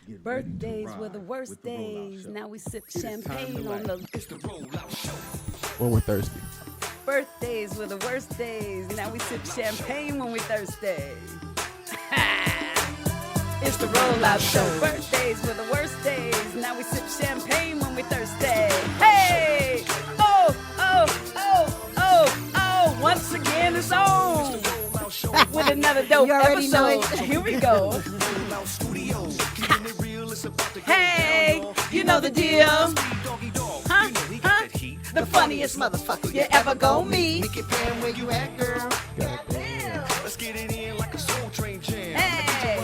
Birthdays were the worst days. Now we sip champagne on the. When we're thirsty. Birthdays were the worst days. Now we sip champagne when we thirsty. It's the rollout show. Birthdays were the worst days. Now we sip champagne when we thirsty. Hey! Oh, oh, oh, oh, oh. Once again it's on. With another dope episode. Here we go. Hey, you know the deal. Huh? Huh? The funniest motherfucker you ever gon' meet. Where you at, girl? Let's get it in like a soul train jam. Hey.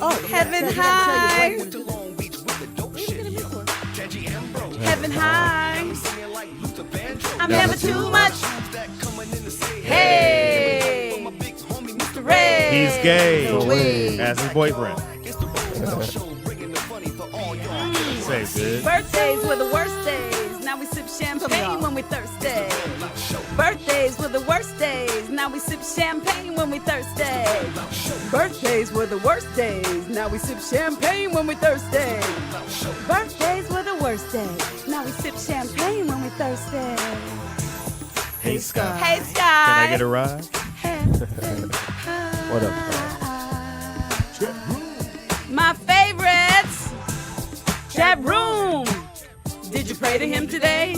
Oh, heaven high. Heaven high. I'm never too much. Hey, Mr. Ray. He's gay. As his boyfriend. Say, bitch. Birthdays were the worst days. Now we sip champagne when we thirsty. Birthdays were the worst days. Now we sip champagne when we thirsty. Birthdays were the worst days. Now we sip champagne when we thirsty. Birthdays were the worst days. Now we sip champagne when we thirsty. Hey, Scott. Hey, Scott. Can I get a ride? What up, Scott? My favorites. Chat room. Did you pray to him today?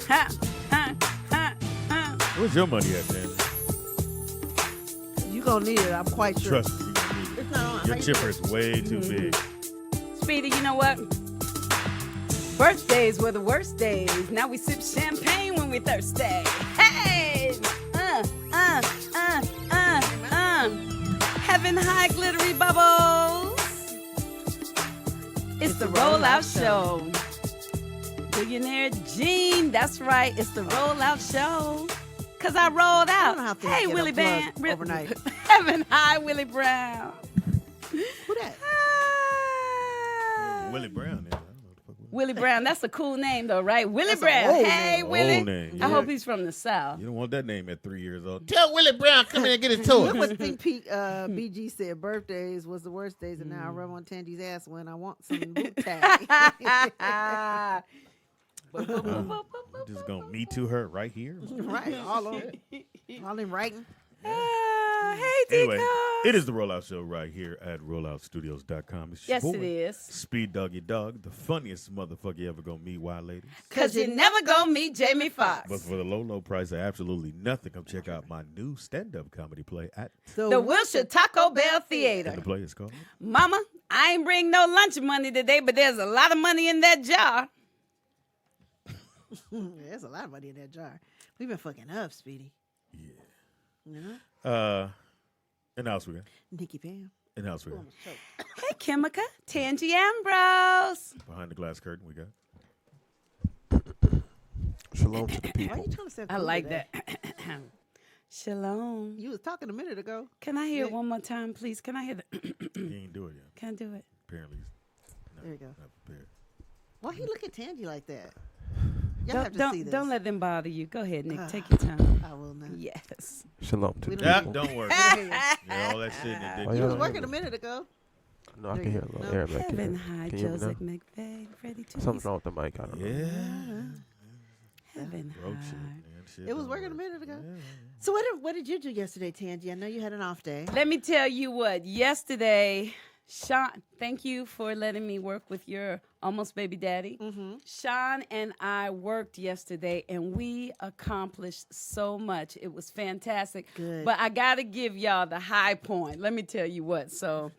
Ha, ha, ha, ha. Where's your money at, man? You gonna need it, I'm quite sure. Trust me. Your chipper is way too big. Speedy, you know what? Birthdays were the worst days. Now we sip champagne when we thirsty. Hey! Heaven high glittery bubbles. It's the rollout show. Billionaire Gene, that's right. It's the rollout show. Cause I rolled out. Hey, Willie Band. Overnight. Heaven high, Willie Brown. Who that? Willie Brown. Willie Brown, that's a cool name though, right? Willie That's Brown. an old Hey, name. Willie. Old name, I yeah. hope he's from the South. You don't want that name at 3 years old. Tell Willie Brown come in and get his What toy. was the thing BG said? Birthdays was the worst days, and now I rub on Tangi's ass when I want some boot tag. I'm just going to me to her right here. Right, all in writing. Hey, Anyway, Tico. it is the Rollout Show right here at rolloutstudios.com. It's your Yes, boy, it is. Speed Doggy Dog, the funniest motherfucker you ever gonna meet, wild ladies. Cause you never gonna meet Jamie Foxx. But for the low, low price of absolutely nothing, come check out my new stand-up comedy play at The Wilshire Taco Bell and the Theater. play is called. Mama, I ain't bring no lunch money today, but there's a lot of money in that jar. There's a lot of money in that jar. We've been fucking up, Speedy. Yeah. You know? And else we got. Nikki Pam. And else we got. Hey, Kimika, Tangie Ambrose. Behind the glass curtain we got. Shalom to the Why people. are you trying to say I like that. Shalom. You was talking a minute ago. Can I hear it one more time, please? Can I hear the? He ain't do it yet. Can I do it? Apparently he's not, There you go. not prepared. Why he look at Tangi like that? Y'all have to see this. Don't let them bother you. Go ahead, Nick. Take your time. I will not. Yes. Shalom to the We Yeah, people. don't worry. We don't hear you. Yeah, all that shit that Oh, did You yeah. was working a minute ago. No, I can hear a little air back here. Heaven high, Can you hear me Joseph now? McVeigh, ready to Something's wrong with the mic. I don't know. Yeah. Heaven Broke shit, high. man. Shit It was don't working a work. minute ago. Yeah. So what did you do yesterday, Tangi? I know you had an off day. Let me tell you what. Yesterday, Sean, thank you for letting me work with your almost baby daddy. Mm-hmm. Sean and I worked yesterday, and we accomplished so much. It was fantastic. Good. But I got to give y'all the high point. Let me tell you what. So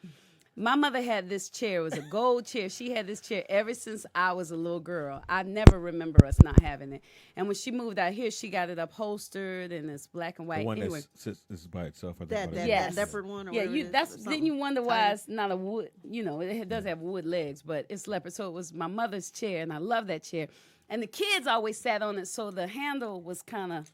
my mother had this chair. It was a gold chair. She had this chair ever since I was a little girl. I never remember us not having it. And when she moved out here, she got it upholstered, and it's black and white. The one Anyway. that sits this is by itself. I think That about it. Yes. leopard one or Yeah, whatever it you is, that's or then something. you wonder why Tiny. it's not a wood, it does have wood legs, but it's leopard. So it was my mother's chair, and I love that chair. And the kids always sat on it, so the handle was kind of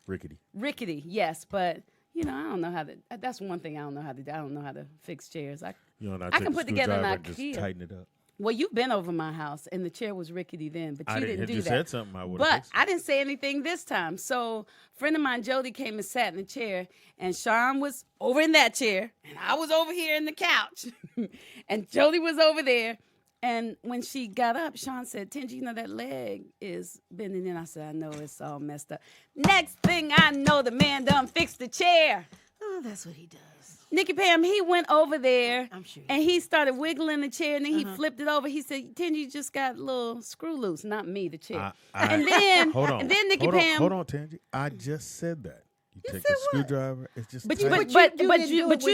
rickety, yes, but I don't know how to. That's one thing I don't know how to do. I don't know how to fix chairs. You know, I can put together an and just IKEA. tighten it up. Well, you've been over my house, and the chair was rickety then, but you didn't If do you that. said something, I would. But I didn't say anything this time. So a friend of mine, Jody, came and sat in the chair, and Sean was over in that chair, and I was over here in the couch, and Jody was over there. And when she got up, Sean said, Tangie, you know, that leg is bending in. I said, I know, it's all messed up. Next thing I know, the man done fixed the chair. Oh, that's what he does. Nikki Pam, he went over there, I'm sure. and he started wiggling the chair, and then he flipped it over. He said, Tangie just got a little screw loose. Not me, the chair. And then, hold on. and then Nikki hold Pam. On, hold on, Tangie. I just said that. You take said a what? screwdriver. It's just. But tight. you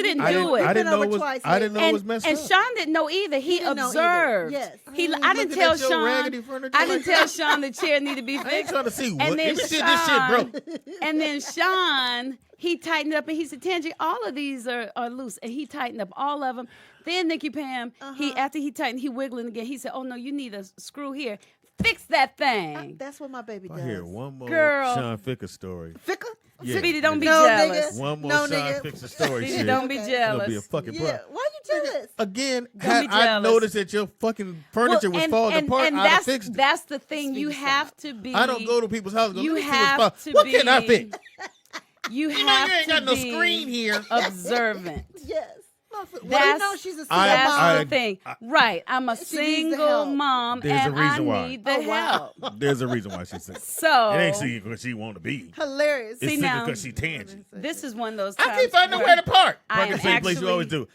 didn't I do it. I didn't know it was. Twice, I didn't know it And, was messed and up. Sean didn't know either. He didn't know either. observed. Yes. I didn't Looking tell at your Sean. raggedy furniture I didn't like tell that. Sean the chair needed to be I ain't fixed. trying to see what. And then Let me see this shit, bro. And then Sean, he tightened up and he said, Tangie, all of these are loose. And he tightened up all of them. Then Nikki Pam, after he tightened, he wiggling again. He said, oh no, you need a screw here. Fix that thing. That's what my baby does. I hear one more Girl. Sean Ficker story. Ficker? Yeah. Speedy, don't be No, jealous. nigga. One more No, Sean nigga. Ficker story. Speedy, shit. don't be Okay. It'll be a jealous. fucking Yeah. problem. Why you jealous? Again, Don't had be I jealous. noticed that your fucking furniture was falling apart, and I'd have fixed it. that's the thing. Speedy, You stop. have to be. I don't go to people's houses. You Let me see have what's to what be. can I fix? You You know have you ain't to got no be screen here. observant. Yes. That's, Well, you know she's a single that's mom. the thing. Right. I'm a She needs the single help. mom, There's a and I reason why. need the Oh, wow. help. There's a reason why she's single. So It ain't single because she want to be. Hilarious. It's See, single now- because she Tangie. this is one of those times I keep finding where to park. I Park in am the same place you actually always do.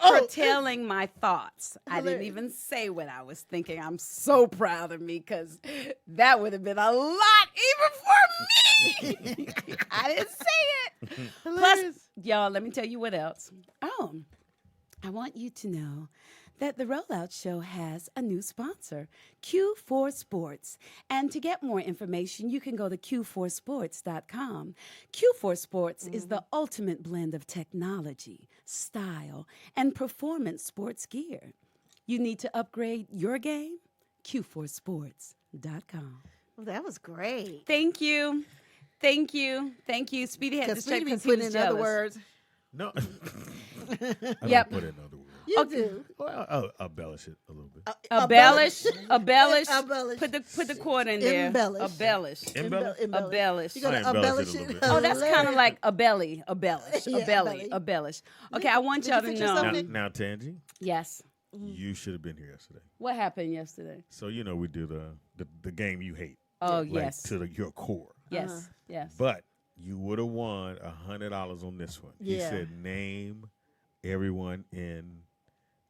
curtailing my thoughts. I didn't Hilarious. even say what I was thinking. I'm so proud of me because that would have been a lot even for me. I didn't say it. Plus, y'all, let me tell you what else. Oh, I want you to know that the Rollout Show has a new sponsor, Q4 Sports. And to get more information, you can go to q4sports.com. Q4 Sports is the ultimate blend of technology, style, and performance sports gear. You need to upgrade your game? q4sports.com. Well, that was great. Thank you. Thank you. Thank you. Speedy had to Because check Speedy be because he putting was in other jealous. words. No. I Yep. don't put in other words. You Okay. do. Well, I'll embellish it a little bit. Embellish. Embellish. Put the quarter in there. Embellish. Embellish. Embellish? Embellish. You gotta I embellish embellish it a it. little bit. Oh, that's kind of Hilarious. like a belly, a bellish, Yeah, a belly, belly. a bellish. Okay, I want Did y'all you to fix yourself, know. Nick? Now, Tangie, Yes. you should have been here yesterday. What happened yesterday? So you know we do the game you hate. Oh, like, yes. To your core. Yes. Yes. But you would have won $100 on this one. He Yeah. said name everyone in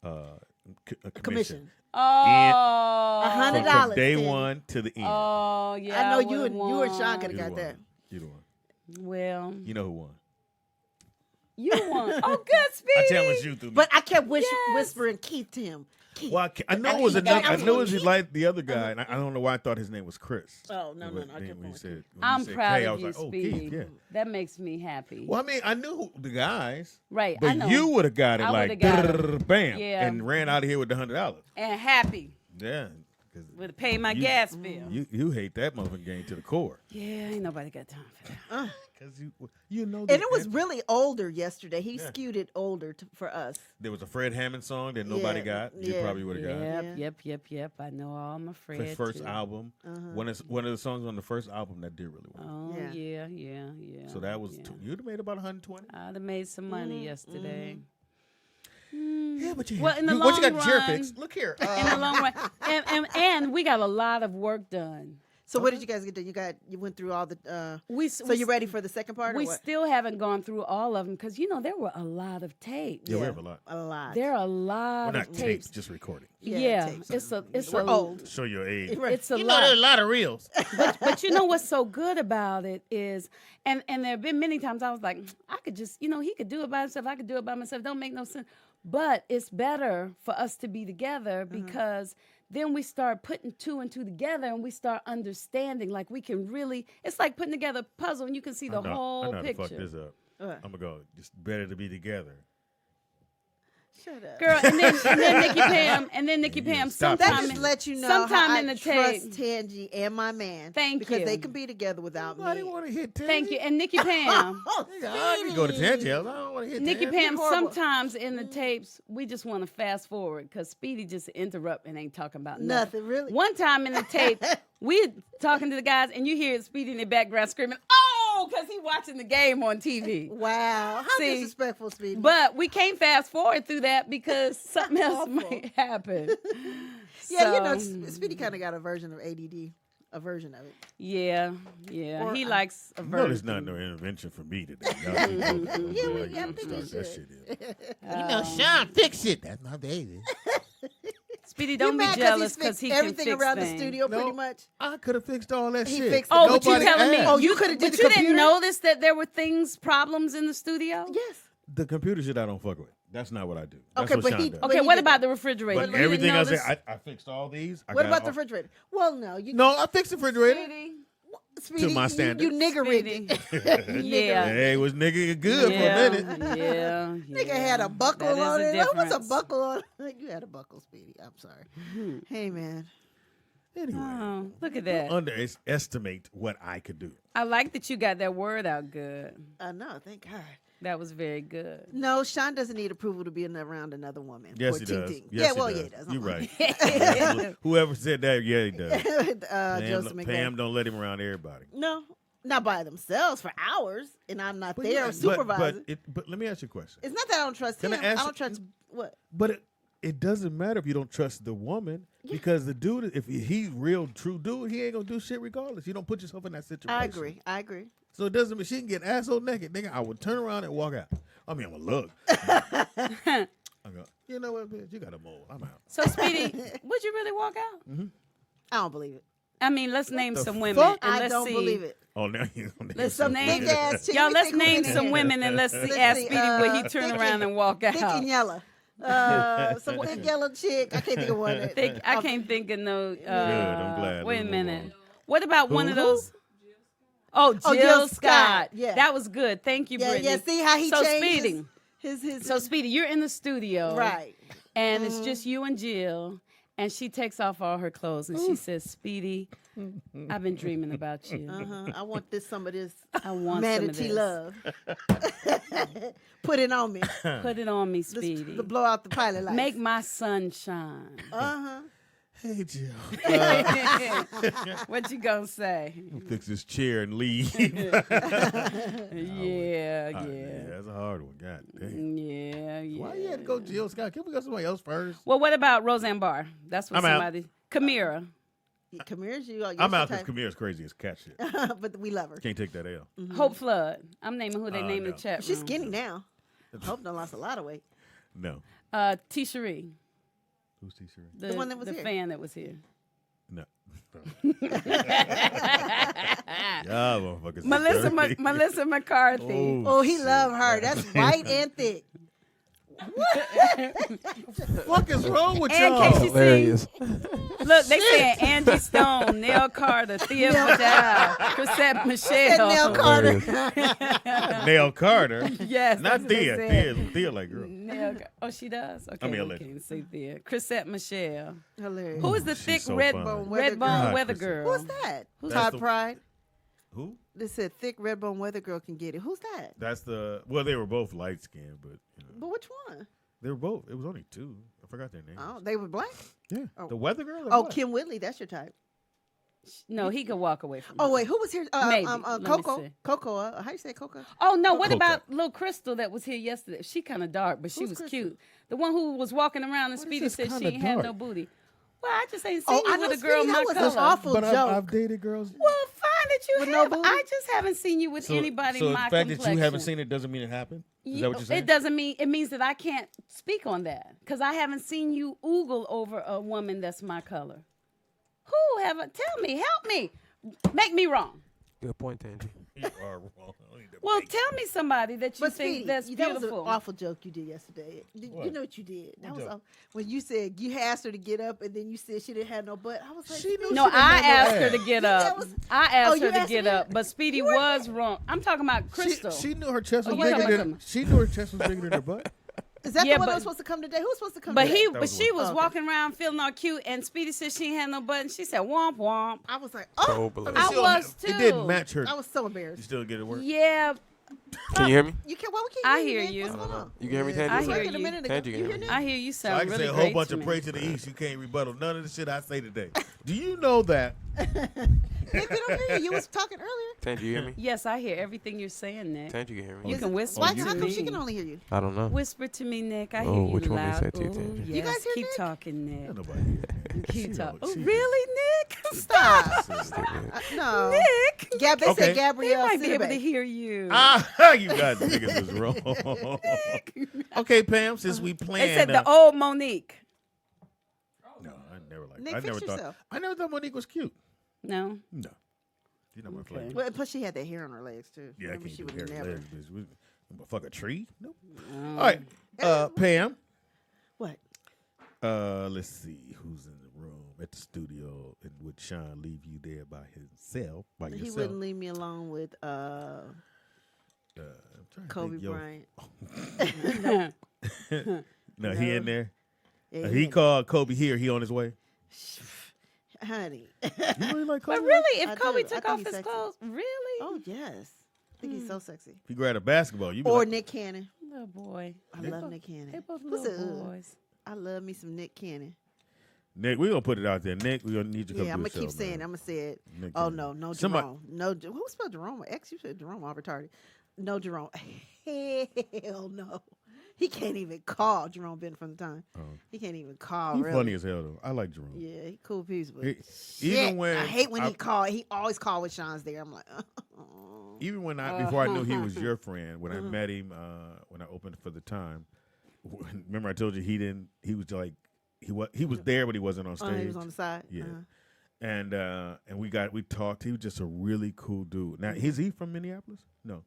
a Commission. Oh. $100. from day Tangie. one to the end. Oh, yeah. I know you would've and you and Sean won. could have You got the that. one. You the one. Well, You know who won. you won. Oh, good, Speedy. I challenged you through. But I kept Yes. whispering Keith to him. Keith. Well, I know I it was need another. that. I know it was like the other guy, and I don't know why I thought his name was Chris. Oh, no, But no, I then kept when you on said, when you I'm said proud K, I of was you, like, oh, Speedy. Keith, yeah. That makes me happy. Well, I mean, I knew the guys, Right. I but know. you would have got it I like would've got it. bam, Yeah. and ran out of here with the $100. And happy. Yeah, 'cause Would have paid my You- gas bill. you hate that motherfucking game to the core. Yeah, ain't nobody got time for that. Because you know. And it was really older yesterday. He Yeah. skewed it older for us. There was a Fred Hammond song that nobody Yeah, got. You yeah, probably would have got. Yep. I know all my friends. His first album. One of the songs on the first album that did really well. Oh, Yeah. yeah. So that was yeah. you'd have made about 120. I'd have made some money yesterday. Yeah, but Well, in the what you got long chair run- fixed? Look here. In the long run. And we got a lot of work done. So what did you guys get done? You went through all the. So you ready for the second part? We or what? still haven't gone through all of them because, there were a lot of tapes. Yeah, we have a lot. A lot. There are a Well, lot not of tapes, just recording. Yeah, tapes. it's We're a old. Show your age. Right. It's a You know, lot. there's a lot of reels. But you know what's so good about it is, and there have been many times I was like, I could just, he could do it by himself. I could do it by myself. Don't make no sense. But it's better for us to be together because then we start putting two and two together and we start understanding. Like we can really, it's like putting together a puzzle and you can see the I whole know how to picture. fuck this up. What? I'm going to go. Just better to be together. Shut up. Girl, and then Nikki Pam, Stop That sometime just in, let you know sometime how in I the trust tape. Tangie and my man. Thank because you. they can be together without Nobody me. want to hit Tangie. Thank you. And Nikki Pam. I can go to Tangie house. I don't want to hit Nikki Tangie. Pam, horrible. sometimes in the tapes, we just want to fast forward because Speedy just interrupt and ain't talking about nothing. Nothing, really. One time in the tape, we talking to the guys and you hear Speedy in the background screaming, "Oh!" because he watching the game on TV. Wow. How See, disrespectful, Speedy. But we can't fast forward through that because something else might happen. yeah, you know, So, Speedy kind of got a version of ADD. A version of it. Yeah. Or He I- likes a No, version. there's not no intervention for me today. Y'all keep going. Yeah, Y'all we keep got to starting do that shit. shit in. Sean, fix it. That's my baby. Speedy, You don't be mad jealous he's because fixed he can everything fix around things. the studio No. pretty much? I could have fixed all that He shit. fixed- Oh, but you Nobody telling me? asked. Oh, you coulda did But the you didn't computer? notice that there were problems in the studio? Yes. The computer shit I don't fuck with. That's not what I do. That's Okay, what but Sean he- does. Okay, But he what did about that. the refrigerator? But You didn't everything else, notice- I fixed all these. What about the refrigerator? Well, no. No, I fixed the refrigerator. Speedy? Speedy, my you standards. nigger rigged it. Yeah. Hey, it was nigga good for a minute. Yeah. Nigga had a buckle That is on a it. What was a difference. buckle on? You had a buckle, Speedy. I'm sorry. Hey, man. Anyway, Oh, look at that. underestimate what I could do. I like that you got that word out good. No, thank God. That was very good. No, Sean doesn't need approval to be around another woman. Yes, Poor he does. Ting-ting. Yes, yeah, he he does. does. You're right. Whoever said that, yeah, he does. Joseph McVeigh. Pam don't let him around everybody. No, not by themselves for hours, and I'm not there supervising. But let me ask you a question. It's not that I don't trust Can I him. ask I you- don't trust what. But it doesn't matter if you don't trust the woman because the dude, if he's real true dude, he ain't gonna do shit regardless. You don't put yourself in that situation. I agree. So it doesn't mean she can get asshole naked, nigga. I would turn around and walk out. I mean, I'm gonna look. I go, you know what, bitch? You got a mole. I'm out. So, Speedy, would you really walk out? I don't believe it. I mean, let's name the some women. fuck? And I let's don't see. believe it. Oh, now you. Let's Some name big ass chick. Y'all, Let me let's think who name in some here. women and let's see. Let's Ask see, Speedy would he turn Vick around and walk Vick out? and Yella. Some big yellow chick. I can't think of one. I can't think of no. Good, I'm glad. Wait a Let's move minute. on. What about one of Who? those? Oh, Jill, Jill Scott. Scott, yeah. That was good. Thank you, Yeah, Brittany. yeah. See how he so changed Speedy. his So Speedy, you're in the studio, right. And it's just you and Jill, and she takes off all her clothes and she says, "Speedy, I've been dreaming about you. I want some of this I want manatee some of love. Put it on me. this. Put it on me, Speedy. To blow out the pilot lights. Make my sun shine." Hey, Jill. What you gonna say? Fix this chair and leave. Yeah, Yeah, yeah. that's a hard one. God damn. Yeah, yeah. Why you had to go Jill Scott? Can we go somebody else first? Well, what about Roseanne Barr? That's what I'm out. somebody. Kamira. Kamira's you. I'm out because Kamira's crazy as cat shit. But we love her. Can't take that L. Hope Flood. I'm naming who they named in no. the chat She's room. skinny now. Hope done lost a lot of weight. No. T. Cherie. Who's T. Cherie? The one that was the here. fan that was here. No. Y'all motherfuckers. Melissa dirty. Melissa McCarthy. Oh, he loved her. That's white and thick. Fuck is wrong with And y'all? Casey Hilarious. Look, they saying Angie Stone, Neil Carter, Thea Vidal, Chrisette Michelle. Nell Carter. Nell Carter. Yes, Not that's what they Thea. said. Thea like girl. Oh, she does? Okay, mean, we allegedly. can't say Thea. Chrisette Michelle. Hilarious. Who is the she's thick so red fine. bone Weather girl. weather Chrisette. girl? Who's that? Who's Todd the- Pride. Who? They said thick red bone weather girl can get it. Who's that? That's the. Well, they were both light skinned, but you know, But which one? they were both. It was only two. I forgot their names. Oh, they were black. Yeah. Oh. The weather girl. or Oh, what? Kim Whitley, that's your type. No, he could walk away from her. Oh wait, who was here? Maybe. Let me Coco. see. Coco. How you say Coco? Oh no! What Coco. about Lil Crystal that was here yesterday? She kind of dark, but she Who's was Crystal? cute. The one who was walking around and What is Speedy this said she kinda ain't had no dark? booty. Well, I just ain't Oh, seen I you know with a girl Speedy, my that was color. an awful But joke. I've dated girls. Well, fine that you With no have. booty? I just haven't seen you with anybody so my the fact complexion. that you haven't seen it doesn't mean it happened. Is that what you're saying? It doesn't mean it means that I can't speak on that because I haven't seen you oogle over a woman that's my color. Who haven't? Tell me, help me, make me wrong. Good point, Tangie. You are wrong. I don't need to Well, make- tell me somebody that you But think Speedy, that's that beautiful. was an awful joke you did yesterday. You What? know what you did? That What was joke? when you said you asked her to get up, and then you said she didn't have no butt. I was like, She knew Speedy, No, she didn't I have no asked her ass. to get That up. was- I asked you her to asked get me? up, but Speedy You were was wrong. I'm talking about Crystal. She knew her chest was Oh, wait, bigger wait, than. wait. She knew her chest was bigger than her butt. Is that Yeah, the one that but- was supposed to come today? Who was supposed to come But today? she was Okay. walking around feeling all cute, and Speedy said she ain't had no button. She said womp womp. I was like, oh, Totally. I She don't was have- It didn't too. match her. I was so You embarrassed. still get it work? Yeah, Can you hear me? You can't. Well, we can't I hear hear Nick. you. What's I going don't know. on? You can hear me, I Tangie? It was hear like you. a minute ago. Tangie, You can hear hear me? Nick? I hear you So sound I can really say a great whole bunch to of me. praise to the east. You can't rebuttal none of the shit I say today. Do you know that? Nick, we don't hear you. You was talking earlier. Tangie, you hear me? Yes, I hear everything you're saying, Nick. Tangie, you hear me? You can whisper Why? to How come she me. can only hear you? I don't know. Whisper to me, Nick. I Oh, hear you which one they loud. say to you, Ooh, Tangie? yes. You guys hear Keep Nick? talking, Nick. Ain't nobody here. Keep She talking. don't- Oh, she- really, Nick? Stop. Stupid. No. Nick? Gab, they Okay. said They Gabrielle might be able to Sidibe. hear you. Ah, you guys niggas was wrong. Okay, Pam, since we They planned. said the old Monique. No, I never liked. Nick, I fix never thought. yourself. I never thought Monique was cute. No. No, she's not my Okay. flavor. Well, plus she had that hair on her legs too. Yeah, I Remember, can't she do would hairy never. legs, bitch. Fuck a tree? Nope. Um, All right, Pam. What? Let's see who's in the room at the studio, and would Sean leave you there by himself? By He yourself? wouldn't leave me alone with I'm trying to Kobe think, yo. Bryant. No, he in there. Yeah, He had- called Kobe here. He on his way. honey. You really like Kobe? But really, if I Kobe do. I took think off he's his sexy. clothes, really? Oh yes, I think he's so sexy. If he grabbed a basketball, you be Or like, Nick Cannon. Little boy. I Nick- love Nick They Cannon. both Who's little a- boys. I love me some Nick Cannon. Nick, we gonna put it out there. Nick, we gonna need you to come Yeah, I'm do gonna a keep show, saying. man. I'm gonna say it. Nick Oh Cannon. no, no Somebody- Jerome. No, who spelled Jerome? X. You said Jerome. I'm retarded. No Jerome. Hell no. He can't even call Jerome Benton from the time. Oh. He can't even call. He really. funny as hell though. I like Jerome. Yeah, he cool piece, but He- shit, even when I hate when I- he call. He always call when Sean's there. I'm like, oh. Even when before I knew he was your friend, when I met him, when I opened for the time, remember I told you he was like he was there but he wasn't on Oh, stage. he was on the side. Yeah. And we talked. He was just a really cool dude. Now is he from Minneapolis? No.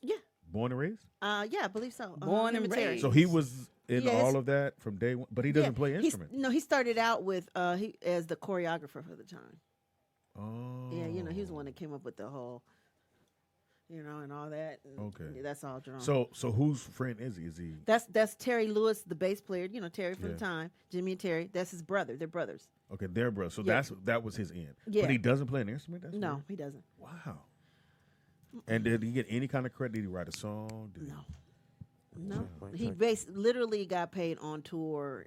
Yeah. Born and raised? Yeah, I believe so. Born and him Terry. raised. So he was in Yes. all of that from day one, but he doesn't play He's- instrument. No, he started out with he as the choreographer for the time. Oh. Yeah, he was the one that came up with the whole, and all that. And Okay. that's all Jerome. So whose friend is he? Is he? that's Terry Lewis, the bass player. Terry from Yeah. the time. Jimmy and Terry. That's his brother. They're brothers. Okay, their brother. So Yeah. that was his end. Yeah. But he doesn't play an instrument. That's No, weird. he doesn't. Wow. And did he get any kind of credit? Did he write a song? Did he- No. No, Like- he literally got paid on tour,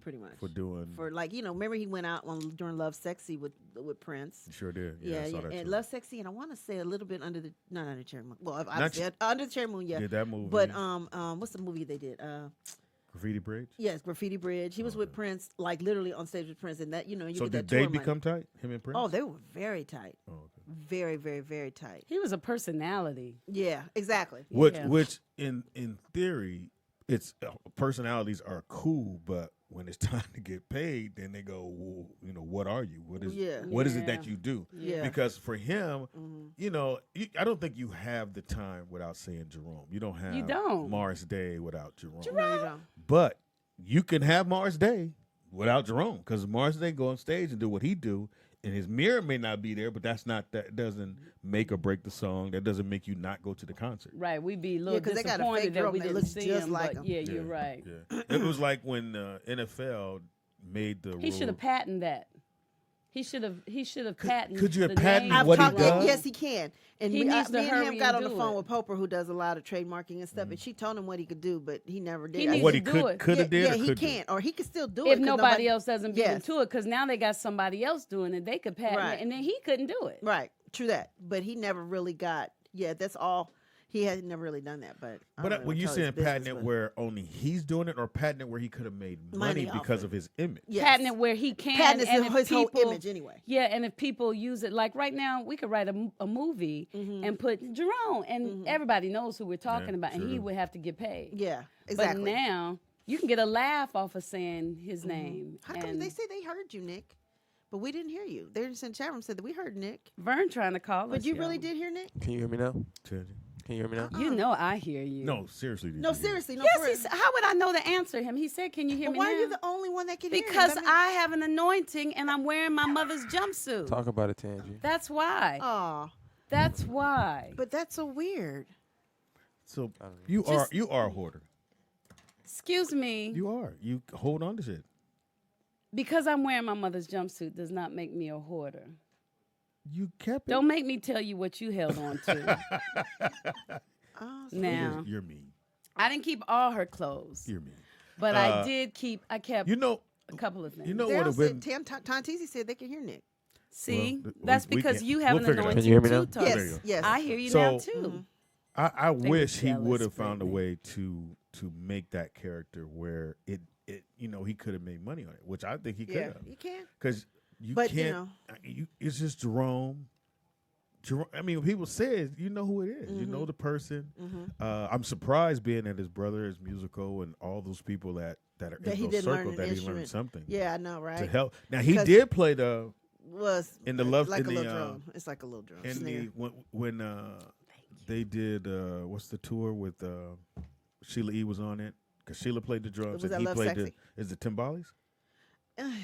pretty much For doing. for remember he went out during Love Sexy with Prince. Sure did. Yeah, I saw that and too. Love Sexy, and I want to say a little bit under the Cherry Moon. Well, Not obviously under the Cherry Moon, yeah. Did that movie? But what's the movie they did? Graffiti Bridge. Yes, Graffiti Bridge. He was with Prince, like literally on stage with Prince, and that you So get did that they tour money. become tight? Him and Prince. Oh, they were very tight, Oh, okay. very, very, very tight. He was a personality. Yeah, exactly. Yeah. Which in theory, it's personalities are cool, but when it's time to get paid, then they go, well, what are you? What is Yeah. what is it Yeah. that you do? Yeah. Because for him, Mhm. I don't think you have the time without saying Jerome. You don't have don't. Morris Day without Jerome. No, you don't. But you can have Morris Day without Jerome, because Morris Day go on stage and do what he do, and his mirror may not be there, but that doesn't make or break the song. That doesn't make you not go to the concert. Right, we'd be a little 'cause they got a disappointed fake that drum we that didn't looks see just him. like But him. yeah, you're right. Yeah. It was like when NFL made the He should have rule. patented that. He should have patented. could you have the patented name I've what he talked does? Yes, he can. And He me needs to and hurry him got and on the do phone it. with Popper, who does a lot of trademarking and stuff, and she told him what he could do, but he never did. He I needs What to he do could it. could have did yeah, or he could can't, or he could still do it. If 'cause nobody else doesn't beat him Yes. to it, because now they got somebody else doing it, they could patent Right. it, and then he couldn't do it. Right, true that. But he never really got. Yeah, that's all. He had never really done that. But I don't But when know, you tell his saying business, patent it but- where only he's doing it, or patent it where he could have made money Money off because it. of his image? Yes. Patent it where he can, Patent and is if his whole people, image anyway. Yeah, and if people use it, like right now, we could write a movie and put Jerome, and everybody knows who we're talking about, and he true. would have to get paid. Yeah, exactly. But now you can get a laugh off of saying his name. How come and they say they heard you, Nick? But we didn't hear you. They just in the chat room said that we heard Nick. Vern trying to call us. But you yo. really did hear Nick? Can you hear me now? Tangie? Can you hear me now? You know I hear you. No, seriously. did No, you hear? seriously. No, Yes, for he real. said, how would I know to answer him? He said, "Can you hear But me why now?" are you the only one that can hear him? Because That means- I have an anointing and I'm wearing my mother's jumpsuit. Talk about it, Tangie. That's why. Aw, That's why. but that's so weird. So I don't know. you are a hoarder. Excuse me. You are. You hold on to shit. Because I'm wearing my mother's jumpsuit does not make me a hoarder. You kept it. Don't make me tell you what you held on to. Now, You're mean. I didn't keep all her clothes. You're mean. But I kept a couple of things. You know what have been... Tangie said they can hear Nick. See? Well, that's we because can- you have we'll an figure it out. anointing Can you hear me too, now? Tony. Yes. I hear you So- now too. I They wish were he would have jealous, found a Brittany. way to make that character where it he could have made money on it, which I think he could Yeah, have. you can. Because you But, you can't. know. It's just Jerome. I mean, when people say it, you know who it is. You know the person. I'm surprised being that his brother is musical and all those people that are That in he those didn't learn circles an that he instrument. learned something. Yeah, I know, right? To help. Now he 'Cause- did play the Was in the love like in a the little drum. It's like a little drum. in snare. the when they did what's the tour with Sheila E was on it because Sheila played the drums Was and that he Love played Sexy? is it timbales? I think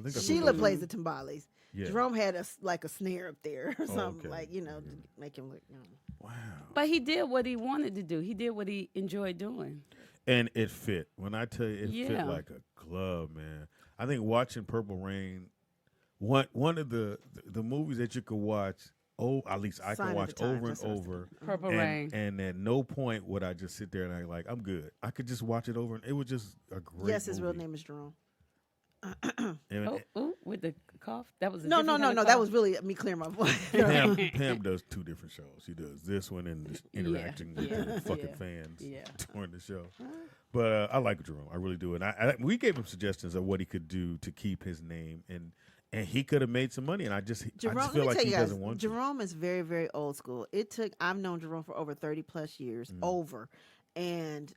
that's what Sheila it was. plays the timbales. Yeah. Jerome had a snare up there or something okay. like to make him look. Wow. But he did what he wanted to do. He did what he enjoyed doing. And it fit. When I tell you, it Yeah. fit like a glove, man. I think watching Purple Rain, one of the movies that you could watch. Oh, at least I Sign can of watch the Times, over and that's what I was over. Purple Rain. And at no point would I just sit there and I'm like, I'm good. I could just watch it over, and it was just a great. Yes, his real movie. name is Jerome. And Oh, with the cough? That was a No, different kind of That cough? was really me clearing my voice. Pam does two different shows. She does this one and just interacting with the fucking fans during the show. But I like Jerome. I really do. And we gave him suggestions of what he could do to keep his name, and he could have made some money. And I just Jerome, feel let me like tell he you guys, doesn't want Jerome is very, very old school. I've known Jerome for over 30 plus years, over. And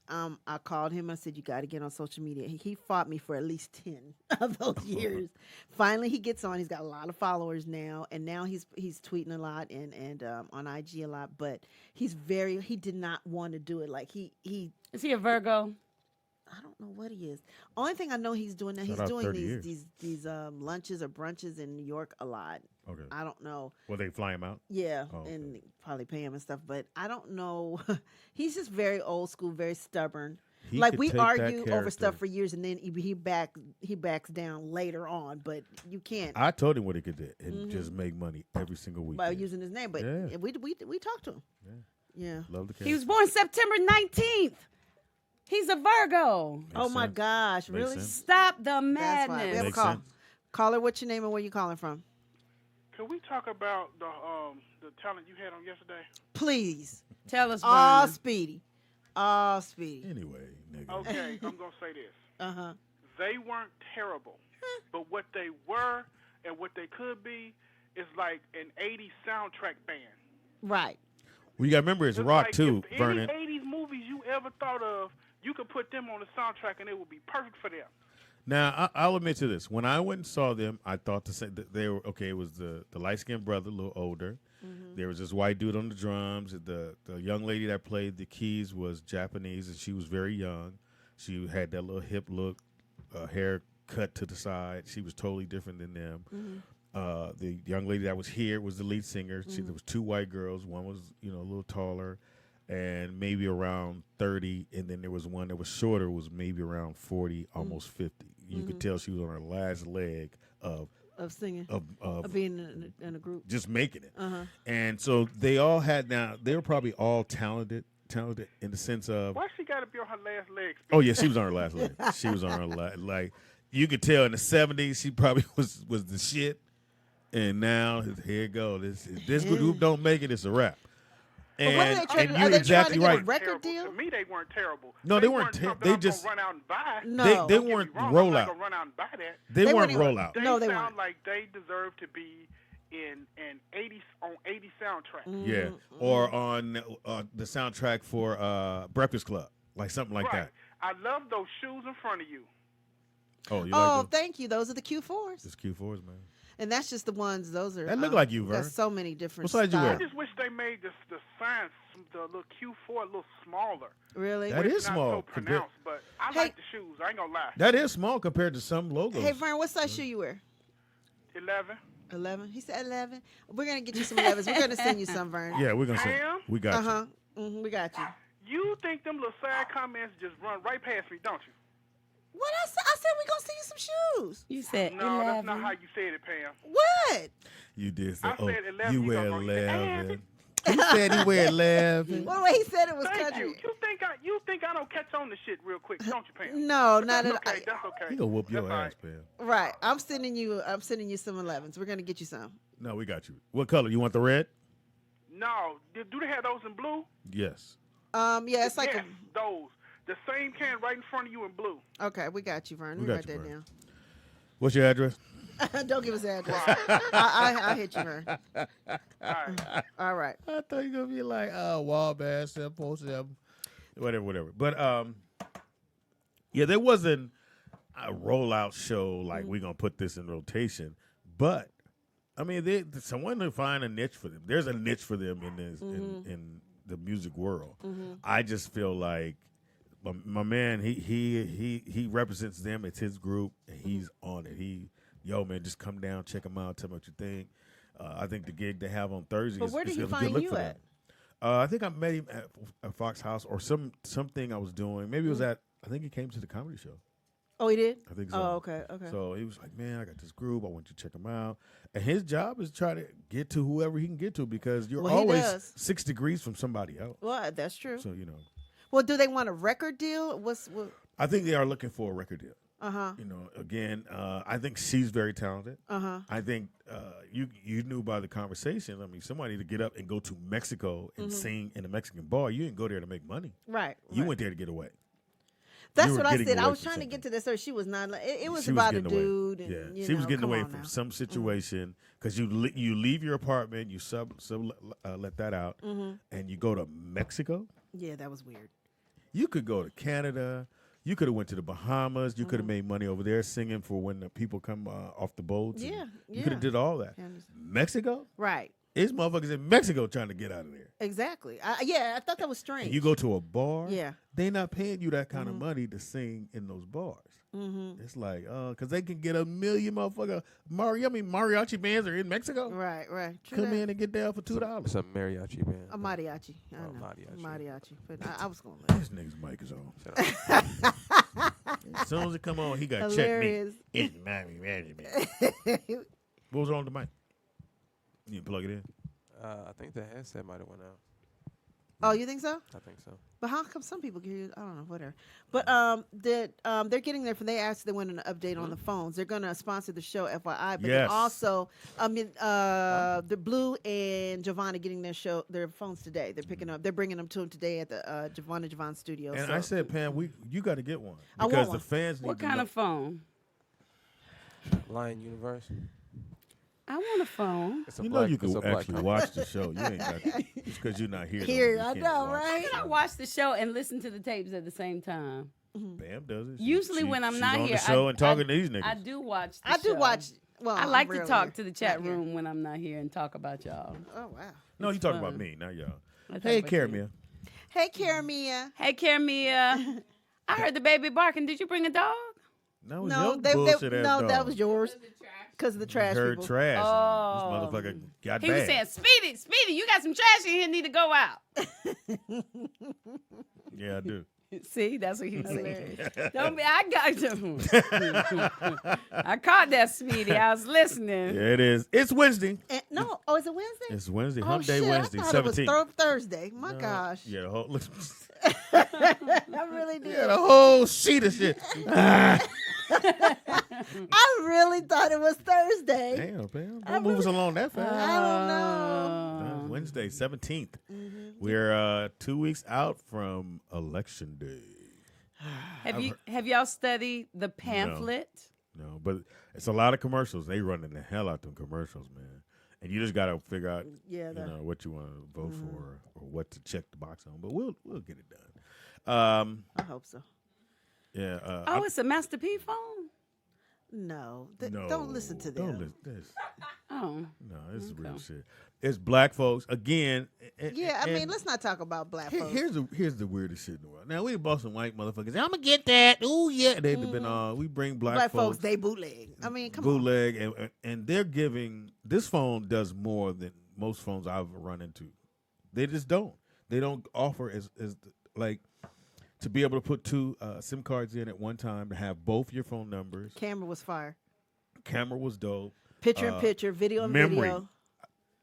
I called him. I said, you got to get on social media. He fought me for at least 10 of those years. Finally, he gets on. He's got a lot of followers now. And now he's tweeting a lot and on IG a lot. But he did not want to do it. Like he Is he a Virgo? I don't know what he is. Only thing I know he's doing now, Shout he's out doing 30 years. these lunches or brunches in New York a lot. Okay. I don't know. Well, they fly him out. Yeah, Oh, okay. and probably pay him and stuff, but I don't know. He's just very old school, very stubborn. He Like could we take that argue over character- stuff for years, and then he backs down later on. But you can't I told him what he could do and just make money every single week. by using his name. But Yeah. we talked to him. Yeah. Love the character. He was born September 19th. He's a Virgo. Makes Oh my sense. gosh! Makes Really? sense. Stop the That's why we madness. have a Makes call. sense. Caller, what's your name and where you calling from? Can we talk about the talent you had on yesterday? Please. Tell us, All Vernon. speedy. All speedy. Anyway, nigga. Okay, I'm gonna say this. Uh-huh. They weren't terrible, but what they were and what they could be is like an '80s soundtrack band. Right. Well, you got to remember it's Just rock like too, if Vernon. Any '80s movies you ever thought of, you could put them on the soundtrack and it would be perfect for them. Now, I'll admit to this. When I went and saw them, I thought that they were, okay, it was the light-skinned brother, a little older. There was this white dude on the drums. The young lady that played the keys was Japanese, and she was very young. She had that little hip look, hair cut to the side. She was totally different than them. The young lady that was here was the lead singer. There was two white girls. One was, a little taller and maybe around 30, and then there was one that was shorter, was maybe around 40, almost 50. You could tell she was on her last leg of Singing. of being in a group. just making it. And so they all had, now they were probably all talented in the sense of, Why she got to be on her last legs? oh yeah, she was on her last leg. She was on her like you could tell in the 70s she probably was the shit. And now here it goes. This group don't make it, it's a wrap. But what are they trying And to- you're are they exactly trying to right. get a record Terrible. deal? To me, they weren't terrible. No, they weren't something they I'm just- gonna run out and buy. No. They Don't get me weren't wrong, I'm not rollout. gonna run out and buy that. They weren't weren't even- rollout. They No, they sound weren't. like they deserve to be in an 80s on 80 soundtrack. Yeah, or on the soundtrack for Breakfast Club, like something like Right. that. I love those shoes in front of you. Oh, you Oh, like those? thank you. Those are the Q4s. It's Q4s, man. And that's just the ones. Those are. That look like you, Vern. There's so many different What size you styles. wear? I just wish they made the signs, the little Q4 a little smaller. Really? That It's is not small so compared- pronounced, but I Hey. like the shoes. I ain't gonna lie. That is small compared to some logos. Hey, Vern, what size shoe you wear? 11. 11. He said 11. We're gonna get you some 11s. We're gonna send you some, Vern. Yeah, we're gonna say Pam? we got Uh huh. We got you. You think them little side comments just run right past me, don't you? What I said we gonna see you some shoes. You said No, 11. that's not how you said it, Pam. What? You did say, I said 11, you you wear gonna go, you say, 11. He said he wear 11. Well, the way he said it was Thank country. you think I don't catch on to shit real quick, don't you, Pam? No, But not that's at all. okay. That's okay. He gonna whoop your That's all ass, right. Pam. Right. I'm sending you some 11s. We're gonna get you some. No, we got you. What color? You want the red? No, do they have those in blue? Yes. Yeah, it's like yes, those. The same can right in front of you in blue. okay, we got you, Vern. We We got write you, that Vern. What's your address? down. Don't give us the address. Right. I hit you, Vern. All right. All right. I thought you were gonna be like, Wabash, 747, whatever. But yeah, there wasn't a rollout show like we're gonna put this in rotation. But I mean, someone to find a niche for them. There's a niche for them in this in the music world. I just feel like my man, he represents them. It's his group, and he's on it. Yo, man, just come down, check him out, tell me what you think. I think the gig they have on Thursday But is where did he a good find look you for at? them. I think I met him at Fox House or something I was doing. Maybe it was I think he came to the comedy show. Oh, he did? I think so. Oh, okay. So he was like, man, I got this group. I want you to check them out. And his job is to try to get to whoever he can get to because you're Well, he always does. 6 degrees from somebody else. Well, that's true. So, Well, do they want a record deal? What? I think they are looking for a record deal. Uh-huh. Again, I think she's very talented. Uh-huh. I think you knew by the conversation. I mean, somebody to get up and go to Mexico and sing in a Mexican bar. You didn't go there to make money. Right. You went there to get away. That's you were what I getting said. I away was from trying to something. get to this. So she was not. It was She was about a getting away. dude. And, Yeah, you she was know, getting come away on from now. some situation because you leave your apartment, you let that out, and you go to Mexico. Yeah, that was weird. You could go to Canada. You could have went to the Bahamas. You could have made money over there singing for when the people come off the boats. Yeah, You could have yeah. did all that. I understand. Mexico? Right. It's motherfuckers in Mexico trying to get out of there. Exactly. I thought that was strange. And you go to a bar. Yeah. They not paying you that kind of money to sing in those bars. It's like, because they can get a million motherfucker mariachi bands are in Mexico. Right. True Come that. in and get down for $2. It's a mariachi band. A mariachi. I Oh, know. mariachi. Mariachi. But I was going to This nigga's mic is on. Shut up. As soon as it come on, he got checkmate. Hilarious. It's management. What was wrong with the mic? You didn't plug it in? I think the headset might have went out. Oh, you think so? I think so. But how come some people get it? I don't know, whatever. But they're getting there. They asked they wanted an update on the phones. They're going to sponsor the show, FYI. But then Yes. also, the Blue and Giovanna getting their phones today. They're picking up. They're bringing them to them today at the Giovanna studio. And so. I said, Pam, you got to get one I want because one. the fans need What to kind know. of phone? Lion Universe. I want a phone. It's a You black, know you it's can a black actually phone. watch the show. You ain't got just because you're not here. Here, don't I mean you can't know, watch right? the I show. watch the show and listen to the tapes at the same time. Bam does it. Usually when I'm she's not on here, the show and talking to these I niggas. do watch. The I do show. watch. Well, I like I'm to rarely talk here. to the chat Not here. room when I'm not here and talk about y'all. Oh wow. No, you It's talking about fun. me, not y'all. I talk Hey, about you. Karamia. Hey, Karamia. Hey, Karamia. I heard the baby barking. Did you bring a dog? That was No, your they, bullshit ass no, dog. that was yours. Because of the trash Heard people. trash. Oh. And this motherfucker got He bad. was saying, Speedy, you got some trash in here. Need to go out. Yeah, I do. See, that's what he was saying. Don't be. I got you. I caught that, Speedy. I was listening. Yeah, it is. It's Wednesday. And, no, oh, is it Wednesday? It's Wednesday. Oh, Hump Day shit, Wednesday, I thought it was 17th. Thursday. My gosh. Yeah, the whole, look, I really did. yeah, the whole sheet of shit. I really thought it was Thursday. Damn, man. Don't move us along that fast. I don't know. Wednesday, 17th. We're 2 weeks out from Election Day. Have y'all studied the pamphlet? No, but it's a lot of commercials. They running the hell out them commercials, man. And you just got to figure out, Yeah, what you want to vote for or what to check the box on. But we'll get it done. I hope so. Yeah. Oh, it's a Master P phone? No, no, don't listen to them. Don't listen. This. Oh. No, this is real shit. It's black folks again. Yeah, I mean, let's not talk about black folks. Here's the weirdest shit in the world. Now we bought some white motherfuckers. I'm gonna get that. Ooh yeah, they've been on. We bring black folks, they bootleg. I mean, come on. bootleg, and they're giving. This phone does more than most phones I've run into. They just don't. They don't offer as like to be able to put 2 SIM cards in at one time to have both your phone numbers. Camera was fire. Camera was dope. Picture in picture, video in memory. video.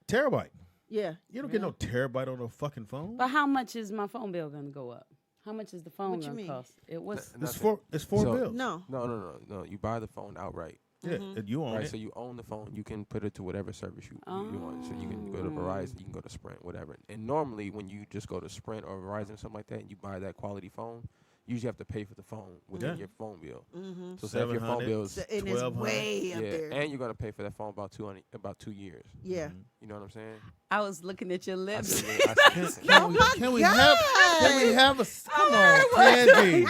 Terabyte. Yeah. You don't get no terabyte on a fucking phone. But how much is my phone bill going to go up? How much is the phone What you going to mean? cost? It was It's four So- bills. No. No. You buy the phone outright. Yeah, and you own Right, it. so you own the phone. You can put it to whatever service you want. So you can go to Verizon, you can go to Sprint, whatever. And normally, when you just go to Sprint or Verizon or something like that, and you buy that quality phone, you usually have to pay for the phone within your phone bill. So say if your phone bill is So it is way up there. and you're gonna pay for that phone about 2 years. Yeah. You know what I'm saying? I was looking at your lips. Oh my Can we God. have a come on, Tangie?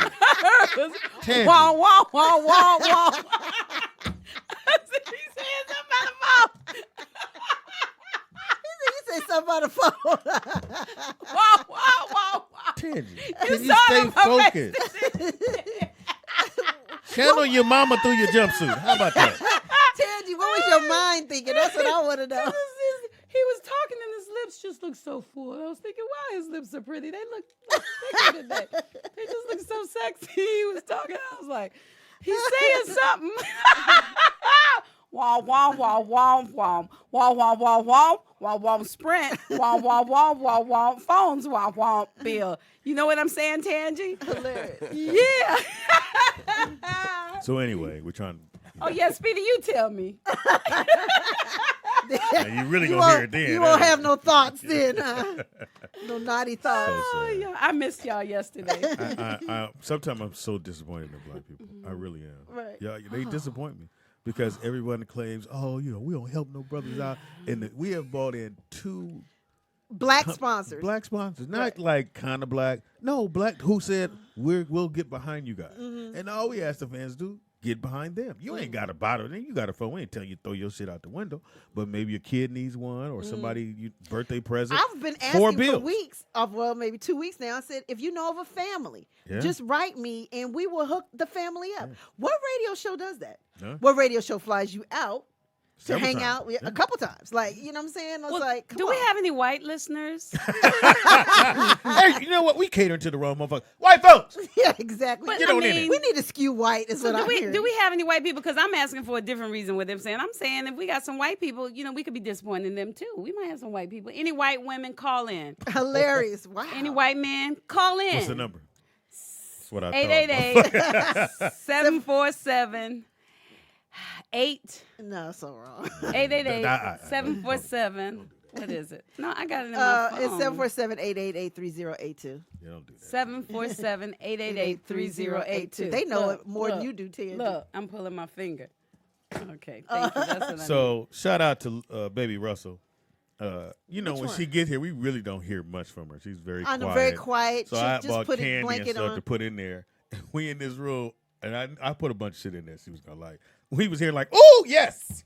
Tangie. Wow, wow, wow, wow, wow. He said something about the phone. You say something about the phone. Wow, wow, wow, wow. Tangie, You can you saw stay them, my face. focused? Channel your mama through your jumpsuit. How about that? Tangie, what was your mind thinking? That's what I want to know. He was talking and his lips just looked so full. I was thinking, why his lips so pretty? They look thicker today. They just look so sexy. He was talking. I was like, he's saying something. Wow, wow, wow, wow, wow, wow, wow, wow, wow, wow, wow, Sprint, wow, wow, wow, wow, wow, phones, wow, wow, Bill. You know what I'm saying, Tangie? Hilarious. Yeah. So anyway, we're trying. Oh yeah, Speedy, you tell me. Now, you really gonna hear it then? You won't have no thoughts then, huh? No naughty thoughts. Oh yeah, I missed y'all yesterday. Sometimes I'm so disappointed in black people. I really am. Right. Yeah, they disappoint me because everyone claims, oh, we don't help no brothers out, and we have brought in 2 Black sponsors. black sponsors, not like kind of black. No, black who said we'll get behind you guys, and all we ask the fans do. Get behind them. You ain't got a bottle. Then you got a phone. We ain't telling you to throw your shit out the window. But maybe your kid needs one or somebody birthday present. I've been 4 asking for bills. weeks, well, maybe 2 weeks now. I said, if you know of a family, Yeah. just write me and we will hook the family up. What radio show does that? Huh? What radio show flies you out to Several hang times. out with a couple times? Like, you know what I'm saying? I was Well, like, come do on. we have any white listeners? Hey, you know what? We catering to the wrong motherfucker. White folks. Yeah, exactly. But, Get on in there. We need to skew white is So what I'm hearing. do we have any white people? Because I'm asking for a different reason with them saying. I'm saying if we got some white people, we could be disappointed in them too. We might have some white people. Any white women, call in. Hilarious. Wow. Any white men, call in. What's the number? That's what I 888 747 No, so wrong. 888 747. What is it? No, I got it in my phone. It's 747-888-3082. You don't do that. 747 888 3082. They know it more than you do, Tangie. Look, I'm pulling my finger. Okay, thank you. That's what I need. So shout out to Baby Russell. When one? she gets here, we really don't hear much from her. She's very I quiet. know, very quiet. So She I just bought put a candy and blanket stuff on. to put in there. We in this room, and I put a bunch of shit in there she was gonna like. We was here like, oh yes,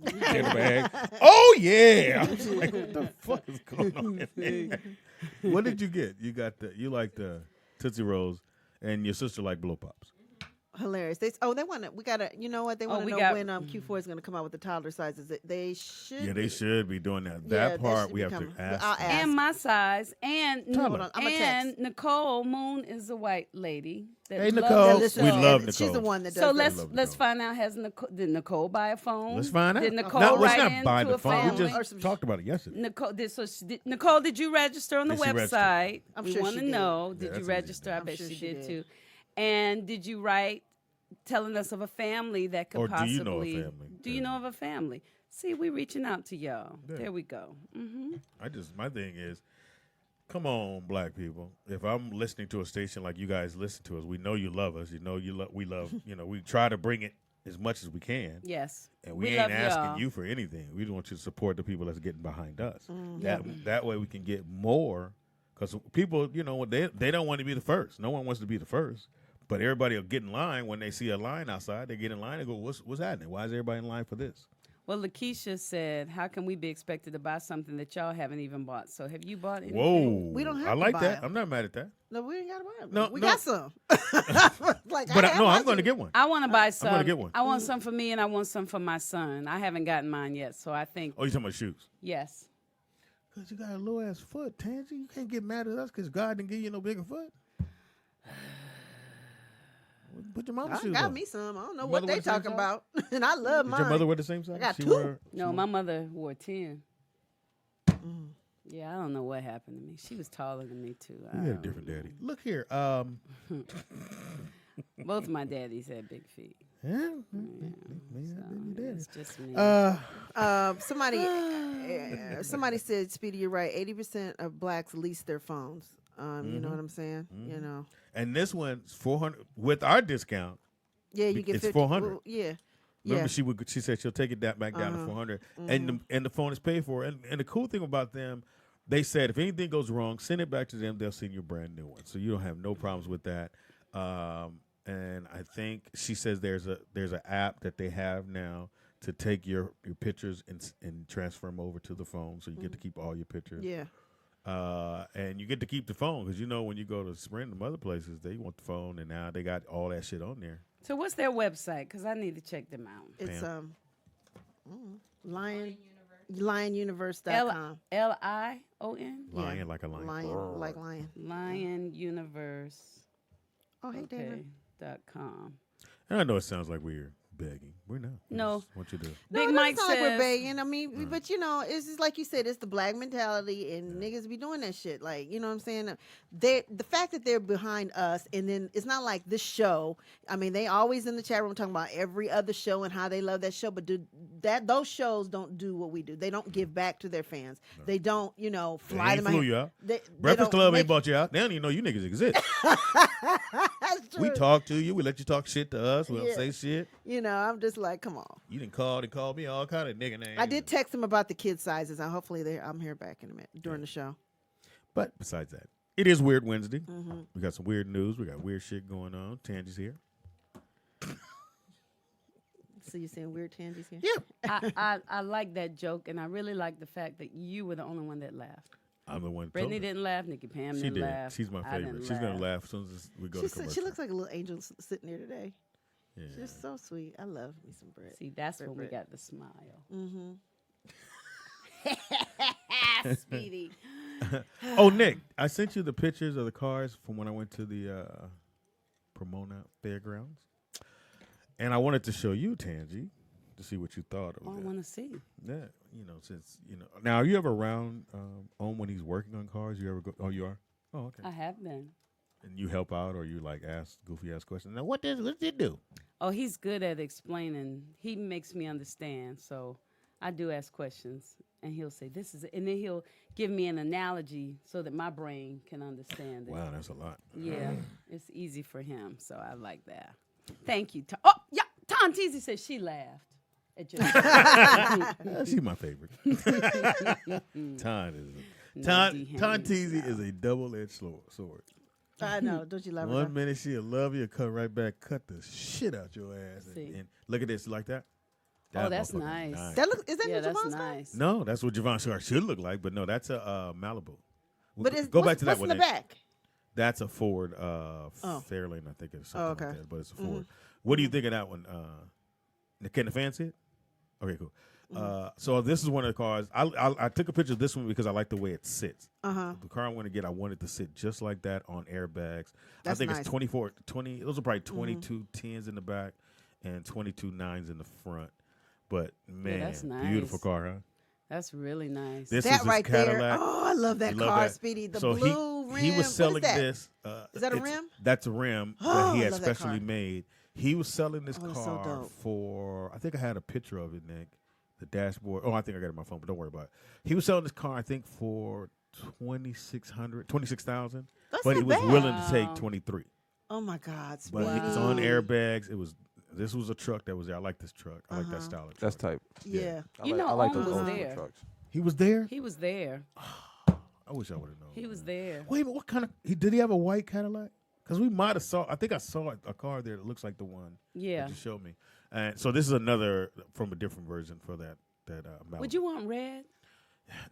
in the bag. Oh yeah. I was like, what the fuck is going on in there? What did you get? You like the Tootsie Rolls, and your sister like Blow Pops. Hilarious. They want to. We gotta. You know what? They want to know when Q4 is going to come out with the toddler sizes. They should. Yeah, they should be doing that. Yeah, That part should we be have to coming. ask. I'll them. ask. And my size. And Hold on, I'ma and text. Nicole Moon is a white lady. That Hey, loves Nicole. the show. We love Nicole. She's the one that does. So that. let's find out. Did Nicole buy a phone? Let's find out. Did Nicole No, let's write not buy into the a phone. family? We just talked about it yesterday. Nicole, did you register on the Did she register? website? I'm we sure want she to did. know. Yeah, Did that's you easy. register? I I'm bet sure she she did did. too. And did you write telling us of a family that could Or do possibly? you know a family? Do you know of a family? See, we reaching out to y'all. Yeah. There we go. Mm-hmm. My thing is, come on, black people. If I'm listening to a station like you guys listen to us, we know you love us. You know we love. We try to bring it as much as we can. Yes. And we love ain't asking y'all. you for anything. We just want you to support the people that's getting behind us. Mm-hmm. That way we can get more. Because people, they don't want to be the first. No one wants to be the first. But everybody will get in line when they see a line outside. They get in line and go, what's happening? Why is everybody in line for this? Well, Lakeisha said, "How can we be expected to buy something that y'all haven't even bought?" So, have you bought anything? Whoa. We don't have I to like buy that. 'em. I'm not mad at that. No, we ain't got to buy them. No, we no. got some. Like, But I I'm going to get one. I want to buy some. gonna get one. I want some for me, and I want some for my son. I haven't gotten mine yet, so I think Oh, you talking about shoes? yes. Because you got a low ass foot, Tangie. You can't get mad at us because God didn't give you no bigger foot. Put your mama's I shoes got on. me some. I don't know Your what mother they wear the same talking size? about, and I love Did mine. your mother wear the same size? I got She two. wore- No, my mother wore 10. Mm. Yeah, I don't know what happened to me. She was taller than me too. You I had a don't different know. daddy. Look here. Both of my daddies had big feet. Yeah, So it's just me. Somebody said, Speedy, you're right. 80% of blacks lease their phones. You know what I'm saying? You know. and this one's $400 with our discount. Yeah, you get It's 50. $400. Well, yeah. Remember, Yeah. she said she'll take it back down to $400, and the phone is paid for. And the cool thing about them, they said if anything goes wrong, send it back to them. They'll send you a brand new one, so you don't have no problems with that. And I think she says there's an app that they have now to take your pictures and transfer them over to the phone, so you get to keep all your pictures. Yeah. And you get to keep the phone because when you go to Sprint and other places, they want the phone, and now they got all that shit on there. So what's their website? Because I need to check them out. It's lionuniverse.com. LION? Lion like a lion. Lion, like lion. Lion Universe. Oh, hey, Dana. .com. And I know it sounds like we're begging. We're not. We No. just want you to. Big no, Mike it's not like we're says, begging. I mean, but it's just like you said, it's the black mentality, and niggas be doing that shit. Like, you know what I'm saying? The fact that they're behind us, and then it's not like this show. I mean, they always in the chat room talking about every other show and how they love that show, but those shows don't do what we do. They don't give back to their fans. No. They don't, fly They them flew out. you out. They Breakfast don't Club make- ain't bought you out. They don't even know you niggas exist. That's true. We talk to you. We let you talk shit to us. We don't Yeah. say shit. I'm just like, come on. You done called and called me all kind of nigga names. I did text them about the kid sizes. And hopefully I'm here back in a minute during the show. But besides that, it is Weird Wednesday. We got some weird news. We got weird shit going on. Tangie's here. So you saying weird Tangies here? Yeah. I like that joke, and I really like the fact that you were the only one that laughed. I'm the one. Brittany didn't laugh. Nikki Pam She didn't did. laugh. She's my I favorite. didn't She's gonna laugh as soon as we go to commercial. She looks like a little angel sitting there today. Yeah. She's so sweet. I love me some bread. See, that's when we Bread. got the smile. Mm-hmm. Speedy. Oh, Nick, I sent you the pictures of the cars from when I went to the Pomona Fairgrounds, and I wanted to show you, Tangie, to see what you thought of Oh, I that. want to see. Yeah, since Now, are you ever around on when he's working on cars? You ever go? Oh, you are. Oh, okay. I have been. And you help out, or you like ask goofy ass questions. Now, what did it do? Oh, he's good at explaining. He makes me understand. So I do ask questions, and he'll say, this is it. And then he'll give me an analogy so that my brain can understand it. Wow, that's a lot. Yeah, it's easy for him. So I like that. Thank you. Oh, yeah. Tom Teasy said she laughed at your She's my favorite. Ton Handy Teasy style. is a double-edged sword. I know. Don't you love her? One minute she'll love you, cut right back, cut the shit out your ass, See. and look at this like that. Oh, that's motherfucker nice. That is that Yeah, what that's Javon's car? nice. No, that's what Javon's car should look like, but no, that's a Malibu. But Go back to that what's one. in the Nick. back? That's a Ford Fairlane, I think it's something okay. like that, but it's a Ford. What do you think of that one? Can the fan see it? Okay, cool. So this is one of the cars. I took a picture of this one because I like the way it sits. The car I want to get, I want it to sit just like that on airbags. That's I think nice. it's 20. Those are probably 22 10s in the back and 22 9s in the front. But man, that's nice. beautiful car, huh? That's really nice. This That is his right there. Cadillac. Oh, I love that You love car, that? Speedy. The So blue rim. he was selling what is that? this. Is that a rim? That's a rim Oh, that he I had love that specially car. made. He was selling this Oh, it's so car dope. for, I think I had a picture of it, Nick. The dashboard. Oh, I think I got it on my phone, but don't worry about it. He was selling this car, I think, for $26,000, That's but not he was bad. willing to take Wow. 23. Oh my God, But Speedy. it's on airbags. This was a truck that was there. I like this truck. I like that style of truck. That's type. Yeah. You know, I like Owen those was old school there. trucks. He was there? He was there. I wish I would have known. He was there. Wait a minute, what kind of, did he have a white Cadillac? Because we might have I think I saw a car there that looks like the one Yeah. that you showed me. And so this is another from a different version for that Malibu. Would you want red?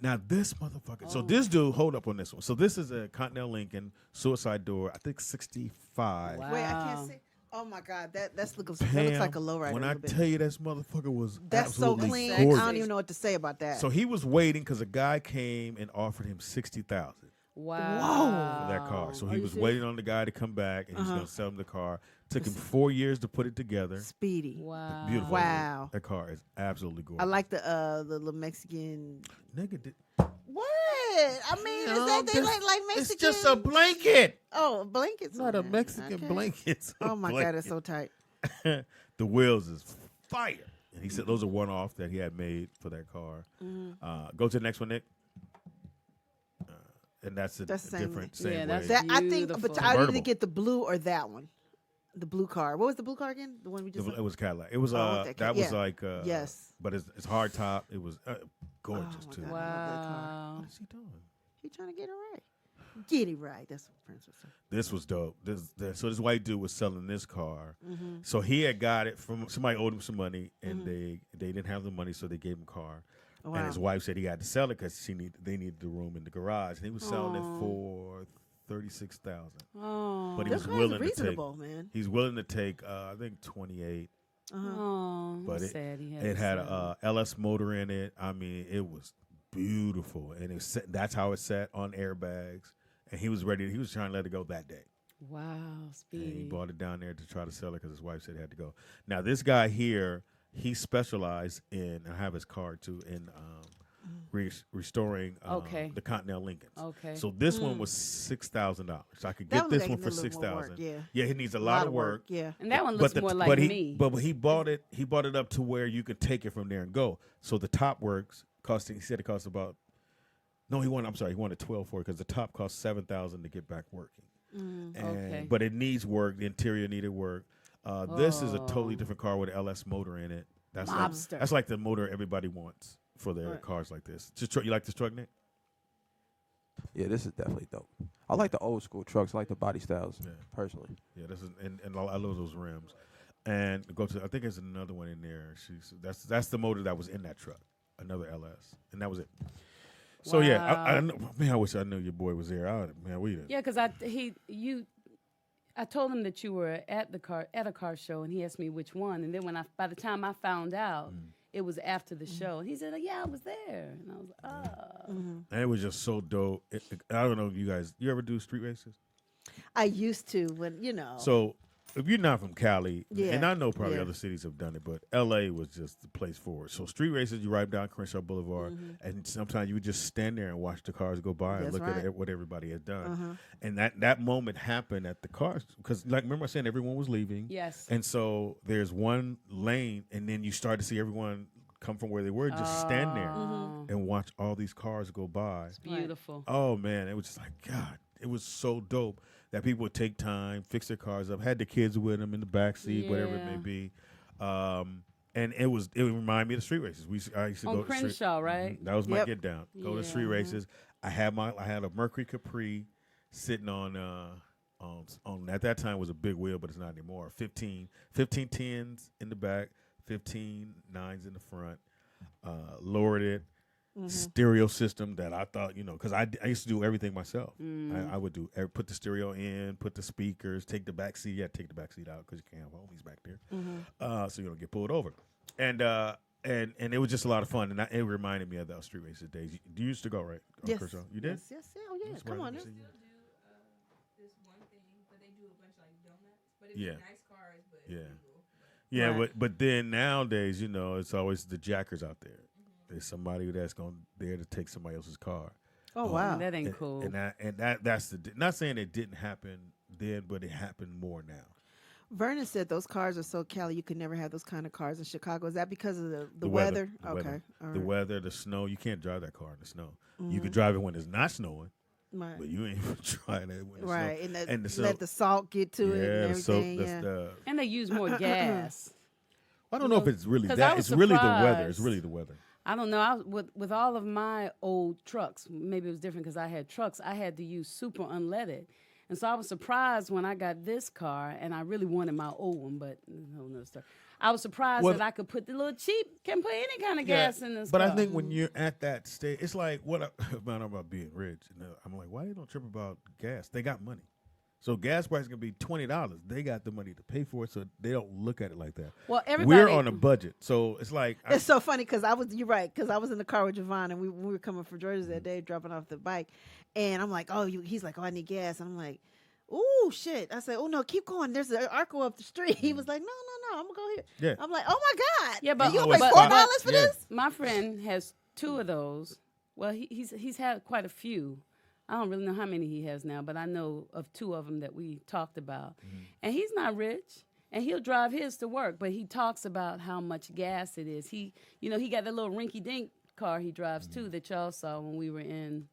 Now this motherfucker. So Oh. this dude, hold up on this one. So this is a Continental Lincoln suicide door. I think 65. Wow. Wait, I can't see. Oh my God, that looks Pam, like a lowrider. when a I little bit. tell you this motherfucker was That's so absolutely clean. gorgeous. I don't even know what to say about that. So he was waiting because a guy came and offered him $60,000. Wow. for that car. So Are he you was serious? waiting on the guy to come back, and he's going to sell him the car. Took him 4 years to put it together. Speedy. Wow. Beautiful. Wow. That car is absolutely gorgeous. I like the little Mexican. Nigga, did, What? I mean, is that they like Mexican? it's just a blanket. Oh, blankets. It's not a on there. Mexican Okay. blanket. It's a Oh my God, blanket. it's so tight. The wheels is fire. And he said those are one off that he had made for that car. Go to the next one, Nick. And that's a That's the same different, thing. same Yeah, way. that's That I think, Beautiful. but I either Convertible. get the blue or that one. The blue car. What was the blue car again? The one we just. It was Cadillac. It was okay, that was yeah. like Yes. but it's hard top. It was gorgeous Oh, my too. God. I love that car. Wow. What is he doing? He trying to get it right. Get it right. That's what Prince was saying. This was dope. So this white dude was selling this car. Mm-hmm. So he had got it from somebody owed him some money, and they didn't have the money, so they gave him a car. Oh, And wow. his wife said he had to sell it because they needed the room in the garage. And he was selling it for $36,000. Oh. But he Those was cars are willing to reasonable, man. He's willing to take I think 28. Oh, But I'm sad he It had to a LS motor in it. I mean, it was beautiful, and that's how it sat on airbags. And he was ready. He was trying to let it go that day. sell. Wow, And he Speedy. brought it down there to try to sell it because his wife said it had to go. Now this guy here, he specialized in. I have his card too in restoring Okay. the Continental Lincolns. Okay. So this one was $6,000. So I could That get one this like one a for little more work, 6,000. yeah. It needs a lot of work. Yeah. And that one looks more like but me. he bought it. He bought it up to where you could take it from there and go. So the top works. He said it cost about. No, he wanted 12 for it because the top cost $7,000 to get back working. Okay. But it needs work. The interior needed work. This is a totally different car with an LS motor in it. Mobster. That's like the motor everybody wants for their cars like this. You like this truck, Nick? Yeah, this is definitely dope. I like the old school trucks. I like the body styles, Yeah. personally. Yeah, this is and I love those rims. And I think there's another one in there. That's the motor that was in that truck, another LS, and that was it. So yeah, I know, man, I wish I knew your boy was there. We did. Yeah, because I told him that you were at a car show, and he asked me which one. And then by the time I found out, it was after the show, and he said, "Yeah, I was there," and I was like, "Oh." And it was just so dope. I don't know if you guys, you ever do street races? I used to when So if you're not from Cali, Yeah, and I know probably yeah. other cities have done it, but LA was just the place for it. So street races, you ride down Crenshaw Boulevard, and sometimes you would just stand there and watch the cars go by and That's look right. at what everybody had done. And that moment happened at the cars because, like, remember I said everyone was leaving. Yes. And so there's one lane, and then you start to see everyone come from where they were, just stand there and watch all these cars go by. Beautiful. Oh man, it was just like God. It was so dope that people would take time, fix their cars up, had the kids with them in the back seat, whatever it may Yeah. be. And it reminded me of the street races. I used to On go to street, Crenshaw, right? That was my Yep. get down. Go to Yeah. street races. I had a Mercury Capri sitting on at that time was a big wheel, but it's not anymore. 15 10s in the back, 15 9s in the front. Lowered it. Stereo system that I thought, because I used to do everything myself. I would put the stereo in, put the speakers, take the back seat. Yeah, take the back seat out because you can't have homies back there. So you don't get pulled over. And it was just a lot of fun. And it reminded me of those street races days. You used to go, right? Yes. Kershaw? You did? Yes. Oh yeah. Come on now. This one thing, but they do a bunch of like donuts. But it's Yeah. nice cars, but Yeah. illegal. Yeah, Right. but then nowadays, it's always the jackers out there. There's somebody that's there to take somebody else's car. Oh wow. That ain't cool. And that's not saying it didn't happen then, but it happened more now. Vernon said those cars are so Cali. You could never have those kind of cars in Chicago. Is that because of the weather. weather? The Okay. weather. All The right. weather, the snow. You can't drive that car in the snow. You could drive it when it's not snowing, Right. but you ain't even trying it when it's Right. snow. And, the let the salt get to it and yeah, so everything. Yeah. And they use more gas. I don't know if it's really 'Cause that. I was It's really the weather. It's surprised. really the weather. I don't know. With all of my old trucks, maybe it was different because I had trucks. I had to use super unleaded, and so I was surprised when I got this car, and I really wanted my old one, but no, no story. I was surprised Well, that I could put the little cheap, can put any kind of gas in this but car. I think when you're at that stage, it's like man, I'm about being rich. And I'm like, why they don't trip about gas? They got money, So gas price can be $20. They got the money to pay for it, so they don't look at it like that. Well, everybody. We're on a budget, so it's like It's so funny because you're right, because I was in the car with Javon and we were coming from Georgia that day, dropping off the bike, and I'm like, he's like, I need gas, and I'm like, ooh, shit. I said, oh no, keep going. There's an Arco up the street. He was like, no, I'm gonna go here. Yeah. I'm like, oh my God. Yeah, but you Oh, gonna pay it's $4 fine. for Yeah. this? My friend has 2 of those. Well, he's had quite a few. I don't really know how many he has now, but I know of 2 of them that we talked about. And he's not rich, and he'll drive his to work, but he talks about how much gas it is. He got that little rinky-dink car he drives too that y'all saw when we were in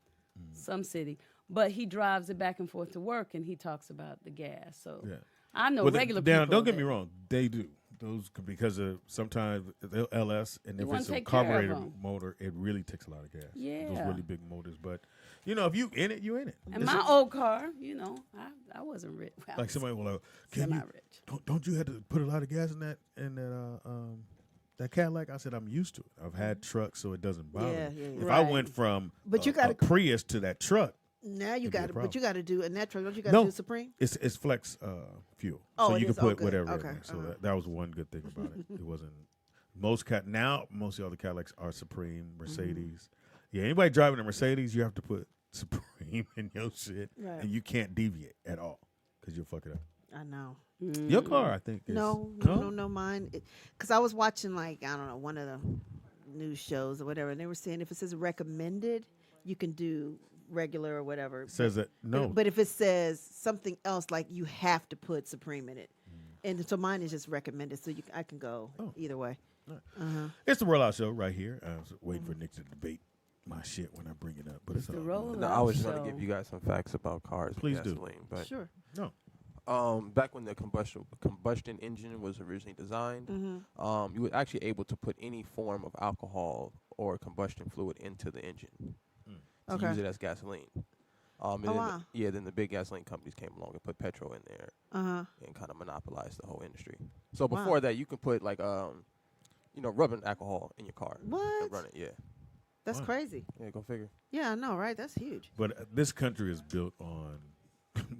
some city. But he drives it back and forth to work, and he talks about the gas. So Yeah. I know Well, regular now, people. don't get that- me wrong, they do. Those because of sometimes the LS, and They if wanna it's a take care of carburetor 'em. motor, it really takes a lot of gas. Those Yeah. really big motors. But if you in it, you in it. And It's my old car, I wasn't rich. Well, like somebody will like, can you semi-rich. don't you have to put a lot of gas in that Cadillac? I said I'm used to it. I've had trucks, so it doesn't bother Yeah, me. yeah, yeah. If I Right. went from But you a gotta- Prius to that truck, Now you It'd be a got to, problem. but you got to do in that truck. Don't you got No. to do Supreme? it's flex fuel, Oh, so it you can is? put Okay, whatever. okay, in there. So uh-huh. that was one good thing about it. It wasn't most of the other Cadillacs are Supreme, Mercedes. Yeah, anybody driving a Mercedes, you have to put Supreme in your shit, Right. and you can't deviate at all because you'll fuck it up. I know. Your car, I think. Is, No, mine. Because I was watching I don't know, one of the news shows or whatever, and they were saying if it says recommended, you can do regular or whatever. Says that no. But if it says something else, like you have to put Supreme in it, and so mine is just recommended, so I can go either way. It's the Rollout Show right here. I was waiting for Nick to debate my shit when I bring it up, but it's The all Rollout No, I was just Show. going to give you guys some facts about cars. Please with do. gasoline, But Sure. no. back when the combustion engine was originally designed, you were actually able to put any form of alcohol or combustion fluid into the engine to Okay. use it as gasoline. And Oh, then wow. then the big gasoline companies came along and put petrol in there and kind of monopolized the whole industry. So Wow. before that, you can put rubbing alcohol in your car. What? And run it. Yeah. That's Wow. crazy. Yeah, go figure. Yeah, I know, right? That's huge. But this country is built on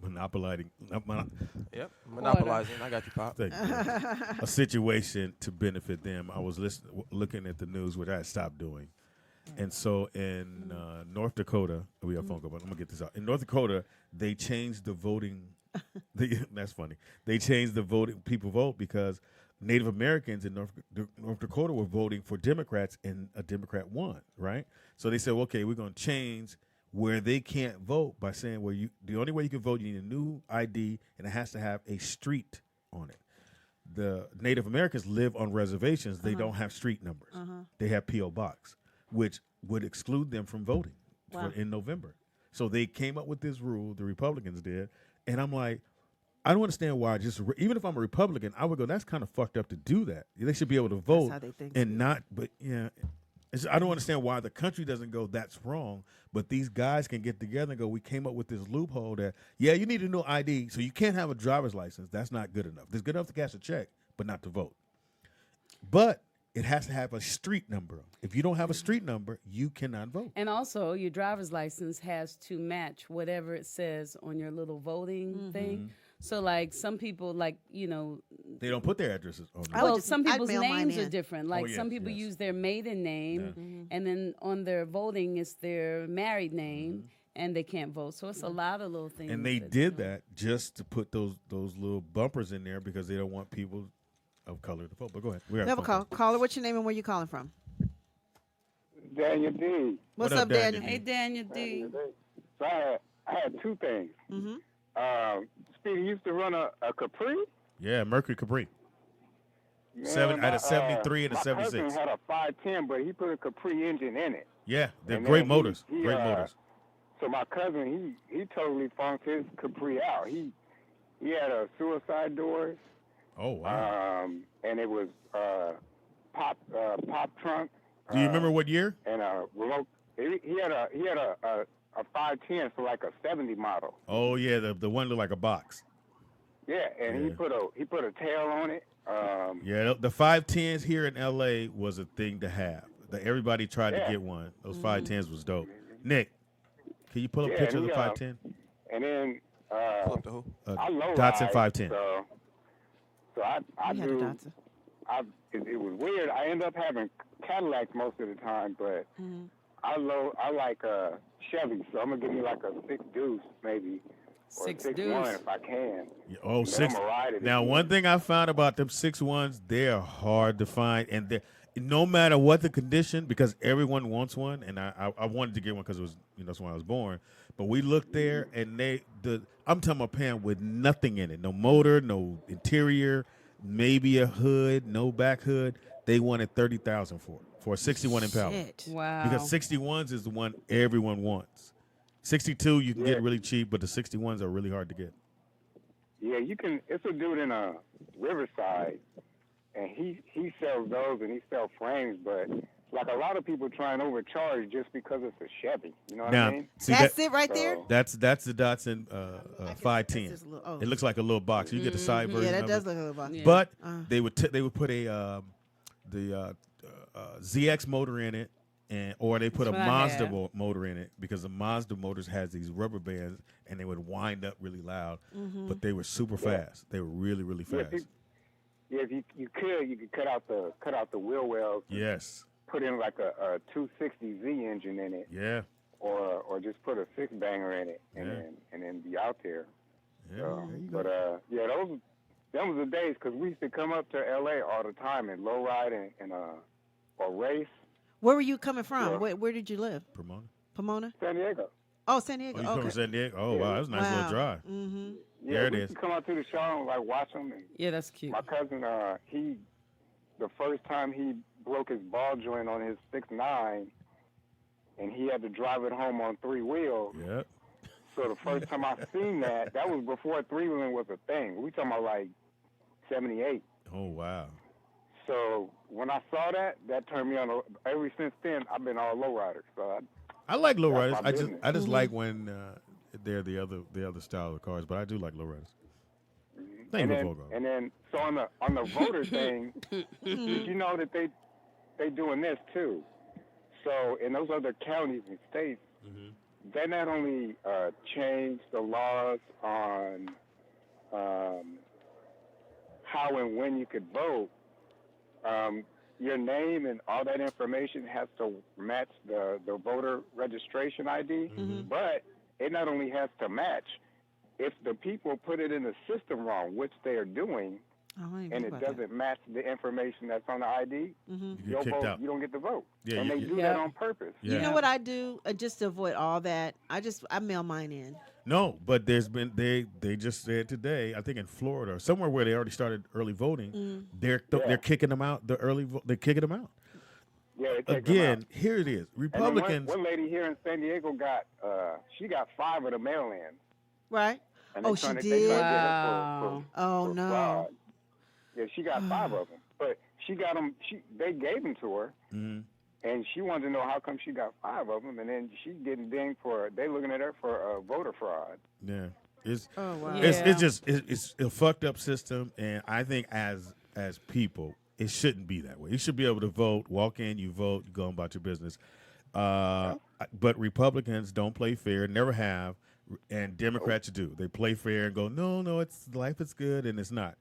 monopolizing. Yep. Monopolizing. I got you, Pop. Thank you. A situation to benefit them. I was looking at the news, which I had stopped doing. And so in North Dakota, we have a phone call, but I'm going to get this out. In North Dakota, they changed the voting. That's funny. They changed the voting. People vote because Native Americans in North Dakota were voting for Democrats, and a Democrat won, right? So they said, okay, we're going to change where they can't vote by saying, well, the only way you can vote, you need a new ID, and it has to have a street on it. The Native Americans live on reservations. They don't have street numbers. They have P.O. Box, which would exclude them from voting in November. So they came up with this rule, the Republicans did, and I'm like, I don't understand why. Even if I'm a Republican, I would go, that's kind of fucked up to do that. They should be able to vote how they think and not. But yeah, I don't understand why the country doesn't go, that's wrong. But these guys can get together and go, we came up with this loophole that, yeah, you need a new ID, so you can't have a driver's license. That's not good enough. It's good enough to cash a check, but not to vote. But it has to have a street number. If you don't have a street number, you cannot vote. And also, your driver's license has to match whatever it says on your little voting thing. So, like, some people, They don't put their addresses on there. well, some I'd people's mail mine names are in. different. Like, yes, some people yes. use their maiden name, and then on their voting, it's their married name, and they can't vote. So, it's a lot of little things. And they did that just to put those little bumpers in there because they don't want people of color to vote. But go ahead. We Never call. Caller, what's your name and where you calling from? Daniel D. What's What up, up, Daniel? Hey, Daniel D. So I had 2 things. Speedy used to run a Capri. Yeah, Mercury Capri. Man, I had a 73 and a my 76. husband had a 510, but he put a Capri engine in it. Yeah, they're And great then motors. he, Great motors. So my cousin, he totally funked his Capri out. He had a suicide doors, Oh wow. and it was pop trunk. Do you remember what year? And a remote. He had a 510 for like a 70 model. Oh yeah, the one looked like a box. Yeah, and Yeah. he put a tail on it. Yeah, the 510s here in LA was a thing to have. Everybody tried to Yeah. get one. Those 510s was dope. Nick, can you pull up a Yeah, picture of we the got- 510? And then Pull up the who? I low Datsun ride, 510. So I We had a do. Datsun. It was weird. I end up having Cadillacs most of the time, but Mm-hmm. I like Chevy, so I'm gonna give me like a 6 Deuce maybe, or Six 6 Deuce. 1 if I can. Yeah, oh, Then six. I'ma ride it Now, again. one thing I found about them 6-1s, they're hard to find, and they no matter what the condition, because everyone wants one, and I wanted to get one because it was that's when I was born. But we looked there, and I'm talking about pan with nothing in it, no motor, no interior, maybe a hood, no back hood. They wanted $30,000 for a 61 Impala. Shit. Wow. Because 61s is the one everyone wants. 62 you can get really cheap, but the 61s are really hard to get. Yeah, you can. It's a dude in Riverside, and he sells those and he sells frames, but like a lot of people try and overcharge just because it's a Chevy. You know what Now, I mean? see That's that, it right there? So, that's the Datsun That's 510. just a little- oh. It looks like a little box. You get the side version. Yeah, that of does it. look a little box. Yeah. But Uh. they would put the ZX motor in it, or they put That's a what I Mazda have. motor in it because the Mazda motors has these rubber bands and they would wind up really loud, but they were super fast. They were really really yeah, fast. if you could cut out the wheel wells, Yes. put in like a 260Z engine in it, Yeah. or just put a 6-banger in it, and Yeah. then be out there. Yeah. So, there you but go. them was the days because we used to come up to LA all the time and low ride and or race. Where were you coming from? Yeah. Where did you live? Pomona. Pomona? San Diego. Oh, San Diego. Oh, you come okay. from San Diego? Oh, wow. That was a nice little drive. Mm-hmm. Yeah, There it we is. used to come out to the show and like watch them. And Yeah, that's cute. my cousin, the first time he broke his ball joint on his 6'9", and he had to drive it home on 3 wheels. Yep. So the first time I seen that was before 3-wheeling was a thing. We talking about like 78. Oh, wow. So when I saw that turned me on. Ever since then, I've been all lowriders. So I like That's lowriders. my I just business. like when they're the other style of cars, but I do like lowriders. Thank you, Volvo. and then so on the voter thing, did you know that they doing this too? So in those other counties and states, they not only changed the laws on how and when you could vote, your name and all that information has to match the voter registration ID, but it not only has to match, if the people put it in the system wrong, which they are doing, Oh, I didn't and know it about that. doesn't match the information that's on the ID, You your get kicked vote, out. you don't get to vote. Yeah, and you- they you- do Yeah. that on purpose. Yeah. You know what I do just to avoid all that? I mail mine in. No, but there's been they just said today, I think in Florida or somewhere where they already started early voting, they're kicking them out. They're kicking them out. Yeah, they take them Again, out. here it is. And then Republicans. one lady here in San Diego got 5 of the mail-ins. Right? And Oh, they she trying to- did? they trying to get her Wow. Oh, for no. fraud. Yeah, she got 5 of them, but she got them. They gave them to her, Mhm. and she wanted to know how come she got 5 of them, and then she's getting dinged for. They looking at her for voter fraud. Yeah, it's Oh, wow. Yeah. it's a fucked up system, and I think as people, it shouldn't be that way. You should be able to vote, walk in, you vote, you go about your business. But Republicans don't play fair, never have, and Democrats do. They play fair and go, no, it's life is good, and it's not.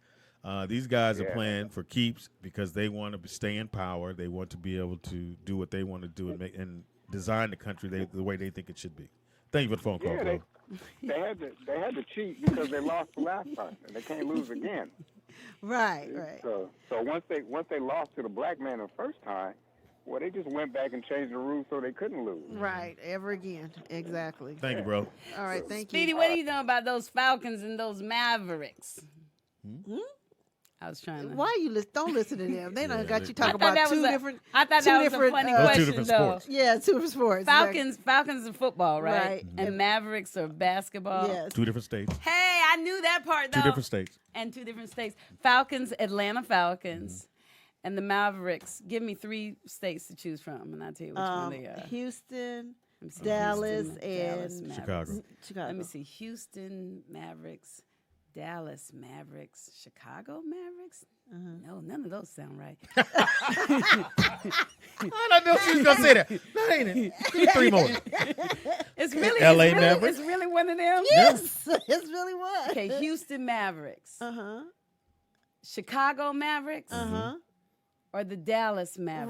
These guys are Yeah. playing for keeps because they want to stay in power. They want to be able to do what they want to do and design the country the way they think it should be. Thank you for the phone call, Yeah, bro. they had to cheat because they lost the last time, and they can't lose again. Right. So once they lost to the black man the first time, well, they just went back and changed the rules so they couldn't lose. Right. Ever again. Exactly. Thank you, bro. All right. Thank Speedy, you. what do you know about those Falcons and those Mavericks? Hmm? I was trying to. Why you don't listen to them? They done Yeah, got they- you I talking thought about that was two a- different. I thought two that was a different, funny Those two question, different though. sports. Yeah, two different sports. Falcons are football, right? Right. And Mavericks are basketball. Yes. 2 different states. Hey, I knew that part though. 2 different states. And 2 different states. Falcons, Atlanta Falcons, and the Mavericks. Give me 3 states to choose from, and I'll tell you which one they are. Houston, Let me see. Dallas, Houston, Dallas, and Mavericks. Chicago. Chicago. Let me see. Houston Mavericks, Dallas Mavericks, Chicago Mavericks. No, none of those sound right. I know she was gonna say that. That ain't it. Give me 3 more. It's really LA it's really, Mavericks? It's really one of them? Yes, it really was. Okay, Houston Mavericks, Uh-huh. Chicago Mavericks, Uh-huh. or the Dallas Mavericks?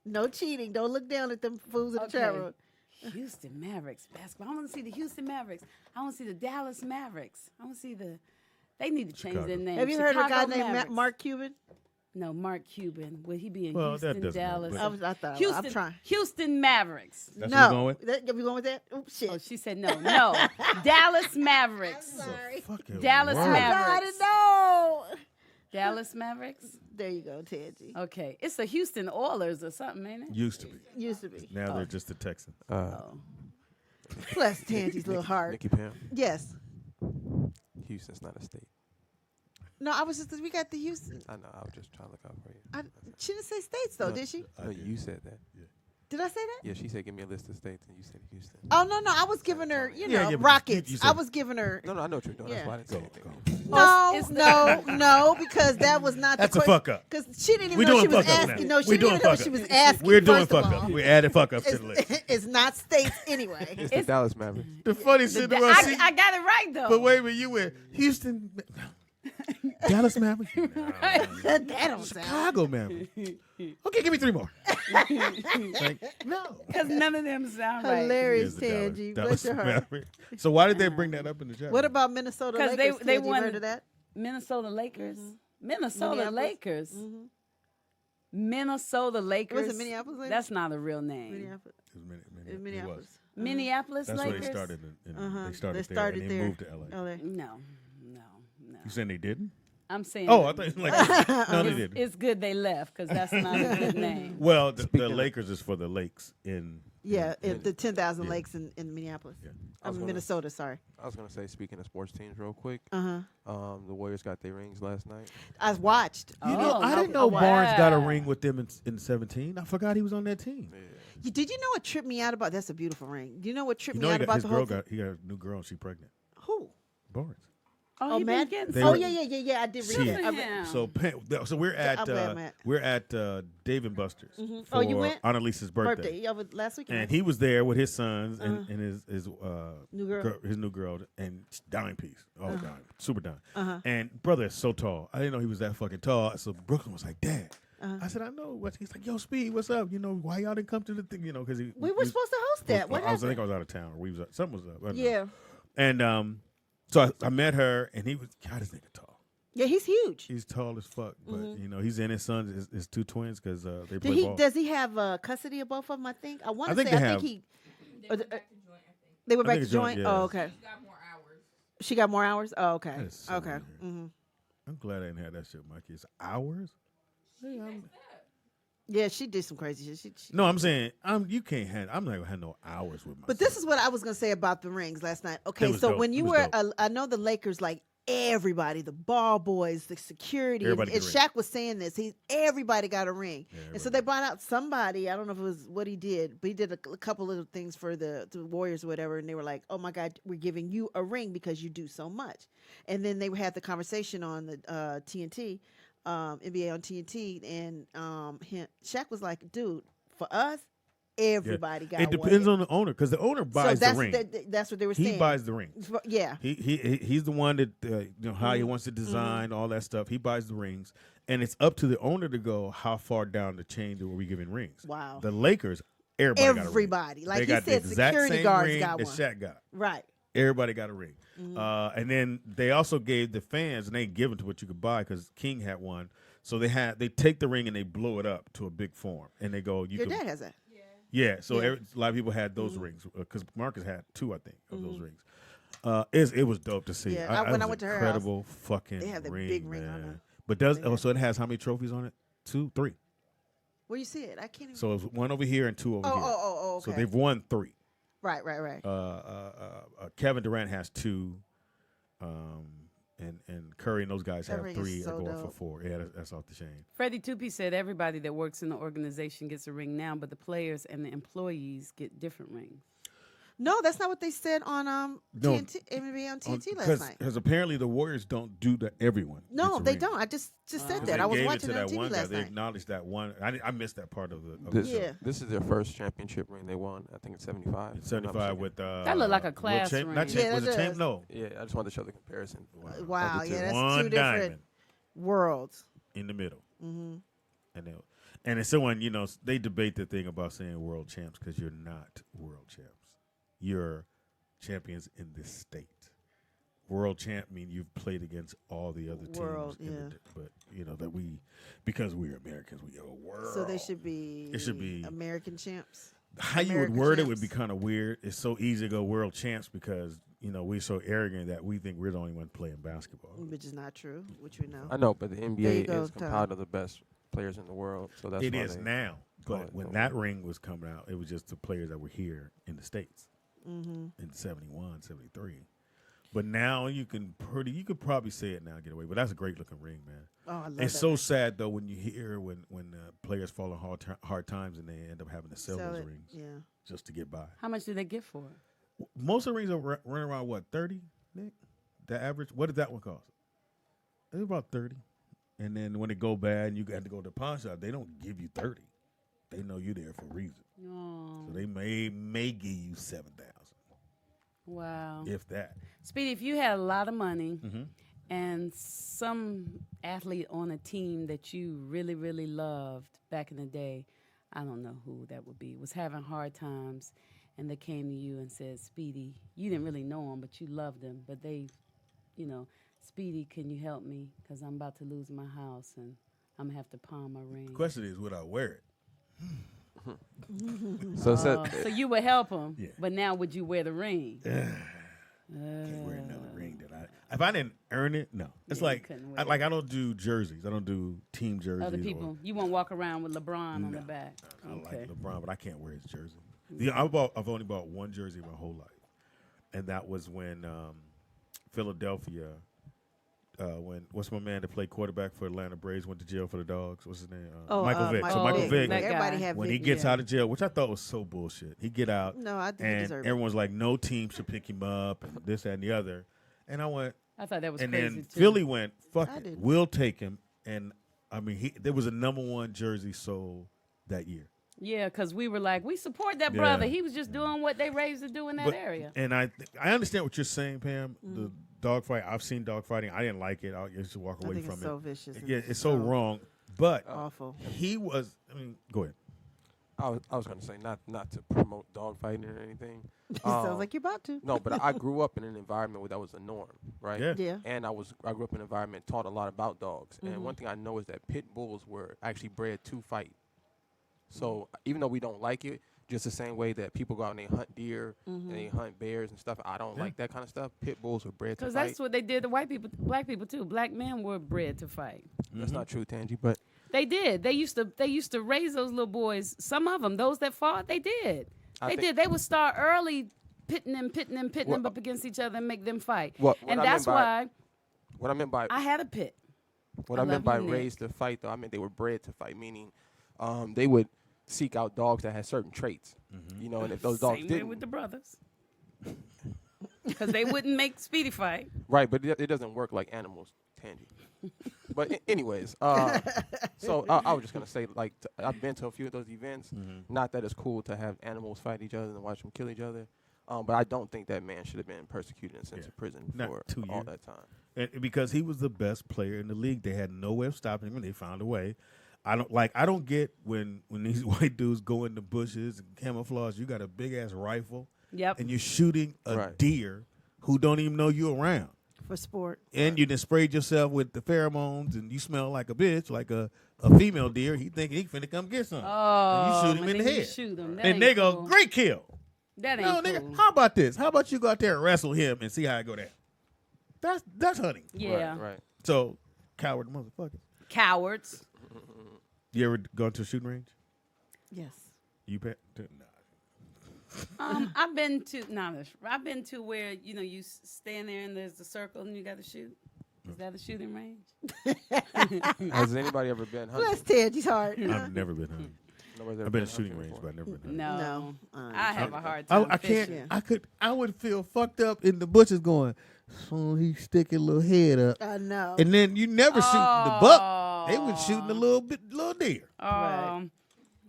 Right. No cheating. Don't look down at them fools in the chat room. Houston Mavericks basketball. I want to see the Houston Mavericks. I want to see the Dallas Mavericks. I want to see the. They need to change Chicago. their name. Have you heard of a guy Chicago named Mavericks. Mark Cuban? No, Mark Cuban. Will he be in Well, that Houston, doesn't matter, Dallas? but- I thought. Houston, I'm trying. Houston Mavericks. That's no. what we're going with? That, we going with that? Oh, shit. Oh, she said no. No. Dallas Mavericks. Sorry. Fucking Dallas word. Mavericks. No. Dallas Mavericks. There you go, Tangie. Okay, it's the Houston Oilers or something, ain't it? Used to be. Used to be. Now they're just the Texans. Oh. Bless Tangie's little heart. Nikki Pam, Yes. Houston's not a state. No, I was just, we got the Houston. I know. I was just trying to look out for you. She didn't say states, though, No, did she? No, you said that. Did I say that? Yeah, she said give me a list of states, and you said Houston. Oh, no, I was giving her, Yeah, but Rockets. you I said- was giving her. No, I know what you're doing. Yeah. That's why I didn't say anything. No, because that was not That's the a fuck up. Because she didn't We even know she doing was fuck up asking. now. No, she We didn't doing even know fuck she up. was asking. We're doing first of fuck all. up. We added fuck ups to the list. It's not states anyway. It's the Dallas Mavericks. The funny shit I, was, I got it right though. but wait a minute, you went Houston, Dallas Mavericks, that don't sound. Chicago Mavericks. Okay, give me three more. Like, no. Because none of them sound right. Hilarious, Here's the Tangie. Dallas Bless your heart. Mavericks. So why did they bring that up in the chat? What about Minnesota 'Cause Lakers? they Tangie? You won- heard of that? Minnesota Lakers. Minnesota Minneapolis? Lakers. Mm-hmm. Minnesota Lakers. Was it Minneapolis Lakers? That's not a real name. Minneapolis. It was In Minneapolis. It was. Minneapolis That's Lakers. where they started. Uh-huh. They started, They started there, there. and they moved to LA. LA. No. You saying they didn't? I'm saying. Oh, I thought you were like, no, they didn't. It's good they left because that's not a good name. Well, the Lakers is for the lakes in. Yeah, in- the 10,000 Yeah. lakes in Minneapolis. Yeah. I was gonna- Minnesota, sorry. I was gonna say, speaking of sports teams, real quick. Uh-huh. The Warriors got their rings last night. I watched. You know, Oh, I didn't know wow. Barnes got a ring with them in 17. I forgot he was on that team. Did you know what tripped me out about? That's a beautiful ring. Do you know what tripped You me know, out about his the girl whole thing? he got a new girl and she pregnant. Who? Barnes. Oh, he been Matt? getting They Oh were- yeah. I did read Good that. for I read- him. So we're at I'm glad, Matt. Dave and Buster's Mhm. for Oh, you went? Annalise's birthday. Yeah, last weekend. And he was there with his sons Uh-huh. and his New girl. his new girl, and dime piece. Oh god, super dime. Uh-huh. And brother is so tall. I didn't know he was that fucking tall. So Brooklyn was like, "Dad." Uh-huh. I said, "I know." What he's like, "Yo, Speed, what's up? You know why y'all didn't come to the thing? You know, because we were supposed to host that. What I think happened? I was out of town, or we was something was up. I don't know. Yeah. And so I met her, and he was God, this nigga tall. Yeah, he's huge. He's tall as fuck, but you know he's in his sons, his two twins, because they Did play he? ball. Does he have custody of both of them? I think. I want I to think say. they I have. think he. They went back to joint, I think. They were I back think to it's joint, joint. yeah. Oh, okay. She got more hours. She got more hours. Oh, okay. That is so Okay. weird. Mm-hmm. I'm glad I didn't have that shit with my kids. Hours? Yeah, she did some crazy shit. No, I'm saying you can't have. I'm not gonna have no hours with my. But this is what I was gonna say about the rings last night. Okay, was so dope. when It you was were, dope. I know the Lakers, like everybody, the ball boys, the security, Everybody and get a ring. Shaq was saying this. Everybody got a ring, Yeah, and so everybody. they brought out somebody. I don't know if it was what he did, but he did a couple of things for the Warriors or whatever, and they were like, "Oh my God, we're giving you a ring because you do so much." And then they had the conversation on the TNT, NBA on TNT, and Shaq was like, "Dude, for us, everybody got It depends on the owner, because the owner buys the ring. That's what they were He saying. buys the ring. Yeah. He's the one that you know how he wants to design all that stuff. He buys the rings, and it's up to the owner to go how far down the chain do we giving rings. Wow. The Lakers, everybody got a ring. Everybody. Like They he got the said, exact security same guards ring got that one. Shaq got. Right. Everybody got a ring. And then they also gave the fans, and they ain't given to what you could buy because King had one. So they take the ring and they blow it up to a big form, and they go. Your dad has that. Yeah, so Yeah. a lot of people had those rings because Marcus had two, I think, of those rings. It was dope to see. Yeah, when it I was went to her house, incredible fucking they have the ring, big ring man. on her. But so it has how many trophies on it? 2, 3. Where you see it? I can't even. So it's one over here and 2 over here. Oh, So okay. they've won 3. Right. Kevin Durant has 2. And Curry and those guys That have ring is 3 so or going for dope. 4. Yeah, that's off the chain. Freddie Tupi said everybody that works in the organization gets a ring now, but the players and the employees get different rings. No, that's not what they said on No. TNT. NBA on TNT last night. Because apparently the Warriors don't do that everyone. No, gets a they ring. don't. I just said 'Cause that. they I was gave it watching to it on that TV one guy. last They night. acknowledged that one. I missed that part of the This, Yeah. this is their first championship ring they won. I think it's 75. It's 75 with That look like a Will class Champ- ring. Not Champ, Yeah, was that it Champ? does. No. Yeah, I just wanted to show the comparison. Wow, Of the yeah, two. that's One two different diamond worlds. in the middle. Mm-hmm. And it's someone, they debate the thing about saying world champs because you're not world champs. You're champions in this state. World champ mean you've played against all the other teams. World, But that because we're Americans, we are world. So they should be. It should be American champs. How you would American word it champs. would be kind of weird. It's so easy to go world champs because we're so arrogant that we think we're the only ones playing basketball. Which is not true, which we know. I know, but the There you NBA go, is Tom. compiled of the best players in the world. So that's It why is they now. call But it when the- that ring was coming out, it was just the players that were here in the States Mm-hmm. in 71, 73. But now you could probably say it now and get away. But that's a great looking ring, man. Oh, I love It's that. so sad though when you hear when players fall on hard times and they end up having to sell Sell those it, rings yeah. just to get by. How much do they get for it? Most of the rings are running around what 30, Nick? The average. What did that one cost? It's about 30. And then when it go bad and you got to go to the pawn shop, they don't give you 30. They know you're there for a reason. Oh, So they may give you 7,000, wow. if that. Speedy, if you had a lot of money Mm-hmm. and some athlete on a team that you really, really loved back in the day, I don't know who that would be, was having hard times, and they came to you and said, Speedy, you didn't really know him, but you loved him, but they, Speedy, can you help me? Because I'm about to lose my house, and I'm going to have to pawn my ring. The question is, would I wear it? So it said, So you would help him, Yeah. but now would you wear the ring? Can't wear another ring if I didn't earn it. No, it's Yeah, you like couldn't wear I don't do jerseys. I don't do team jerseys. Other or- people, you won't walk around with LeBron on the back. I Okay. like LeBron, but I can't wear his jersey. I've only bought one jersey my whole life, and that was when Philadelphia. What's my man that played quarterback for Atlanta Braves went to jail for the dogs? What's his name? Michael Vick. So Michael Vick, that Everybody guy. have when he Vick, gets yeah. out of jail, which I thought was so bullshit, he get out No, I think he and deserved it. everyone's like, no team should pick him up and this, that, and the other. And I went, I thought that was and crazy then too. Philly went, fuck I it, didn't. we'll take him. And I mean, there was a #1 jersey sold that year. Yeah, because we were like, we support that Yeah. brother. He was just doing what they raised to do in that But- area. And I understand what you're saying, Pam. Mm. The dogfight, I've seen dogfighting. I didn't like it. I used to walk I away think from it's it. so vicious. and Yeah, it's so wrong. But Awful. he was. I mean, go ahead. I was going to say not to promote dogfighting or anything. Sounds like you're about to. No, but I grew up in an environment where that was the norm, right? Yeah. Yeah. And I grew up in an environment taught a lot about dogs. Mm-hmm. And one thing I know is that pit bulls were actually bred to fight. So even though we don't like it, just the same way that people go out and they hunt deer Mm-hmm. and they hunt bears and stuff, I don't like that kind of stuff. Pit bulls were bred to Because fight. that's what they did to white people, black people too. Black men were bred to fight. That's not true, Tangie, but They did. They used to raise those little boys. Some of them, those that fought, they did. I They think- did. They would start early pitting them Well, up against each other and make them fight. What And I that's meant by- why what I meant by I had a pit. what I I meant love by you, Nick. raised to fight, though, I meant they were bred to fight, meaning they would seek out dogs that had certain traits. You know, and if those dogs Same way didn't, with the brothers. Because they wouldn't make Speedy fight. right? But it doesn't work like animals, Tangie. But anyways, so I was just gonna say, like, I've been to a few of those events. Not that it's cool to have animals fight each other and watch them kill each other, but I don't think that man should have been persecuted and sent to prison Not for 2 all years. that time. And because he was the best player in the league, they had no way of stopping him, and they found a way. I don't get when these white dudes go in the bushes and camouflage. You got a big ass rifle, Yep. and you're shooting a Right. deer who don't even know you around, For sport. and you done sprayed yourself with the pheromones, and you smell like a bitch, like a female deer. He thinking he finna come get some. Oh, and you shoot him and in the then you head, shoot him. That and ain't they go, cool. "Great kill." That No, ain't nigga, cool. how about this? How about you go out there and wrestle him and see how I go down? That's hunting. Yeah. Right. So, coward motherfucker. Cowards. You ever gone to a shooting range? Yes. You bet. I've been to where, you stand there and there's the circle and you got to shoot. Is that a shooting range? Has anybody ever been hunting? Bless Tangie's heart. I've never been hunting. Nobody's ever I've been been to shooting hunting range, before. but I've never been. No. No. I have a hard time I can't. fishing. I would feel fucked up in the bushes going. So he stick his little head up, I know. and then you never shooting the buck. They was shooting a little deer. Right.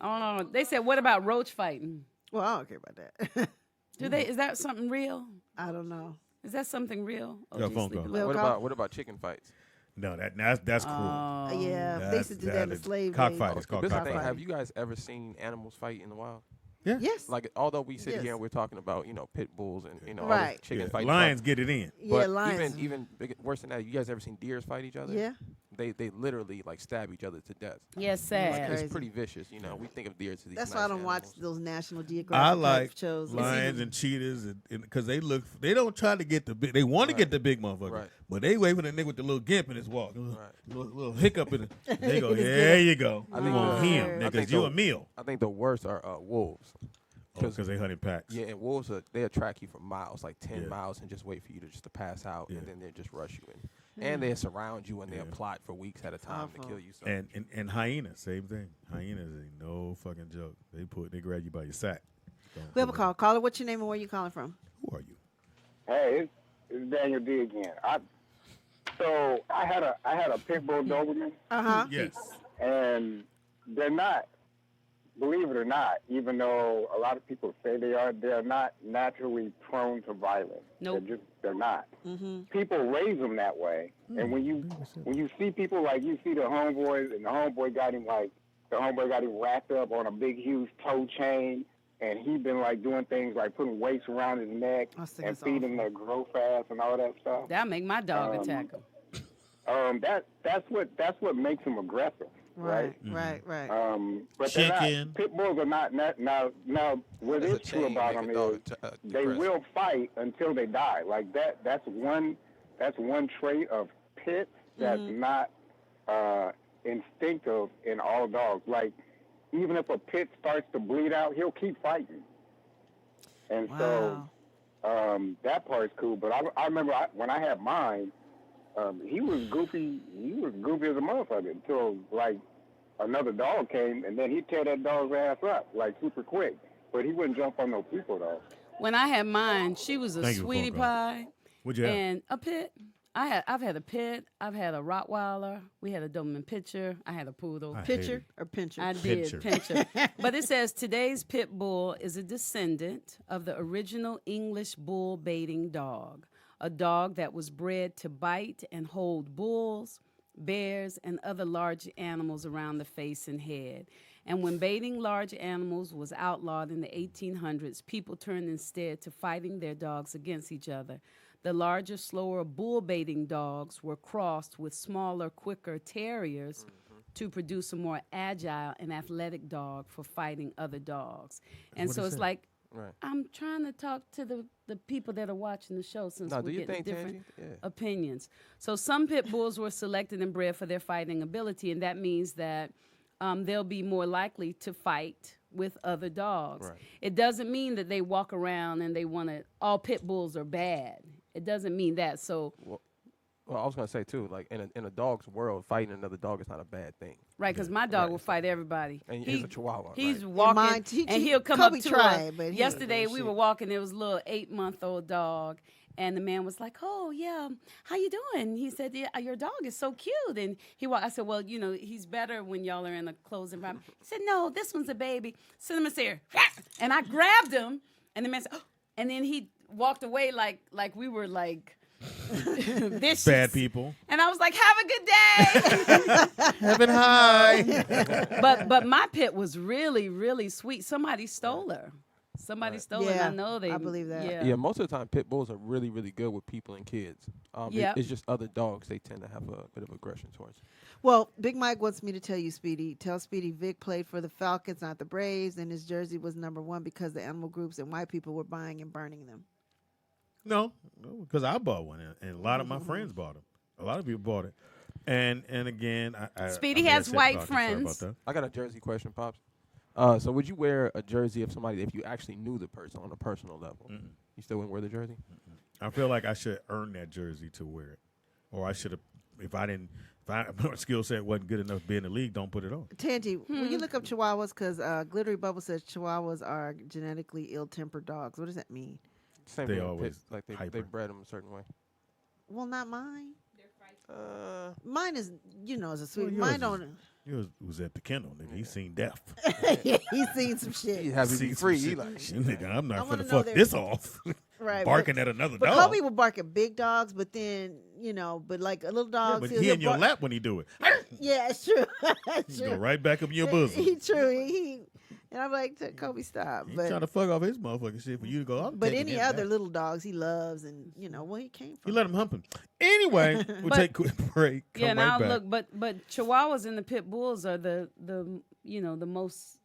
I don't know. They said, what about roach fighting? Well, I don't care about that. Is that something real? I don't know. Is that something real? Yeah, OG phone Sleepy call. Love? What about chicken fights? No, that's cruel. Yeah, they used to do that in the slave cockfight. days. It's called This is the thing, cockfighting. have you guys ever seen animals fight in the wild? Yeah. Yes. Like, although we sit Yes. here and we're talking about, pit bulls and, all Right. this chicken Yeah, fight. lions get it in. Yeah, But lions. even worse than that, you guys ever seen deers fight each other? Yeah. They literally like stab each other to death. Yes, Like, sad. Crazy. it's pretty vicious. We think of deers as these That's nice why I don't watch animals. those National Geographic I type like shows. lions and cheetahs, because they don't try to get the big. They want to get the big motherfucker, Right. but they wait for the nigga with the little gimp in his walk, Right. little hiccup in it. They go, there you go. I I think want the- him, I niggas. think You the- a meal. I think the worst are wolves. Because they hunted packs. Yeah, and wolves they track you for miles, like 10 Yeah. miles, and just wait for you to pass out, Yeah. and then they just rush you in. And they surround you and they plot for weeks at a time to Awful. kill you. So. And hyenas, same thing. Hyenas ain't no fucking joke. They grab you by your sack. We have a call. Caller, what's your name and where you calling from? Who are you? Hey, it's Daniel D again. So I had a pit bull Doberman, Yes. and they're not, believe it or not, even though a lot of people say they're not naturally prone to violence. Nope. They're not. Mm-hmm. People raise them that way, and when you see people like you see the homeboys, and the homeboy got him wrapped up on a big huge toe chain, and he been like doing things like putting weights around his neck I think and it's feeding their grow fast and all that stuff. That'll make my dog attack him. That's what makes them aggressive, right? Right. But they're Chicken. not, pit bulls are not now. What There's is a true chain about make them a dog is they aggressive. will fight until they die. Like that. That's one trait of pits that's not instinctive in all dogs. Like even if a pit starts to bleed out, he'll keep fighting. And Wow. so that part's cool. But I remember when I had mine. He was goofy. He was goofy as a motherfucker until like another dog came, and then he'd tear that dog's ass up like super quick. But he wouldn't jump on no people though. When I had mine, she was a Thank you for sweetie phone call. pie What'd you have? and a pit. I've had a pit. I've had a Rottweiler. We had a Doberman Pinscher. I had a poodle. I hate Pitcher it. or pincher? I did, Pinscher. Pinscher. But it says today's pit bull is a descendant of the original English bull baiting dog, a dog that was bred to bite and hold bulls, bears, and other large animals around the face and head. And when baiting large animals was outlawed in the 1800s, people turned instead to fighting their dogs against each other. The larger, slower bull baiting dogs were crossed with smaller, quicker terriers to produce a more agile and athletic dog for fighting other dogs. And what so it it's said. like, Right. I'm trying to talk to the people that are watching the show since No, do we're you getting think, different Tangie? Yeah. opinions. So some pit bulls were selected and bred for their fighting ability, and that means that they'll be more likely to fight with other dogs. Right. It doesn't mean that they walk around and they want to, all pit bulls are bad. It doesn't mean that. So, Well, I was gonna say too, like in a dog's world, fighting another dog is not a bad thing. right, because my dog Right. will fight everybody. And he's a Chihuahua. He's right? walking, mine, and he'll come Kobe up to tried, us. but he Yesterday was we shit. were walking. There was a little 8-month-old dog, and the man was like, "Oh yeah, how you doing?" He said, "Yeah, your dog is so cute." And I said, "Well, he's better when y'all are in a closed environment." He said, "No, this one's a baby. Send him a here." And I grabbed him, and the man said, "Oh," and then he walked away like we were like vicious. Bad people. And I was like, "Have a good day." Heaven high. but my pit was really, really sweet. Somebody stole her. Somebody stole her. And I Yeah, know they. I believe that. Yeah, most of the time pit bulls are really, really good with people and kids. Yep. It's just other dogs they tend to have a bit of aggression towards. Well, Big Mike wants me to tell you, Speedy. Tell Speedy Vick played for the Falcons, not the Braves, and his jersey was #1 because the animal groups and white people were buying and burning them. No, because I bought one, and a lot of my friends bought them. A lot of people bought it. And again, Speedy I may have has said white about this, sorry friends. about I got a jersey question, Pops. So would you wear a jersey of somebody if you actually knew the person on a personal level? Mm-mm. You still wouldn't wear the jersey? that. I feel like I should earn that jersey to wear it, or I should have. If If our skill set wasn't good enough to be in the league, don't put it on. Tangie, when you look up Chihuahuas, because Glittery Bubble says Chihuahuas are genetically ill-tempered dogs. What does that mean? Same They thing with always pits, like they hyper. bred them a certain way. Well, not mine. They're fighting. Mine is, is a sweet. Well, Mine yours don't. Yours was at the kennel, nigga. He seen death. Yeah, he's seen some shit. He happy to be Seen free. some He shit. like, Nigga, I'm I not wanna finna know fuck their- this off. Right. Barking at another But dog. Kobe will bark at big dogs, but then, but like a little Yeah, dog. but he in your lap when he do it. Yeah, it's true. It's He go true. right back up in your bosom. He true. And I'm like, Kobe, stop. He trying to But fuck off his motherfucking shit for you to go. I'm taking any him other back. little dogs he loves, and where he came You from. let him hump him. Anyway, we'll But- take a quick break. Come Yeah, right now back. look, but Chihuahuas and the pit bulls are the most.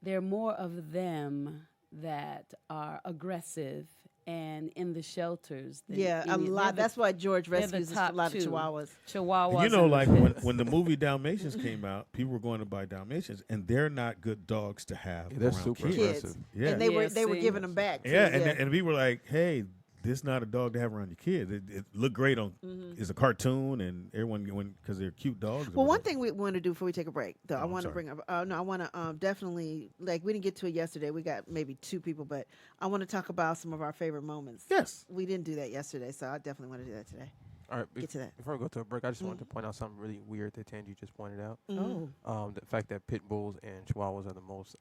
There are more of them that are aggressive and in the shelters. Than Yeah, a any- lot. they're the That's why George they're the rescues a top lot two. of Chihuahuas. Chihuahuas. You know, and the like pits. when the movie Dalmatians came out, people were going to buy Dalmatians, and they're not good dogs to have. yeah, they're around super kids. aggressive. Yeah, And they Yeah, were see. giving them back. Too. yeah, and we were like, hey, this is not a dog to have around your kids. It looked great on. It's a cartoon, and everyone because they're cute dogs. or Well, one whatever. thing we want to do before we take a break, though, I I'm want to sorry. bring up. No, I want to definitely we didn't get to it yesterday. We got maybe 2 people, but I want to talk about some of our favorite moments. Yes. We didn't do that yesterday, so I definitely want to do that today. All right, Get to that. before we go to a break, I just wanted to point out something really weird that Tangie just pointed out. Oh, The fact that pit bulls and chihuahuas are the most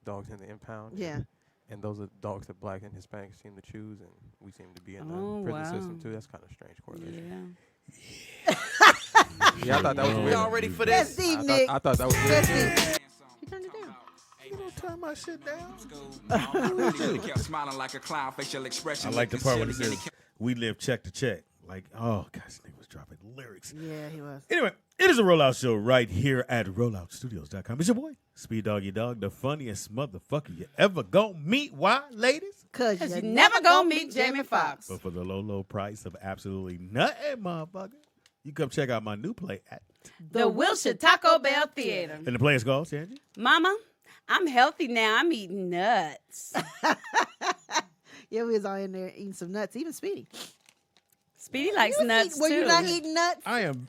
dogs in the impound. yeah. And those are dogs that black and Hispanics seem to choose, and we seem to be in the Oh, prison wow. system too. That's kind of strange correlation. Yeah. Yeah, I thought that was weird. Y'all ready for That's this? deep, I Nick. thought that was That's weird. deep. You turned it down. You don't turn my shit down. Really kept smiling like a clown, facial expression. I like the part when he silly, says, "We live check to check." Like, oh gosh, this nigga was dropping lyrics. Yeah, he was. Anyway, it is a Rollout Show right here at RolloutStudios.com. It's your boy, Speed Doggy Dog, the funniest motherfucker you ever gonna meet. Why, ladies? Cause Cause you you never gonna meet Jamie Foxx. But for the low price of absolutely nothing, motherfucker, you come check out my new play at. The Wilshire Taco Bell Theater. And the play is called, Tangie? Mama, I'm healthy now. I'm eating nuts. Yeah, we was all in there eating some nuts. Even Speedy. Speedy likes nuts Were too. you not eating nuts? I am.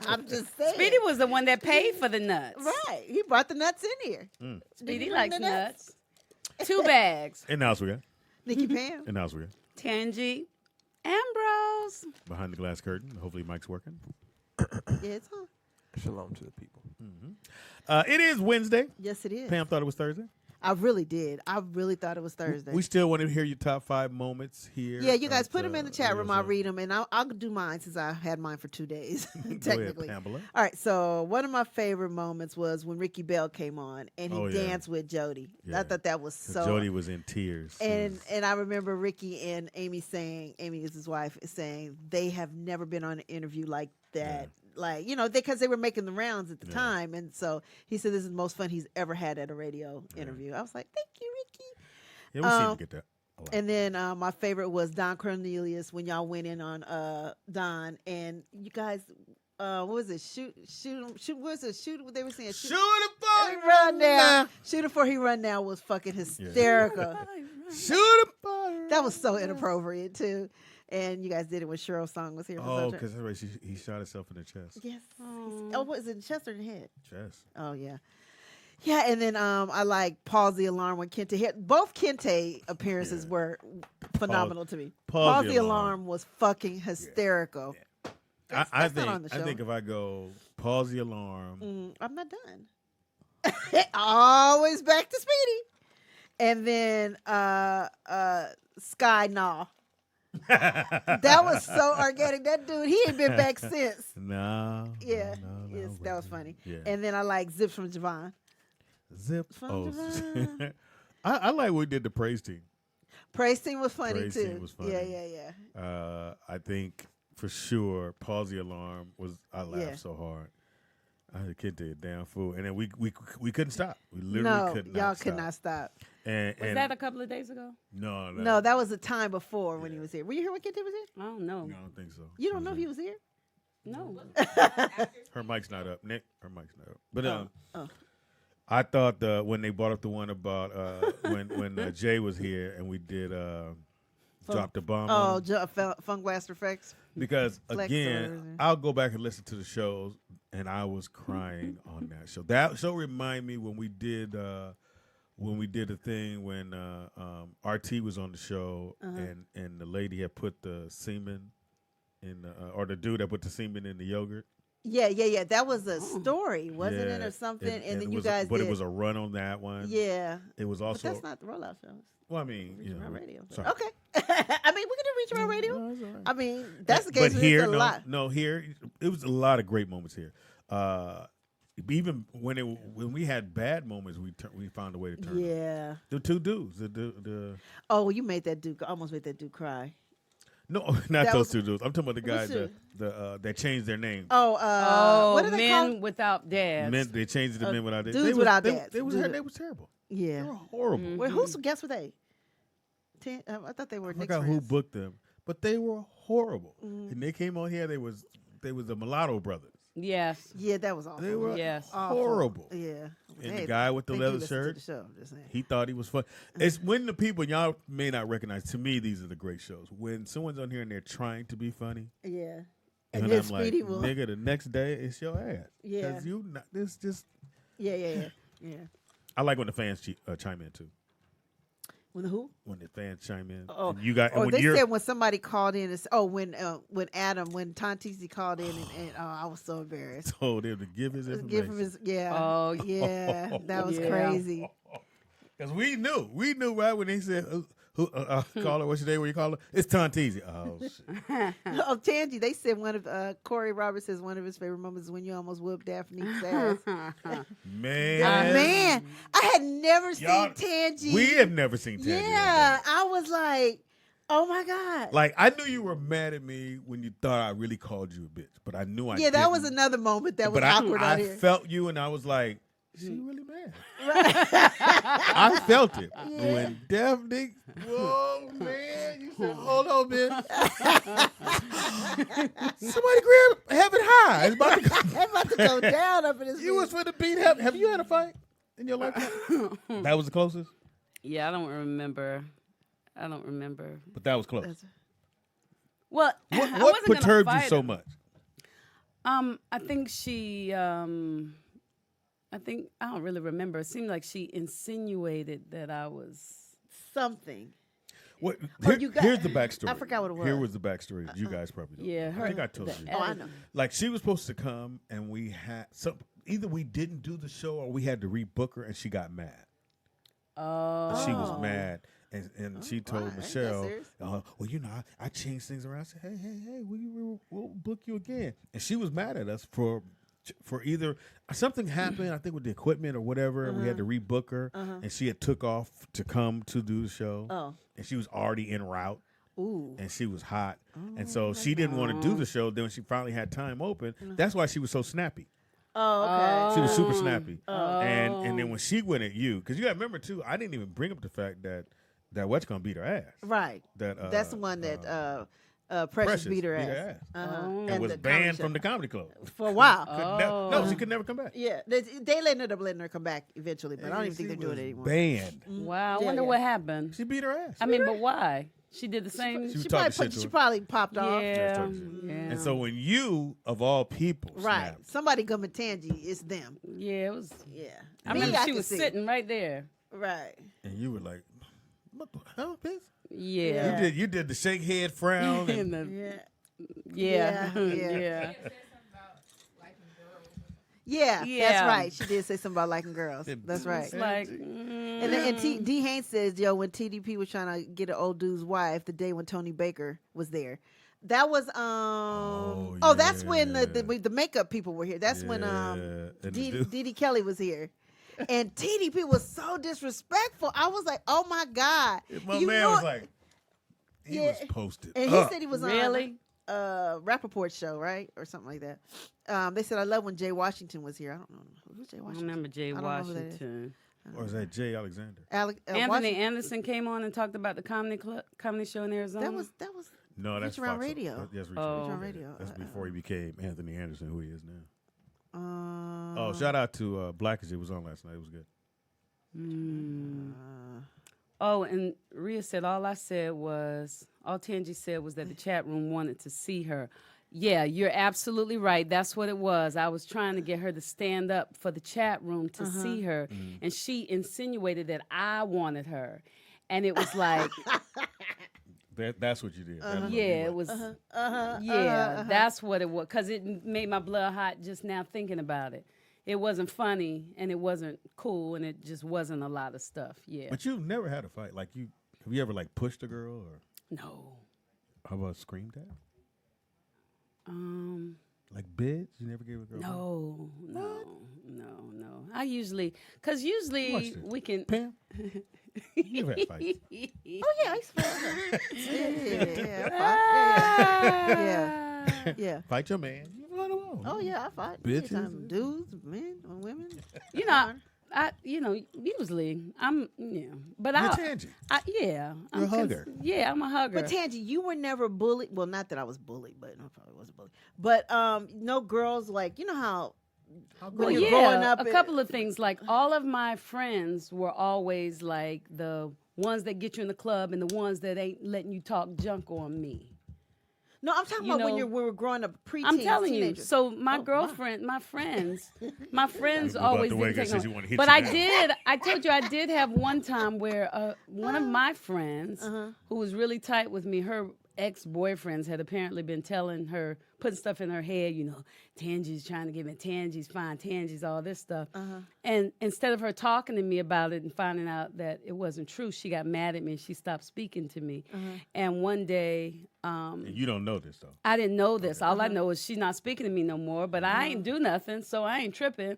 I'm just saying. Speedy was the one that paid for the nuts. Right. He brought the nuts in here. Speedy Bring likes the nuts. 2 bags. In the house we got. Nikki Pam. In the house we got. Tangi, Ambrose. Behind the glass curtain. Hopefully, Mike's working. Yeah, it's on. Shalom to the people. It is Wednesday. Yes, it is. Pam thought it was Thursday. I really did. I really thought it was Thursday. We still want to hear your top 5 moments here. Yeah, you guys at, put them in the chat room. I'll Radio read them, and I'll do mine since I had mine for 2 days, Show. Go ahead, technically. Pamela. All right, so one of my favorite moments was when Ricky Bell came on and he Oh, yeah. danced with Jody. Yeah. I thought that was 'Cause so. Jody was in tears. And I remember Ricky and Amy saying, Amy is his wife, saying they have never been on an interview like that. Like, because they were making the rounds at the time. And so he said this is the most fun he's ever had at a radio interview. I was like, thank you, Ricky. Yeah, we seem to get that a lot. And then my favorite was Don Cornelius when y'all went in on Don. And you guys, what was it? Shoot, what was it? Shoot, what they were saying? Shoot it for he run down. Shoot it before he run down was fucking hysterical. Shoot it for That was so inappropriate, too. And you guys did it when Cheryl's song was here. for Oh, soundtrack. because he shot himself in the chest. Yes. Oh, what is it? In the chest or in the head? Chest. Oh, yeah. Yeah, and then I like Pause the Alarm when Kente hit. Both Kente appearances were phenomenal to me. Pause Pause the the Alarm. Alarm was fucking hysterical. I That's not on the show. think if I go pause the alarm, I'm not done. Always back to Speedy. And then Sky Nah. That was so organic. That dude, he ain't been back since. no. Yeah, no, yes, that was funny. Yeah. And then I like Zips from Javon. Zip. From Oh, Javon. I like what we did the praise team. Praise Team was funny Praise too. Team was funny. Yeah. I think for sure, pause the alarm was. I laughed Yeah. so hard. I had a kid to a damn fool, and then we couldn't stop. We literally No, could not. y'all stop. could not stop. And, Was and that a couple of days ago? no, No, that was the time before when he was here. Were you here when Kid was here? Oh, no. No, I don't think so. You don't know if he was here? No. Her mic's not up, Nick. Her mic's not up. But Oh. I thought when they brought up the one about when Jay was here and we did dropped a bomb. Oh, on him. Funk Blast Effects. Because Flex again, or- I'll go back and listen to the shows, and I was crying on that show. That show reminded me when we did a thing when RT was on the show, and the lady had put the semen in or the dude that put the semen in the yogurt. Yeah. That was a story, wasn't it, or something? And then you guys but did. it was a run on that one. Yeah. It was But also. that's not the rollout shows. Well, I mean, Reach Around Radio. sorry. Okay. I mean, we can do Reach Around Radio. No, it's all right. I mean, that's the case. But here, a lot. no, here it was a lot of great moments here. Even when we had bad moments, we found a way to turn. Them. Yeah. The two dudes, the Oh, you made that dude almost made that dude cry. no, not That those was- two dudes. I'm talking about the guy Which two? that changed their name. Oh, what are they Men called? Without Dads. Men, they changed the men without Dudes Without Dads. They was terrible. They Yeah. were horrible. Mm-hmm. Wait, who's guess what they? I thought they were I Nick's forgot who friends. booked them, but they were horrible. And they came on here. They was the Mulatto brothers. Yes. Yeah, that was awful. They were Yes. Awful. horrible. Yeah. And the guy with the think you leather listened to shirt, the show, just saying. he thought he was fun. It's when the people y'all may not recognize. To me, these are the great shows. When someone's on here and they're trying to be funny, Yeah. and And then then I'm like, Speedy will. nigga, the next day it's your ass. Yeah. Because you not this just. Yeah. I like when the fans chime in too. When the who? When the fans chime in. Oh, and you got. And or when they you're, said when somebody called in. When Tangie called in, and I was so embarrassed. told him to give his information. Give him his Oh, yeah. That was yeah. crazy. Because we knew right when they said, call her, what's your name, what you call her? It's Tangie. Oh, shit. Oh, Tangie, they said one of Corey Roberts says one of his favorite moments is when you almost whooped Daphne's ass. Man, I had never seen Y'all- Tangie. We have never seen Tangie. Yeah, I was like, oh my God. Like, I knew you were mad at me when you thought I really called you a bitch, but I knew I Yeah, that was didn't. another moment that was But awkward I out here. felt you, and I was like, she really mad. I felt it. When Daphne, whoa, man, you said, hold on, bitch. Somebody grab Heaven High. It's about to go. I'm about to go down up in this. You was for the beat. Have you had a fight in your life? That was the closest? Yeah, I don't remember. But that was close. Well, I What wasn't gonna perturbed you fight so her. much? I think she. I don't really remember. It seemed like she insinuated that I was. Something. What, Or you got- here's the backstory. I forgot what it Here was. was the backstory. You guys probably know. Yeah, I think I told the you. Oh, I know. Like, she was supposed to come, and we had some. Either we didn't do the show, or we had to rebook her, and she got mad. Oh. She was mad, and she told why? Ain't that Michelle, serious? well, you know, I changed things around. I said, hey, we'll book you again. And she was mad at us for either something happened, I think with the equipment or whatever, and we had to rebook her, and she had took off to come to do the show, and she was already en route. Ooh. And she was hot, and so she didn't want to do the show. Then when she finally had time open, that's why she was so snappy. Oh, okay. She was super snappy, and then when she went at you, because you got to remember too, I didn't even bring up the fact that what's gonna beat her ass. Right. That That's the one that Precious beat her ass. and was banned from the comedy club for a while. No, she could never come back. Yeah, they ended up letting her come back eventually, but I don't even think they're doing it anymore. Banned. Wow, I Yeah, wonder yeah. what happened. She beat her ass. I mean, but why? She did the same. She was She talking probably, shit to she her. probably popped off. Yeah. And so when you, of all people, Right. snapped, Somebody come with Tangie, it's them. Yeah, it was. Yeah. I Me, remember she can was see. sitting right there. Right. and you were like, "What the hell, bitch?" Yeah. You did the shake head frown. In And the- Yeah, yeah. yeah. Yeah. Yeah, Yeah. that's right. She did say something about liking girls. That's right. It's like, And D. Haynes says, yo, when TDP was trying to get an old dude's wife the day when Tony Baker was there. That was that's when the makeup people were here. That's when And the dude- Dee Kelly was here. And TDP was so disrespectful. I was like, oh my God. my You man know was it- like, he Yeah. was posted. And he up. said he was Really? on Rappaport's show, right? Or something like that. They said, I love when Jay Washington was here. I don't know. Who's Jay I Washington? remember Jay I don't know who that is. Washington. Or is that Jay Alexander? Anthony Washington. Anderson came on and talked about the comedy show in Arizona. That was No, that's Reach Around Fox. Radio. That's Reach Oh. Around Reach Around Radio. That's before he became Anthony Anderson, who he is now. Uh, Oh, shout out to Blackish. It was on last night. It was good. Oh, and Rhea said all Tangie said was that the chat room wanted to see her. Yeah, you're absolutely right. That's what it was. I was trying to get her to stand up for the chat room to see her, and she insinuated that I wanted her. And it was like... That's what you did. Yeah, it was... that's what it was, because it made my blood hot just now thinking about it. It wasn't funny, and it wasn't cool, and it just wasn't a lot of stuff, yeah. But you've never had a fight. Like, have you ever, like, pushed a girl? Or No. how about screamed at? Like bitch? You never gave a girl? No. I usually we can. Pam? You've had fights. Oh yeah, I used to fight. Yeah. Fight your man. You let him on. Oh yeah, I fight. Bitches. Anytime, dudes, men, or women. Usually but You're Tangie. You're a hugger. I'm a hugger. But Tangie, you were never bullied. Well, not that I was bullied, but I probably wasn't bullied. But no girls like how when you're growing up. A couple of things. Like all of my friends were always like the ones that get you in the club and the ones that ain't letting you talk junk on me. No, I'm talking about when we were growing up, preteens, I'm telling teenagers. you. So my girlfriend, my friends always didn't take says on. you wanna hit But you I now. did. I told you I did have one time where one of my friends, who was really tight with me, her ex-boyfriends had apparently been telling her, putting stuff in her head, Tangie's trying to get me, Tangie's fine, Tangie's all this stuff. And instead of her talking to me about it and finding out that it wasn't true, she got mad at me and she stopped speaking to me. And one day... and you don't know this, though. I didn't know this. All I know is she's not speaking to me no more, but I ain't do nothing, so I ain't tripping.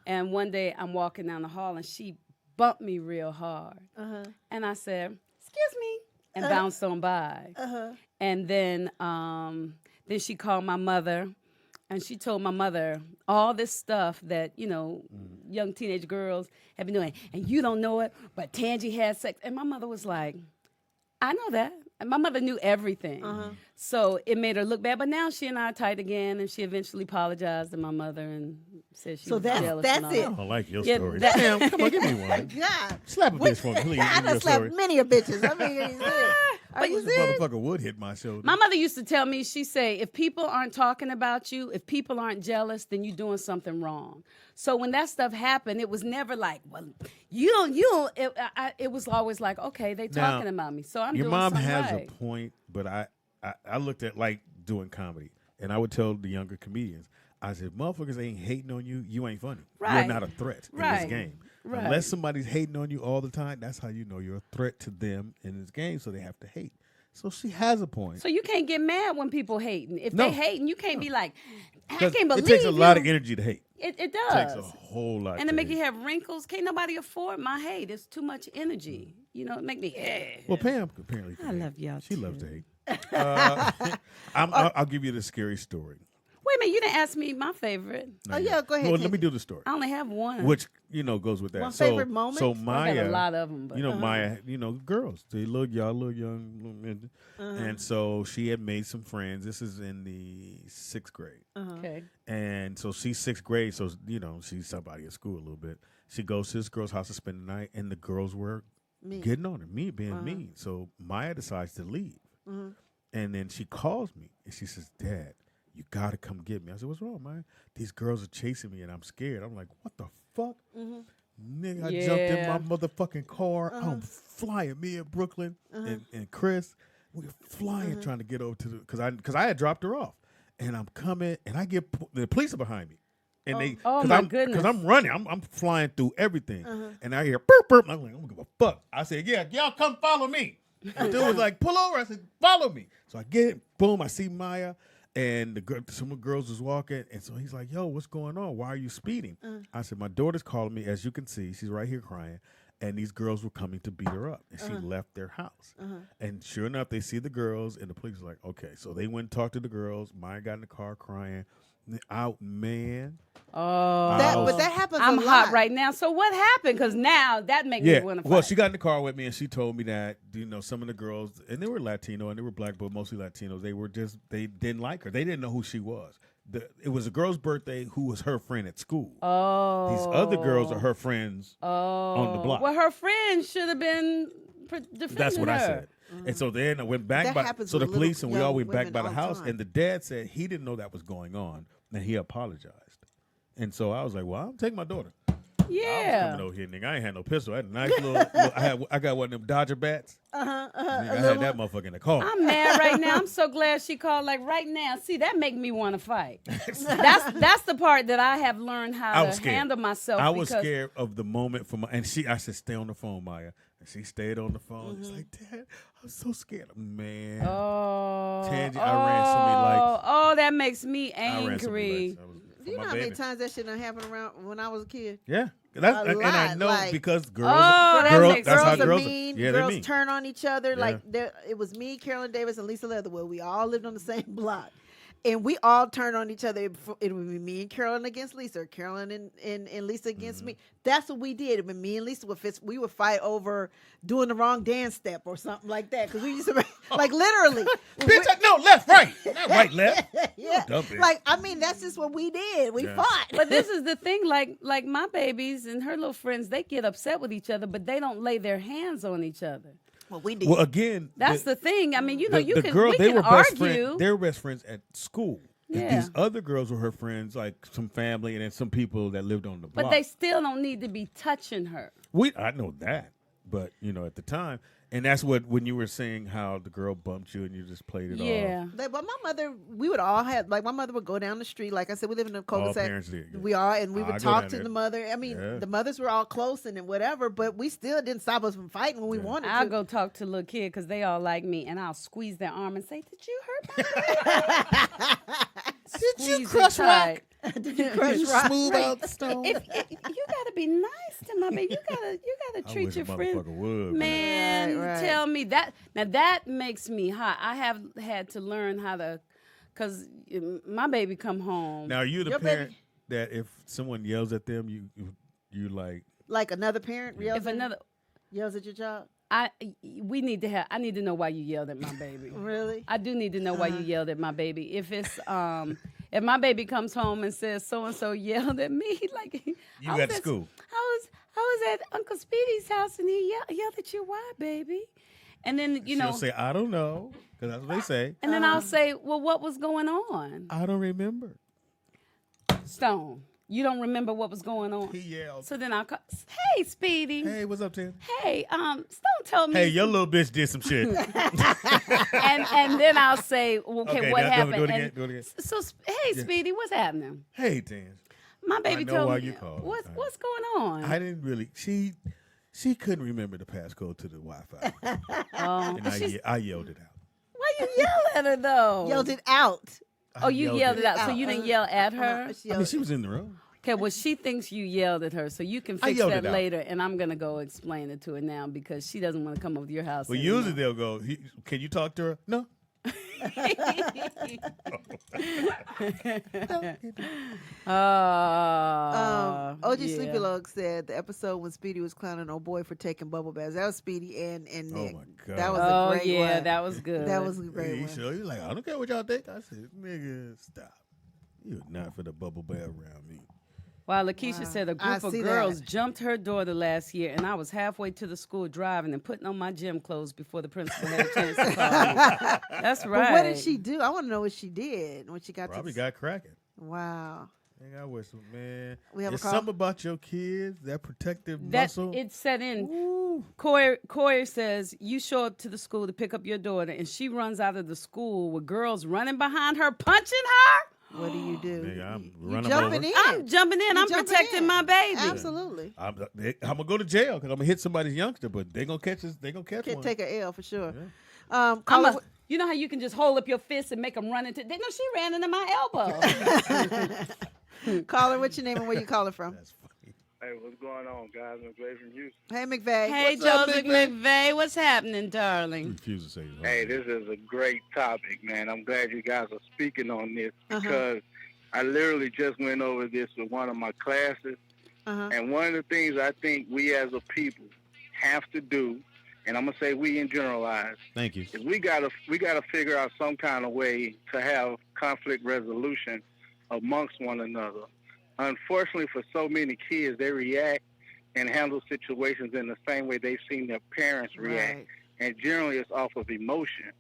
And one day I'm walking down the hall and she bumped me real hard. And I said, excuse me, and bounced on by. And then she called my mother, and she told my mother all this stuff that, young teenage girls have been doing. And you don't know it, but Tangie had sex. And my mother was like, I know that. And my mother knew everything. So it made her look bad. But now she and I are tight again, and she eventually apologized to my mother and said she was jealous. That's and all it. that. I don't like your Yeah, story. that- Damn, come on, give me one. God. Slap a bitch for me, please. I Give me done your slapped story. many a bitches. I mean, are you This serious? motherfucker would hit my shoulder. My mother used to tell me, she say, if people aren't talking about you, if people aren't jealous, then you're doing something wrong. So when that stuff happened, it was never like, well, you don't. It was always like, okay, they Now, talking about me, so I'm Your doing mom something has right. a point, but I looked at like doing comedy, and I would tell the younger comedians, I said, motherfuckers ain't hating on you, you ain't funny. Right. You're not a threat in this Right. game. Right. Unless somebody's hating on you all the time, that's how you know you're a threat to them in this game, so they have to hate. So she has a point. So you can't get mad when people hating. If No. they hating, you can't be like, I 'Cause can't believe it takes a lot of you. energy to hate. It It does. takes a whole lot. And to to make hate. you have wrinkles, can't nobody afford my hate. It's too much energy. It make me. Well, Pam apparently. I love y'all She too. loves to hate. I'll give you the scary story. Wait a minute, you didn't ask me my favorite. Oh yeah, go ahead. Well, let me Tangie. do the story, I only have one. which goes with that. One so, favorite moment? So I got Maya, a lot of them, but Maya, girls, they look young, and so she had made some friends. This is in the 6th grade, okay. and so she's 6th grade, so she's somebody at school a little bit. She goes to this girl's house to spend the night, and the girls were getting on her, being mean. So Maya decides to leave, and then she calls me and she says, "Dad, you gotta come get me." I said, "What's wrong, man? These girls are chasing me and I'm scared." I'm like, "What the fuck?" Nigga, I jumped in my motherfucking car. I'm flying. Me and Brooklyn and Chris, we were flying trying to get over to the because I had dropped her off, and I'm coming and I get the police are behind me, and they goodness, because I'm running, I'm flying through everything, and I hear burp burp. I'm like, I don't give a fuck. I said, "Yeah, y'all come follow me." The dude was like, "Pull over." I said, "Follow me." So I get it. Boom. I see Maya. And some of the girls was walking, and so he's like, "Yo, what's going on? Why are you speeding?" I said, "My daughter's calling me. As you can see, she's right here crying, and these girls were coming to beat her up, and she left their house." And sure enough, they see the girls, and the police was like, "Okay." So they went and talked to the girls. Maya got in the car crying. Out, man. Oh, But that happens I'm a lot. hot right now. So what happened? Because now that makes me want to fight. Well, she got in the car with me, and she told me that some of the girls, and they were Latino and they were black, but mostly Latinos. They didn't like her. They didn't know who she was. It was a girl's birthday who was her friend at school. Oh, These other girls are her friends on the block. Well, her friends should have been defending That's what her. I said. And so then I went back. That happens So the with little police and we all young went back women by the all the house, time. and the dad said he didn't know that was going on, and he apologized. And so I was like, "Well, I'll take my daughter." I was Yeah. coming over here, nigga. I ain't had no pistol. I had a nice little I got one of them Dodger bats. Nigga, I had that motherfucker in the car. I'm mad right now. I'm so glad she called. Like right now, see that make me want to fight. That's the part that I have learned how to handle myself. I was scared of the moment for I said, "Stay on the phone, Maya." And she stayed on the phone. It's like, Dad, I'm so scared. Man. Tangie, I ran so many lights. Oh, that makes me I ran so many angry. lights. Do you know how many times that shit done happened around when I was a kid? Yeah. And I lot, know like- because girls, that girls makes that's how Girls are girls mean. Yeah, they're girls mean. turn on each other. Yeah. Like it was me, Carolyn Davis, and Lisa Leatherwood. We all lived on the same block. And we all turned on each other. It would be me and Carolyn against Lisa, or Carolyn and Lisa against me. That's what we did. When me and Lisa we would fight over doing the wrong dance step or something like that. Because we used to, like, literally. Bitch, no, left, right. Not right, left. Yeah. Dumb bitch. Like, I mean, that's just what we did. We Yeah. fought. But this is the thing, like my babies and her little friends, they get upset with each other, but they don't lay their hands on each other. Well, we did. Well, again, That's the thing. I mean, you know, the we they can were best argue. friends. They were best friends at school. And Yeah. these other girls were her friends, like some family, and then some people that lived on the block. But they still don't need to be touching her. I know that, but at the time, and that's when you were saying how the girl bumped you and you just played it off. Yeah. But my mother, we would all have, like, my mother would go down the street. Like I said, we live in a cul-de-sac. parents did, yeah. We are, and we I would go talk down to there. the mother. I mean, Yeah. the mothers were all close and whatever, but we still didn't stop us from fighting when we wanted I'll to. go talk to a little kid because they all like me, and I'll squeeze their arm and say, "Did you hurt my baby?" Did you crush rock? Did you crush rock? Smooth out the stone. You gotta be nice to my baby. You gotta I treat wish your a friend. motherfucker would, Man, Right. tell me that. Now that makes me hot. I have had to learn how to, cause my baby come home. Now, are you the Your parent baby- that if someone yells at them, you like? Like another parent if another, yells at your child? I need to know why you yelled at my baby. Really? I do need to know why you yelled at my baby. If it's if my baby comes home and says so and so yelled at me, like You at school. I was at Uncle Speedy's house and he yelled at you. Why, baby? And then She'll say, "I don't know," because that's what they say. and then I'll say, well, what was going on? I don't remember. Stone, you don't remember what was going on. He yelled. So then I'll call, hey, Speedy. Hey, what's up, Tim? Hey, Stone told me. Hey, your little bitch did some shit. and then I'll say, okay, what now happened? Go it And again. Go it again. So, hey, Speedy, what's happening? Hey, Tim. My baby I know told why me. you called. What's going on? I didn't really. She couldn't remember the passcode to the Wi-Fi, and I yelled it out. Why you yell at her though? Yelled it out. Oh, you yelled it out. So you didn't yell at her? She I mean, she was in the room. Okay, well, she thinks you yelled at her, so you can I fix yelled that it out. later, and I'm gonna go explain it to her now because she doesn't want to come over to your house. Well, anymore. usually they'll go, "Can you talk to her?" No. OG yeah. Sleepy Log said the episode when Speedy was clowning old boy for taking bubble baths. That was Speedy and Nick. my God. That was Oh a great yeah, one. that was good. That was a great Hey, you one. sure? You're like, I don't care what y'all think. I said, nigga, stop. You're not for the bubble bath around me. Wow, Lakeisha said a I group of see girls that. jumped her daughter last year, and I was halfway to the school driving and putting on my gym clothes before the principal had a chance to call me. That's right. But what did she do? I want to know what she did when she got Probably to the got cracking. Wow. Nigga, I wish, man. We have a There's call? something about your kids, that protective That muscle. it set in. Ooh. Coyer says you show up to the school to pick up your daughter, and she runs out of the school with girls running behind her, punching her. What do you do? Nigga, I'm You running jumping over. in. I'm jumping in. You I'm jumping protecting in. my baby. Absolutely. I'm gonna go to jail because I'm gonna hit somebody's youngster, but they gonna catch us. They gonna catch Can't one. take an L for sure. I'm Caller, you know how you can just hold up your fist and make them run into. No, she ran into my elbow. caller, what's your name and where you calling from? That's funny. Hey, what's going on, guys? McVay from Houston. Hey, McVeigh. Hey, What's up, Joseph McVeigh? McVeigh, what's happening, darling? Refuse to say it. Hey, this is a great topic, man. I'm glad you guys are speaking on this because I literally just went over this with one of my classes. And one of the things I think we as a people have to do, and I'm gonna say we in generalize, Thank you. is we gotta figure out some kind of way to have conflict resolution amongst one another. Unfortunately, for so many kids, they react and handle situations in the same way they've seen their parents react. Right. And generally it's off of emotion.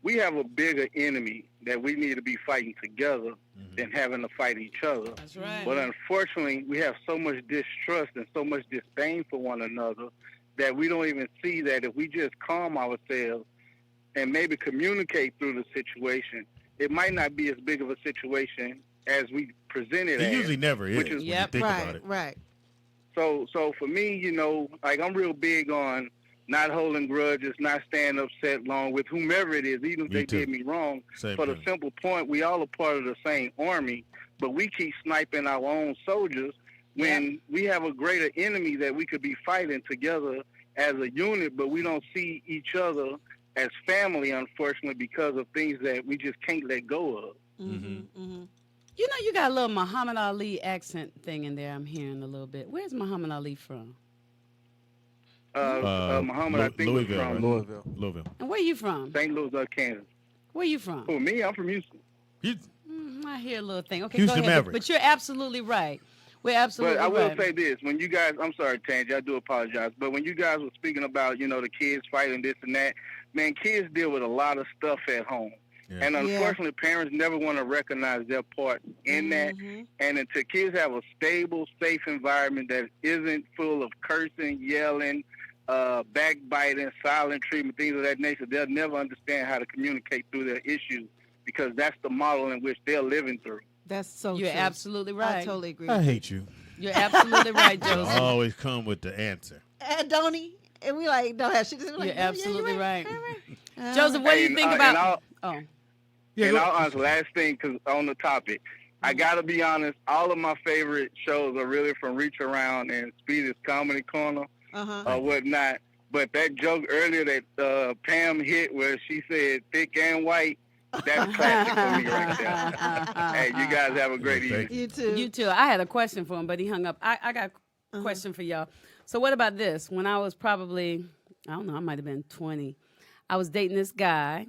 We have a bigger enemy that we need to be fighting together than having to fight each other. That's right. But unfortunately, we have so much distrust and so much disdain for one another that we don't even see that if we just calm ourselves and maybe communicate through the situation, it might not be as big of a situation as we present it as. It usually never is which is when you think about it. Right. So for me, you know, like I'm real big on not holding grudges, not staying upset long with whomever it is, even if they did me wrong. Same For the thing. simple point, we all are part of the same army, but we keep sniping our own soldiers when we have a greater enemy that we could be fighting together as a unit, but we don't see each other as family, unfortunately, because of things that we just can't let go of. You know, you got a little Muhammad Ali accent thing in there. I'm hearing a little bit. Where's Muhammad Ali from? Muhammad, I think, Louisville, was from Louisville. Louisville. And where you from? St. Louis, Kansas. Where you from? Oh, me? I'm from Houston. I hear a little thing. Okay, Houston go ahead. Mavericks. But you're absolutely right. We're absolutely But I will right. say this: when you guys, I'm sorry, Tangie, I do apologize, but when you guys were speaking about, you know, the kids fighting this and that, man, kids deal with a lot of stuff at home. Yeah. And unfortunately, parents never want to recognize their part in that. And until kids have a stable, safe environment that isn't full of cursing, yelling, backbiting, silent treatment, things of that nature, they'll never understand how to communicate through their issues because that's the model in which they're living through. That's so You're true. absolutely right. I totally agree. I hate you. You're absolutely right, You Joseph. always come with the answer. And don't he? And we like don't have shit to say. Like, You're yeah, absolutely you're right. right. Joseph, what do you think about? Oh, And I'll answer last thing because on the topic, I gotta be honest. All of my favorite shows are really from Reach Around and Speedy's Comedy Corner or whatnot. But that joke earlier that Pam hit where she said thick and white, that's classic for me right there. Hey, you guys have a great evening. You too. you too. I had a question for him, but he hung up. I got a question for y'all. So what about this? When I was probably, I don't know, I might have been 20. I was dating this guy,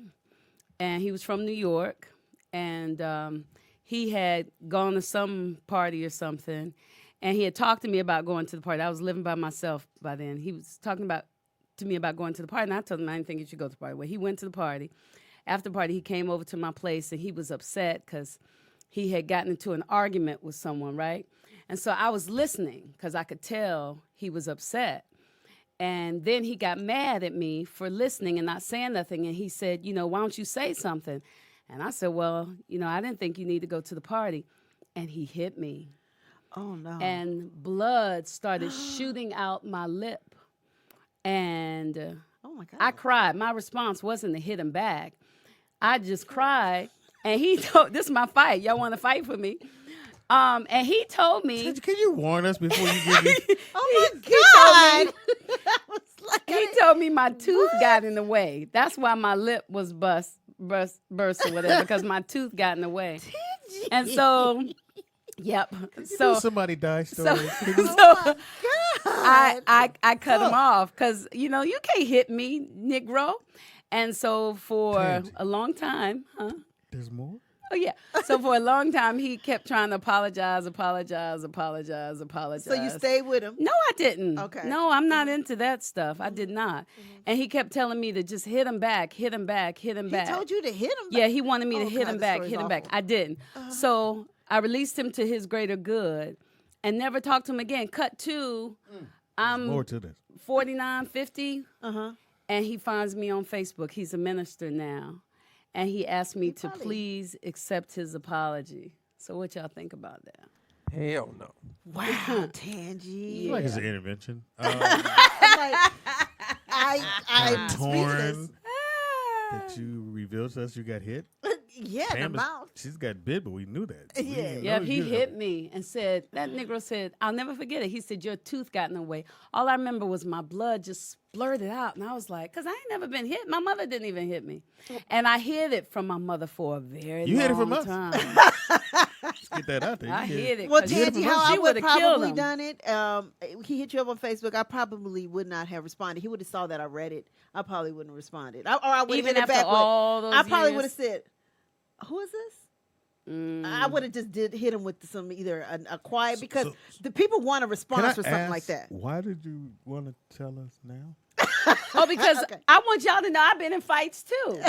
and he was from New York, and he had gone to some party or something, and he had talked to me about going to the party. I was living by myself by then. He was talking to me about going to the party, and I told him I didn't think he should go to the party. Well, he went to the party. After the party, he came over to my place, and he was upset because he had gotten into an argument with someone, right? And so I was listening because I could tell he was upset. And then he got mad at me for listening and not saying nothing. And he said, you know, why don't you say something? And I said, well, you know, I didn't think you need to go to the party. And he hit me. Oh, no. And blood started shooting out my lip. And oh, my God. I cried. My response wasn't to hit him back. I just cried. And he told, this is my fight. Y'all want to fight for me? And he told me. Can you warn us before you give me? Oh, my God. He told me my tooth got in the way. That's why my lip was burst or whatever, because my tooth got in the way. And so, yep. So somebody died. Story. I cut him off because, you know, you can't hit me, Negro. And so for a long time, There's more? Oh, yeah. So for a long time, he kept trying to apologize. So So you stayed with him? No, I didn't. Okay. No, I'm not into that stuff. I did not. And he kept telling me to just hit him back. He told you to hit him back? Yeah, he wanted me to hit God, him this back, story's hit him back. awful. I didn't. So I released him to his greater good and never talked to him again. Cut to, I'm More to this. 49, 50, and he finds me on Facebook. He's a minister now. And he asked me to please accept his apology. So what y'all think about that? Hell no. Wow, Tangie. Like it's an intervention. I'm torn that you revealed to us you got hit. Yeah, Pam the mouth. She's got bit, but we knew that. We didn't Yeah, know he you hit me and said, that Negro said, I'll never forget it. He said, your tooth got in the way. All I remember was my blood just blurted out. And I was like, because I ain't never been hit. My mother didn't even hit me. And I hid it from my mother for a very You long hid it from us? time. Let's get that out there. I hid it. Well, 'cause Tangie, how I she would would've killed probably him. done it. He hit you up on Facebook. I probably would not have responded. He would have saw that I read it. I probably wouldn't have responded. Or I would have Even hit it after back. all those I probably years? would have said, "Who is this?" I would have just hit him with some either a quiet because the people want a response for something like that. Why did you want to tell us now? Oh, because I want y'all to know I've been in fights too.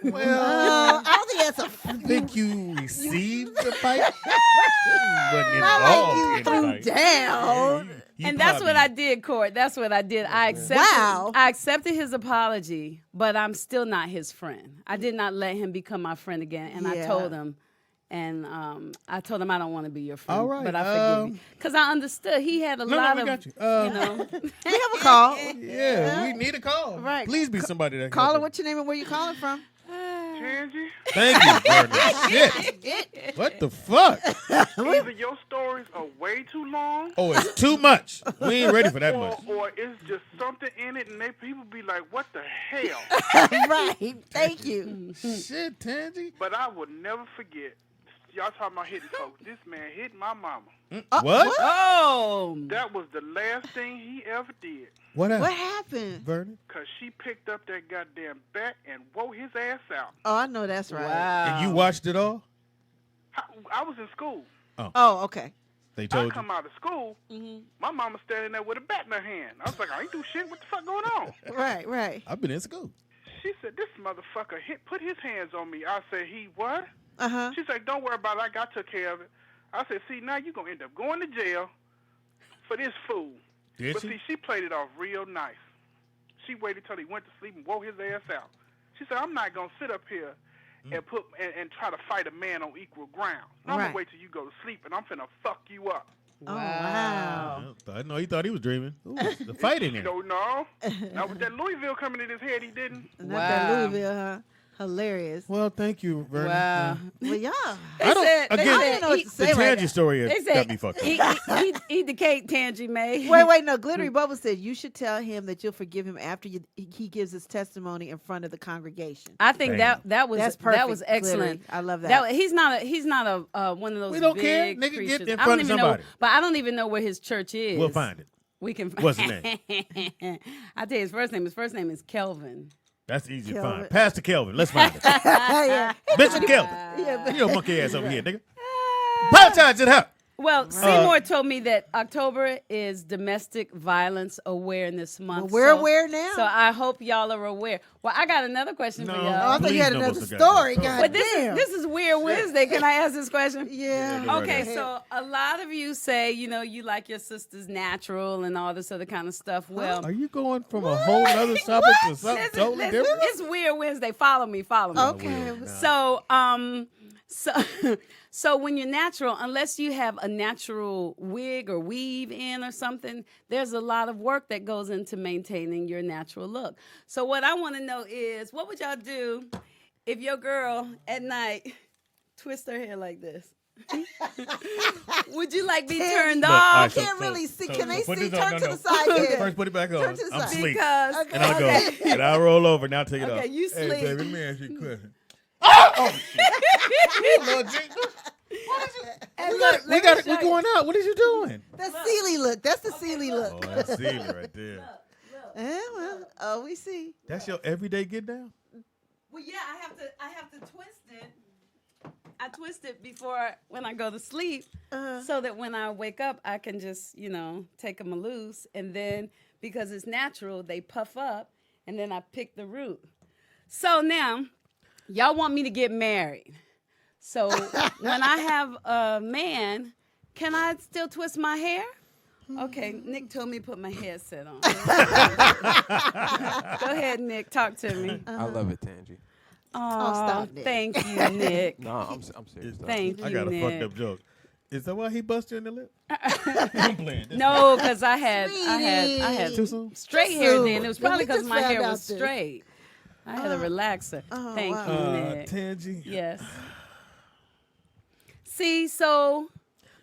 Well, I don't think that's I think you received the fight. Wasn't not like involved you in the threw fight. down. And that's what I did, Court. That's what I did. I accepted his apology, but I'm still not his friend. I did not let him become my friend again. And I told him, I don't want to be your friend. All right, but I forgive you. Because I understood he had a lot we of, got you. We have a call. Yeah, we need a call. Right. Please be somebody that Caller, what's your name and where you calling from? Tangie, Thank you, Vernon. Shit. What the fuck? either your stories are way too long, Oh, it's too much. We ain't ready for that much. or it's just something in it, and people be like, "What the hell?" Right. Thank you. Shit, Tangie. But I will never forget. Y'all talking about hitting folks. This man hit my mama. What? oh. That was the last thing he ever did. What happened? What happened? Vernon? Because she picked up that goddamn bat and whoa his ass out. Oh, I know that's right. Wow. And you watched it all? I was in school. Oh, okay. They I told you? come out of school, my mama standing there with a bat in her hand. I was like, I ain't do shit. What the fuck going on? Right. I've been in school. She said, this motherfucker put his hands on me. I said, he what? Uh-huh. She said, don't worry about it. I took care of it. I said, see, now you're going to end up going to jail for this fool. Did But she? see, she played it off real nice. She waited till he went to sleep and wore his ass out. She said, I'm not going to sit up here and try to fight a man on equal ground. I'm going to wait till you go to sleep, and I'm finna fuck you up. Oh, wow. I know he thought he was dreaming. Ooh, the fight in there. No. Now with that Louisville coming in his head, he didn't. Not that Louisville, huh? Hilarious. Well, thank you, Vernon. Wow. Well, yeah. I don't, said- again, they I didn't know what to the say right Tangie now. story They has said got me fucked up. eat the cake, Tangie May. Wait, no. Glittery Bubble said you should tell him that you'll forgive him after he gives his testimony in front of the congregation. I think Damn. that was That's perfect. that was excellent. Glittery. I love that. He's not a one of those. We don't big care. Nigga, get preachers. in I front don't of even somebody. know, but I don't even know where his church is. We'll find it. We can. What's his name? I tell you his first name. His first name is Kelvin. That's easy to Kelvin. find. Pastor Kelvin. Let's find it. Yeah. Bishop Kelvin. Yeah, but- You know, monkey ass over here, nigga. Baptize it up. Well, Seymour told me that October is Domestic Violence Awareness Month. Well, we're aware now. So I hope y'all are aware. Well, I got another question for Oh, I y'all. thought Please you had don't another bust the story. goddamn God But damn. this is Weird Wednesday. Can I ask this question? Yeah. Go right Okay, ahead. so a lot of you say, you like your sister's natural and all this other kind of stuff. Well, Are you going from a whole other topic to something listen, totally listen, different? it's Weird Wednesday. Follow me. Okay. So when you're natural, unless you have a natural wig or weave in or something, there's a lot of work that goes into maintaining your natural look. So what I want to know is, what would y'all do if your girl at night twists her hair like this? Would you be turned Look, off? all I right, can't really see. Can they put see? this on. Turn No, to no. the side. Yeah. First, put it back on. Turn to the I'm side. asleep. Because And I'll go. And I'll roll over. Now take it off. Okay, you Hey, sleep. baby, let me ask you a question. Oh, shit. Lord Jesus. And We look, we going out. What is you doing? That's Sealy look. That's the Sealy Oh, look. that's Sealy right there. Well, we see. That's your everyday get down? Well, yeah, I have to twist it. I twist it before when I go to sleep, so that when I wake up, I can just take them loose, and then because it's natural, they puff up, and then I pick the root. So now, y'all want me to get married. So when I have a man, can I still twist my hair? Okay, Nick told me to put my headset on. Go ahead, Nick. Talk to me. I love it, Tangie. Oh, stop, Nick. thank you, Nick. No, I'm serious. though. Thank you, I got a Nick. fucked up joke. Is that why he busted you in the lip? I'm playing. No, because I had Too soon? straight hair then. It was Well, probably we because just my found hair out was this. straight. I had a relaxer. Thank wow. you, Nick. Tangie. Yes. See, so,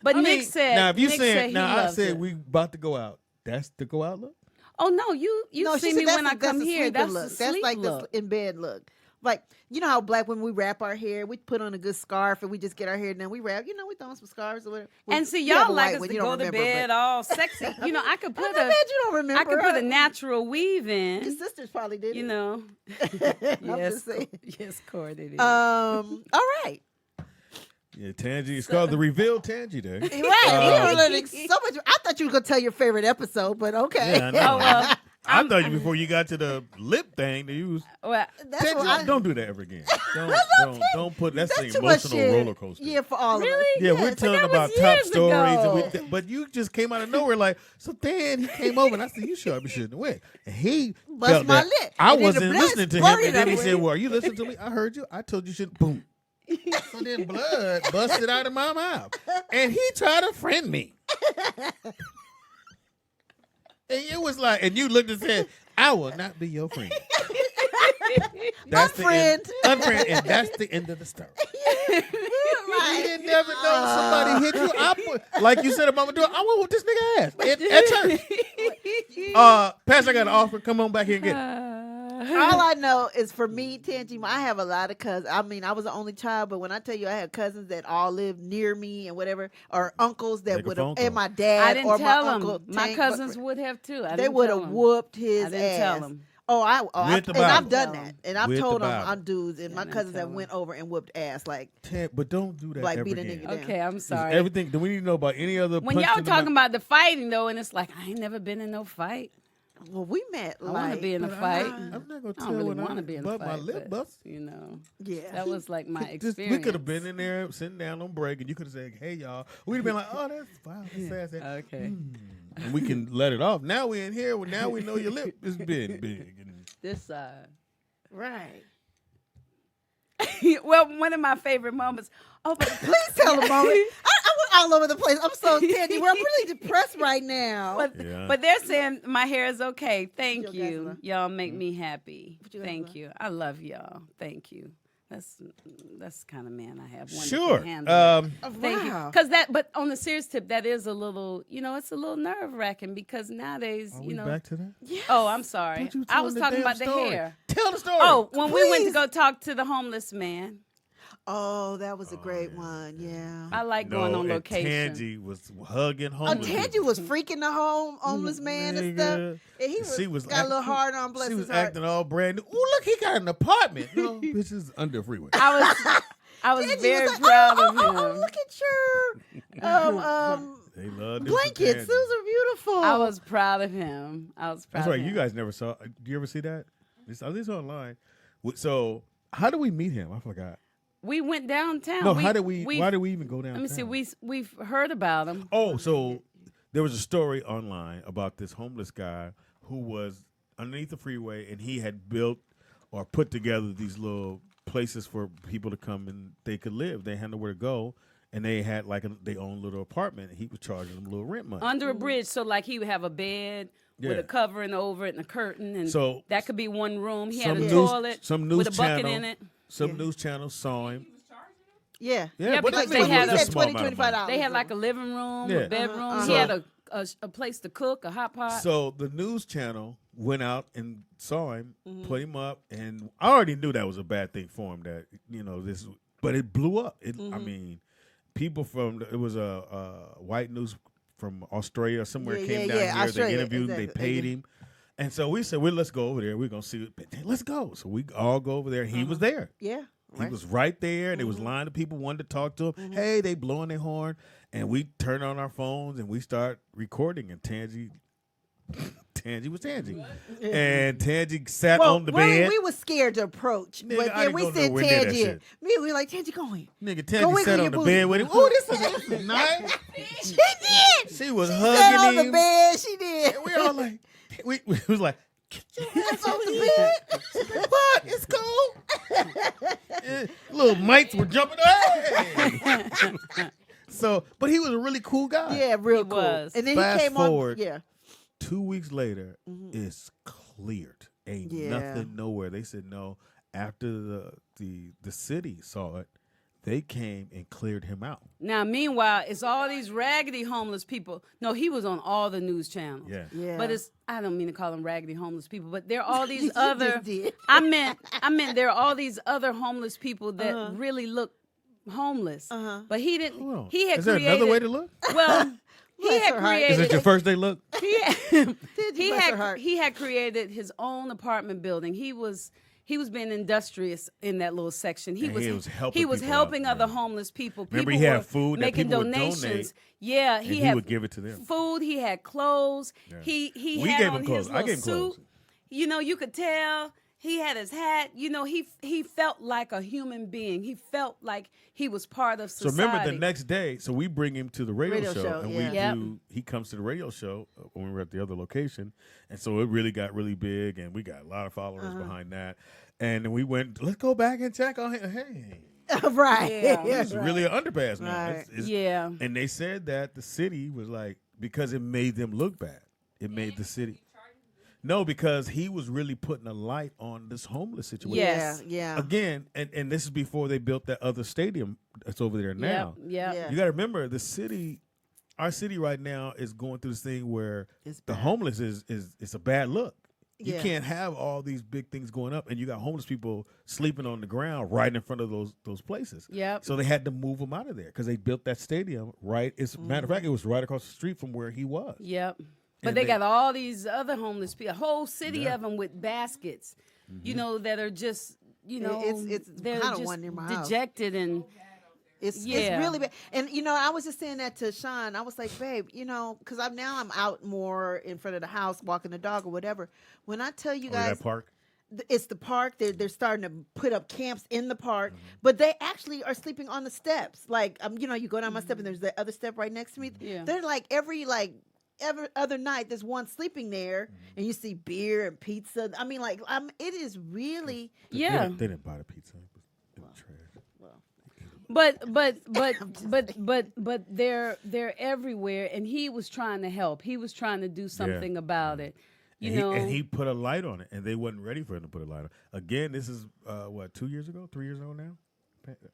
but Nick said. Now, if you Nick said, said he now I loves said it. we about to go out. That's the go out look? Oh no, you No, see she me said when I come that's a here. sleeping That's look. the That's sleep like look. the in bed look. Like, you know how black women, we wrap our hair, we put on a good scarf, and we just get our hair done. We wrap, we throw on some scarves or whatever. And see, We have y'all a like white us one, to you don't go to remember, bed but- all sexy. I could put I bet you don't remember. I could put a huh? natural weave Your in. sisters probably did. You it. know. I'm Yes, just saying. yes, Cord, it is. All right. Yeah, Tangie. It's called the Reveal Tangie Day. Right. We were learning so much. I thought you were gonna tell your favorite episode, but okay. Yeah, I know. Oh, well, I thought you before you got to the lip thing that you was. well, That's Tangie, what I, don't do that ever again. Don't put that's that's an too much emotional shit. roller coaster. Yeah, for all of us. Really? Yeah, we're Yes. telling that about was top years stories, ago. but you just came out of nowhere like, so then he came over and I said, you sure I shouldn't have went. And he Bust felt my that lip. I And then the wasn't blood listening to him, squirted and then he everywhere. said, well, are you listening to me? I heard you. I told you shouldn't. Boom. So then blood busted out of my mouth. And he tried to friend me. And it was like, and you looked and said, I will not be your friend. That's the end. Unfriend, and that's the end of the story. You didn't never know somebody hit you. Like you said about my door, I went with this nigga ass at church. Pastor, I got an offer. Come on back here and get it. All I know is for me, Tangie, I have a lot of cousins. I mean, I was the only child, but when I tell you I had cousins that all lived near me and whatever, or uncles that Make a would phone have, call. and my dad I didn't or tell my him. uncle. My Tank, cousins would have too. they would have whooped his I didn't ass. tell him. Oh, With the and I've Bible. done that, and I've With the told them Bible. I'm dudes, and I my didn't cousins tell that him. went over and whooped ass like But don't do that Like ever beat a again. nigga down. Okay, I'm sorry. Everything. Do we need to know about any other? When punch y'all in the talking mouth? about the fighting though, and it's like I ain't never been in no fight. well, we met. I want to be in a But fight. I'm not gonna I tell don't really when want to be in a but fight. my lip but, bust. you know, Yeah, that was like my We experience. could have been in there sitting down on break, and you could have said, "Hey, y'all." We'd have been like, "Oh, that's wow, that's sad." Okay. And we can let it off. Now we're in here. Now we know your lip is big. And This side. right. Well, one of my favorite moments. Oh, but Please tell the moment. I went all over the place. I'm so Tangie. Well, I'm really depressed right now. But, Yeah. but they're saying my hair is okay. Thank What you you. got, Y'all make me happy. What you got, Thank Zara? you. I love y'all. Thank you. That's the kind of man I have. One that sure. can handle it. Oh, Thank you. wow. Because that, but on the serious tip, that is a little, it's a little nerve wracking because nowadays, Are we back to that? Oh, I'm sorry. Thought you I was telling talking damn about the story. hair. Tell the story. Oh, when we went to Please. go talk to the homeless man, Oh, that was a great one. Yeah. I like going on and location. Tangie was hugging Oh, homeless. Tangie was freaking the homeless man and stuff. Nigga. And he She was got a little acting- hard on, bless She his was heart. acting all brand new. Oh, look, he got an apartment. No, bitch is under freeway. I was Tangie very was like, proud of him. oh, look at your They love this blankets. Those are beautiful. I was proud of him. That's of right. him. You guys never saw. Do you ever see that? This online. So how do we meet him? I forgot. We went downtown. No, how did we? Why did we even go down? Let me see. We've heard about him. Oh, so there was a story online about this homeless guy who was underneath the freeway, and he had built or put together these little places for people to come and they could live. They had nowhere to go, and they had like their own little apartment. And he was charging them a little rent money. Under a bridge, so like he would have a bed with Yeah. a covering over it and a curtain, and So that could be one room. He had a news- toilet some news with a bucket channel, in it. Some news channels saw him. Yeah. Yeah, but because that they was had a a- small $20, amount of money. $25. They had like a living room, Yeah. a bedroom. He So- had a place to cook, a hot pot. So the news channel went out and saw him, Mm-hmm. put him up, and I already knew that was a bad thing for him. That this, but it blew up. I Mm-hmm. mean, people it was a white news from Australia or somewhere Yeah, came yeah, down yeah, here. Australia, They interviewed him. They exactly. paid him, and so we said, "Well, let's go over there. We're gonna see. Let's go." So we all go over there. He was there. Yeah. He was right there, and there was a line of people wanted to talk to him. Hey, they blowing their horn, and we turn on our phones and we start recording. And Tangie was Tangie, and Tangie sat Well, on the really, bed. we were scared to approach, Nigga, but I then didn't we go sent nowhere near that Tangie in. shit. Me, we were like, Tangie, go in. Nigga, Go Tangie wiggle sat your on the booty. bed with him. Oh, this is nice. She did. She was Sat hugging on him. the bed. She did. And we all like, we was like, get your ass off the bed. She's like, what? It's cool. And little mites were jumping. Hey! So, but he was a really cool guy. Yeah, real He cool. was. And then Fast he came forward. on. Yeah. 2 weeks later, it's cleared. Ain't Yeah. nothing nowhere. They said no. After the city saw it, they came and cleared him out. Now, meanwhile, it's all these raggedy homeless people. No, he was on all the news channels. Yeah. Yeah. But I don't mean to call them raggedy homeless people, but there are all these You other. just did. I meant there are all these other homeless people that really look homeless. But he didn't. Hold on. He had Is there created. another way to look? Well, he Bless had her heart. Is created. it your first day look? he Bless her heart. had created his own apartment building. He he was being industrious in that little section. He And was helping he was people helping out, other yeah. homeless people. Remember, People he had were food that making people would donations. donate, Yeah, and he he had would give it to them. food. He had clothes. Yeah. He We had gave on him clothes. his I little gave him suit. clothes. You know, you could tell he had his hat. You know, he felt like a human being. He felt like he was part of So society. remember the next day, so we bring him to the radio show, and yeah. we Yep. do. He comes to the radio show when we were at the other location, and so it really got really big, and we got a lot of followers behind that. And then we went, let's go back and check on him. Hey, Right. Yeah. it's really an underpass now. Right. Yeah. And they said that the city was like, because it made them look bad. It made the city. No, because he was really putting a light on this homeless situation. Yes. Yeah. Again, and this is before they built that other stadium that's over there now. Yep. Yeah. You got to remember, the city, our city right now is going through this thing where It's the bad. homeless is it's a bad look. You Yeah. can't have all these big things going up, and you got homeless people sleeping on the ground right in front of those places. Yep. So they had to move them out of there because they built that stadium right. It's matter of fact, it was right across the street from where he was. Yep. But And they they- got all these other homeless people, a whole city Yeah. of them with baskets, you know, that are just, you know, It's they're kinda just one near my house. dejected and It's Yeah. really bad. And you know, I was just saying that to Sean. I was like, babe, you know, because I'm out more in front of the house walking the dog or whatever. When I tell you Or guys, that park. it's the park. They're starting to put up camps in the park, but they actually are sleeping on the steps. Like, you know, you go down my step and there's the other step right next to me. Yeah. They're like every other night there's one sleeping there, and you see beer and pizza. I mean, like, it is really. yeah. They didn't buy the pizza. It was trash. But they're everywhere, and he was trying to help. He was trying to do something about it. You know, and he put a light on it, and they wasn't ready for him to put a light on it. Again, this is, 2 years ago? 3 years ago now?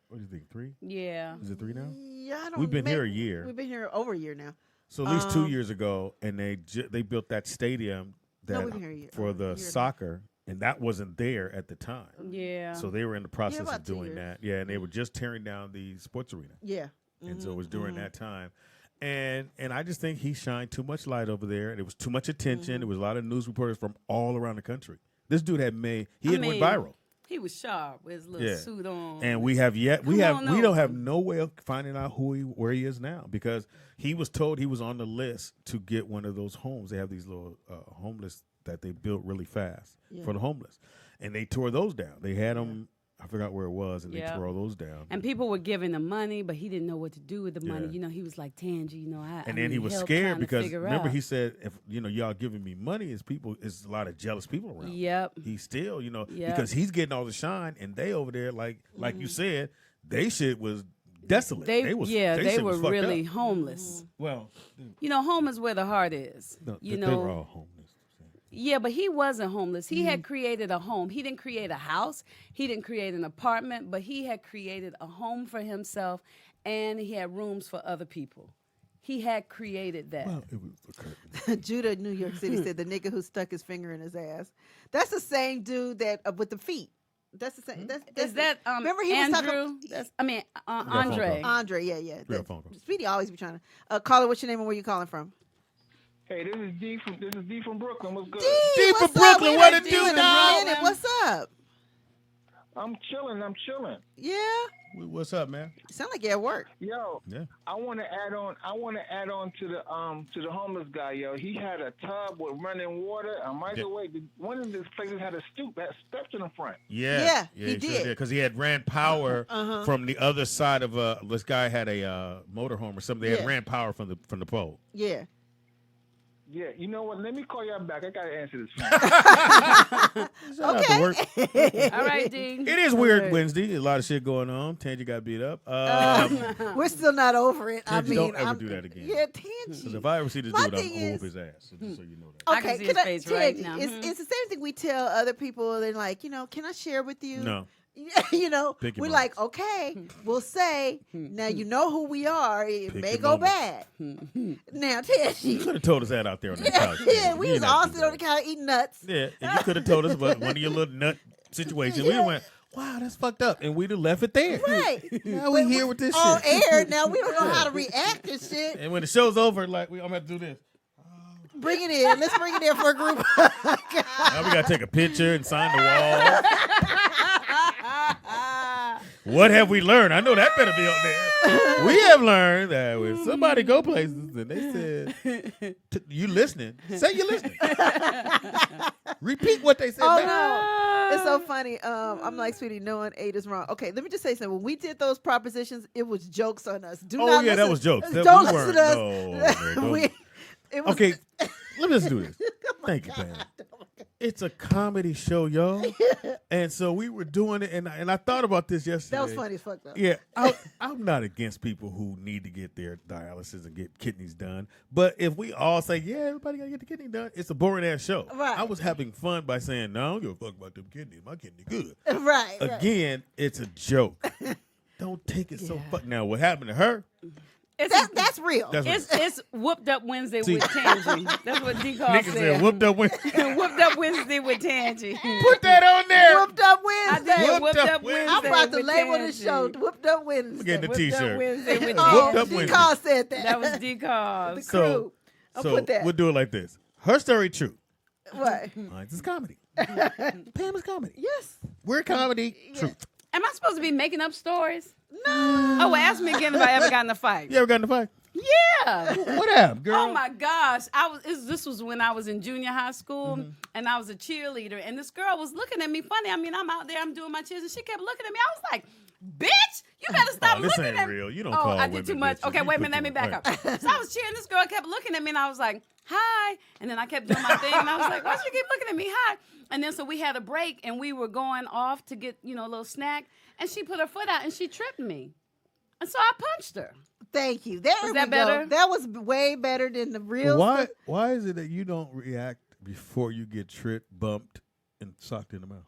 What do you think, 3? yeah. Is it 3 now? Yeah, I don't. We've been here a year. We've been here over a year now. So at least 2 years ago, and they built that stadium that we've been here a year- for a the year. soccer, and that wasn't there at the time. Yeah. So they were in the process about of 2 doing years. that. Yeah, and they were just tearing down the sports arena. Yeah. And so it was during that time. And I just think he shined too much light over there, and it was too much attention. There was a lot of news reporters from all around the country. This dude had went viral. He was sharp with his little suit on. And we don't over. have no way of finding out where he is now, because he was told he was on the list to get one of those homes. They have these little homeless that they built really fast for the homeless, and they tore those down. They had them. I forgot where it was, and they tore all those down. And people were giving him money, but he didn't know what to do with the money. Yeah. You know, he was like, Tangie, you know, I And then he need was help scared trying to because figure remember out. he said, if y'all giving me money, it's a lot of jealous people around. Yep. He still, Yep. because he's getting all the shine, and they over there like you said, they shit was desolate. They they shit were was fucked really up. homeless. Well. You know, home is where the heart is. No, you they know, were all homeless. Yeah, but he wasn't homeless. He had created a home. He didn't create a house. He didn't create an apartment, but he had created a home for himself, and he had rooms for other people. He had created that. Well, it was the curtain. Judah, New York City said the nigga who stuck his finger in his ass. That's the same dude that with the feet. That's the same. That's Is that remember he Andrew? was Andre. Andre. Yeah. We got a phone call. Speedy always be trying to call her. What's your name and where you calling from? Hey, this is D from Brooklyn. What's good? D from what's Brooklyn, up? what We it ain't do, seen you in a dog? minute. What's up? I'm chilling. Yeah. What's up, man? You sound like you're at work. Yo, Yeah. I want to add on to the homeless guy. Yo, he had a tub with running water, a microwave. One of his places had a stoop that steps in the front. Yeah, he did. Because he had ran power from the other side of this guy had a motorhome or something. They had ran power from the pole. Yeah. Yeah, you know what? Let me call y'all back. I gotta answer this. Shout out to work. All right, D. It is Weird Wednesday. A lot of shit going on. Tangie got beat up. We're still not over it. I Tangie, mean, don't ever do that again. Yeah, Because Tangie. if I ever see this My dude, I'm thing going to is- whoop his ass. So just so you know that. I can see his face right Tangie, now. It's the same thing we tell other people. They're like, you know, can I share with you? No. You know, Pick your we're moments. like, okay, we'll say, now you know who we are. It Pick may your go moments. bad. Now, You Tangie. could have told us that out there on the Yeah, couch. yeah, we You was didn't have all to do sitting on the that. couch eating nuts. Yeah, and you could have told us about one of your little nut situations. We went, wow, that's fucked up. And we'd have left it there. Right. Now we here with this On shit. air, now we don't know how to react to shit. And when the show's over, like, I'm going to have to do this. bring it in. Let's bring it in for a group. Now we gotta take a picture and sign the wall. What have we learned? I know that better be on there. We have learned that when somebody go places and they said, "You listening?" Say you listening. Repeat what they said. Oh back. no, it's so funny. I'm like, sweetie, knowing 8 is wrong. Okay, let me just say something. When we did those propositions, it was jokes on us. Do not that listen. was jokes. Don't we listen weren't. to us. No, It was, okay, let's do this. Thank you, Pam. It's a comedy show, y'all. And so we were doing it, and I thought about this yesterday. That was funny as fuck, though. Yeah, I'm not against people who need to get their dialysis and get kidneys done. But if we all say, yeah, everybody got to get the kidney done, it's a boring-ass show. Right. I was having fun by saying, no, I don't give a fuck about them kidneys. My kidney good. Right. Again, it's a joke. Don't take it so fuck. Now, what happened to her? That's real. It's Whooped Up Wednesday with Tangie. That's what D-Call Nigga said. said whooped up Wednesday. Whooped Up Wednesday with Tangie. Put that on there. Whooped Up I Wednesday. did Whooped Whooped Up Up Wednesday. I'm about to with label Tangie. this show Whooped Up Wednesday. We're getting a Whooped Up t-shirt. Wednesday with Whooped Oh, Up Wednesday. D-Call said that. That was D-Call. The So, crew. I'll so put that. we'll do it like this. Her story true. What? Mine is comedy. Pam is comedy. Yes. We're comedy. Truth. Am I supposed to be making up stories? No. Oh, well, ask me again if I ever got in a fight. You ever got in a fight? Yeah. What happened, girl? Oh my gosh! This was when I was in junior high school, and I was a cheerleader, and this girl was looking at me funny. I mean, I'm out there, I'm doing my cheers, and she kept looking at me. I was like, "Bitch, you better stop this looking ain't at me." real. You don't oh, call I did women too much. bitches. Okay, You wait a put minute, let me them- back up. So I was cheering. This girl kept looking at me, and I was like, "Hi," and then I kept doing my thing, and I was like, "Why she keep looking at me? Hi." And then so we had a break, and we were going off to get a little snack, and she put her foot out, and she tripped me, and so I punched her. Thank you. There Was we that go. better? That was way better than the real Why? stuff. Why is it that you don't react before you get tripped, bumped, and socked in the mouth?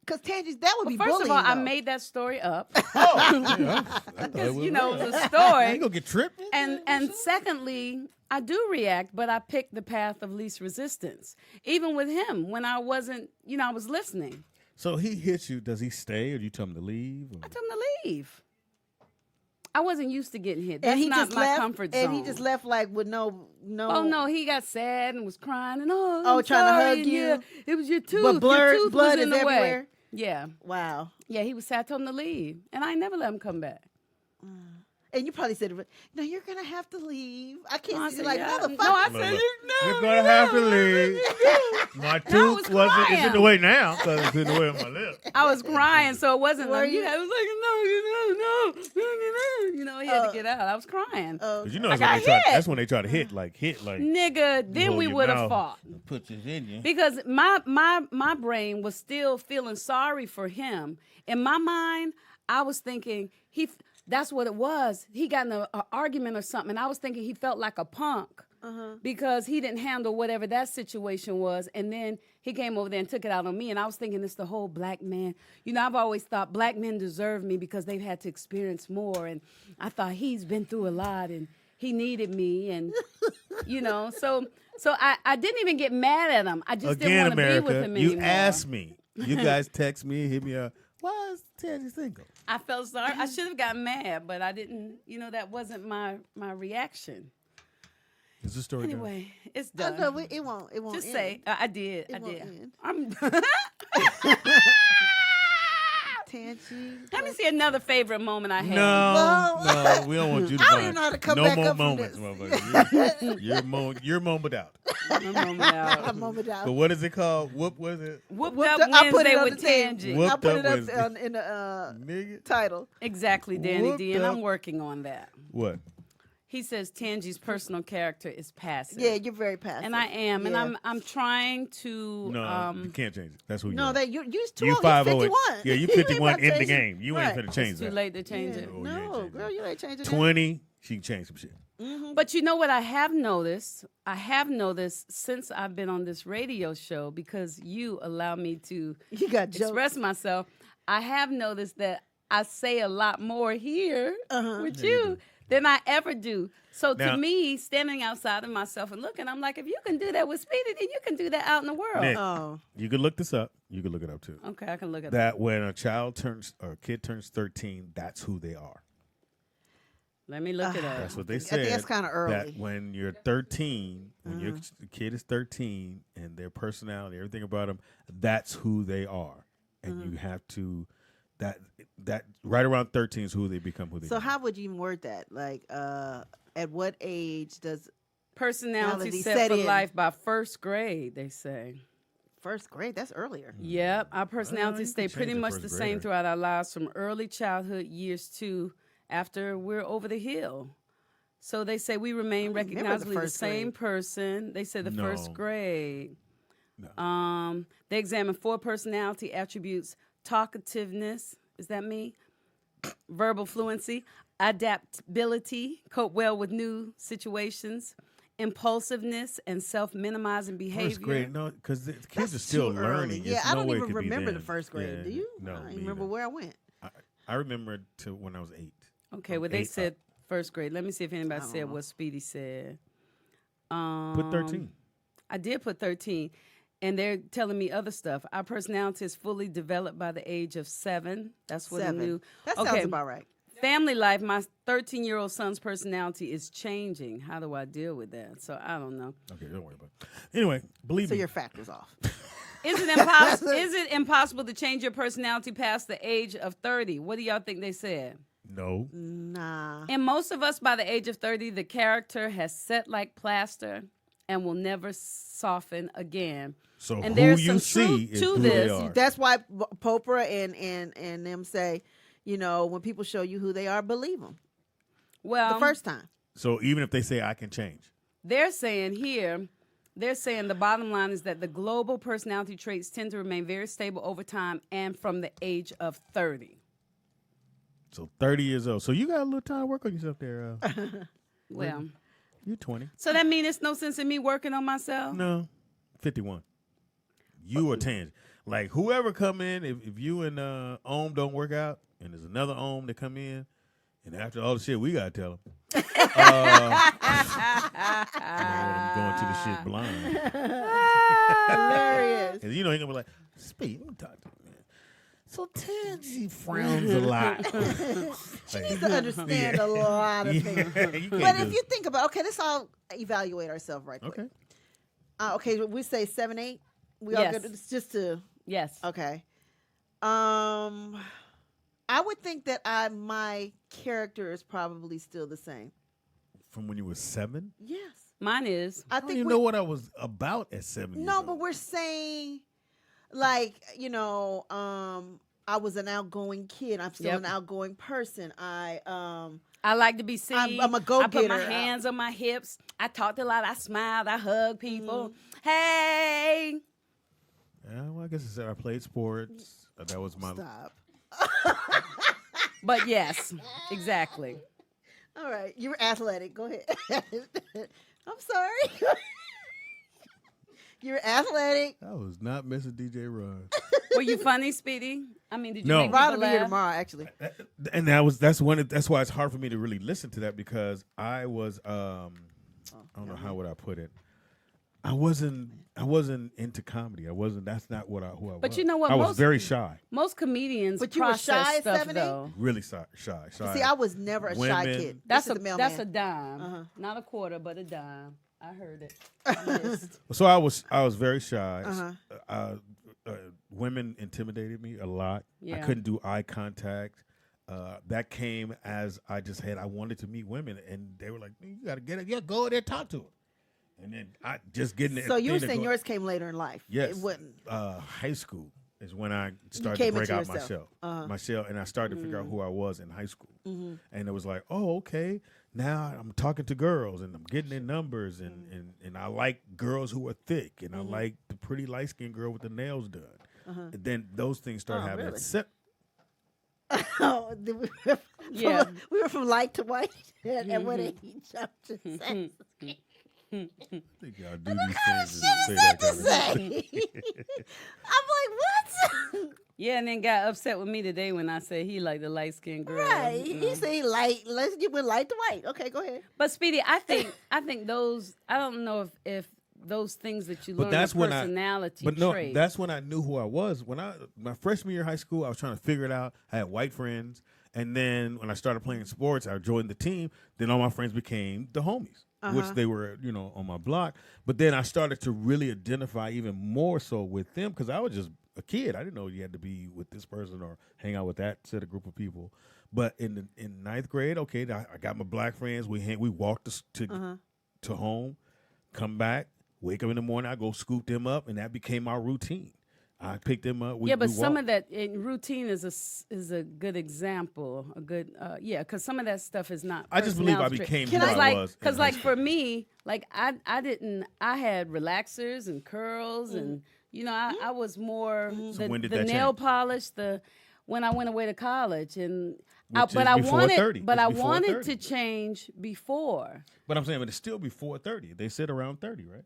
Because Tangie, that would Well, be first bullying. of all, I though. made that story up. Yeah, I thought Because, it was it was real. a You story. gonna get tripped? And secondly, I do react, but I picked the path of least resistance. Even with him, when I wasn't, I was listening. So he hits you. Does he stay, or do you tell him to leave? Or? I told him to leave. I wasn't used to getting hit. And That's he not just my left. comfort zone. And he just left like with no. Oh no, he got sad and was crying and I'm trying to sorry, hug and you. yeah, it was your tooth. But blood your tooth was in is the way. everywhere. Yeah, Wow. yeah. He was sad. I told him to leave, and I never let him come back. And you probably said, "No, you're gonna have to leave." I can't No, I see said, like yeah. motherfucker. No, I Look, said look. no. You're gonna have to leave. My No, I tooth was wasn't. It's in crying. the way now because it's in the way of my lip. I was crying, so it wasn't Were like, you? I was like, no. He had to get out. I was crying. Because you know I that's when, got they try, hit. that's when they try to hit like. Nigga, then hold we your would have mouth fought. and Put this in you. Because my brain was still feeling sorry for him. In my mind, I was thinking that's what it was. He got in an argument or something, and I was thinking he felt like a punk because he didn't handle whatever that situation was, and then he came over there and took it out on me, and I was thinking it's the whole black man. I've always thought black men deserve me because they've had to experience more, and I thought he's been through a lot, and he needed me, and, so I didn't even get mad at him. I just didn't want to be with him anymore. You asked me. You guys text me, hit me up. Why is Tangie single? I felt sorry. I should have gotten mad, but I didn't. That wasn't my reaction. Is the story done? Anyway, it's I done. know it won't. It won't. Just end. say I did. It I won't did. end. I'm. Tangie. Let me see another favorite moment I had. No, we don't want you to I don't find even know how to come no back more up from moments, this. motherfucker. You're moment out. I'm I'm over down. But what is it called? What is it? Whooped Whooped Up Up- I put Wednesday it on with the thing. Tangie. I Whooped put Up it up Wednesday. in the Nigga. title. Exactly, Danny Whooped D, and up. I'm working on that. What? He says Tangie's personal character is passive. Yeah, you're very passive. And I am, Yeah. and I'm trying to. No, you can't change it. That's who you No, are. that you're too You old. You're 5'0". 51. Yeah, you ain't 51 about in the changing- game. You ain't Right. finna change It's too that. late to change Yeah. it. Oh, you ain't No, changing girl, you ain't changing 20, she can change some shit. But you know what I have noticed? I have noticed since I've been on this radio show, because you allow me to You got jokes. express myself, I have noticed that I say a lot more here with you than I ever do. So Now- to me, standing outside of myself and looking, I'm like, if you can do that with Speedy, then you can do that out in the world. Nick, Oh. you can look this up. You can look it up too. Okay, I can look at That when a kid turns 13, that's who they are. Let me look it up. That's what they I said. think that's kind of early. That when you're 13, when your kid is 13, and their personality, everything about them, that's who they are, and you have to that right around 13 is who they become. Who they. So become. how would you word that? Like, at what age does Personality set set for in? life by first grade, they say. First grade? That's earlier. Yep, our personalities you stay can pretty change it much first the grader. same throughout our lives from early childhood years to after we're over the hill. So they say we remain remember the recognizably the first same grade. person. They say the first No. grade. No. They examine 4 personality attributes: talkativeness, is that me? Verbal fluency, adaptability, cope well with new situations, impulsiveness, and self-minimizing behavior. First grade, no, because the kids That's are still too early. learning. Yeah, It's I no don't way it even could be remember the then. first grade. Yeah, Do you? No, I don't me even remember either. where I went. I remember to when I was 8. Okay, From well, they 8 said first grade. Let me see if anybody I don't said know. what Speedy said. Put 13. I did put 13, and they're telling me other stuff. Our personality is fully developed by the age of 7. That's what I 7. knew. That Okay. sounds about right. Family life, my 13-year-old son's personality is changing. How do I deal with that? So I don't know. Okay, don't worry about it. Anyway, believe So me. your factor's off. Is it impossible to change your personality past the age of 30? What do y'all think they said? No. Nah. In most of us, by the age of 30, the character has set like plaster and will never soften again. So And who there's you some see truth is to who this. they are. That's why Popra and them say, you know, when people show you who they are, believe them Well, the first time. So even if they say I can change. they're saying the bottom line is that the global personality traits tend to remain very stable over time and from the age of 30. So 30 years old. So you got a little time to work on yourself there. Well, You're 20. so that means it's no sense in me working on myself? No, 51. You or Tangie. Like whoever come in, if you and Ohm don't work out, and there's another Ohm that come in, and after all the shit we gotta tell them, I'm going to the shit blind. Hilarious. And you know he gonna be like, Speed, let me talk to you, man. So Tangie frowns a lot. She needs to understand a lot of things. But if you think about, okay, let's all evaluate ourselves right quick. Okay. Okay, we say 7, 8. We all Yes. good. It's just to Yes. okay. I would think that my character is probably still the same. From when you were 7? Yes. Mine is. I I don't think even know what I was about at 7 years no, old. but we're saying, like, you know, I was an outgoing kid. I'm still Yep. an outgoing person. I like to be seen. I'm a I put my go-getter. hands on my hips. I talked a lot. I smiled. I hugged people. Mm-hmm. Hey. Yeah, well, I guess I played sports. That was my. stop. But yes, exactly. All right, you were athletic. Go ahead. I'm sorry. You're athletic. I was not missing DJ Ron. Were you funny, Speedy? I mean, did you No. make Ron people will be here laugh? tomorrow, actually. And that's why it's hard for me to really listen to that because I was I don't know how would I put it. I wasn't into comedy. That's not who I was. But you know what? I was Most- very shy. Most comedians But you were process shy at stuff 7, 8? though. Really shy. See, I was never a shy Women- kid. That's This is the mailman. that's a dime, not a quarter, but a dime. I heard it. I missed. So I was very shy. Uh-huh. Women intimidated me a lot. I Yeah. couldn't do eye contact. That came as I wanted to meet women, and they were like, "You got to go in there and talk to her." And then I just getting it. So you were saying yours came later in life? Yes. It wouldn't. High school is when I started came to break into out my yourself. shell. My shell, and I started to figure out who I was in high school. Mm-hmm. And it was like, oh, okay. Now I'm talking to girls, and I'm getting their numbers, and I like girls who are thick, and I like the pretty light-skinned girl with the nails done. And then those things started happening. really? Oh, Yeah. we were from light to white. And what age? I'm just saying. I think y'all do these things. Shit and is that to kind of- say? I'm like, what? Yeah, and then got upset with me today when I said he liked the light skinned girl. Right. you know. He said light. Let's get with light to white. Okay, go ahead. But Speedy, I think those. I don't know if those things that you learn that's are when personality But no, traits. that's when I knew who I was. My freshman year of high school, I was trying to figure it out. I had white friends, And then when I started playing sports, I joined the team. Then all my friends became the homies, which they were, on my block. But then I started to really identify even more so with them because I was just a kid. I didn't know you had to be with this person or hang out with that set of group of people. But in ninth grade, okay, I got my black friends. We walked to home, come back, wake up in the morning. I go scoop them up, and that became our routine. I picked them up. But some of that routine is a good example. A good, because some of that stuff is not. I just believe I became who I was. Because for me, I had relaxers and curls, and I was more the nail polish. When I went away to college, but I wanted to change before. But I'm saying, it's still before 30. They said around 30, right?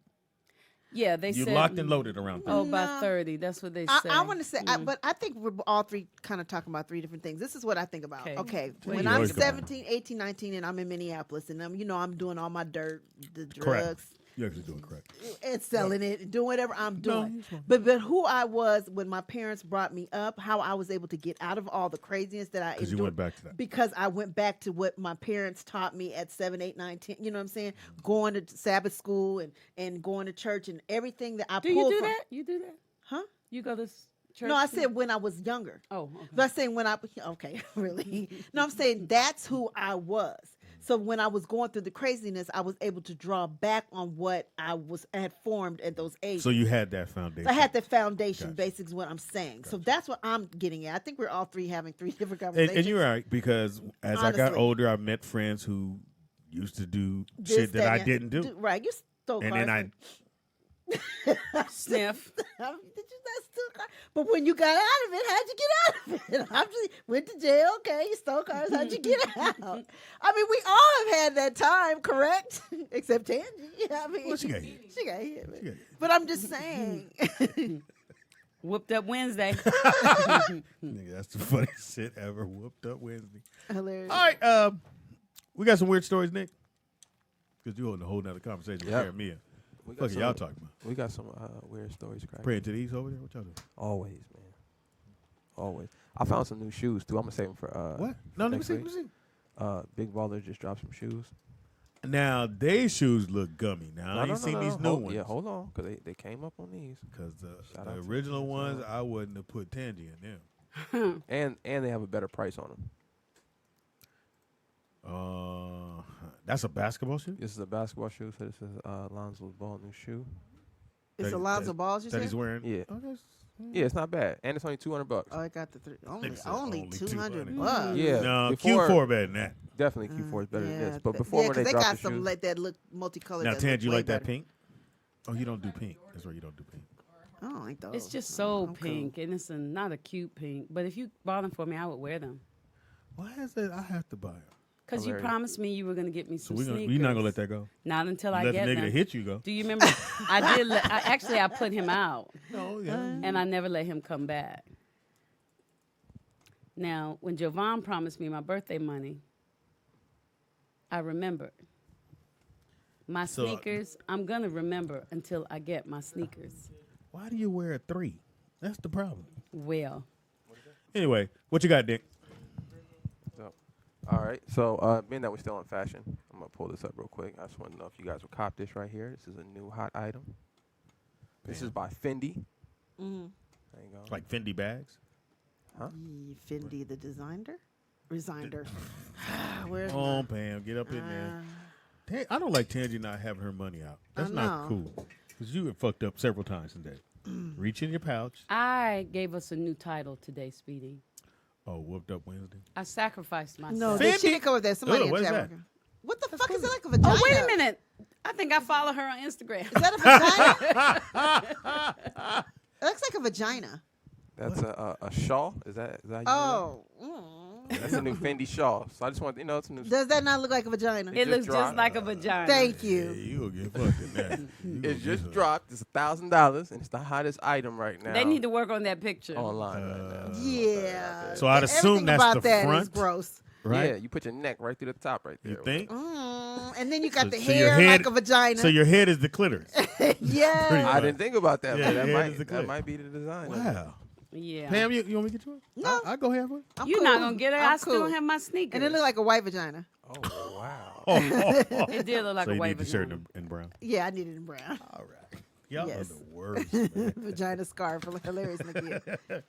Yeah, they you said locked and loaded around 30. Oh, by 30. That's what they say. I want to say, but I think we're all three kind of talking about three different things. This is what I think about. Okay, when I'm 17, 18, 19, and I'm in Minneapolis, and I'm doing all my dirt, the drugs. Correct. You're actually doing correct. And selling it, doing whatever I'm doing. But who I was when my parents brought me up, how I was able to get out of all the craziness that I endured. Because you went back to that. Because I went back to what my parents taught me at 7, 8, 9, 10. You know what I'm saying? Going to Sabbath school and going to church and everything that I pulled you do from. that? You do that? Huh? You go to church? No, I said when I was younger. Oh, okay. But I'm saying really? No, I'm saying that's who I was. So when I was going through the craziness, I was able to draw back on what I had formed at those ages. So you had that foundation. So I had the foundation, Gotcha. basically is what I'm saying. Gotcha. So that's what I'm getting at. I think we're all three having three different conversations. And you're right, because as I got older, I met friends who used to do shit that I didn't do. Right, you stole cars. And then Sniff. Did you not steal cars? But when you got out of it, how'd you get out of it? I just went to jail. Okay, you stole cars. How'd you get out? I mean, we all have had that time, correct? Except Tangie. I mean, well, she got hit. She got hit. But I'm just saying. Whooped up Wednesday. Nigga, that's the funniest shit ever. Whooped up Wednesday. Hilarious. All right, we got some weird stories, Nick. Because you're holding a whole nother conversation with Mia. What are y'all talking about? We got some weird stories. Praying to these over there? What y'all doing? Always, man. Always. I found some new shoes, too. I'm going to save them for what? No, let me see. Big Baller just dropped some shoes. Now, they shoes look gummy. Now, I ain't seen these new ones. Yeah, hold on, because they came up on these. Because the original ones, I wouldn't have put Tangie in them. and they have a better price on them. That's a basketball shoe? This is a basketball shoe, so this is Lonzo's Ball new shoe. It's Alonzo Balls, you said? That he's wearing? Yeah. Yeah, it's not bad. And it's only $200. Oh, I got the three. Only $200. Yeah. No, Q4 better than that. Definitely Q4 is better than this. But before when they dropped got the some shoes, that look multicolored. Now, Tangie, you like that pink? Oh, you don't do pink. That's right, you don't do pink. I don't like those. It's just so pink, and it's not a cute pink. But if you bought them for me, I would wear them. Why is it I have to buy them? Because you promised me you were going to get me some sneakers. You're not going to let that go? Not until I let get the nigga them. that hit you go. Do you remember? I did. I put him out. Oh, yeah. And I never let him come back. Now, when Jovan promised me my birthday money, I remembered. My sneakers, I'm going to remember until I get my sneakers. Why do you wear a 3? That's the problem. Well. Anyway, what you got, Dick? All right, so being that we're still in fashion, I'm going to pull this up real quick. I just want to know if you guys will cop this right here. This is a new hot item. This is by Fendi. Mm-hmm. There you go. Like Fendi bags? Huh? Fendi the designer? Resigner. Where's Pam, get up in there. I don't like Tangie not having her money out. That's not cool. Because you have fucked up several times today. Reach in your pouch. I gave us a new title today, Speedy. Oh, Whooped Up Wednesday? I sacrificed myself. No, she didn't come with that. Somebody in chat. What the fuck is that, like a vagina? Oh, wait a minute. I think I follow her on Instagram. Is that a vagina? It looks like a vagina. That's a shawl. Is that how you Oh. That's a new Fendi shawl. So I just want, it's a new. Does that not look like a vagina? It looks just like a vagina. Thank you. Yeah, you gonna get fucked in that. It just dropped. It's $1,000, and it's the hottest item right now. They need to work on that picture. Online right now. Yeah. So I'd assume that's about the that front. Is gross. Right? Yeah, you put your neck right through the top right there. You think? And then you got the your hair head, like a vagina. So your head is the clitoris. Yeah. I didn't think about that, Yeah, but that the head is the might be the design. Wow. Yeah. Pam, you want me to get you one? No. I'll go have one. I'm You're cool. not going to get it. I'm I still cool. have my sneakers. And it looked like a white vagina. Oh wow. It did look like So a you white need the shirt vagina. in brown. Yeah, I need it in brown. All right. Y'all Yes. are the worst. Man. Vagina scarf. Hilarious.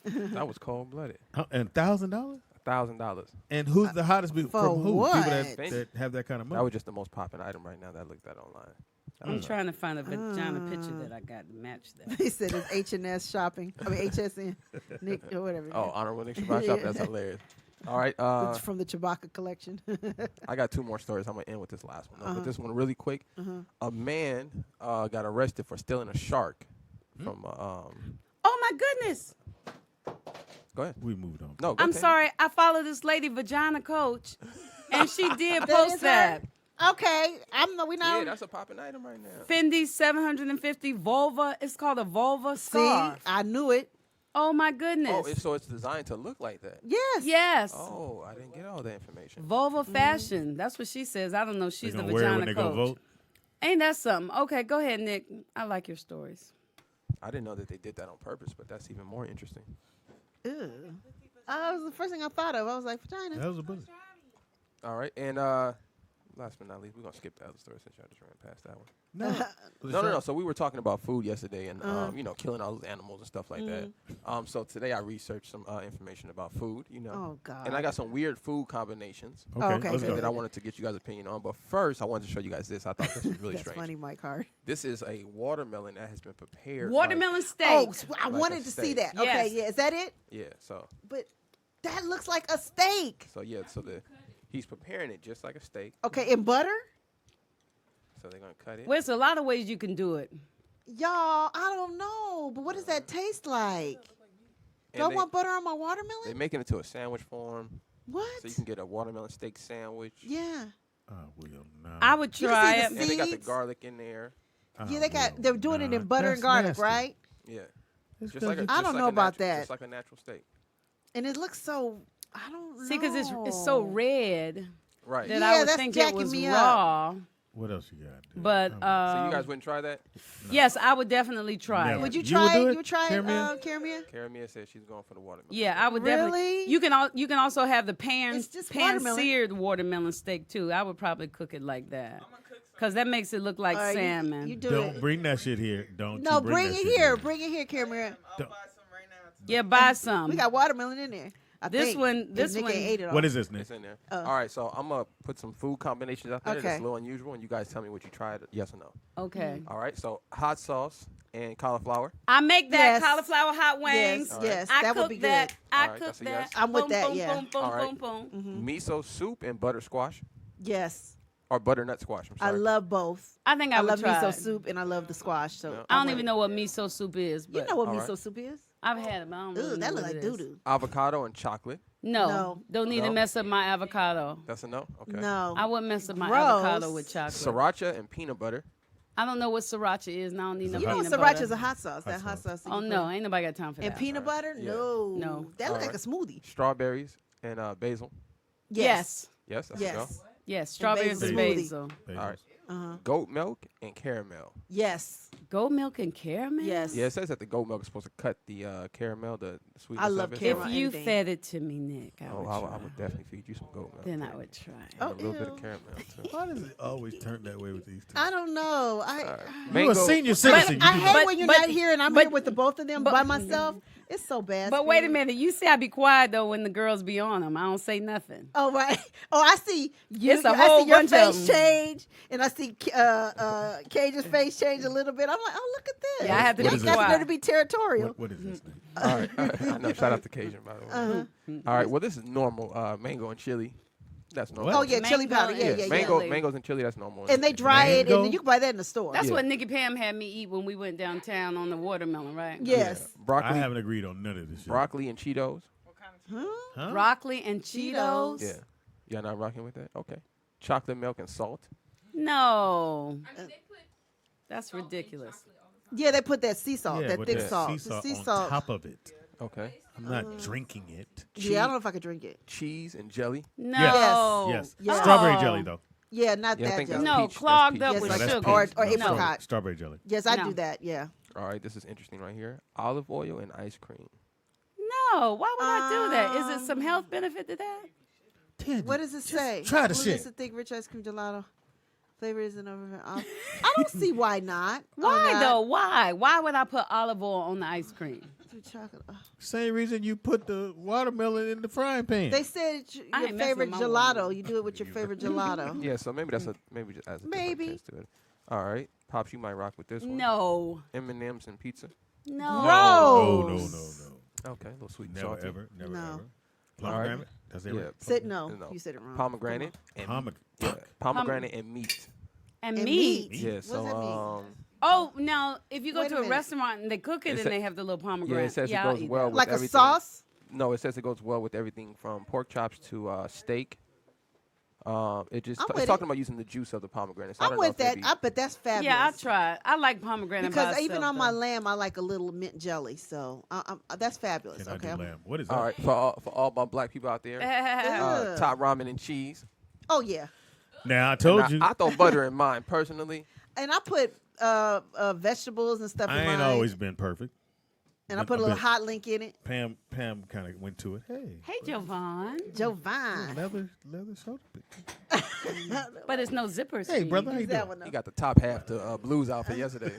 That was cold blooded. And $1,000? $1,000. And who's the hottest For from who? what? People that have that kind of money. That was just the most popping item right now that I looked at online. I'm trying to find a vagina picture that I got to match that. He said it's H&S shopping. I mean HSN. Nick or whatever. Oh, honorable Nick Shabbat shop. That's hilarious. All right. It's from the Chewbacca collection. I got 2 more stories. I'm gonna end with this last one. But this one really quick. A man got arrested for stealing a shark from. Oh my goodness. Go ahead. We moved on. No, go I'm ahead. sorry. I follow this lady, Vagina Coach, and she did That post is her? that. Okay, we not. Yeah, that's a popping item right now. Fendi 750 vulva. It's called a vulva See, scarf. I knew it. Oh my goodness. Oh, so it's designed to look like that. Yes. Yes. Oh, I didn't get all that information. Vulva fashion. That's what she says. I don't know. She's They the gonna wear it when vagina they go coach. vote? Ain't that something? Okay, go ahead, Nick. I like your stories. I didn't know that they did that on purpose, but that's even more interesting. Ew. That was the first thing I thought of. I was like, vagina. That was a bullet. All right, and last but not least, we're gonna skip the other story since y'all just ran past that one. No. So we were talking about food yesterday, and killing all those animals and stuff like that. So today I researched some information about food. Oh God. And I got some weird food combinations. Okay, let's go. That I wanted to get you guys' opinion on. But first, I wanted to show you guys this. I thought this was really That's strange. funny, Mike Hart. This is a watermelon that has been prepared. Watermelon steak. Oh, I Like wanted a to steak. see that. Yes. Okay, yeah. Is that it? Yeah. So But that looks like a steak. he's preparing it just like a steak. Okay, in butter? So they're gonna cut it. Well, there's a lot of ways you can do it. Y'all, I don't know. But what does that taste like? And Do I they- want butter on my watermelon? They make it into a sandwich form, What? so you can get a watermelon steak sandwich. Yeah. I will not. I would You can try see it. the And they got the seeds? garlic in there. Yeah, they're doing it in butter and garlic, right? Yeah. It's Just like a, good. I just don't like know a about natural- that. Just like a natural steak. And it looks so, I don't know. See, because it's so red Right. that Yeah, I would that's think it jacking was me up. raw. What else you got? dude? But So you guys wouldn't try that? yes, I would definitely try Never. it. Would you You try would do it? it, You would try it, Caramel? Caramel? Karamia said she's going for the watermelon. Yeah, I would definitely. Really? You can also have the It's just watermelon. pan-seared watermelon steak too. I would probably cook it like that because that makes it look like All right, salmon. You do Don't it. bring that shit here. Don't. No, you bring that it shit here. Bring it here, Caramel. yeah, buy some. We got watermelon in there. I This think, one- if this Nick one- ain't ate it all. What is this, Nick? It's in there. All right, so I'm going to put some food combinations out there Okay. that's a little unusual, and you guys tell me what you tried, yes or no. Okay, All right, so hot sauce and cauliflower. I make that Yes. cauliflower hot wings. Yes, yes, I that cook would be that. good. I All right, cook that's a that. yes. I'm with boom, that, boom, yeah. Boom, boom, All right. boom, boom. Miso soup and butter squash, Yes. or butternut squash, I'm I sorry. love both. I think I, I would love try miso it. soup and I love the squash. So Yeah. I don't even know what miso soup is, You but know what All miso right. soup is? I've had it. But I don't really Ooh, know that what look like it doo is. doo. Avocado and chocolate. No, don't need to No. mess up my avocado. That's a no? Okay. No. I wouldn't mess up my Gross. avocado with chocolate. Sriracha and peanut butter. I don't know what sriracha is, and I don't need no You know peanut sriracha butter. is a hot sauce. That hot sauce. that Oh you no, put- ain't nobody got time for And that. peanut butter? Yeah. No. No. That look All like a smoothie. Strawberries and basil. Yes, Yes, that's Yes. a yes, strawberries basil and smoothie. basil. go. All right. Uh-huh. Goat milk and caramel. Yes. Goat milk and caramel. Yes. Yeah, it says that the goat milk is supposed to cut the caramel, the sweetness I love of it. caramel. If you anything. fed it to me, Nick, I Oh, would I try. would definitely feed you some goat milk. Then I would try. And a little bit ew. of caramel too. Why does it always turn that way with these two? I don't know. You're a Mango- senior citizen. I You hate But- when you're but- not here and I'm but- here with the both of them but- by myself. It's so bad. But wait a Spirit. minute, you say I be quiet though when the girls be on them. I don't say nothing. Oh right. Oh, I see you. It's a I whole see your bunch of face 'em. change, and I see Cage's face change a little bit. I'm like, oh, look at this. Yeah, I have to Y'all be guys better quiet. to be territorial. what is this thing? All right. I know. Shout out to Cajun, by the way. Uh-huh. All right. Well, this is normal. Mango and chili. That's normal. What? Oh yeah, chili Mango powder. Yeah, and yeah, yeah. Mango, mangoes and chili. That's normal. And they dry it, Mango? and you can buy that in the store. That's Yeah. what Nikki Pam had me eat when we went downtown on the watermelon, right? Yes. Broccoli. I haven't agreed on none of this shit. Broccoli and Cheetos. Huh? Broccoli and Cheetos. Yeah. Y'all not rocking with that? Okay. Chocolate milk and salt. No. That's ridiculous. Yeah, they put that sea salt, Yeah, that with thick that salt. sea The salt sea on salt. top of it. Okay. I'm not drinking it. Yeah, I don't know if I could drink it. Cheese and jelly. No. Yes. Yes. Strawberry Oh. jelly though. Yeah, not Yeah, I that think jelly. that's No, peach. clogged That's up peach. with No, that's sugar. Or peach. or That's apricot. Strawberry jelly. Yes, I No. do that. Yeah. All right. This is interesting right here. Olive oil and ice cream. No, why would I do that? Is it some health benefit to that? What does it say? Try the Blue shit. List of thick rich ice cream gelato. Flavor isn't over. I don't see why not. Why though? Why? Why would I put olive oil on the ice cream? Chocolate. Same reason you put the watermelon in the frying pan. They said your favorite gelato. You do it with your favorite gelato. Yeah, so maybe that's maybe just as a different taste to it. All right, Pops, you might rock with this one. No. M&M's and pizza. No. No. Okay, a little sweet and Never salty. ever. No. Ever. Pomegranate. That's it. Yeah. Said no. You said it wrong. Pomegranate and pomegranate and meat. And meat. Yeah. So Oh, now if you go Wait to a a minute. restaurant and they cook it and they have the little pomegranate. Yeah, it says it I'll goes eat well that. with Like everything. a sauce? No, it says it goes well with everything from pork chops to steak. It's talking about using the juice of the pomegranate. So I I'm don't know with if that. maybe- I bet that's fabulous. Yeah, I tried. I like pomegranate Because by even itself, on my though. lamb, I like a little mint jelly. So that's fabulous. Can I Okay. do lamb? What is that? All right, for all my black people out there, top ramen and cheese. Oh yeah. Now I told you. I throw butter in mine personally. And I put vegetables and stuff in I mine. ain't always been perfect. And I put a little hot link in it. Pam kind of went to it. Hey. Hey, Jovan. Jovan. Leather soda. But it's no zippers. Hey, brother, how you that doing? one, You got the top half to blues outfit yesterday.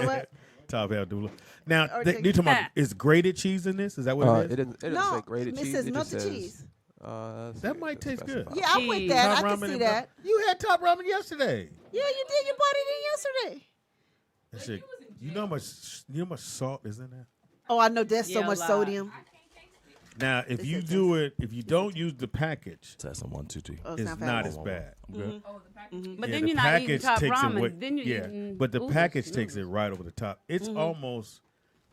what? Top half doula. Now, Or you take- talking about is grated cheese in this? Is that what it is? It doesn't No, say grated it cheese. says It just melted says, cheese. That might taste good. Yeah, I'm with that. Top I ramen can see and that. You had top ramen yesterday. Yeah, you did. You bought it in yesterday. That shit, you know how much salt is in there? Oh, I know there's so Yeah, a much lot. sodium. Now, if you do it, if you don't use the package, Testing 1, 2, 3. Oh, it's sound not fabulous. as bad. Okay? But Yeah, then the you're not eating package top takes it ramen. way- Then you're yeah, eating but the noodles. package takes it right over the top. It's almost,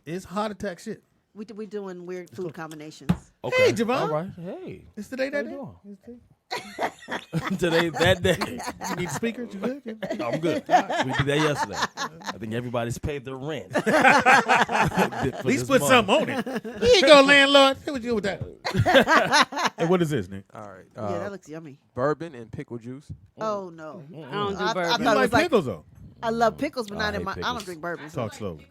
it's heart attack shit. We doing weird food combinations. Okay. Hey, Javon. All right. Hey. It's today that How day. you doing? Today, that day. You need speakers? You good? I'm good. We did that yesterday. I think everybody's paid their rent. At least put something on it. Here you go, landlord. Hey, what you do with that? Hey, what is this, Nick? All right. Yeah, that looks yummy. Bourbon and pickle juice. Oh no, I don't do I bourbon. thought You it like was like pickles, though? I love pickles, but not I in my. hate I don't pickles. drink bourbon. Talk slowly.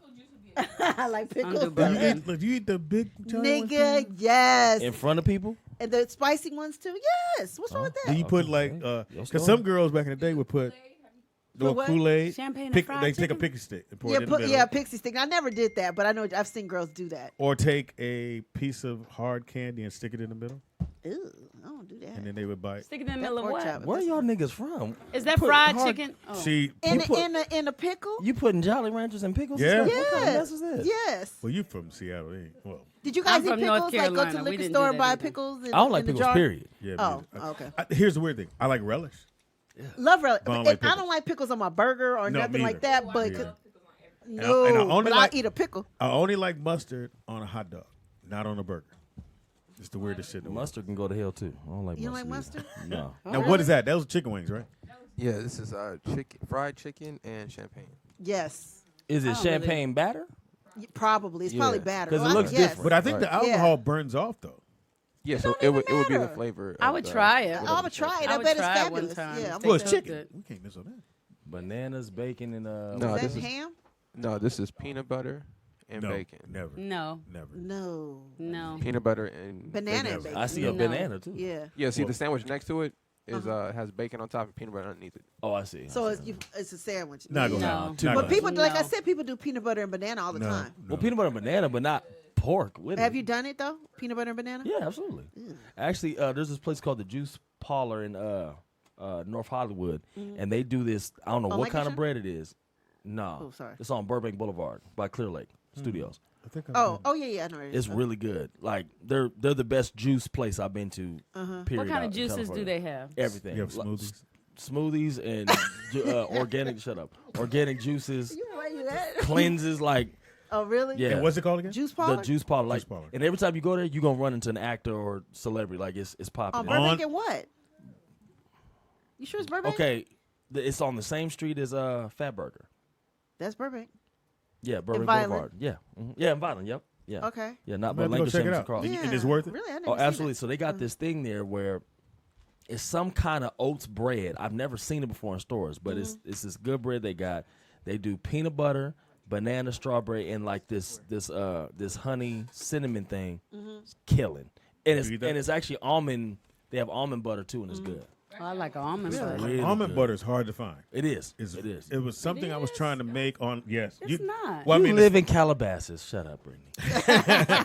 I like I don't pickles. do bourbon. Do you eat the big giant ones, Nigga, yes. In front of people? And the spicy ones too. Yes. What's wrong with Do that? you put like, because some girls back in the day would put Put what? Kool-Aid. Champagne and They fried take a chicken? pixie stick and pour Yeah, it in the middle. yeah, pixie stick. I never did that, but I know I've seen girls do that. Or take a piece of hard candy and stick it in the middle, Ew, I don't do that. and then they would bite. Stick it in the That middle of pork what? chop. Where y'all niggas from? Is that Put fried hard- chicken? Oh. See, In a pickle? You putting Jolly Ranchers and pickles? Yeah. And stuff? What kind of mess Yes. is this? Yes. well, you from Seattle, ain't well? Did you guys I'm eat from pickles? North Like go to Carolina. the We liquor didn't store do and that buy either. pickles? I don't like in the pickles, jar? period. Yeah. Oh, me- okay. Here's the weird thing. I like relish. Love relish. But I don't I like pickles. don't like pickles on my burger or No, nothing me like either. that. But Yeah. no, and I only but like- I'll eat a pickle. I only like mustard on a hot dog, not on a burger. It's the weirdest shit. in the world. Mustard can go to hell, too. I don't like You don't mustard. like either. No. Now, what is that? Those are chicken wings, right? Yeah, this is fried chicken and champagne. Yes. Is it I don't really- champagne batter? Probably. It's probably Yeah, batter. 'cause it Well, looks yes. different. But I think Right. the alcohol burns off though. Yeah, so don't it would even be the matter. flavor. I of would the- try it. whatever I would the try it. champagne- I I would bet it's try it one fabulous. time. Yeah, I'm Well, it's so chicken. good. We can't miss on that. Bananas, bacon, and No, Is this that is ham? no, this is peanut butter and No, bacon. never, No, never. No. no. Peanut butter and Banana bacon. and bacon. I see a No. banana, too. Yeah. Yeah, see Well- the sandwich next to it is has bacon on top and peanut butter underneath it. Oh, I see. So it's a sandwich. Not gonna No. lie. Too Not But much. gonna people, like I No. said, people do peanut butter and banana all the lie. time. No. Well, peanut butter and banana, but not pork with it. Have you done it though? Peanut butter and banana? Yeah, absolutely. Actually, there's this place called the Juice Parlor in North Hollywood, and they do this. I don't know Oh, what kind Lancashire? of bread it is. No, Oh, sorry. it's on Burbank Boulevard by Clear Lake Studios. I think Oh yeah, I know. Where it is. It's really good. Like they're the best juice place I've been to. Period. What kind out of in juices do California. they have? Everything. You have Like, smoothies. smoothies and organic. Shut up. Organic juices, You know where you at? cleanses. Like Oh really? yeah. And what's it called again? Juice The parlor. juice parlor, like, Juice parlor. and every time you go there, you're gonna run into an actor or celebrity. Like it's On popular. Burbank and what? You sure it's Burbank? Okay, it's on the same street as Fat Burger. That's Burbank. Yeah, Burbank Violent? Boulevard. Yeah, yeah, in Violent. Yep. Yeah. Okay. Yeah, not I'm but gonna have to go check Lancashire it out. across. And it's worth it? Really? I never Oh, seen absolutely. it. So they got this thing there where it's some kind of oats bread. I've never seen it before in stores, but it's this good bread they got. They do peanut butter, banana, strawberry, and like this honey cinnamon thing. It's killing. And it's actually almond. They have almond butter too, and it's good. Oh, I like almond butter. Really almond good. butter is hard to find. It is. It is. It was something I was trying to make on. Yes, It's not. Well, I mean, live in Calabasas. Shut up, Brittany.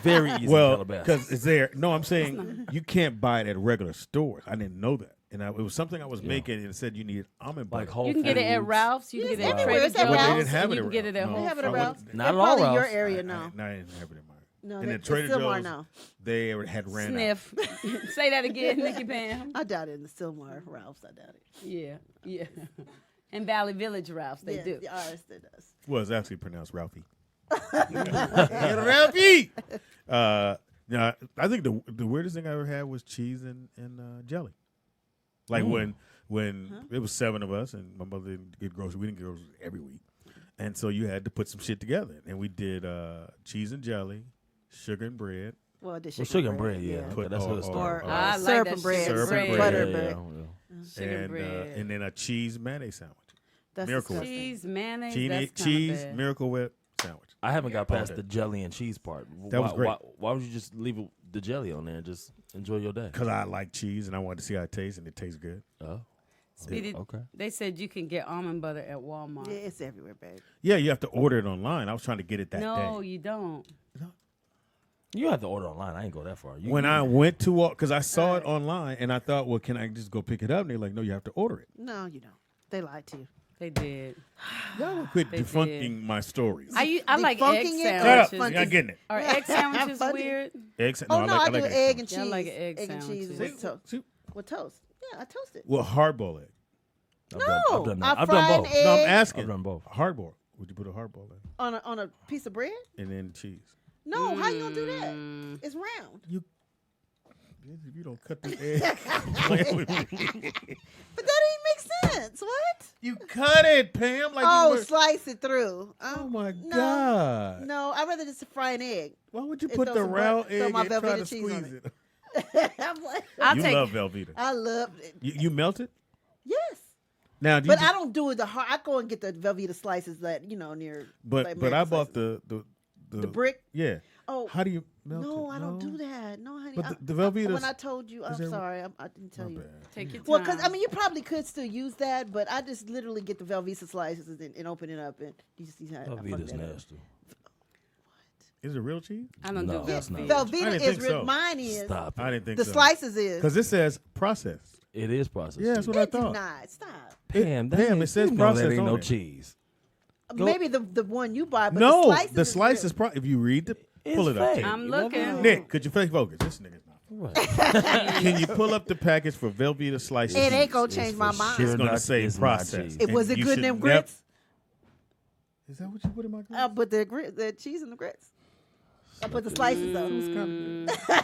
Very easy. Well, in Calabasas. because it's there. No, I'm saying you can't buy it at regular stores. I didn't know that, and it was something I was making, and it said you needed almond butter. Like Whole You can get it at Foods. Ralph's. You can get it at everywhere. Trader It's at Joe's. Ralph's. They didn't have and it you at can get it at Ralph's. They Whole have it at Ralph's. Foods. Not at all Probably your Ralph's. area now. No, I didn't have it in mine. No, And they, at Trader it's Silmar Joe's, now. they had ran out. Sniff. Say that again, Nikki Pam. I doubt it in the Silmar Ralph's. I doubt it. Yeah. In Valley Village Ralph's, they Yes, do. the RS that does. Well, it's actually pronounced Ralphie. Ralphie. Now, I think the weirdest thing I ever had was cheese and jelly. Like when it was 7 of us and my mother didn't get groceries. We didn't get groceries every week, and so you had to put some shit together. And we did cheese and jelly, sugar and bread. Well, the Sugar and bread, yeah. Put- That's or- what Or it I like syrup that and bread, sugar Syrup and bread. butter yeah, bread. Sugar and bread. and then a cheese mayonnaise sandwich. That's Miracle Whip. disgusting. Cheese, mayonnaise, Cheese, that's cheese kinda bad. Miracle Whip sandwich. I haven't got past that. the jelly and cheese part. That was great. Why would you just leave the jelly on there and just enjoy your day? Because I like cheese and I wanted to see how it tastes, and it tastes good. Oh, Speedy, okay. they said you can get almond butter at Walmart. Yeah, it's everywhere, babe. Yeah, you have to order it online. I was trying to get it that No, day. you don't. You have to order online. I ain't go that far. When I went to because I saw it online and I thought, well, can I just go pick it up? And they're like, no, you have to order it. No, you don't. They lied to you. They did. Y'all quit They defunking my stories. I like egg Defunking it? Shut up. sandwiches. You're not getting it. Are egg sandwiches Funny. weird? Eggs. Oh, no, I do like egg and cheese. Yeah, I like egg and cheese sandwiches. with toast. See, With toast. Yeah, I toast it. well, hard-boiled egg. I've done that. I I've fry done an both. egg No, I'm asking. I've done both. Hard-boiled. Would you put a hard-boiled egg on a piece of bread. and then cheese? No, how you gonna do that? It's round. If you don't cut the egg, playing with me. But that ain't make sense. What? You cut it, Pam. Like Oh, you were, slice it through. oh my no. God. No, I'd rather just fry an egg. Why would you And put throw the some round throw egg my and try Velveeta to cheese on squeeze it. it? I'm like, I'll You take love Velveeta. I love it. You melt it? Yes. Now, do you But just- I don't do it the hard. I go and get the Velveeta slices that near. But like but I American bought slices. the brick. Yeah. Oh, How do you melt it? no, I don't do that. No, honey. But the Velveeta's- When I told you, I'm is there- sorry, I didn't tell you. Take your time. Well, because I mean, you probably could still use that, but I just literally get the Velveeta slices and open it up, and you see how I fuck Velveeta's that up. nasty. Is it real cheese? I don't No, do it's Velveeta. not. I Velveeta didn't is think so. mine is. Stop. I didn't think The so. slices is. Because it says processed. It is processed. Yeah, that's cheese. what I It do thought. not. Stop. Pam, that Pam, ain't- it says you know processed that ain't on no it. cheese. Maybe the one you buy, but No, the slices. is if you read the pull it up. fake. I'm You know looking. that? Nick, could you fake focus? This nigga's not. What? Can you pull up the package for Velveeta slices? It ain't gonna It's change for my mind. It's sure gonna not- say it's not processed. cheese. Was it You good in should them nev- grits? Is that what you put in my grits? I put the cheese in the grits. I put the slices though.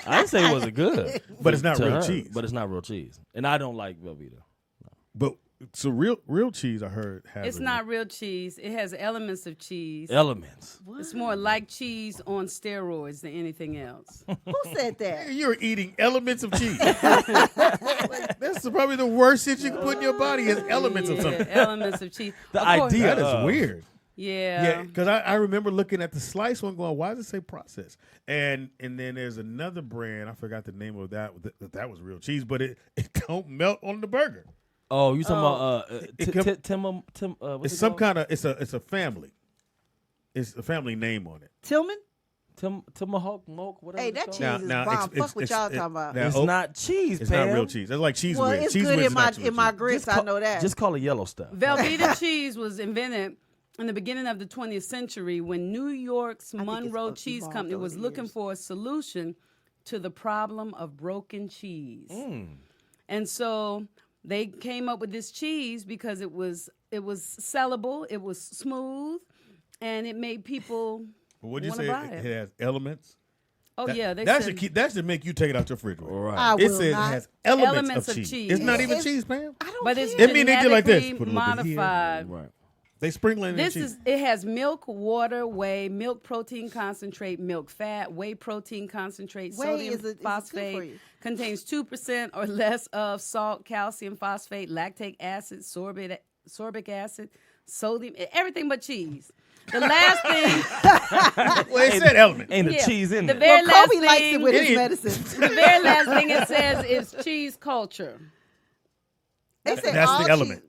I didn't say it wasn't good. But it's not To real her, cheese. But it's not real cheese. And I don't like Velveeta. But so real cheese, I heard has. It's not real cheese. It has elements of cheese. Elements. It's more like cheese on steroids than anything else. Who said that? You're eating elements of cheese. Like, that's probably the worst shit you can put in your body is elements of Yeah, something. elements of cheese. The Of course- idea That is of- weird. Yeah. Yeah, because I remember looking at the slice one going, why does it say processed? And then there's another brand, I forgot the name of that was real cheese, but it don't melt on the burger. Oh, you talking It about com- Tim? It's some kind of it's a family. It's a family name on it. Tillman? Tomahawk, Moke, whatever. Hey, it's that called. cheese is bomb. Fuck what y'all talking about. now, It's oh, not cheese, It's Pam. not real cheese. It's like cheese Well, whiz. it's Cheese good whiz in is not my real cheese. grits. I know that. Just call it yellow stuff. Velveeta cheese was invented in the beginning of the 20th century when New York's think it's Monroe Cheese evolved Company over was the looking years. for a solution to the problem of broken cheese. And so they came up with this cheese because it was sellable, it was smooth, and it made people But what'd you wanna say? buy It it. has elements. Oh yeah, they that said that should make you take it out your refrigerator. All right. I It will says not. it has elements, Elements of of cheese. cheese. It's not even It's- cheese, Pam. I don't but it's care. It mean they did like this. genetically Put a little bit here. modified. Right. They sprinkling in This cheese. it has milk, water, whey, milk protein concentrate, milk fat, whey protein concentrate, Whey sodium is good for phosphate, you. contains 2% or less of salt, calcium phosphate, lactic acid, sorbic acid, sodium, everything but cheese. The last thing. Well, it said element. Ain't a cheese in the there. very last Kobe thing, likes it with his medicine. The very last thing it says is cheese culture. They say That's all the element. Cheese,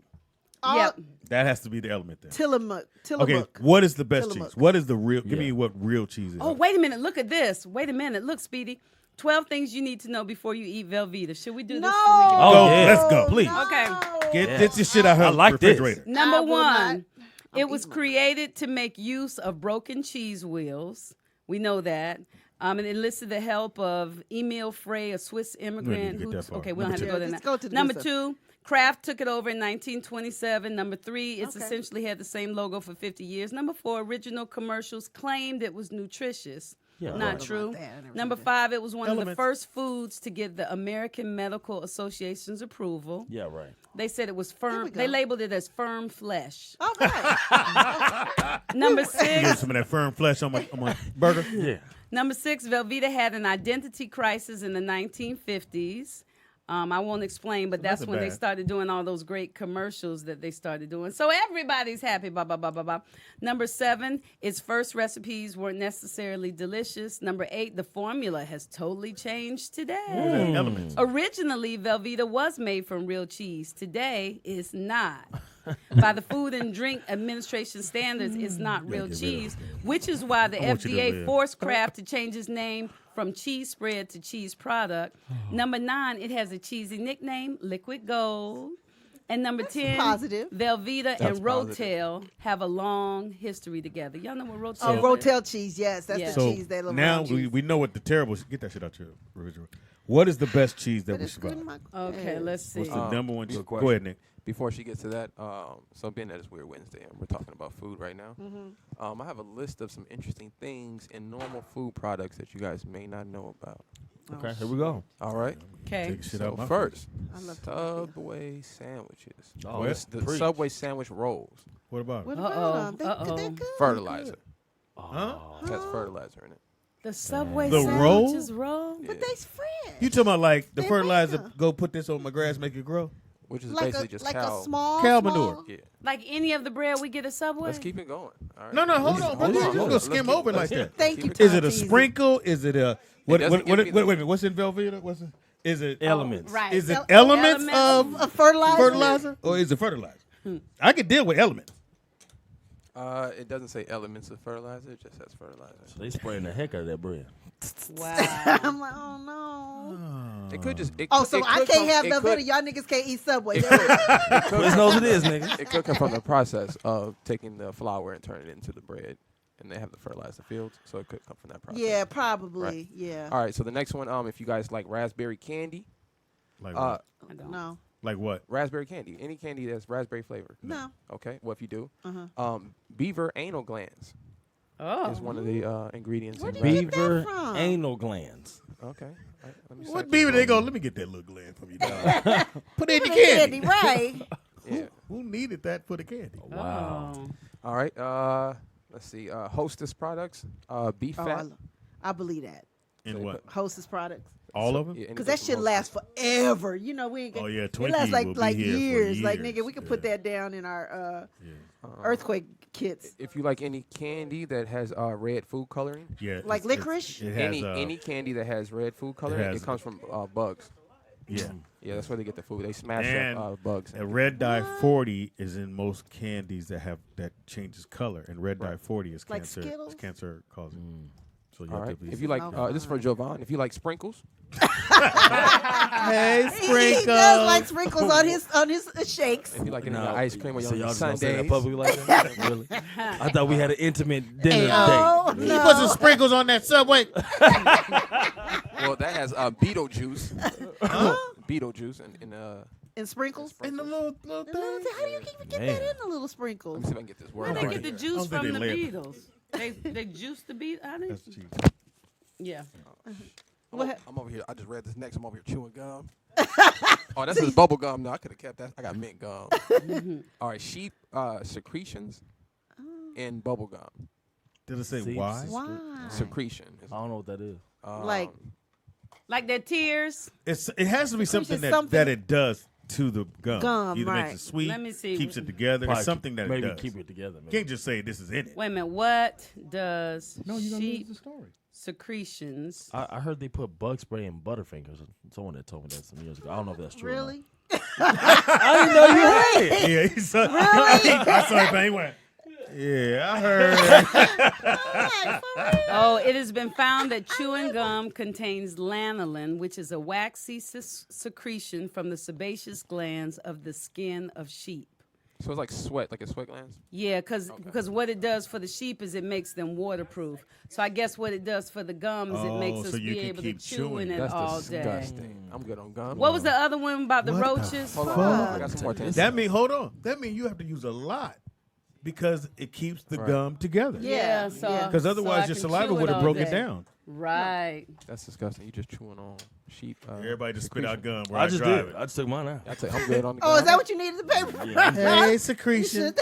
Yep. That has to be the element there. Tillamook. Okay, what is the best cheese? Tillamook. What is the real? Give me what real cheese is. Oh, wait a minute. Look at this. Wait a minute. Look, Speedy. 12 things you need to know before you eat Velveeta. Should we do this? Oh, yeah. Let's go, please. Okay. Get this shit out of I her like this. refrigerator. Number will one, not. it was created to make use of broken cheese wheels. We know that. And it enlisted the help of Emil Frey, a Swiss immigrant. get that far. Okay, we don't have to go there now. Let's go to the Number good two, Kraft took it over in 1927. Number three, it's essentially had the same logo for 50 years. Number four, original commercials claimed it was nutritious. Yeah, Not right. true. Number five, it was one of the first foods to get the American Medical Association's approval. Yeah, right. They said it was firm. we They go. labeled it as firm flesh. All right. Number Get six, some of that firm flesh on my burger. Yeah. Number six, Velveeta had an identity crisis in the 1950s. I won't explain, but that's when they bad. started doing all those great commercials that they started doing. So everybody's happy. Blah, blah, blah, blah, blah. Number seven, its first recipes weren't necessarily delicious. Number eight, the formula has totally changed today. Elements. Originally, Velveeta was made from real cheese. Today, it's not. By the Food and Drink Administration standards, it's not real cheese, which is why the want you to FDA live. forced Kraft to change its name from cheese spread to cheese product. Number nine, it has a cheesy nickname, Liquid Gold. And number 10, positive. Velveeta That's and positive. Rotel have a long history together. Y'all know what Rotel Oh, is? Rotel cheese. Yes, that's Yeah. the So cheese they love. now we know what the terrible. Get that shit out your refrigerator. What is the best cheese that we should buy? Okay, let's see. What's the number one? Good Go question. ahead, Nick. Before she gets to that, so being that it's Weird Wednesday and we're talking about food right now, I have a list of some interesting things in normal food products that you guys may not know about. Okay, here we go. All right. Okay. Take shit So out my first, I love Subway sandwiches. Oh, The preach. Subway sandwich rolls. What about What it? about them? Uh-oh. They're good. Fertilizer. Huh? It has fertilizer in it. The Subway The sandwiches roll? Yeah. But they spread. You talking about like the They fertilizer? make 'em. Go put this on my grass, make it grow. Which is Like basically a just like cow. a small Cow small- manure. Yeah. Like any of the bread we get at Subway? Let's keep it going. All right. No, hold on, Hold bro. on, You hold just on. go Let's skim keep- over it like let's that. Thank keep you, it Is it a Tati. sprinkle? Is it a what? doesn't give me Wait a minute. What's in Velveeta? What's it? Is it Elements. Right. Is it El- elements elements of fertilizer? fertilizer or is it fertilizer? I could deal with elements. It doesn't say elements of fertilizer. It just says fertilizer. So they spraying the heck out of that bread. Wow. I'm like, oh no. It could just. It Oh, could- so it I could can't come- have it Velveeta. could- Y'all niggas can't eat Subway. Quiz knows it is, nigga. It could come from the process of taking the flour and turning it into the bread, and they have the fertilizer fields, so it could come from that process. Yeah, probably. Right. Yeah. All right. So the next one, if you guys like raspberry candy, Like what? I don't. No. Like what? raspberry candy, any candy that's raspberry flavored. No. Okay. Well, if you do, Uh-huh. beaver anal glands Oh. is one of the ingredients. Where in did you get raspberry. that Beaver from? anal glands. Okay. All right, let me What cite beaver this they go? one. Let me get that little gland from you, dog. Put it in your The candy. right? Yeah. Who needed that for the candy? Wow. Oh. All right. Let's see. Hostess products. Beef Oh, fat. I believe that. In what? Hostess products. All of them? Yeah, Because that anything shit from lasts forever. You know, we ain't Oh, yeah, it Twinkie lasts will like be here for years. Like, years. nigga, we could put Yeah. that down in our Hostess. earthquake kits. If you like any candy that has red food coloring, Yeah. Like licorice? It has, any candy that has red food coloring, has- it comes from bugs. yeah. Yeah, that's where they get the food. They smash And up bugs. A red dye 40 is in most candies that changes color, and red dye 40 is Like cancer. Skittles? It's cancer causing. So you All have right. to be. If you like, Okay. this is for Jovan. If you like sprinkles, hey, He does like sprinkles on his shakes. if you like any No, ice cream on so your y'all just gonna say that Sundays, publicly like that? Really? I thought we had an intimate dinner Oh, date. You put some sprinkles on that Subway. well, that has Beetlejuice. Beetlejuice and And sprinkles? And the little How thing. do you even get Man. that in the little let sprinkles? me see if I can get this word. How they right get the here. juice don't think from they the label. Beatles? They juice the beat. How they? That's cheap. Yeah. I'm over here. I just read this next. I'm over here chewing gum. Oh, that's just bubble gum. No, I could have kept that. I got mint gum. All right, sheep secretions in bubble gum. Did it say See? why? Why? Secretion. I don't know what that is. Like- Um, Like their tears. It has to be something something- that it does to the gum. Either right. makes it sweet, Let me see. keeps it together. Probably It's something that maybe it does. keep it together. You can't just say this is in it. Wait a minute. What does No, you're gonna lose sheep the story. secretions? I heard they put bug spray in Butterfingers. Someone that told me that some years ago. I don't know if that's true. Really? I didn't know you had it. Yeah, he saw, I saw it, but he went, yeah, I heard. Oh, it has been found that chewing gum contains lanolin, which is a waxy secretion from the sebaceous glands of the skin of sheep. So it's like sweat, like a sweat glands? Yeah, because what it does for the sheep is it makes them waterproof. So I guess what it does for the gum is it makes us so you be can able to keep chew chewing. in it That's all disgusting. day. I'm good on gum. What was the other one about the What the roaches? fuck? I got some more tangents. That mean, hold on. That means you have to use a lot because it keeps the gum together. Yeah, so Because otherwise, your saliva would have broke it down. Right. That's disgusting. You just chewing on sheep. Everybody just spit out gum. I just did. I just took mine out. I'm good on the Oh, gum. is that what you needed the paper? Hey, secretion.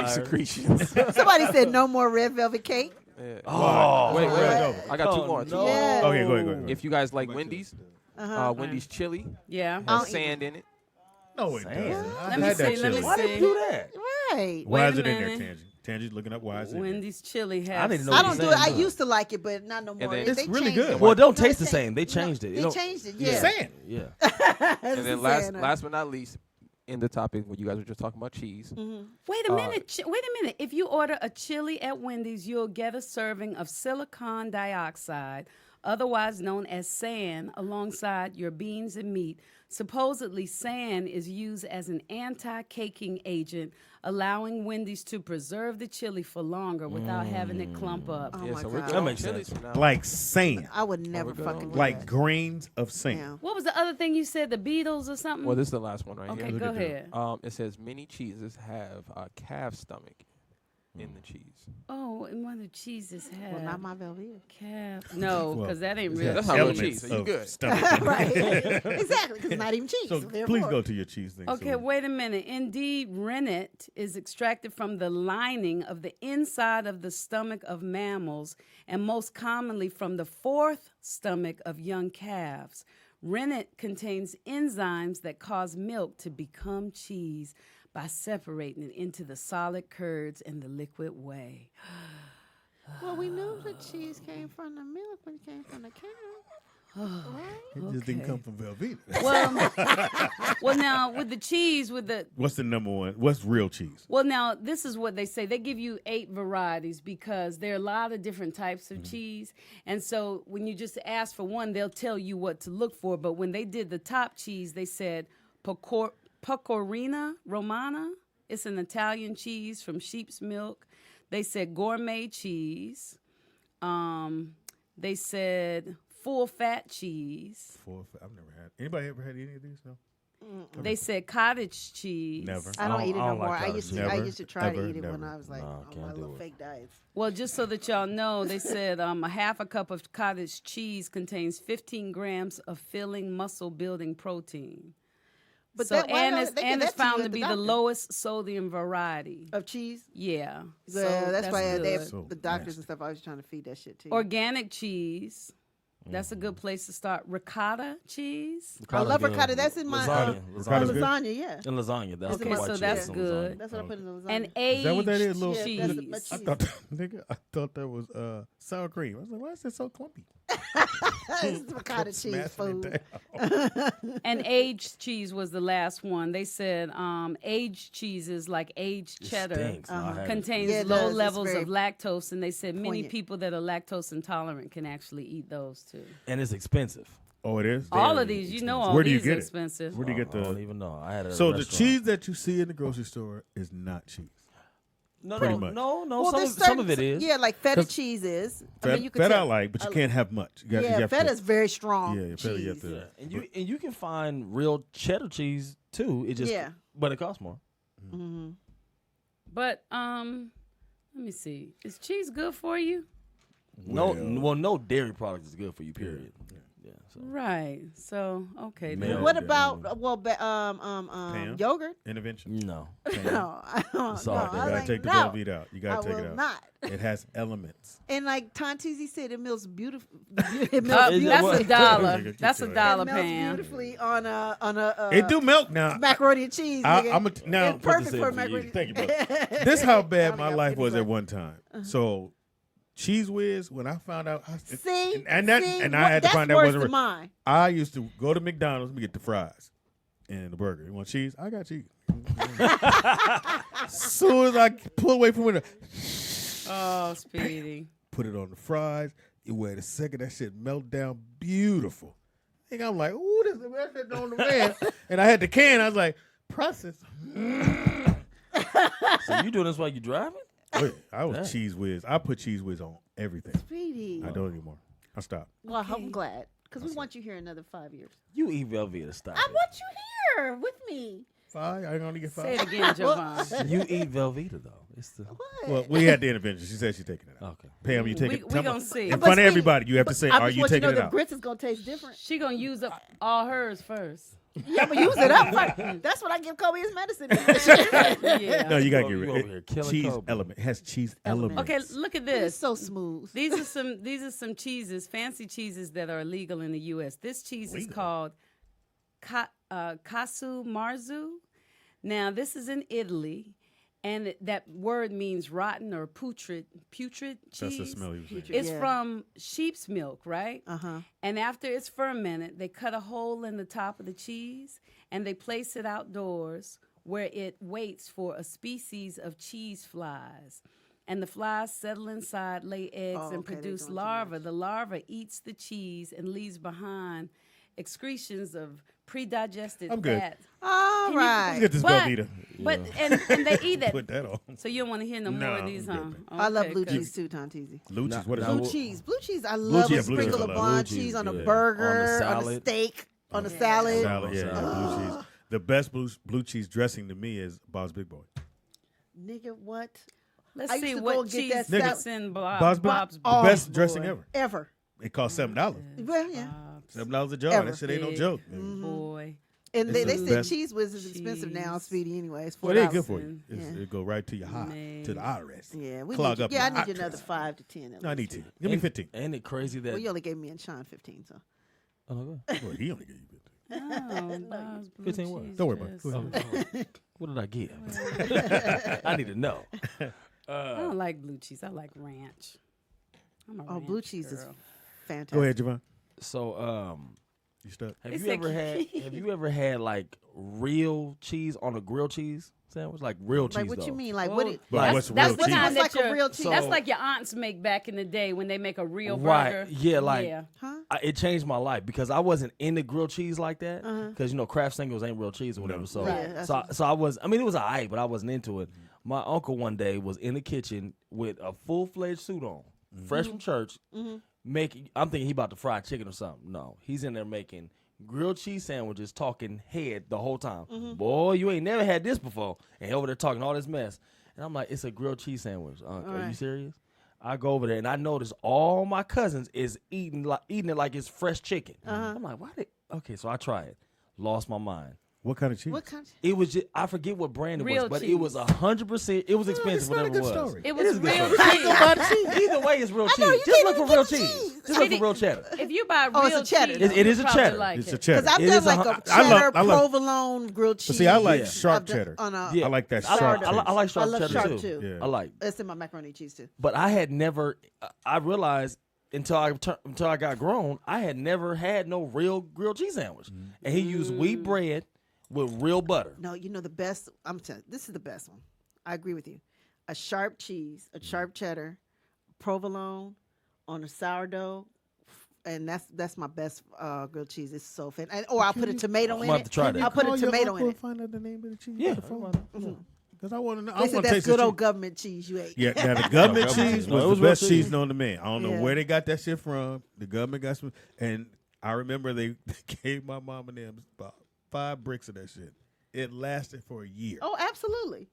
Secretions. Somebody said no more red velvet cake. Yeah. Oh, wait. over. I got two more. No. Yeah. Okay, go ahead. If you guys like Wendy's, Wendy's chili Yeah. has sand in it. No, it doesn't. Let me see. Let me Why did see. you do that? Right. Why Wait is a it in there, minute. Tangie? Tangie's looking up why it's in there. Wendy's chili has. I didn't know I what don't you're do it. I saying. used to like it, but not no more. then- They It's really changed good. it. Well, it don't No, taste the same. They changed it. They changed it. Yeah. Sand. Yeah. And then last but not least, in the topic when you guys were just talking about cheese. Wait a minute. Wait a minute. If you order a chili at Wendy's, you'll get a serving of silicon dioxide, otherwise known as sand, alongside your beans and meat. Supposedly, sand is used as an anti-caking agent, allowing Wendy's to preserve the chili for longer without having it clump up. Oh yeah, my so we're God. good That on makes chilies sense. from now. Like sand. I would never good fucking on do Like that. grains of sand. Yeah. What was the other thing you said? The Beatles or something? Well, this is the last one right okay, here. go at that. ahead. It says many cheeses have a calf stomach in the cheese. Oh, and one of the cheeses have Well, not my Velveeta. calf. No, because that ain't real. That's not real Elements cheese, so you of good. stomach. Right. Exactly, because it's not even cheese. So therefore. please go to your cheese thing. Okay, so wait a minute. Indeed, rennet is extracted from the lining of the inside of the stomach of mammals and most commonly from the fourth stomach of young calves. Rennet contains enzymes that cause milk to become cheese by separating it into the solid curds and the liquid whey. Well, we knew the cheese came from the milk when it came from the cow. it just didn't come from Velveeta. Well, now with the cheese, with the What's the number one? What's real cheese? Well, now, this is what they say. They give you 8 varieties because there are a lot of different types of cheese. And so when you just ask for one, they'll tell you what to look for. But when they did the top cheese, they said Pecorino Romana. It's an Italian cheese from sheep's milk. They said gourmet cheese. They said full fat cheese. I've never had. Anybody ever had any of these? No. They said cottage cheese. Never. I don't eat it no like more. I cottage used to. cheese. I used to try Never, to eat it when never. I was like No, on can't my do little it. fake diets. Well, just so that y'all know, they said a half a cup of cottage cheese contains 15 grams of filling muscle building protein. But So that, why and don't it's, they give and it's that to you found at to the be the doctor? lowest sodium variety. Of cheese. Yeah. So Yeah, that's why they, good. So the doctors nasty. and stuff always trying to feed that shit to you. Organic cheese. That's a good place to start. Ricotta cheese. I love ricotta. That's in my Ricotta's good? lasagna. Yeah, And lasagna. That's Okay, the white so cheese that's in good. lasagna. that's what I put in the lasagna. And aged Is that what that is? Little cheese. Yeah, that's my cheese. I thought, nigga, I thought that was sour cream. I was like, why is it so clumpy? It's ricotta cheese Smashing it food. down. And aged cheese was the last one. They said aged cheeses like aged It cheddar stinks. No, I had it. contains Yeah, it low does. It's levels very of lactose, and they said many poignant. people that are lactose intolerant can actually eat those too. And it's expensive. Oh, it is? All of Very these, you know, all Where do you these get are it? expensive. Where do you get I don't the... even know. I had it at So a the restaurant. cheese that you see in the grocery store is not cheese. No, pretty no, much. no, no. Well, some, there's some of certain- it is. Yeah, like feta 'Cause cheese is. I Feta, mean, you can feta I tell. like, but you can't have much. You Yeah, have to- feta's very strong. Yeah, feta you have cheese. to... And you can find real cheddar cheese too. It just Yeah. but it costs more. Mm-hmm. But let me see. Is cheese good for you? No, well, no dairy product is good for you. Period. Yeah. So. Right. So okay. Male. What Yeah. about yogurt? Intervention. No. No, I don't. It's all No, there. You I gotta like, take the no. Velveeta out. You gotta I take will it out. not. It has elements. And like Tanti said, it melts beautiful. That's It melts a dollar. Get That's a your dollar, It melts Pam. beautifully on a. It do milk now. Macaroni and cheese. I- nigga. I'm now It's perfect for for you. macaroni. Thank you, brother. This how bad I my got life pity was for at it. one time. So, Cheese Whiz. When I found out, See, and I had to find out worse wasn't than real. mine. I used to go to McDonald's and get the fries and the burger. You want cheese? I got cheese. Soon as I pull away from it, Oh, Speedy. put it on the fries. You wait a second, that shit melt down beautiful. And I'm like, ooh, this is the best shit on the man. And I had the can. I was like, process. So you doing this while you driving? Oh, yeah, I was Damn. Cheese Whiz. I put Cheese Whiz on everything. Speedy. I don't anymore. I stopped. Well, I'm glad because we want you here another 5 years. You eat Velveeta, stop I it. want you here with me. 5? I only get 5. Say it again, Jovan. You eat Velveeta though. It's the What? Well, we had the intervention. She said she's taking it out. okay. Pam, you taking it? We Tell me- gonna see. In But front of Speedy, everybody, you have to say, I are just you want you to taking know it the out? grits is gonna taste different. She gonna use up all hers first. Yeah, but use it up first. That's what I give Kobe his medicine. Yeah. No, you got to You get over rid here of killing cheese Kobe. element. It has cheese element. Okay, look at It's this. so smooth. These are some cheeses, fancy cheeses that are illegal in the U.S. This cheese is Legal? called casu marzu. Now, this is in Italy, and that word means rotten or putrid cheese. That's the smell you was saying. It's Yeah. from sheep's milk, right? Uh-huh. And after it's fermented, they cut a hole in the top of the cheese and they place it outdoors where it waits for a species of cheese flies. And the flies settle inside, lay eggs, Oh, and okay, they're produce doing too larvae. much. The larva eats the cheese and leaves behind excretions of pre-digested I'm good. fat. All Can you- right. Let's get this But- Velveeta. But and they eat that. Put that on. So you don't want to hear no more No, of these, I'm huh? good, I love Okay, blue 'cause- cheese too, Tantizi. Blue Nah, cheese. What is nah, it? Blue cheese. Blue cheese. I love cheese, a blue cheese, sprinkle I of love. blonde Blue cheese cheese, on a yeah. burger, On the on a salad. steak, on a Yeah. salad. Salad, yeah, Salad. blue cheese. The best blue cheese dressing to me is Bob's Big Boy. Nigga, what? Let's I used see to go what and get cheese that fits salad. in Bob's Bob's the best Boy. dressing ever. Ever. It costs $7. Well, yeah. Bob's $7 a jar. Ever. That shit ain't no Big joke. Boy. And It's they the said best. cheese whiz is expensive now, Cheese. Speedy. Anyway, it's $4. Well, it ain't good for you. Yeah. It go right to your heart, to the Made. IRS. Yeah, we Clog need you. up Yeah, I your need you arteries. another 5 to 10. No, I need 10. Give me 15. Ain't it crazy that? Well, you only gave me and Sean 15, so. Oh, go ahead. Well, he only gave you 15. Oh, Bob's blue 15 what? cheese Don't worry about it. Go dressing. ahead. What did I give? I need to know. I don't like blue cheese. I like ranch. I'm a Oh, blue ranch cheese is girl. fantastic. Go ahead, Javon. So, You stuck? have It's you ever like- have you ever had like real cheese on a grilled cheese sandwich? Like real cheese Like, what though. you mean? Like, Oh, what? It, But that's what's that's real the cheese? kind What's that like a your- real cheese? That's So- like your aunts make back in the day when they make a real Right. burger. Yeah, like- yeah. huh? It changed my life because I wasn't into grilled cheese like that Uh-huh. because you know Kraft singles ain't real cheese or whatever. No. So, Right, that's so I was. I mean, it was alright, but I wasn't into it. My uncle one day was in the kitchen with a full-fledged suit on, fresh from church, making. I'm thinking he about to fry chicken or something. No, he's in there making grilled cheese sandwiches, talking head the whole time. Boy, you ain't never had this before, and he over there talking all this mess. And I'm like, it's a grilled cheese sandwich. Are you right. serious? I go over there and I notice all my cousins is eating it like it's fresh chicken. I'm like, why did? Okay, so I try it. Lost my mind. What kind of cheese? What kind? It was just, I forget what brand it Real was, but cheese. it was 100%. It was expensive, it's not a whatever it good was. story. It It was is a good real story. cheese. Either way, it's real I know, cheese. you Just can't look for even real get cheese. cheese. Just look for real cheddar. If you buy Oh, real it's a cheddar. cheese, It is you'll a probably cheddar. Like It's it. a cheddar. Because I've It done is like a a hu- I love- cheddar I love- provolone grilled cheese. But see, I like Yeah. sharp I've done cheddar. on a- Yeah. I like that I sharp like, I like sharp I love cheddar sharp too. too. Yeah. I like. It's in my macaroni and cheese too. But I had never. I realized until I got grown, I had never had no real grilled cheese sandwich. And he used wheat bread with real butter. No, you know the best. I'm telling you, this is the best one. I agree with you. A sharp cheese, a sharp cheddar, provolone on a sourdough, and that's my best grilled cheese. It's so fan. Or I'll put a tomato I'm in about it. to try that. I'll put a Call your tomato uncle in and it. find out the name of the cheese. Yeah. Because I want to know. I They want said to that's taste good the old cheese. government cheese you ate. Yeah, now the government No, cheese no, it was was the real best cheese cheese. known to man. I don't know Yeah. where they got that shit from. The government got some, and I remember they gave my mom and them about 5 bricks of that shit. It lasted for a year. Oh, absolutely.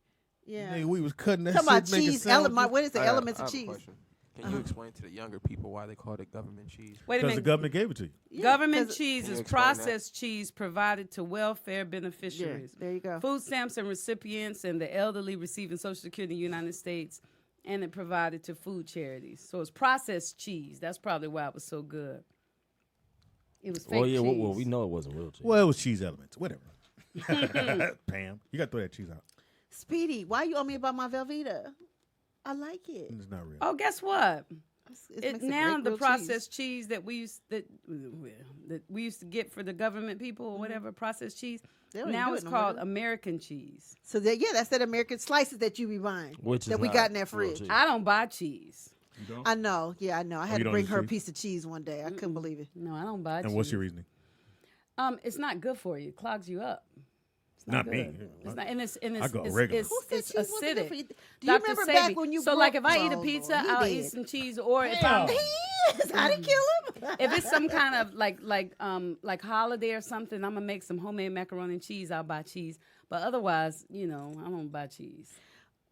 Yeah. Nigga, we was cutting that Talking about shit, making cheese sandwiches. element. What is the I elements have of a cheese? question. Can you explain to the younger people why they call it government cheese? Wait a Because the minute. government gave it to you. Yeah, Government 'cause- cheese Can you is explain that? processed cheese provided to welfare beneficiaries. There you go. Food stamps and recipients and the elderly receiving Social Security in the United States, and it provided to food charities. So it's processed cheese. That's probably why it was so good. It was fake Oh yeah, cheese. well, we know it wasn't real cheese. Well, it was cheese elements. Whatever. Pam, you got to throw that cheese out. Speedy, why you owe me about my Velveeta? I like it. It's not real. Oh, guess what? It makes a Now great the grilled processed cheese that we used to get for the government people or whatever processed cheese. They don't even Now do it's it no more, called do they? American cheese. So that's that American slices that you be buying. Which is that we not got in that real fridge. cheese. I don't buy cheese. You don't? I know. Yeah, I know. I had you to don't bring eat her a cheese? piece of cheese one day. I couldn't believe it. No, I don't buy cheese. And what's your reasoning? It's not good for you. It clogs you up. It's Not good. me. It's not, and it's I go it's, regular. it's, Who said it's cheese wasn't good acidic. for you? Do you Dr. remember Sabi. back when you So grew like up- if I eat a Oh, pizza, Lord, he I'll did. eat some cheese, or if Damn. I'm He is. I didn't kill him. if it's some kind of like holiday or something, I'm gonna make some homemade macaroni and cheese. I'll buy cheese, but otherwise, I don't buy cheese.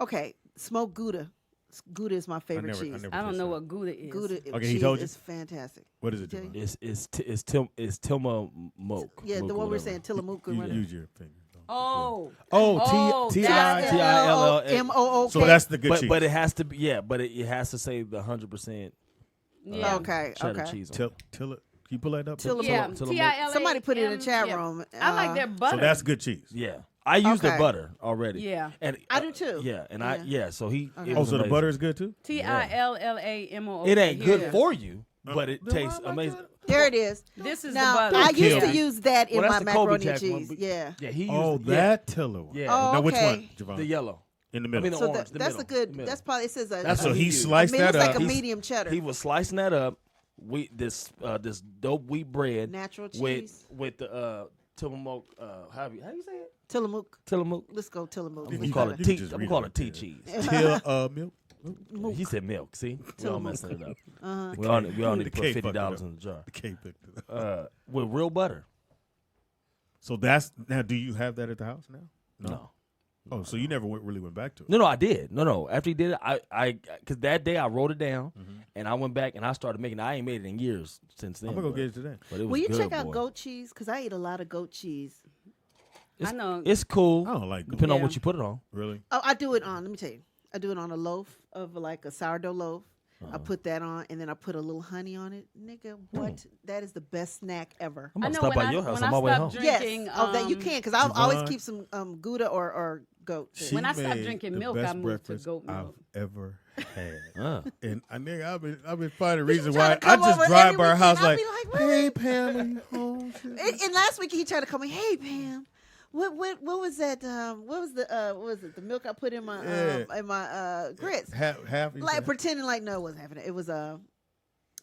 Okay, smoked Gouda. Gouda is my favorite cheese. I don't know what Gouda is. Gouda Okay, he cheese told you? is fantastic. What is it, Tell you? Javon? It's Tillamook. Yeah, the one we're saying Tillamook. or whatever. Use your finger. Oh, T-I-L-L-A. T-I-L-L-M-O-O-K. So that's the good cheese. But it has to be but it has to say the 100%. Yeah. Okay, cheddar okay. cheese. Can you pull that up? Tillamook. yeah, Tillamook. T-I-L-A-M, Somebody put it in the chat yeah. room. I like their butter. So that's good cheese. Yeah, I use the Okay. butter already. Yeah. and I do too. Yeah, and Yeah. So he. Okay. it Oh, was so the amazing. butter is good too? T-I-L-L-A-M-O-O-K. It ain't good Here. for you, but it Then why tastes am I amazing. good? There it is. This is Now, the I butter. used to Yeah. use that in Well, my that's the Kobe macaroni and Jack one, cheese. but- Yeah. Yeah, he used Oh, yeah, that Tiller one. Yeah. Oh, Now which okay. one, Javon? the yellow. In the I middle. mean, the So orange. that's the a good. middle. That's probably it says a. That's so what he he used. sliced I mean, that it's like up. a medium cheddar. He was slicing that up. This dope wheat bread Natural cheese. with the Tillamook. How you say it? Tillamook. Tillamook. Let's go Tillamook. You We can call you it can T. just I'm read calling it it right T there. cheese. Till milk. He said milk. See, we all messing it up. Uh-huh. We all need The to put K fucked it $50 up. in the jar The K picked it up. with real butter. So that's now. Do you have that at the house now? No. Oh, so you never really went back to it? No, I did. No. After he did it, I because that day I wrote it down Mm-hmm. and I went back and I started making it. I ain't made it in years since then. I'm gonna go but- get it today. But it was Will you good, check out boy. goat cheese? Because I eat a lot of goat cheese. It's, I know. It's cool. I don't like goat. Depending on Yeah. what you put it on. Really? Oh, I do it on. Let me tell you. I do it on a loaf of like a sourdough loaf. Uh-huh. I put that on, and then I put a little honey on it. Nigga, what? That is the best snack ever. I'm I gonna know stop when by I, your house when on I my way stopped home. drinking, Yes. Oh, that you can, because I'll always Javon, keep some Gouda or goat. too. She When I stopped made drinking the milk, best I moved to breakfast goat milk. I've ever had. Uh. And I've been finding a He reason trying why to come I just over drive every by her weekend. house I'll like, be like, really? hey Pam, are you home? And last week he tried to come in. Hey Pam, what was that? What was it? The milk I put in my grits. half Like pretending like no, it wasn't happening. It was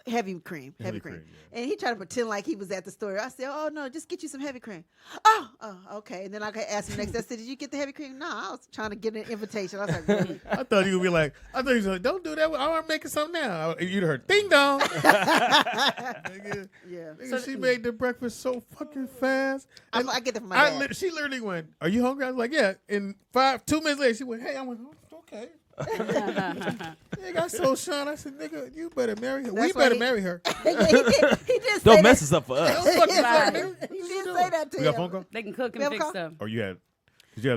heavy cream. And he tried to pretend like he was at the store. I said, oh no, just get you some heavy cream. Oh, okay. And then I asked him next. I said, did you get the heavy cream? No, I was trying to get an invitation. I was like, really? I thought you would be like, don't do that. I'm making something now. You'd heard ding dong. Nigga, Yeah. nigga, she made the breakfast so fucking fast. I get that from my dad. She literally went, are you hungry? I was like, yeah. And 2 minutes later, she went, hey. I went, oh, okay. Nigga, I told Sean, I said, nigga, you better marry her. That's We why better he- marry her. Yeah, he did say Don't that. mess us up for us. Don't fucking Right. say that. He did say that to We got a him. phone call? They can cook We and have a fix call? stuff. Or you have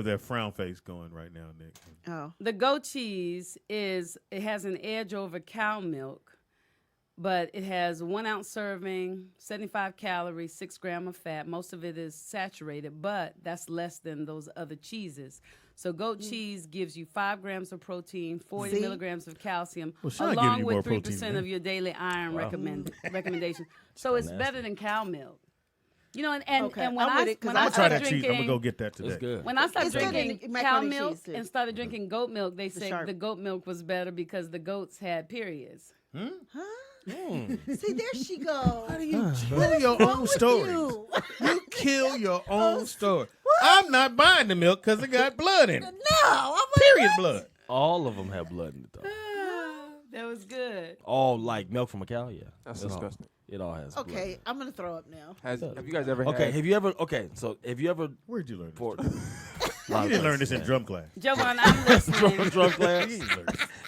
that frown face going right now, Nick. Oh. The goat cheese it has an edge over cow milk, but it has 1 ounce serving, 75 calories, 6 grams of fat. Most of it is saturated, but that's less than those other cheeses. So goat cheese gives you 5 grams of protein, 40 See? milligrams of calcium, Well, Sean giving along you with more 3% protein, man. of your daily iron recommendation. So it's better than cow milk. You know, and Okay, when I'm with it, 'cause when I'm I gonna Try started that cheese. I'm drinking, going to go get that today. It's good. when I started It's good drinking in cow macaroni and milk cheese, too. and started drinking goat milk, they said sharp. the goat milk was better because the goats had periods. See, there she goes. How do you kill your own story? You kill your own story. I'm not buying the milk because it got blood in it. No, Period blood. All of them have blood in it though. That was good. All like milk from a cow. Yeah, That's It all- disgusting. It all has. Okay, I'm gonna throw up now. Have you guys ever Blood. Okay. had? Have you ever? Okay. So have you ever? Where'd you learn For, this? You didn't learn this in drum class. Jovan, I'm listening. drum class.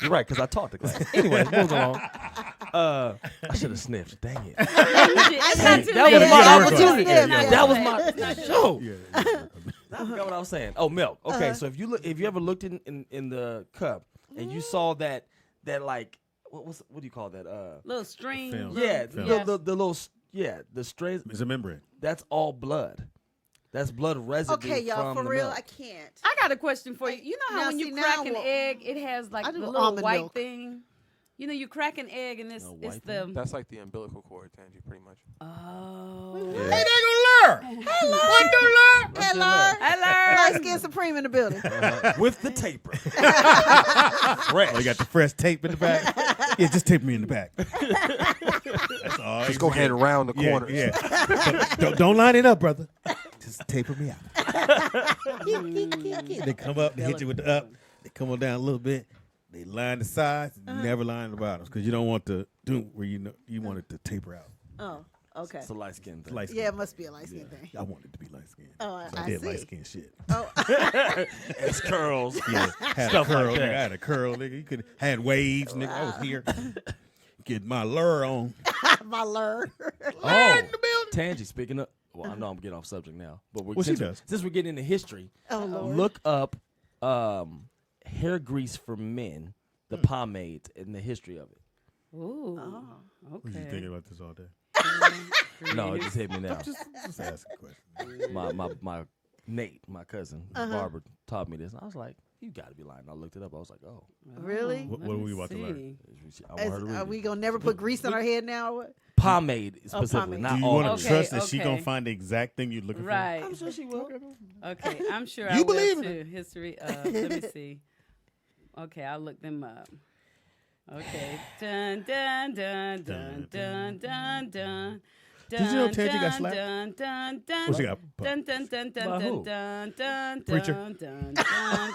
You're right, because I taught the class. Anyway, moving along. I should have sniffed. Dang it. That was my opportunity. Yeah. That was my show. I forgot what I was saying. Oh, milk. Okay, so if you ever looked in the cup and you saw that like what do you call that? Little string. Film. Yeah, Film. the little the strays. It's a membrane. That's all blood. That's blood residue. Okay, y'all, from for the real, milk. I can't. I got a question for you. You know how Now, when see, you now crack I an will- egg, it has like I the do little almond white milk. thing? You know, you crack an egg and it's white the. That's like the umbilical cord, Tangie, pretty much. Oh. Hey, they gonna learn. What do learn? Hello. Hello. Light Skin Supreme in the building. With the taper. Oh, you got the fresh tape in the back? Yeah, just tape me in the back. That's all. Just go ahead and round the corners. Yeah. don't line it up, brother. Just taper me out. They come up, they hit you with the up. They come on down a little bit. They line the sides, never line the bottoms, because you don't want to do where you want it to taper out. Oh, okay. It's a light skin thing. Light skin. Yeah, it must be a light skin thing. I want it to be light skin. Oh, So I did see. light skin shit. Oh, It's curls. Yeah, had Stuff a curl, like that. nigga. I had a curl, nigga. You could had waves, nigga. I was here. Get my lure on. my lure. Oh, Tangie, speaking of, well, I know I'm getting off subject now, but Well, she does. since we're getting into history, Oh, Lord. look up hair grease for men, the pomade, and the history of it. Ooh. Was you Okay. thinking about this all day? No, it just hit me now. Just ask a question. My Nate, my cousin, Barbara, taught me this, and I was like, "You got to be lying." I looked it up. I was like, "Oh, Really? What are we about to learn? I want her to read Are it. we going to never put grease on our head now? Or what? Pomade specifically, pomade. not Do you all. want of to it. trust that she okay. gonna find the exact thing you're looking Right. I'm sure she will. Okay, I'm sure You I will believe in too. History. Let me see. Okay, I'll look them up. Okay. Dun dun dun dun dun dun dun. Did you know Tangie got slapped? Dun dun dun. What she got? Dun dun dun dun By dun who? dun dun Preacher. dun dun dun.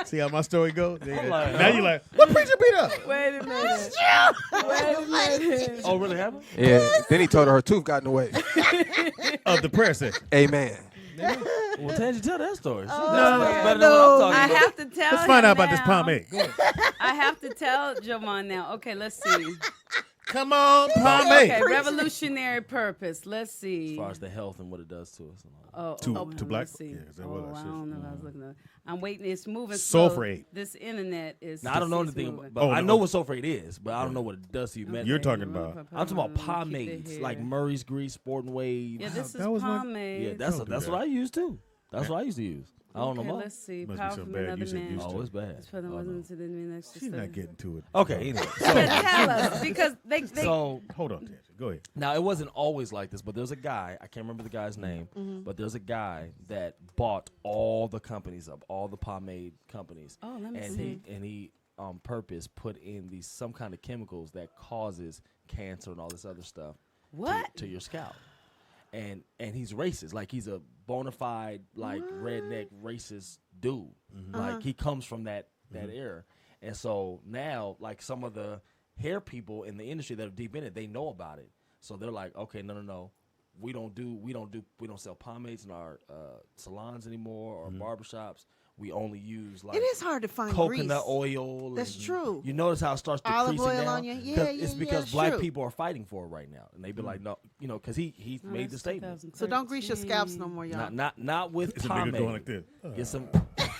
See how my story goes? like, Now you like, what preacher beat up? Wait a minute. Wait a minute. Oh, really happened? Yeah. Then he told her tooth got in the way. Of the prayer session. Amen. Well, Tangie, tell that story. That's no, better than no. what I'm I talking about. have to tell Let's find him out about this now. pomade. Go ahead. I have to tell Jovan now. Okay, let's see. Come on, pomade. Okay, revolutionary purpose. Let's see. As far as the health and what it does to us. And all. To black- Let's see. yeah, is that what I I said? don't know. I was looking at. I'm waiting. It's moving. Sulfate. Slow. This internet is. Now, I don't know it's anything, moving. but Oh, I no. know what sulfate is, but I don't know what it does to you. You're talking about. I'm talking about Keep the pomades, hair. like Murray's Grease, Sporting Waves. Yeah, this That is was my- pomade. Yeah, that's Don't do that's that. what I use too. That's what I used to use. I don't Okay, know more. let's see. Must be Power so from bad another you said man. used Oh, it's bad. It's for the Oh, no. wasn't to the next. She's not getting to it. Okay, anyway. Tell us because they So Hold on, Tangie. Go ahead. now it wasn't always like this, but there's a guy, I can't remember the guy's name, but there's a guy that bought all the companies up, all the pomade companies. Oh, let me and see. he on purpose put in these some kind of chemicals that causes cancer and all this other stuff What? to your scalp. And he's racist. Like he's a bona fide like redneck racist dude. Like he comes from that era. And so now like some of the hair people in the industry that are deep in it, they know about it. So they're like, okay, no. We don't sell pomades in our salons anymore or barbershops. We only use like It is hard to find coconut grease. oil. That's and true. You notice how it starts Olive decreasing oil down? on you. 'Cause Yeah, it's yeah, because it's black true. people are fighting for it right now, and they be like, no, because he made the statement. So don't grease your scalps no more, y'all. Not with It's a nigga going pomade. like this. Get some,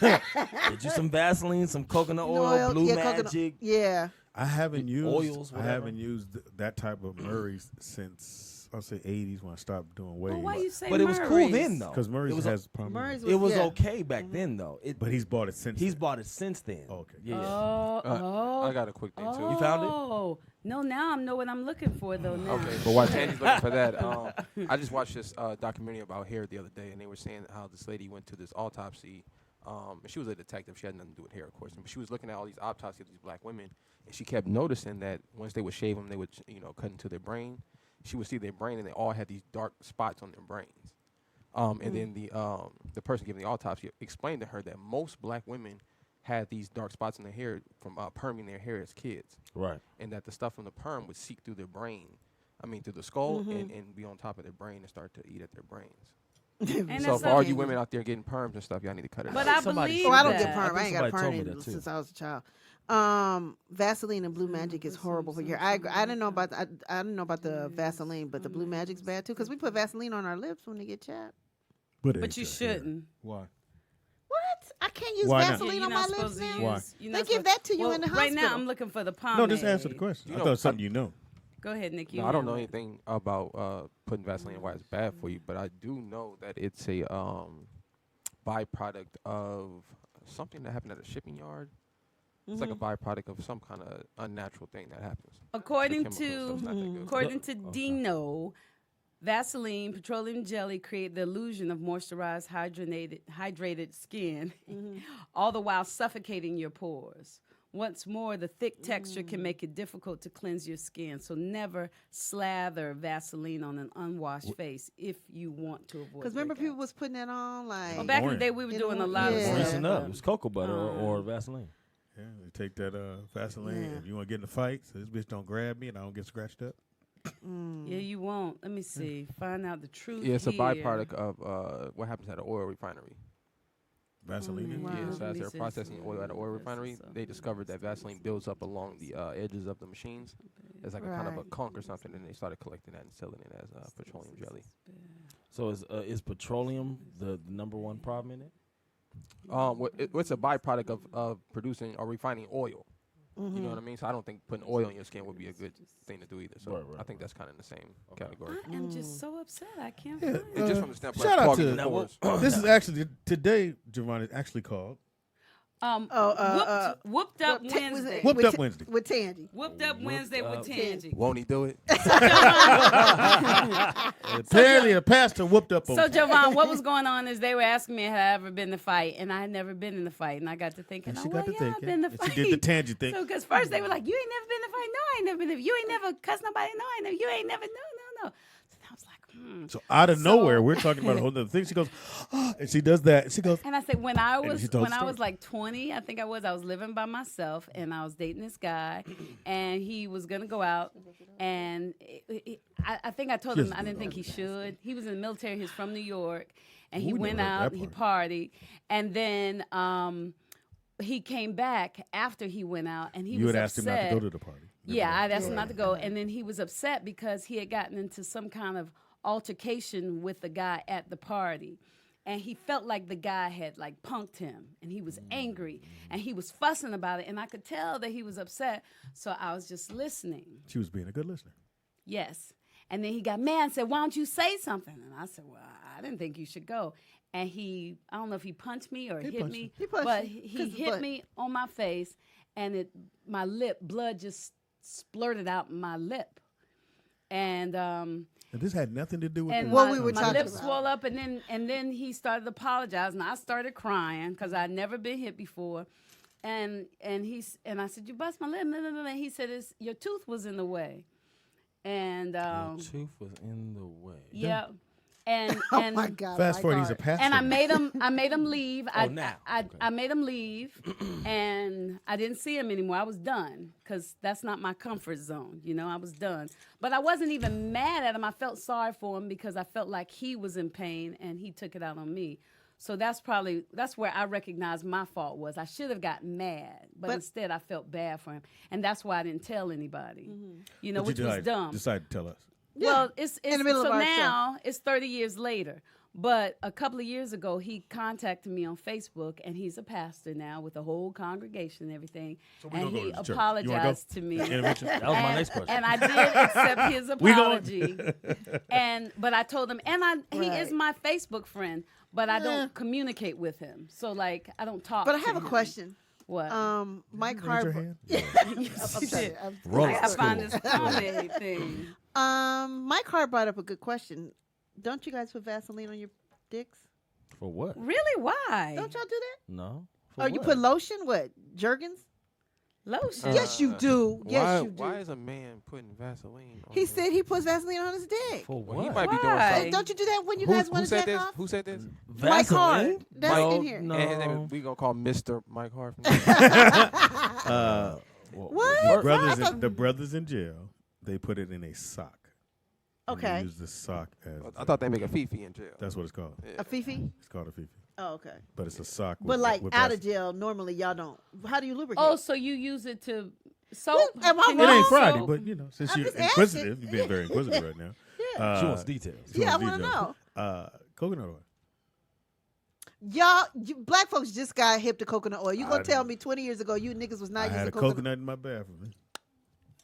get you some Vaseline, some coconut oil, Blue yeah, Magic. coconut. Yeah. I haven't used Oils, I whatever. haven't used that type of Murray's since I'll say 80s when I stopped doing waves. Well, why you say But it was cool Murray's? then, though. Because Murray's It was has pomade. Murray's It was yeah. okay back then, though. But he's bought it since. He's then. bought it since then. Oh, okay. Yeah. I got a quick thing too. You found it? Oh, no, now I know what I'm looking for, though, now. Okay, but while Tangie's looking for that, I just watched this documentary about hair the other day, and they were saying how this lady went to this autopsy. And she was a detective. She had nothing to do with hair, of course. But she was looking at all these autopsies of these black women, and she kept noticing that once they would shave them, they would, cut into their brain. She would see their brain, and they all had these dark spots on their brains. And then the person giving the autopsy explained to her that most black women had these dark spots in their hair from perming their hair as kids. Right. And that the stuff from the perm would seep through their brain, through the skull, and be on top of their brain and start to eat at their brains. And So that's for all okay. you women out there getting perms and stuff, y'all need to cut it But out. I believe I don't that. get perm. I ain't got a somebody told me perm that, too. since I was a child. Vaseline and Blue Magic is horrible for your. I didn't know about I didn't know about the Vaseline, but the Blue Magic's bad too because we put Vaseline on our lips when they get chapped. But you shouldn't. Why? What? I can't use Why not? Vaseline You're on not my supposed lips to now. Why? use. You're They not give supposed- that to you well, in the Right now, hospital. I'm looking for the pomade. No, just answer the question. You I know, thought it's something you know. Go ahead, Nick. No, I don't know anything about putting Vaseline and why it's bad for you, but I do know that it's a byproduct of something that happened at a shipping yard. It's like a byproduct of some kind of unnatural thing that happens. According The chemical stuff's not that good. according to Dino, Vaseline, petroleum jelly create the illusion of moisturized, hydrated skin, all the while suffocating your pores. Once more, the thick texture can make it difficult to cleanse your skin. So never slather Vaseline on an unwashed face if you want to avoid. Because remember, breakouts. people was putting that on like. Well, back in the day, we were doing a lot of Yeah. stuff. Greasing up. It was cocoa butter or Vaseline. Yeah, they take that Vaseline. Yeah. If you want to get in a fight, so this bitch don't grab me and I don't get scratched up. Yeah, you won't. Let me see. Find out the truth. Yeah, it's a here. byproduct of what happens at an oil refinery. Vaseline. Wow. Yeah, so as they're This is- processing oil at an oil refinery, they discovered that Vaseline builds up along the edges of the machines. It's like a kind of a Right. conch or something, and they started collecting that and selling it as petroleum jelly. So is petroleum the number one problem in it? What's a byproduct of producing or refining oil? You know what I mean? So I don't think putting oil on your skin would be a good thing to do either. So Right, I think that's kind of in the same category. I am just so upset. I can't Yeah, find It's just from the standpoint shout of out clogging to- the Now, pores. This is actually today. Javon is actually called Whooped Up was Wednesday. it- Whooped with Up Ta- Wednesday. with Tangie. Whooped Up Wednesday with Up. Tangie. Won't he do it? Apparently, a pastor whooped up on. So, Jovan, what was going on is they were asking me had I ever been in a fight, and I had never been in a fight, and I got to thinking, And oh, she well, got to yeah, thinking, I've been in a and fight. she did the Tangie thing. So, because first they were like, you ain't never been in a fight. No, I ain't never been in a You ain't never cussed nobody. No, I ain't never. You ain't never. No. So I was like, So out of nowhere, we're talking about a whole other thing. She goes, and she does that. She goes, And I said, when I And was she told the story. like 20, I think I was living by myself, and I was dating this guy, and he was gonna go out, and I think I told him I didn't think he should. He was in the military. He's from New York, and he Ooh, went never heard out, that he part. partied, and then he came back after he went out, and he you was had asked him not to upset. go to the party. Yeah, I'd asked him not to go, and then he was upset because he had gotten into some kind of altercation with the guy at the party, and he felt like the guy had like punked him, and he was angry, and he was fussing about it, and I could tell that he was upset. So I was just listening. She was being a good listener. Yes, and then he got mad and said, "Why don't you say something?" And I said, "Well, I didn't think you should go." And I don't know if he punched me or hit punched me, you. He punched but you. he 'Cause the hit butt. me on my face, and my blood just splurted out my lip, and And this had nothing to do with and the What my, we were my talking lips about. swelled up, and then he started apologizing. I started crying because I'd never been hit before, and I said, "You bust my lip," and he said, "Your tooth was in the way," and Your tooth was in the way. yeah, and Oh my God! Fast my forward, he's a God. pastor. and I made him leave. Now. I made him leave, and I didn't see him anymore. I was done because that's not my comfort zone. I was done. But I wasn't even mad at him. I felt sorry for him because I felt like he was in pain, and he took it out on me. So that's where I recognized my fault was. I should have gotten mad, but instead I felt bad for him, and that's why I didn't tell anybody. But Which you was dumb. decided to tell us. Well, it's in the middle so of our show. now it's 30 years later. But a couple of years ago, he contacted me on Facebook, and he's a pastor now with a whole congregation and everything. we And gonna go he to the church. You wanna go? apologized to me. Intervention? That was my next question. And I did accept his We going. apology. But I told him, he is my Facebook friend, but I don't communicate with him. So like I don't talk. But I to have a him. question. What? Mike Raise your Harper. hand. I'm sorry. Roll I it. gotta find this pomade thing. Mike Hart brought up a good question. Don't you guys put Vaseline on your dicks? For what? Really? Why? Don't y'all do that? No. For Oh, you what? put lotion? What? Jergens? Lotion. Yes, you do. Yes, you do. Why is a man putting Vaseline on He his- said he puts Vaseline on his dick. For Well, what? he might be doing Why? something. Don't you do that when you Who guys want to said jack this? off? Who said this? Mike Hart. Vaseline? That's no, in here. No. And his name is, we gonna call Mr. Mike Hart. What? The brothers in jail, they put it in a sock. Okay. You use the sock as. I thought they make a fifi in jail. That's what it's called. Yeah. A fifi? It's called a fifi. Oh, okay. But it's a sock. But like out of jail, normally y'all don't. How do you lubricate? Oh, so you use it to soap? Am I Can wrong? It you ain't use Friday, soap? but since I'm you're just inquisitive, asking. you're being very inquisitive right now. Yeah. She wants details. Yeah, I want to know. Coconut oil. Y'all, black folks just got hip to coconut oil. You gonna I tell know. me 20 years ago you niggas was I not had using a coconut in my bathroom.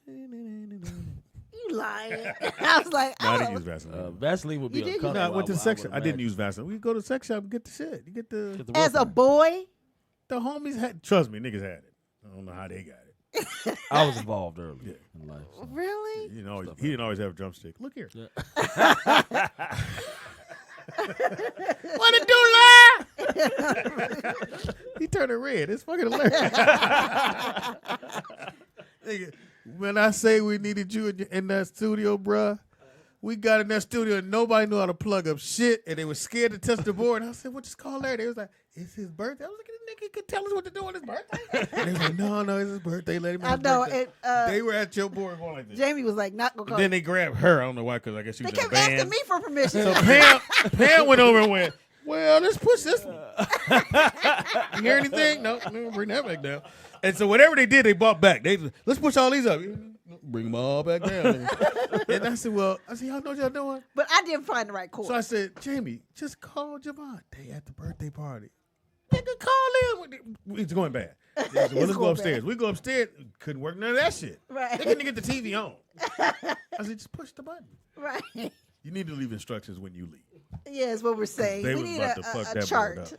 You lying? I was like, No, I oh. didn't use Vaseline. Vaseline would be You did use uncomfortable. No, I went to the sex shop. I didn't imagine. use Vaseline. We go to the sex shop and get the shit. You get the As a boy, the homies had. Trust me, niggas had it. I don't know how they got it. I was involved early in life. So. really? You know, he didn't always have a drumstick. Look here. Yeah. What it do, lie? He turned it red. It's fucking hilarious. Nigga, when I say we needed you in that studio, bruh, we got in that studio and nobody knew how to plug up shit, and they were scared to touch the board. And I said, "What you call that?" They was like, "It's his birthday." I was like, "The nigga could tell us what to do on his birthday." And they was like, "No, it's his birthday. Let him have I his know. birthday." And, They were at your board going like this. Jamie was like, "Not gonna And go." then they grabbed her. I don't know why, because I guess she They was in a kept band. asking me for permission. So Pam went over and went, "Well, let's push this one." You hear anything? No, bring that back down. And so whatever they did, they bought back. Let's push all these up. Bring them all back down. And I said, y'all know what y'all doing? But I didn't find the right chord. So I said, Jamie, just call Javante at the birthday party. Nigga, call him. It's going bad. Said, let's go upstairs. We go upstairs. Couldn't work none of that shit. Right. They couldn't get the TV on. I said, just push the button. Right. You need to leave instructions when you leave. Yeah, is what we're saying. They We was need about to fuck a that board chart. up.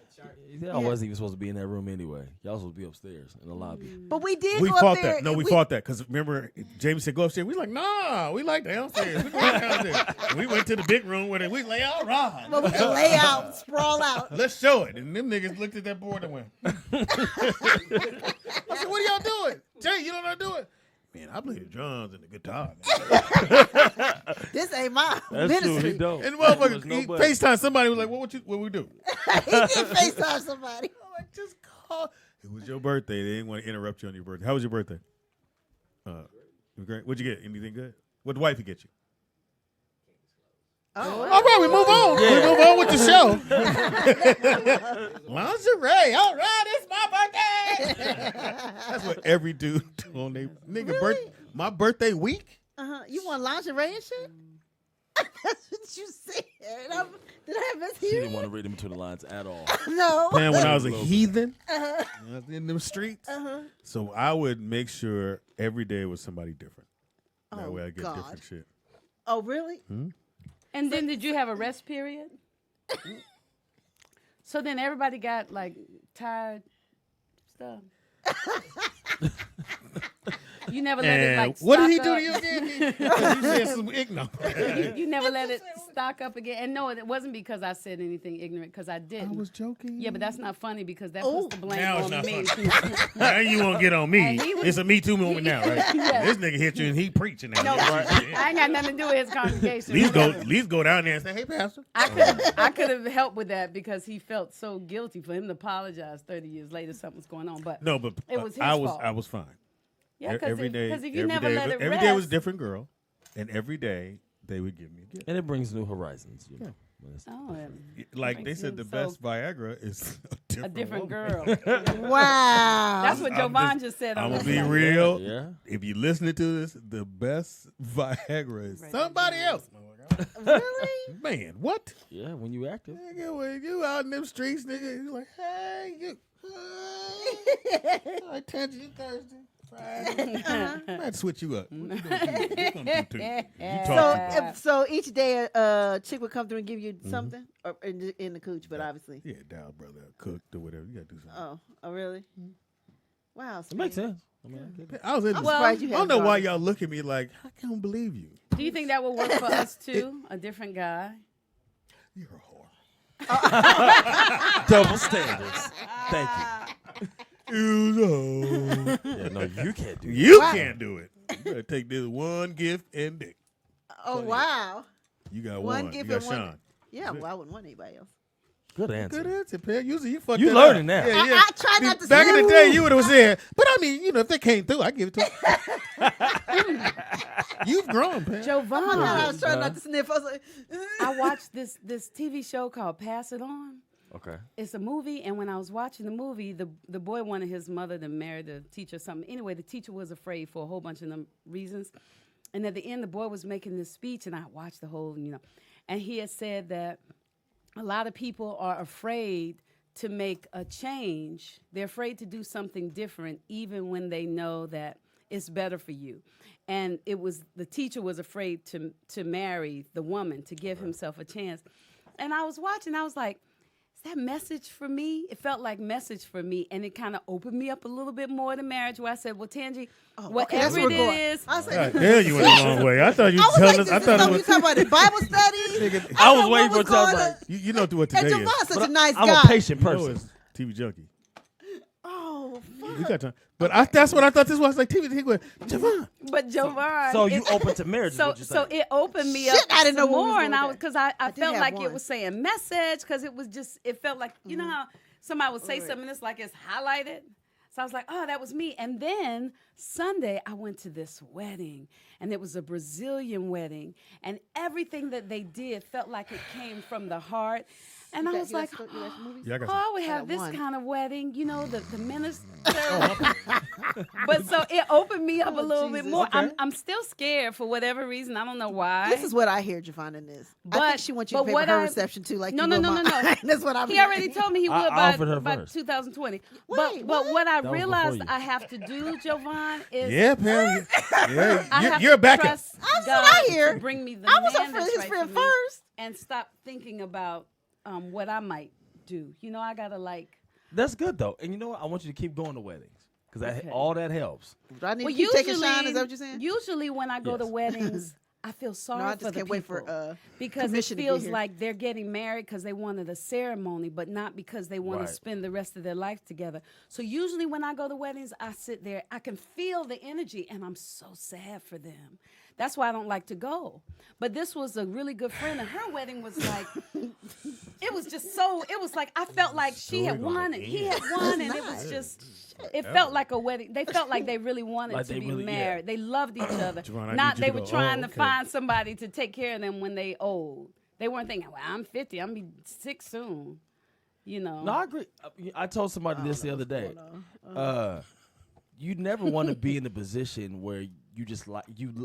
Y'all wasn't even supposed to be in that room anyway. Y'all supposed to be upstairs in the lobby. But we did We go fought up there. that. No, we fought that because remember, Jamie said go upstairs. We like, nah, we like downstairs. We go downstairs. We went to the big room where we lay all right. Well, we can lay out, sprawl out. Let's show it. And them niggas looked at that board and went. I said, what are y'all doing? Jay, you don't know how to do it? Man, I play the drums and the guitar. This ain't my That's ministry. true. He don't. And the motherfucker, There's he no FaceTime somebody was like, what we do? He did FaceTime somebody. I'm like, just call. It was your birthday. They didn't want to interrupt you on your birthday. How was your birthday? Great. What'd you get? Anything good? What did wifey get you? Oh, All right, we move on. We move on with the show. Lingerie. All right, it's my birthday. That's what every dude do on their nigga birthday. My birthday week. You want lingerie and shit? That's what you said. Did I have She didn't want to read them between the lines at all. No. Man, when I was a heathen, I was in them streets. So I would make sure every day was somebody different. That way I get different shit. Oh, really? And then did you have a rest period? So then everybody got like tired stuff. You never let it like what did he stock do up. to you again? You said some ignorant. You never let it stock up again. And no, it wasn't because I said anything ignorant, because I didn't. I was joking. Yeah, but that's not funny because that puts the blame Now it's on not me. funny. Now you won't get on me. And he was- It's a Me Too moment now, right? Yeah. This nigga hit you and he preaching now. No, Right? I ain't got nothing to do with his congregation. At least go down there and say, hey, pastor. I could have helped with that because he felt so guilty for him to apologize 30 years later. Something's going on, but No, but it was his I fault. was fine. Yeah, Every day, because if you every never day- let it every rest, day was a different girl, and every day they would give me a gift. And it brings new horizons. You know. Oh, Like they said, the best Viagra is a different woman. girl. Wow. That's what Jovan just said. I'm on gonna the be show. real. Yeah. If you listening to this, the best Viagra is somebody else. Really? Man, what? Yeah, when you active. Nigga, when you out in them streets, nigga, you like, hey, you. All right, Tangie, you thirsty? Friday. I might switch you up. What you gonna do? You gonna do too? You talk too much. So each day a chick would come through and give you something or in the cooch, but obviously. Yeah, down, brother, cooked or whatever. You gotta do something. Oh, really? Wow. It makes sense. I mean, I get it. I was in I'm the surprised you I don't had know why daughters. y'all look at me like I can't believe you. Do you think that would work for us too? A different guy? You're a whore. Double standards. Thank you. You Yeah, no, you can't do it. You can't do it. You gotta take this one gift and dick. Oh, wow. You got One one. You gift got and one- Sean. Yeah, well, I wouldn't want anybody else. Good answer. Good answer, Pam. Usually you fuck You that learning up. now. I try not to Back say in the day, you would have said, but I mean, if they came through, I give it to them. You've grown, Pam. Giovanna. I was trying not to sniff. I was like, I watched this TV show called Pass It On. Okay. It's a movie, and when I was watching the movie, the boy wanted his mother to marry the teacher or something. Anyway, the teacher was afraid for a whole bunch of them reasons. And at the end, the boy was making this speech, and I watched the whole, and he had said that a lot of people are afraid to make a change. They're afraid to do something different, even when they know that it's better for you. And the teacher was afraid to marry the woman, to give himself a chance. And I was watching, I was like, is that message for me? It felt like message for me, and it kind of opened me up a little bit more to marriage, where I said, well, Tangie, whatever it is. I was like, There you went the wrong way. I thought you were telling us. I thought it was. You talking about the Bible study? I was waiting for it to tell like, You know what today And is. Javon's such a nice I'm guy. a patient You know person. it's TV Junkie. Oh, We got time. But that's what I thought this was. Like TV, he went, Javon. But Jovan. So you open to marriage? So is what you're it opened me up Shit, I didn't know some what we was more, and doing I with because I did felt have like one. it was saying message, because it felt like you know how somebody would say something, it's like it's highlighted. So I was like, oh, that was me. And then Sunday, I went to this wedding, and it was a Brazilian wedding, and everything that they did felt like it came from the heart. And I was like, I would have this kind of wedding, the minister. But so it opened me up a little bit more. Okay. I'm still scared for whatever reason. I don't know why. This is what I hear Javon in this. I think she wants you to pay for her reception too. Like no. That's what I'm. He already told me he would by 2020. But what I realized I have to do, Jovan, is Pam. I have You're a to backup. trust That's God what I hear. to bring me the I was man that's his right friend for me first. and stop thinking about what I might do. I gotta That's good though, and you know what? I want you to keep going to weddings because all that helps. Do I need to keep taking shine? Is that what you're saying? Usually when I go to weddings, I feel sorry I for just the can't people wait for because it permission to get feels here. like they're getting married because they wanted a ceremony, but not because they want Right. to spend the rest of their life together. So usually when I go to weddings, I sit there, I can feel the energy, and I'm so sad for them. That's why I don't like to go. But this was a really good friend, and her wedding was like, it was like I felt like she had won and he had won, and it was just, it felt like a wedding. They felt like they really wanted Like to they be really- married. They loved each other. Javon, I Not need you they to were go, trying to okay. find somebody to take care of them when they old. They weren't thinking, well, I'm 50, I'm gonna be sick soon. No, I agree. I told somebody this the other day. You never want to be in a position where you just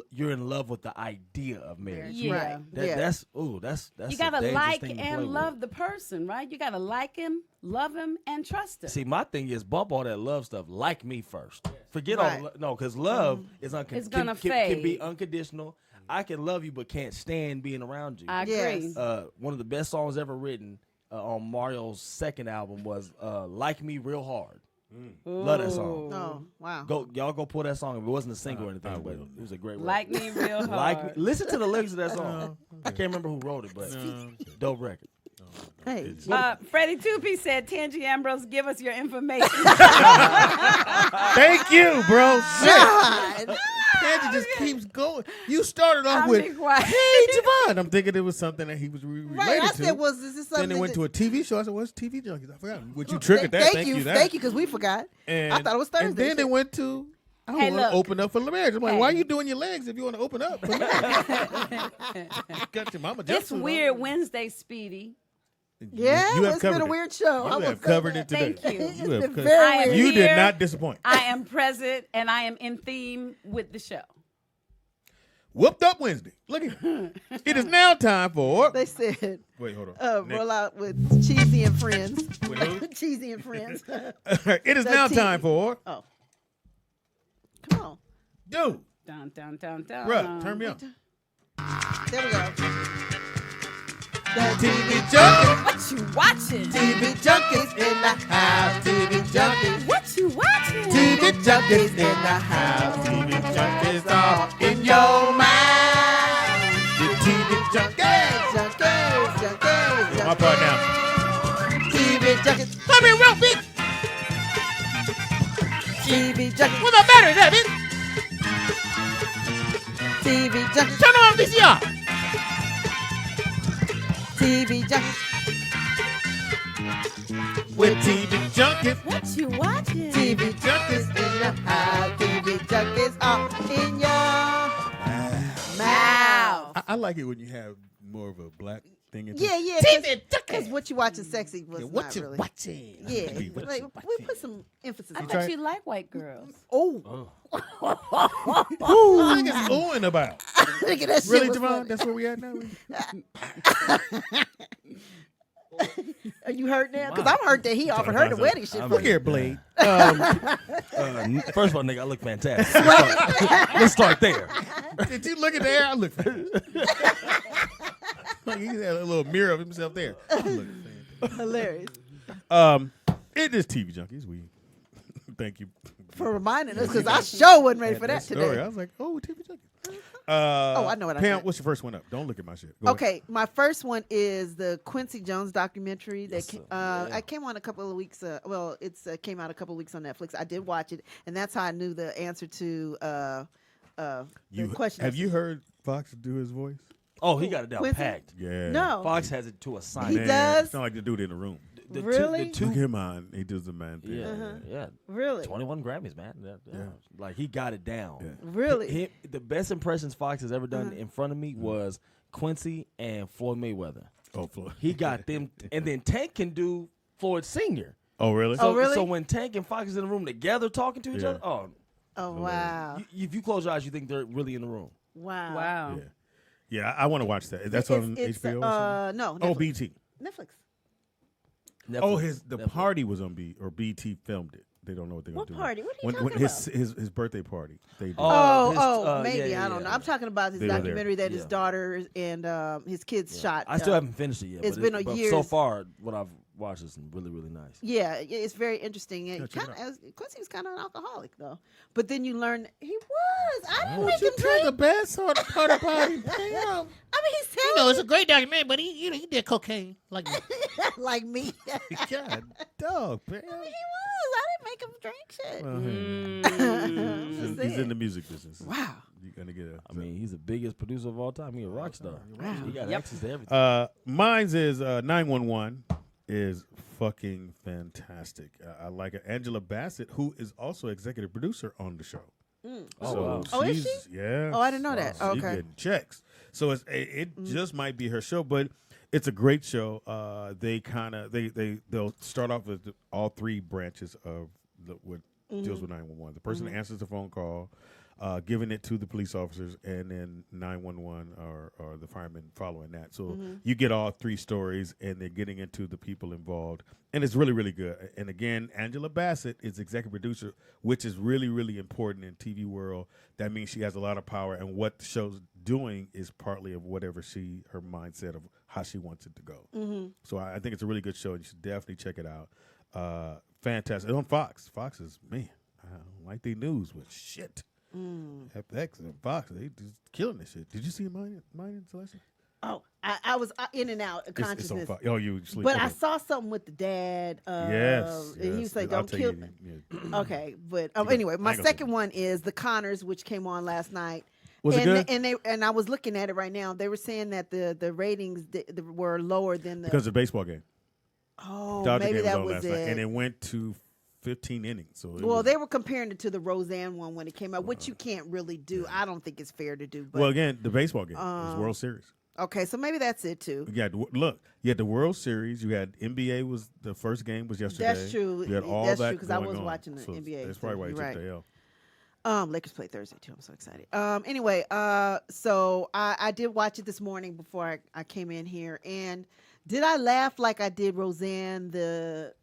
you're in love with the idea of marriage. Yeah. That's You a gotta dangerous like thing to play and with. love the person, right? You gotta like him, love him, and trust him. See, my thing is bump all that love stuff. Like me first. Forget Right. all no, because love is It's gonna can be fade. unconditional. I can love you, but can't stand being around you. I agree. Yes. One of the best songs ever written on Mario's second album was "Like Me Real Hard." Love that song. Oh, wow. Y'all go pull that song. It wasn't a single or anything, but it was a great record. Like me real hard. Like me. Listen to the lyrics of that song. I can't remember who wrote it, but dope record. Hey, Freddie Tupi said, Tangi Ambrose, give us your information. Thank you, bro. God. Tangie just keeps going. You started off I'll with, be quiet. hey, Javon. I'm thinking it was something that he was related Right, I to. said, is this something? Then it went that- to a TV show. I said, what's TV Junkies? I forgot. Which you triggered that. Thank you, that. thank you, because we forgot. And, I thought it was Thursday. And then it went to, I Hey, want to look. open up for marriage. I'm like, Hey. why are you doing your legs if you want to open up for marriage? Got your mama It's jumpsuit weird on. Wednesday, Speedy. Yeah, You have it's been a covered it. weird show. I You will have say covered that. it today. Thank you. It's You have been covered- very I am weird. You did here. not disappoint. I am present, and I am in theme with the show. Whooped Up Wednesday. Look at it. It is now time for. They said, Wait, hold on. roll out with Cheesy and Friends. With who? Cheesy and Friends. It is The now team. time for. Oh. Come on. Dude, Dun, dun, dun, dun. bruh, turn me on. There we go. TV Junkies. What you watching? TV Junkies in the house. TV Junkies. What you watching? TV Junkies in the house. TV Junkies are in your mind. The TV Junkies. Junkies. My part now. TV Junkies. Come here, real big. TV Junkies. Where my batteries at, bitch? TV Junkies. Turn on VCR. TV Junkies. with TV junkies. What you watching? TV junkies in the house. TV junkies are in your mouth. I like it when you have more of a black thing. Yeah. TV Because what you watching sexy was what not you really. watching? Yeah, What like, you we watching? put some emphasis I on thought that. you like white girls. Oh, Who niggas oohing about? look at that shit. Really, was Javon? funny. That's where we at now? Are you hurt now? Because I'm hurt that he offered her the wedding shit. Look here, Blade. First of all, nigga, I look fantastic. Let's start there. Did you look at there? I look like he had a little mirror of himself there. I look Hilarious. It is TV Junkies. We thank you For reminding us, because I sure wasn't ready for that story. today. I was like, oh, TV Junkies. I know what I Pam, said. what's your first one up? Don't look at my shit. Go Okay, my first one is the Quincy Jones documentary that I came on a couple of weeks. Came out a couple of weeks on Netflix. I did watch it, and that's how I knew the answer to the question. Have you heard Fox do his voice? Oh, he got it down Quincy? packed. Yeah. No. Fox has it to a He science. does? It's not like the dude in the room. Really? Look him on. He does the man thing. Yeah. Really? 21 Grammys, man. Yeah. Like, he got it down. Yeah. Really? The best impressions Fox has ever done in front of me was Quincy and Floyd Mayweather. Oh, Floyd. He got them. And then Tank can do Floyd Sr. Oh, really? Oh, really? So when Tank and Fox is in the room together talking to each other, Oh, wow. if you close your eyes, you think they're really in the room. Wow. Wow. Yeah, I want to watch that. That's on HBO? Or something? No. Oh, Netflix. BT. Netflix. Oh, Netflix. the Netflix. party was on B or BT filmed it. They don't know what they're going to do. What party? What are you when talking his birthday party. They did. Maybe. yeah, I don't know. I'm talking about his They were there. documentary that his daughter and his kids shot. I still haven't finished it yet. It's but been a but year. So far, what I've watched is really, really nice. Yeah, it's very interesting. Yeah, check it out. Quincy was kind of an alcoholic, though. But then you learn he was. I didn't make him you drink. the best part of the party. Damn. I mean, he's telling it's a great documentary, but he did cocaine like me. like me. God, dog, man. I mean, he was. I didn't make him drink shit. Well, Just he's in saying. the music business. Wow. You're gonna get I mean, he's the biggest producer of all time. He's a rock star. Wow. He got access to everything. Mine's is 911 is fucking fantastic. I like it. Angela Bassett, who is also executive producer on the show. Oh, wow. Oh, is she's- she? Yeah. Oh, I didn't know that. She's Okay. getting checks. So it just might be her show, but it's a great show. They'll start off with all three branches of what deals with 911. The person that answers the phone call, giving it to the police officers, and then 911 or the firemen following that. So you get all three stories, and they're getting into the people involved, and it's really, really good. And again, Angela Bassett is executive producer, which is really, really important in TV world. That means she has a lot of power, and what the show's doing is partly of whatever her mindset of how she wants it to go. So I think it's a really good show, and you should definitely check it out. Fantastic. It's on Fox. Fox is, man, I don't like their news with shit. FX and Fox, they just killing this shit. Did you see mine and Celeste? Oh, I was in and out of It's on consciousness. Fox. Oh, you sleep. But okay. I saw something with the dad. Yes. And he was like, I'll don't tell kill. you, Okay. But got- anyway, my I ain't gonna second one is The Connors, which came on last night. Was it good? And I was looking at it right now. They were saying that the ratings were lower than the. Because of the baseball game. Oh, Dodger maybe game that on was last it. night, and it went to 15 innings. So They were comparing it to the Roseanne one when it came out, which you can't really do. I don't think it's fair to do. But, well, again, the baseball game was World Series. Okay, so maybe that's it too. You had the World Series. You had NBA was the first game was yesterday. That's true. You had all That's that true, 'cause I going was on. watching the So NBA, That's probably why you you're took right. the L. Lakers play Thursday too. I'm so excited. Anyway, so I did watch it this morning before I came in here, and did I laugh like I did Roseanne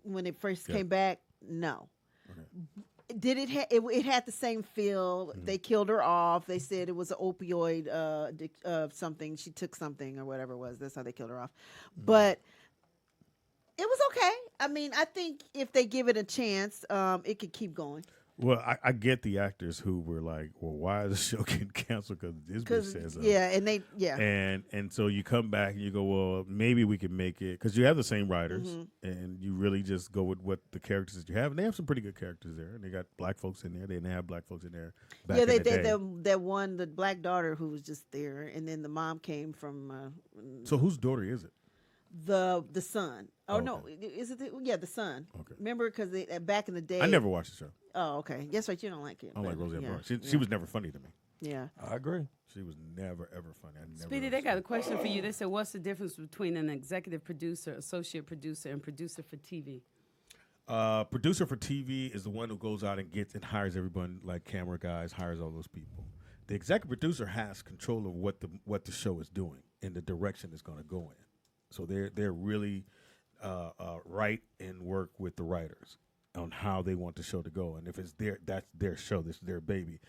when it first came back? No. Okay. Did it? It had the same feel. They killed her off. They said it was an opioid something. She took something or whatever it was. That's how they killed her off. But it was okay. I mean, I think if they give it a chance, it could keep going. Well, I get the actors who were like, well, why is the show getting canceled? Because this bitch says so. Yeah, And so you come back and you go, well, maybe we can make it. Because you have the same writers, and you really just go with what the characters that you have. And they have some pretty good characters there. And they got black folks in there. They didn't have black folks in there back in the day. that one, the black daughter who was just there, and then the mom came from. So whose daughter is it? The son. Oh, no, is it? The Sun. Okay. Remember, because back in the day, I never watched the show. Oh, okay. Yes, right. You don't like it. I don't like Roseanne Barr. yeah. She was never funny to me. Yeah, I agree. She was never ever funny. Speedy, they got a question for you. They said, "What's the difference between an executive producer, associate producer, and producer for TV?" Producer for TV is the one who goes out and gets and hires everyone, like camera guys, hires all those people. The executive producer has control of what the show is doing and the direction it's going to go in. So they're really write and work with the writers on how they want the show to go. And if it's that's their show. This is their baby.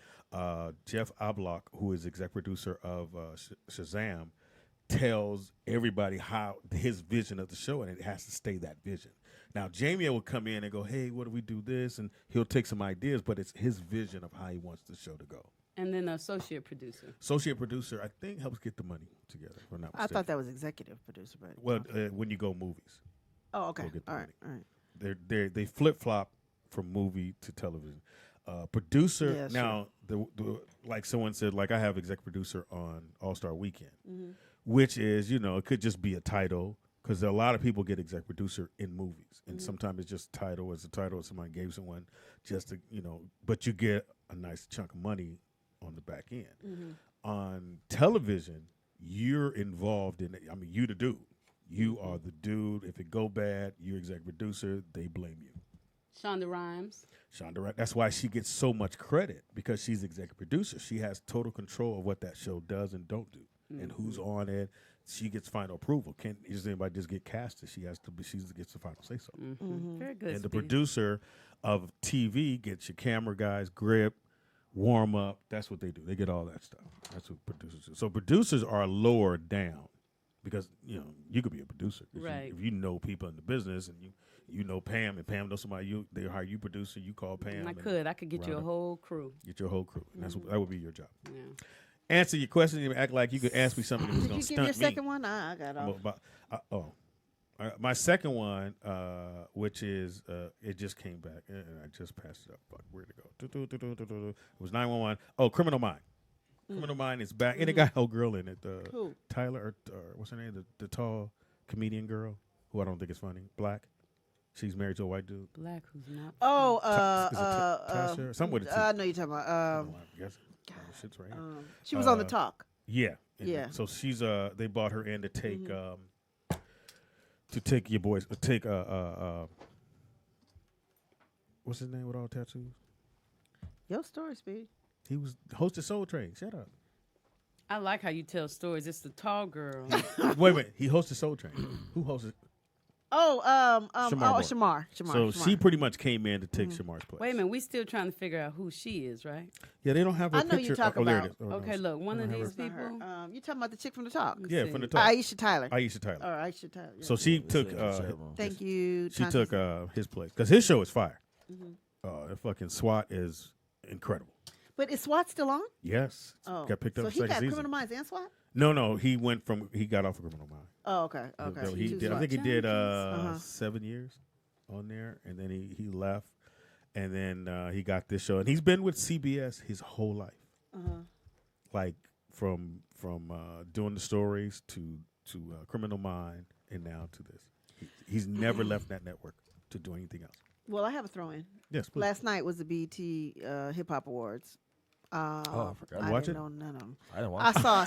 Jeff Ablock, who is exec producer of Shazam, tells everybody how his vision of the show, and it has to stay that vision. Now, Jamie will come in and go, hey, what do we do this? And he'll take some ideas, but it's his vision of how he wants the show to go. And then the associate producer. Associate producer, I think, helps get the money together. If I'm not I mistaken. thought that was executive producer, but Well, when you go movies. Oh, okay. They'll get the All money. right. They flip flop from movie to television. Producer, Yeah, now the like someone said, like I have exec producer on All Star Weekend, Mm-hmm. which is it could just be a title because a lot of people get exec producer in movies, and sometimes it's just title as a title. Somebody gave someone just to but you get a nice chunk of money on the back end. Mm-hmm. On television, you're involved in it. I mean, you the dude. You are the dude. If it go bad, you're exec producer. They blame you. Shonda Rhimes. That's why she gets so much credit because she's executive producer. She has total control of what that show does and don't do, and who's on it. She gets final approval. Can't just anybody just get casted. She gets the final say so. Very good. And the Speedy. producer of TV gets your camera guys, grip, warm up. That's what they do. They get all that stuff. That's what producers do. So producers are lower down because you could be a producer. Right. If you know people in the business and you know Pam, and Pam knows somebody, they hire you producer. You call Pam. I could get you a whole crew. Get your whole crew. And that would be your job. Yeah. Answer your question and act like you could ask me something that was going to Did stunt you give me. your second one? I got off. My second one, which is it just came back and I just passed it up. Fuck, where'd it go? It was 911. Oh, Criminal Mind. Criminal Mind is back, and it got a girl in it. Who? Tyler, or what's her name? The tall comedian girl who I don't think is funny. Black. She's married to a white dude. Black who's not. Oh, Tasha. Something with a T. I know you're talking about. I guess shit's right here. She was on the talk. Yeah. Yeah. So she's they brought her in to take your boys what's his name with all tattoos? Your story, Speed. He was hosted Soul Train. Shut up. I like how you tell stories. It's the tall girl. Wait a minute. He hosted Soul Train. Who hosted? Shamar. So she pretty much came in to take Shamar's place. Wait a minute. We still trying to figure out who she is, right? Yeah, they don't have her I know picture. you're talking there about. it is. Oh, Okay, no. look. One of these It's not people. her. You talking about the chick from the talk? Yeah, from the talk. Aisha Tyler. Aisha Tyler. Oh, Aisha Tyler. Yeah. So she took. Thank you. She Tangi. took his place because his show is fire. The fucking SWAT is incredible. But is SWAT still on? Yes. Oh, Got picked up so for he second got season. Criminal Minds and SWAT. No, he got off of Criminal Mind. Oh, okay. Okay. He Two did. I SWAT think he did junkies. 7 years on there, and then he left, and then he got this show, and he's been with CBS his whole life, like from doing the stories to Criminal Mind, and now to this. He's never left that network to do anything else. Well, I have a throw-in. Yes, please. Last night was the BT Hip Hop Awards. I forgot. I Watch didn't it? know none of them. I didn't watch I it. saw.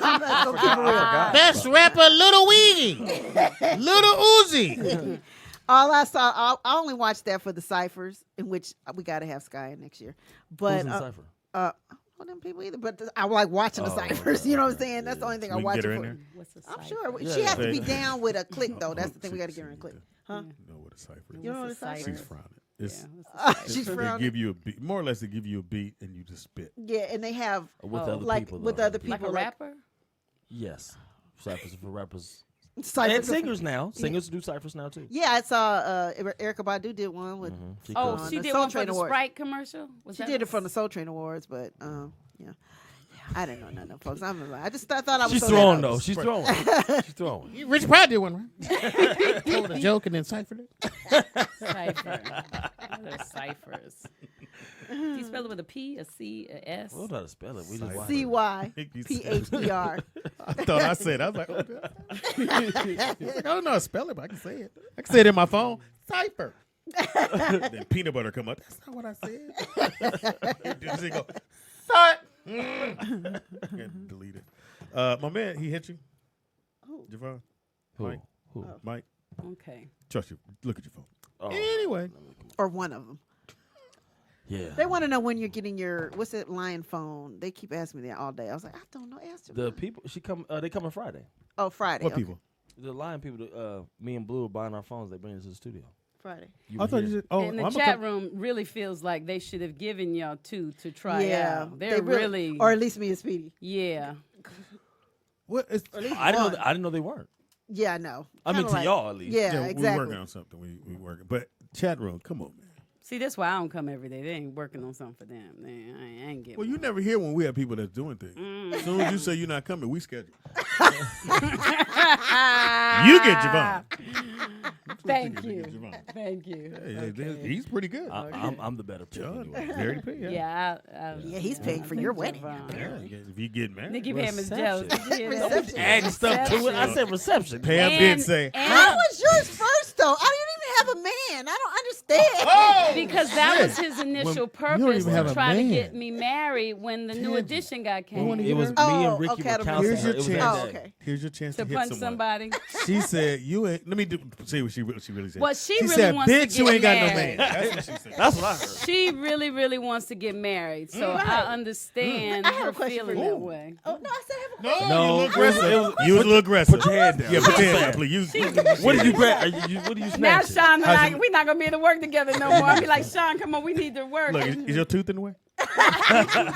I'm not gonna keep it real. Best rapper, Little Weezy. Little Uzi. All I saw, I only watched that for the ciphers, in which we got to have Sky next year. But Who's in the cipher? I don't know them people either. But I like watching the ciphers. You know what I'm saying? That's the only thing I We can watch get it her for. in there? What's the I'm cipher? sure Yeah, she has to yeah. be down with a click though. That's the thing we got to get her in click. Huh? Know what a cipher is. You know what a What's the cipher She's is? frowning. Yeah, It's, what's the She's cipher? they frowning. give you a beat, more or less. They give you a beat and you just spit. Yeah, and they have With other like people, with though. other people Like a rapper? Yes. Ciphers for rappers. ciphers. And singers now. Singers do ciphers now, too. Yeah, I saw Erica Badu did one with. She Oh, could. she the did Soul one for Train the Awards. Sprite commercial? Was She that did a- it from the Soul Train Awards, but yeah, I didn't know none of them folks. I just thought I was. She's so throwing, loud. though. She's throwing. She's throwing. Rich Pride did one, right? Told a joke and then ciphered it. Cipher. They're ciphers. Do you spell it with a P, a C, a S? We don't know how to spell it. We just watch it. CYPHER. I thought I said. I was like, oh, He's like, I don't know how to spell it, but I can say it. I can say it in my phone. Cipher. Then peanut butter come up. That's not what I said. Does it go? Can't delete it. My man, he hit you. Who? Javon. Who? Mike. Who? Mike. Okay. Trust you. Look at your phone. Oh. Anyway. Or one of them. Yeah. They want to know when you're getting your what's it Lion phone. They keep asking me that all day. I was like, I don't know. Ask them. The people, they coming Friday. Oh, Friday. What okay. people? The Lion people, me and Blue are buying our phones. They bring us to the studio. Friday. I thought you said, and the chat room really feels like they should have given y'all two to try out. They're really, or at least me and Speedy. Yeah. What is? I didn't know they weren't. Yeah, I know. I mean, to y'all at least. Yeah, exactly. We're working on something. We working, but chat room, come on, man. See, that's why I don't come every day. They ain't working on something for them. I ain't getting. Well, you never hear when we have people that's doing things. As soon as you say you're not coming, we schedule. You get Javon. Thank you. Thank you. Okay. He's pretty good. I'm the better pick. Anyway. Very pretty. Yeah, he's paying for your wedding. Yeah, if you get married. Nikki Pam is jealous. Reception. Add stuff to it. I said reception. Pam did say. How was yours first, though? I didn't even have a man. I don't understand. Because that was his initial purpose to try to get me married when the new edition guy came. It was me and Ricky were counseling. Here's your It was chance. that day. Okay. Here's your chance To to hit punch someone. somebody. She said, "You ain't." Let me see what she really said. Well, she really said, wants to "Bitch, get you ain't got no married." man." That's what she said. That's what I heard. She really, really wants to get married, so I understand I have her a question feeling for you. that way. Oh, no, I said I have a No, question. you a little aggressive. You was a little aggressive. Put your hand down. Yeah, put your hand down, please. What did you grab? What do you Now, snatch? Sean and I, we're not gonna be able to work together no more. I'll be like, Sean, come on, we need to work. Look, is your tooth in the way?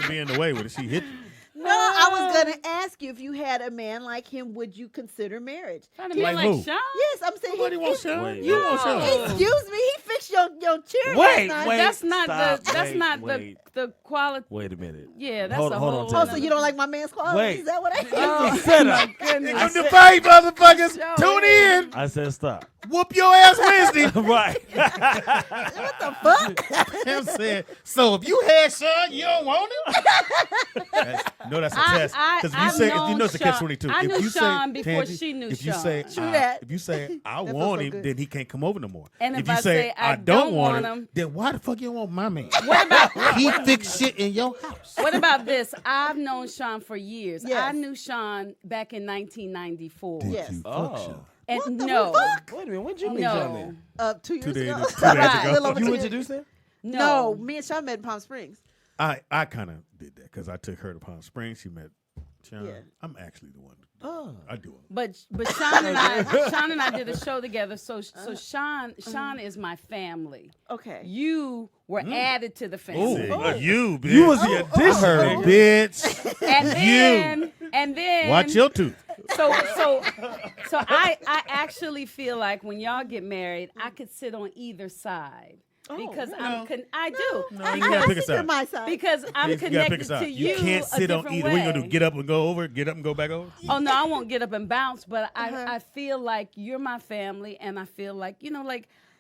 Be in the way with it. She hit you. No, I was going to ask you if you had a man like him, would you consider marriage? Trying to be Like like who? Sean? Yes, I'm saying Nobody wants Sean. Wait, You want no. Sean. Excuse me, he fixed your chair. Wait, last night. wait. That's not Stop. the quality. Wait a minute. Yeah, that's Hold a on, whole. hold on, Oh, so you don't like my man's quality? Wait. Is that what I hear? Oh, Set my up. goodness. Come to fight, motherfuckers. Tune in. I said stop. Whoop your ass Wednesday. Right. What the fuck? Pam said, so if you had Sean, you don't want him? No, that's a test. Because if you say, you know it's a catch-22. I If knew you Sean say, before Tangie, she knew if you Sean. say, True that. if you say, I That want feels so him, good. then he can't come over no more. And if you I say, I don't want want him, then why the fuck you don't want my man? what about He fix shit in your house. what about this? I've known Sean for years. Yes. I knew Sean back in 1994. Yes. You fuck Oh. Sean. And What the no, fuck? Wait a minute. When'd you meet John no, then? 2 years 2 days, ago. 2 days Right. A little ago. over You 2 years. introduced him? No, me and Sean met in Palm Springs. I kind of did that because I took her to Palm Springs. She met Sean. Yeah. I'm actually the one. Oh. I do him. But Sean and I did a show together. So Sean is my family. Okay. You were added to the family. You, bitch. You was the addition. Her, bitch. And then Watch your tooth. So I actually feel like when y'all get married, I could sit on either side. Because I do. You gotta pick a side. my side. Because I'm You gotta pick connected a side. to you. You can't sit on different either. What you gonna do? way. Get up and go over? Get up and go back over? Oh no, I won't get up and bounce, but I feel like you're my family, and I feel like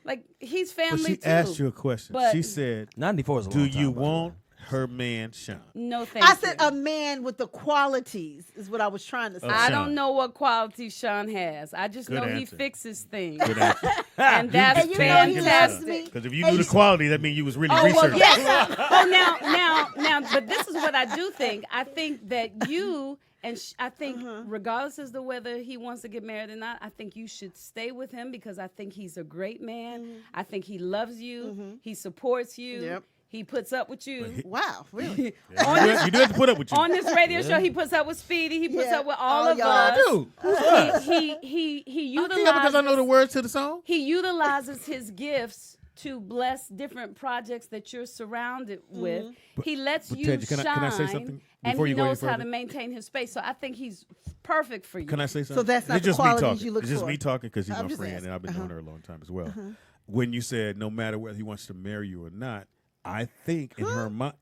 like he's family But she too. asked you a question. But- She said, 94 is a "Do long time, you by the way. want her man Sean?" No, thank I you. said a man with the qualities is what I was trying to say. I Sean. don't know what qualities Sean has. I just Good know he answer. fixes things, Good answer. and that's And you know he loves fantastic. me. Because if you knew the quality, that means you was really Oh well, researching. yes. Now. But this is what I do think. I think that you and I think, regardless as to whether he wants to get married or not, I think you should stay with him because I think he's a great man. I think he loves you. He supports you. Yep. He puts up with you. Wow, really? You do have to put up with you. On this radio show, he puts up with Speedy. He puts Yeah. up with all Oh, of y'all us. do. Who's us? He Yeah, because I know the utilizes words to the song. he utilizes his gifts to bless different projects that you're surrounded with. He lets but you Tangie, shine, can I say something and before he you go any knows how further? to maintain his space. So I think he's perfect for you. Can I say something? So that's not It's the just me qualities talking. you look It's just for. me talking because he's I'm my just friend asking. and I've been knowing her a long time as well. When you said no matter whether he wants to marry you or not, I think in her mind,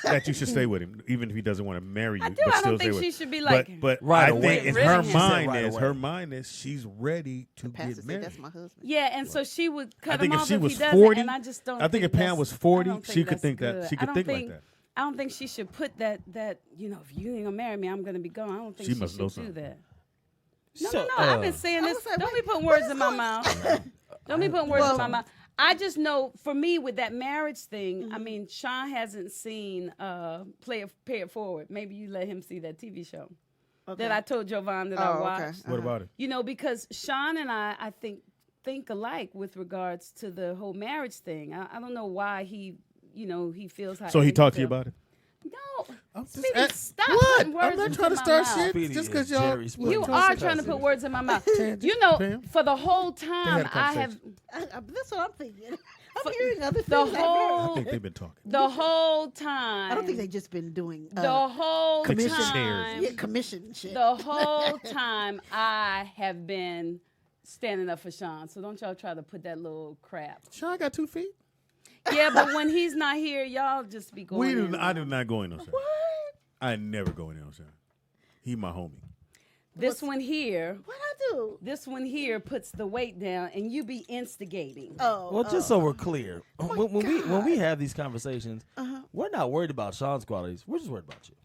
that you should stay with him, even if he doesn't want to marry you. I do. But I still don't think stay with she should be like. But right I away. think in Rid her of him. mind Right is away. her mind is she's ready to The pastor get said, married. that's my husband. Yeah, and so she would I cut think him if off she if was he doesn't, 40, and I just don't. I think if Pam that's- was I 40, don't she could that's think that. good. She I could don't think like think- that. I don't think she should put that if you ain't gonna marry me, I'm gonna be gone. I don't think She she must know should do something. that. No, So, I've been saying this. was like, Don't wait, be putting what words is in my going- mouth. Don't be putting words in my Well- mouth. I just know, for me, with that marriage thing, I mean, Sean hasn't Pay It Forward. Maybe you let him see that TV show that I told Jovan that I watched. What about it? You know, because Sean and I think alike with regards to the whole marriage thing. I don't know why he feels how. So he talked to you about it? No, I'm just Speedy, at- stop what? putting words I'm not into trying to my start mouth. shit Speedy just is because y'all. Jerry Springer. You Talk are to trying to us. put words in my mouth. Tangent, You know, Pam. for the whole had a time I have That's what I'm thinking. I'm hearing other the things. I whole think they've been talking. the whole time. I don't think they just been doing the whole commission time. Yeah, commission shit. The whole time I have been standing up for Sean. So don't y'all try to put that little crap. Sean got 2 feet. Yeah, but when he's not here, y'all just be going. in. I do not go in on Sean. What? I never go in on Sean. He my homie. This one here. What I do? This one here puts the weight down, and you be instigating. Oh, Well, just so we're clear, when we have these conversations, we're not worried about Sean's qualities. We're just worried about you.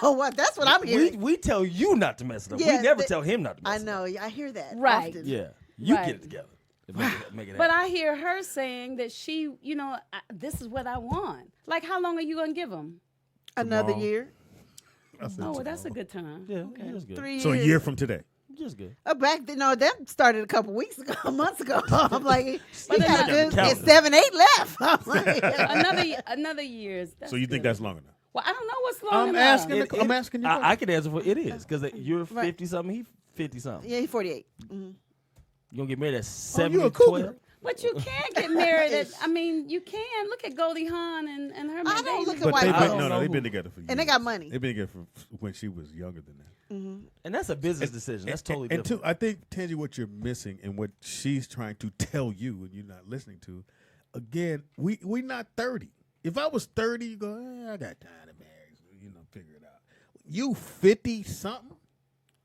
oh, what? That's what I'm hearing. We tell you not to mess it up. Yeah, we never tell him not to mess I it up. know. I hear that. Right. Often. Yeah, you Right. get it together. And make it But happen. I hear her saying that she, this is what I want. Like, how long are you gonna give him? Another Tomorrow. year. I said Oh, well, that's a tomorrow. good time. Yeah, Okay. that's good. 3 years. So a year from today. Just good. Back then, no, that started a couple weeks ago, months ago. I'm like, he But got a then- good Calendar. it's 7, 8 left. I'm like, another year. Is- So you think good. that's long enough? Well, I don't know what's long I'm enough. asking. I'm asking you. I can answer for it is because you're Right. 50 something. He 50 something. yeah, he's 48. Mm-hmm. You gonna get married at Oh, 70, you a cougar. 12? But you can get married at. I mean, you can look at Goldie Hawn and her. I don't look at But white they've I been don't folks. know they've who- been together for years. And they got money. They've been together from when she was younger than that. And that's a business decision. That's totally And different. two, I think Tangie, what you're missing and what she's trying to tell you and you're not listening to, again, we not 30. If I was 30, you go, I got time to marry, so, figure it out. You 50 something.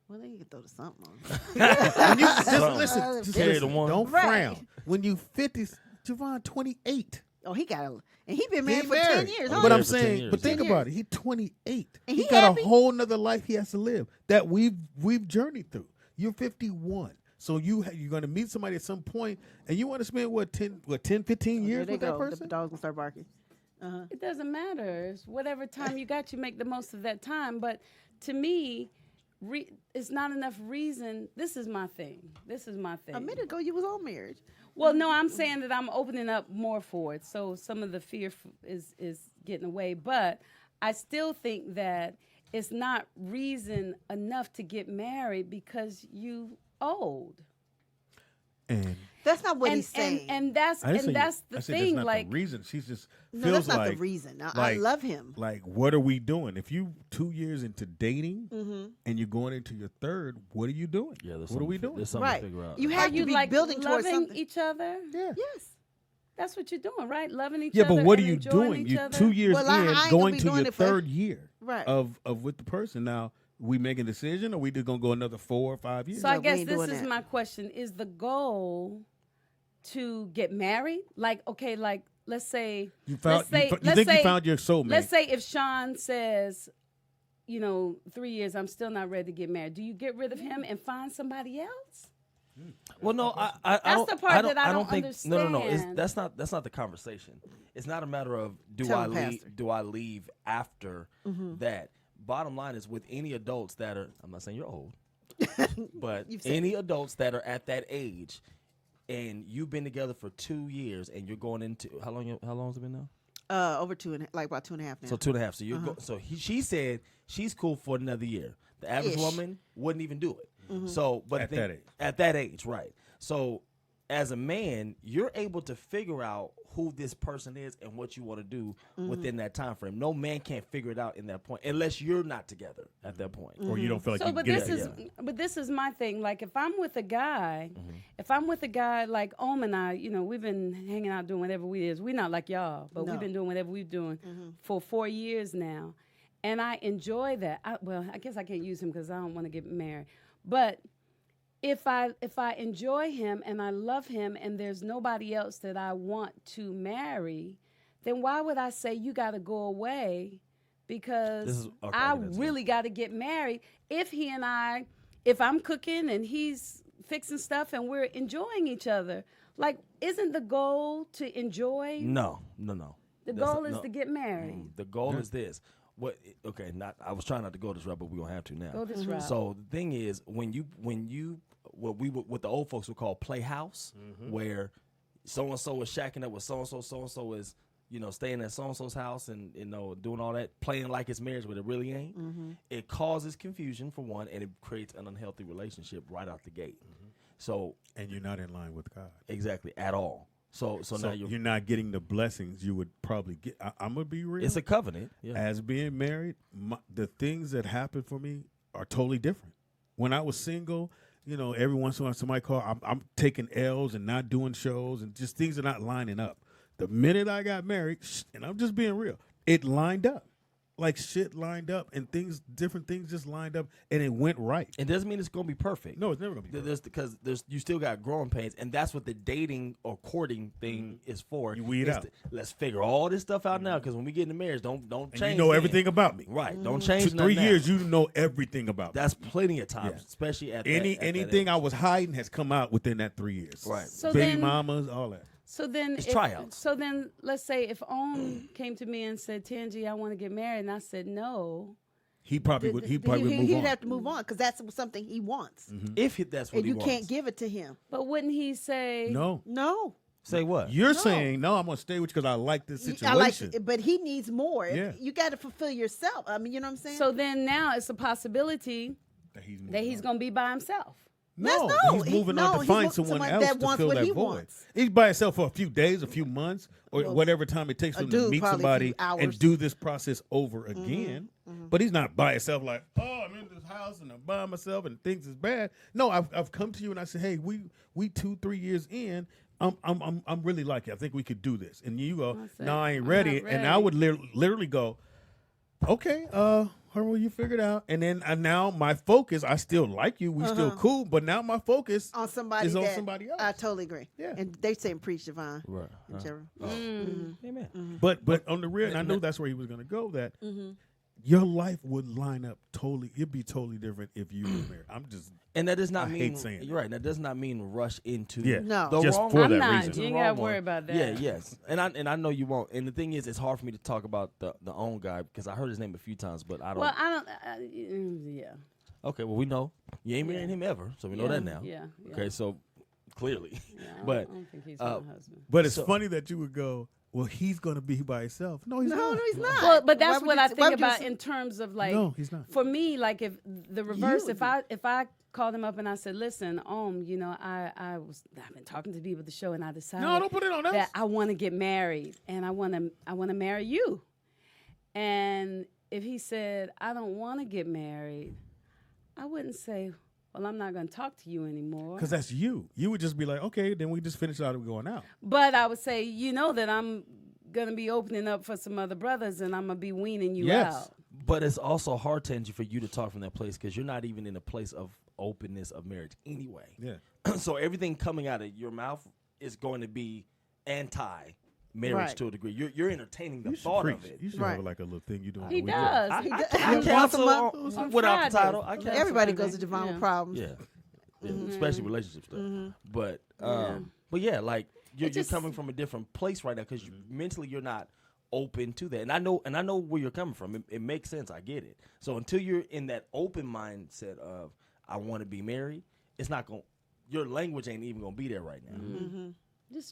Well, they can throw the something on. When you just listen, just Carry listen, the one. don't Right. frown. When you 50, Javon 28. Oh, he got and he been He married for married. 10 years. I'm huh? But I'm married for 10 saying, years, but think 10 about years. it. He's 28. And he he got happy? a whole nother life he has to live that we've journeyed through. You're 51. So you're going to meet somebody at some point, and you want to spend, 10, 15 years There they with that go. person? The dog's going to start barking. It doesn't matter. It's whatever time you got, you make the most of that time. But to me, it's not enough reason. This is my thing. A minute ago, you was on marriage. Well, no, I'm saying that I'm opening up more for it. So some of the fear is getting away. But I still think that it's not reason enough to get married because you old. And That's not what he's saying. And that's I didn't say that's I the said thing. that's not Like the reason. She's just No, feels that's not like the reason. Now, like- I love him. Like, what are we doing? If you 2 years into dating Mm-hmm. and you're going into your third, what are you doing? Yeah, there's what are we something- doing? There's something Right. to figure out. You are have you to be like building towards loving something. each other? Yeah. Yes. That's what you're doing, right? Loving each Yeah, other. but what are and you enjoying doing? each You other? 2 years Well, I ain't in, gonna going be to doing your it for- third year Right. of with the person. Now, we making a decision, or we just gonna go another 4 or 5 years? So I we guess ain't this doing is that. my question: is the goal to get married? Like, okay, like let's say you found. let's say, you let's think say, you found your soulmate? Let's say if Sean says, 3 years, I'm still not ready to get married. Do you get rid of him and find somebody else? Well, no, I That's don't, the part I don't, that I don't think. No. understand. That's not the conversation. It's not a matter of do Tell I him, leave? Pastor. Do I leave after that? Bottom line is with any adults that are. I'm not saying you're old, but You've said any adults that are at that age, and you've been together for 2 years, and you're going into how long? How long has it been now? Over about 2.5 now. So 2.5. So you she said she's cool for another year. The average Ish. woman wouldn't even do it. So, but At that age. right? So, as a man, you're able to figure out who this person is and what you want to do within that time frame. No man can't figure it out in that point unless you're not together at that point, or you don't feel like you but can this get is it. but this is my thing. Like if I'm with a guy, like Om and I, we've been hanging out doing whatever we is. We're not like y'all, but we've been doing whatever we're doing for 4 years now, and I enjoy that. I guess I can't use him because I don't want to get married, but. If I enjoy him and I love him and there's nobody else that I want to marry, then why would I say you got to go away? Because I really got to get married. If I'm cooking and he's fixing stuff and we're enjoying each other, like, isn't the goal to enjoy? No. The goal is to get married. The goal is this. I was trying not to go this route, but we're gonna have to now. Go this route. So the thing is, when you what the old folks would call playhouse, where so and so is shacking up with so and so is staying at so and so's house and doing all that, playing like it's marriage, but it really ain't. It causes confusion for one, and it creates an unhealthy relationship right out the gate. So and you're not in line with God exactly at all. So now you're not getting the blessings you would probably get. I'm gonna be real. It's a covenant. Yeah. As being married, the things that happen for me are totally different. When I was single, every once in a while somebody call, I'm taking L's and not doing shows and just things are not lining up. The minute I got married, and I'm just being real, it lined up. Like shit lined up and different things just lined up and it went right. It doesn't mean it's going to be perfect. No, it's never going to be perfect. Because you still got growing pains, and that's what the dating or courting thing is for. You weed out. Let's figure all this stuff out now, because when we get into marriage, don't change. And you know everything about me. Right. Don't change. 3 years, you know everything about me. That's plenty of times, especially at anything that I was hiding has come out within that 3 years. Right. So baby mamas, all that. So then, tryouts. So then, let's say if Om came to me and said, "Tangie, I want to get married," and I said no, he probably would. He'd move on. He'd have to move on because that's something he wants. If that's what and he wants, you can't give it to him. But wouldn't he say no? Say what? You're saying no. I'm gonna stay with you because I like this situation. But he needs more. Yeah. You got to fulfill yourself. I mean, you know what I'm saying? So then now it's a possibility that he's going to be by himself. No, he's moving on to find someone else to fill that void. He's by himself for a few days, a few months, or whatever time it takes for him to meet somebody and do this process over again. But he's not by himself like, oh, I'm in this house and I'm by myself and things is bad. No, I've come to you and I said, hey, we 2-3 years in. I'm really like it. I think we could do this. And you go, no, I ain't ready. And I would literally go, okay, how you figured out? And then now my focus, I still like you. We still cool. But now my focus on somebody is on somebody else. I totally agree. Yeah. And they say preach, Javon. Right. Amen. But on the real, and I know that's where he was going to go, that your life would line up totally. It'd be totally different if you were married. And that does not I mean hate saying you're right. That does not mean rush into no. the just wrong for one. that reason. You ain't got to worry about that. Yeah, yes. And I know you won't. And the thing is, it's hard for me to talk about the own guy because I heard his name a few times, but I don't. Well, I don't. Yeah. Okay. Well, we know you ain't marrying him ever, so we know that now. Yeah. Okay. So clearly, but I don't think he's my husband. But it's funny that you would go, well, he's going to be by himself. No, he's not. No, he's not. Well, but that's what I think about in terms of like. No, he's not. For me, like if the reverse, if I called him up and I said, "Listen, I've been talking to people at the show and I decided don't put it on us. that I want to get married and I want to marry you." And if he said, "I don't want to get married," I wouldn't say, "Well, I'm not going to talk to you anymore." Because that's you. You would just be like, okay, then we just finish out and we're going out. But I would say, that I'm going to be opening up for some other brothers and I'm going to be weaning you out. But it's also hard, Tangie, for you to talk from that place because you're not even in a place of openness of marriage anyway. Yeah. So everything coming out of your mouth is going to be anti-marriage to a degree. You're entertaining the thought of it. You should have like a little thing you do. He does. I cancel without the title. Everybody goes to Javon with problems. Yeah. Especially relationship stuff. But yeah, like you're coming from a different place right now because mentally you're not open to that. And I know where you're coming from. It makes sense. I get it. So until you're in that open mindset of I want to be married, it's not going. Your language ain't even going to be there right now.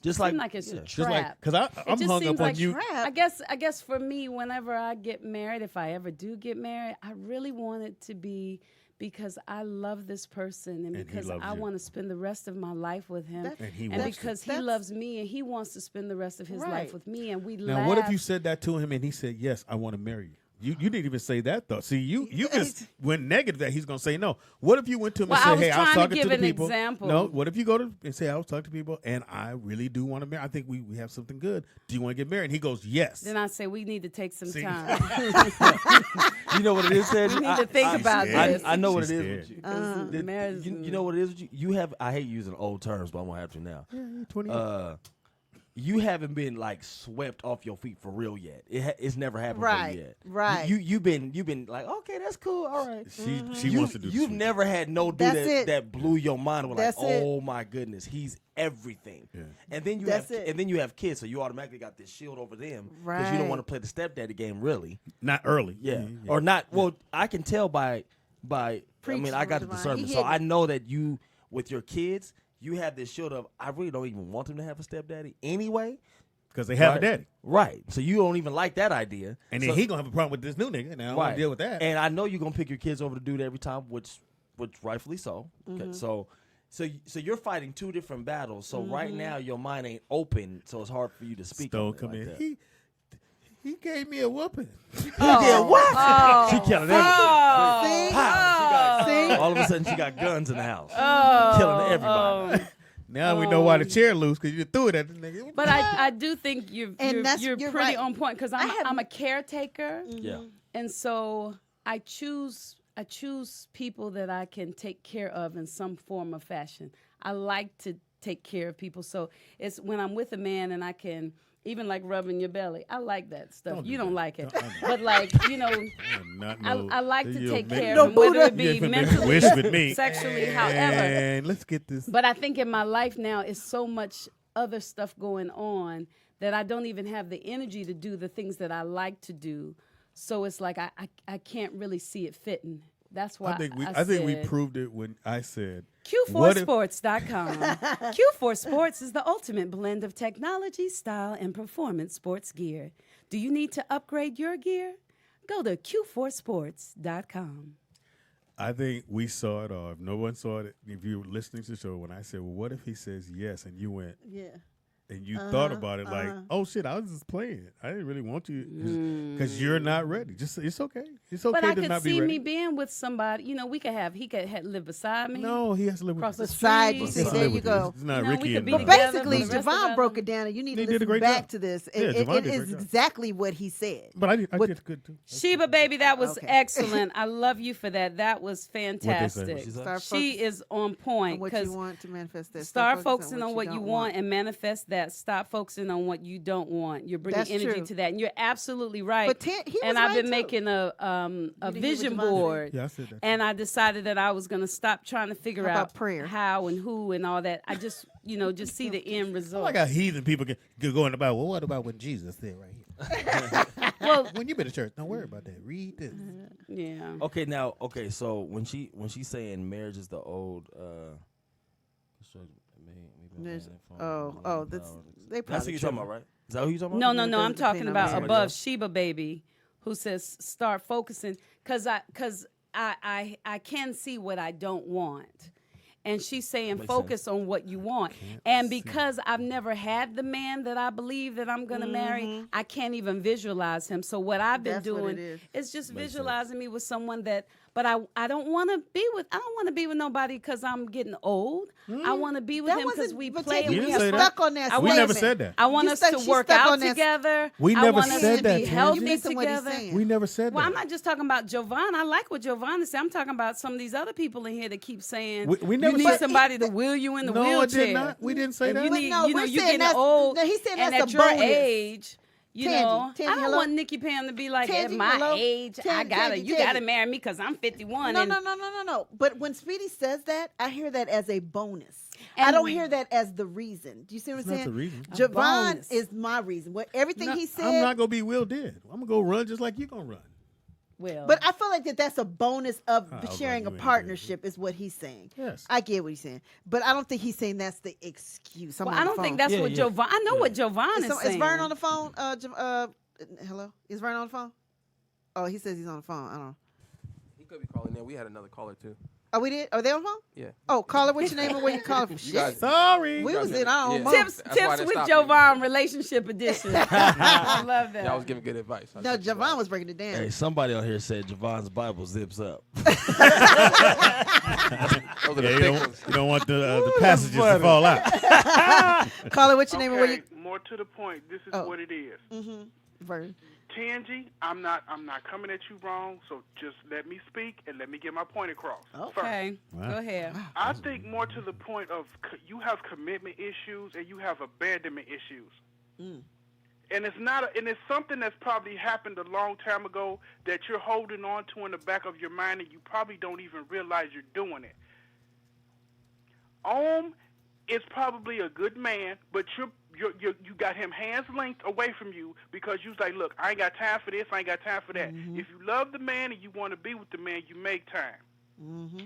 Just like it's a trap. Because I'm hung up on you. I guess for me, whenever I get married, if I ever do get married, I really want it to be because I love this person and because I want to spend the rest of my life with him. And because he loves me and he wants to spend the rest of his life with me. And we laugh. Now, what if you said that to him and he said, yes, I want to marry you? You didn't even say that, though. See, you just went negative that he's going to say no. What if you went to him and said, hey, I was talking to the people. Example. No, what if you go to and say, I was talking to people and I really do want to marry. I think we have something good. Do you want to get married? And he goes, yes. Then I say, we need to take some time. You know what it is, Ted? We need to think about this. I know what it is with you. You know what it is with you? You have, I hate using old terms, but I'm going to have to now. Yeah, 20 you haven't been like swept off your feet for real yet. It's never happened for you yet. Right. You've been like, okay, that's cool. All right. She wants to do. You've never had no dude that blew your mind. With like, oh my goodness, he's everything. Yeah. And then you have kids, so you automatically got this shield over them because you don't want to play the stepdaddy game really. Not early. Yeah. Or not. Well, I can tell by. I mean, I got the discernment, so I know that you with your kids. You have this shield of, I really don't even want them to have a stepdaddy anyway. Because they have a daddy. Right. So you don't even like that idea. And then he going to have a problem with this new nigga. Now I want to deal with that. And I know you're going to pick your kids over to dude every time, which rightfully so. Okay. So you're fighting two different battles. So right now your mind ain't open, so it's hard for you to speak. Stone come in. That. He gave me a whooping. He did what? Oh. She killing everybody. All of a sudden, she got guns in the house. Killing everybody. Now we know why the chair loose, because you threw it at the nigga. But I do think you're pretty right. on point, because I'm a caretaker. Yeah. And so I choose people that I can take care of in some form or fashion. I like to take care of people. So it's when I'm with a man and I can, even like rubbing your belly. I like that stuff. You don't like it. But like, you know, I like to take care of him, whether it be mentally, sexually, however. And let's get this. But I think in my life now is so much other stuff going on that I don't even have the energy to do the things that I like to do. So it's like I can't really see it fitting. That's why I think we proved it when I said Q4sports.com. Q4 Sports is the ultimate blend of technology, style, and performance sports gear. Do you need to upgrade your gear? Go to Q4sports.com. I think we saw it, or if no one saw it, if you were listening to the show, when I said, well, what if he says yes, and you went, and you thought about it like, oh shit, I was just playing. I didn't really want you because you're not ready. Just it's okay. It's okay but I to could not be see ready. me being with somebody. You know, he could live beside me. No, he has to live across the beside street. you. See, there you go. It's not Ricky and but basically, Javon broke it down, and you need to listen back to this. It is exactly what he said. But I did good too. Sheba, baby, that was excellent. I love you for that. That was fantastic. She is on point. What you want to manifest that. Start focusing on what you want and manifest that. Stop focusing on what you don't want. You're bringing energy to that, and you're absolutely right. But I've been making a vision board, and I decided that I was going to stop trying to figure out how and who and all that. I just see the end result. Like how heathen people get going about. Well, what about what Jesus said right here? Well, when you been to church, don't worry about that. Read this. Yeah. Okay. So when she's saying marriage is the old. That's they probably. That's what you're talking about, right? Is that who you're talking about? No. I'm talking about above Sheba Baby, who says start focusing, because I can see what I don't want. And she's saying focus on what you want. And because I've never had the man that I believe that I'm going to marry, I can't even visualize him. So what I've been doing is just visualizing me with someone that, but I don't want to be with, I don't want to be with nobody because I'm getting old. I want to be with him because we play. We didn't say that. We never said that. I want us to work out together. We never said that. Be healthy together. We never said that. Well, I'm not just talking about Jovan. I like what Jovan is saying. I'm talking about some of these other people in here that keep saying we never you need somebody to wheel you in the wheelchair. No, it did not. We didn't say that. You need, you're getting old. He said and that's at your age. You know, I don't want Nikki Pam to be like, at my age, you gotta marry me because I'm 51. No. But when Speedy says that, I hear that as a bonus. I don't hear that as the reason. Do you see what I'm saying? That's the reason. Javon is my reason. Everything he said. I'm not gonna be Will dead. I'm gonna go run just like you're gonna run. Well, but I feel like that's a bonus of sharing a you ain't partnership is what he's saying. Yes. I get what he's saying, but I don't think he's saying that's the excuse. I don't think that's what Jovan. I know what Jovan is saying. Is Vern on the phone? Hello, is Vern on the phone? Oh, he says he's on the phone. I don't know. He could be calling in. We had another caller too. Oh, we did? Are they on the phone? Yeah. Oh, caller, what's your name and where you calling from? Shit. Sorry. We was in our own mode. Tips with Jovan relationship edition. I love that. Y'all was giving good advice. No, Jovan was breaking it down. Hey, somebody on here said Javon's Bible zips up. You don't want the passages to fall out. Caller, what's your name and where you? More to the point, this is what it is. Mm-hmm. Vern. Tangie, I'm not coming at you wrong, so just let me speak and let me get my point across. Okay, go ahead. I think more to the point of you have commitment issues and you have abandonment issues. And it's something that's probably happened a long time ago that you're holding on to in the back of your mind and you probably don't even realize you're doing it. Is probably a good man, but you got him hands linked away from you because you was like, look, I ain't got time for this, I ain't got time for that. Mm-hmm. If you love the man and you want to be with the man, you make time. Mm-hmm.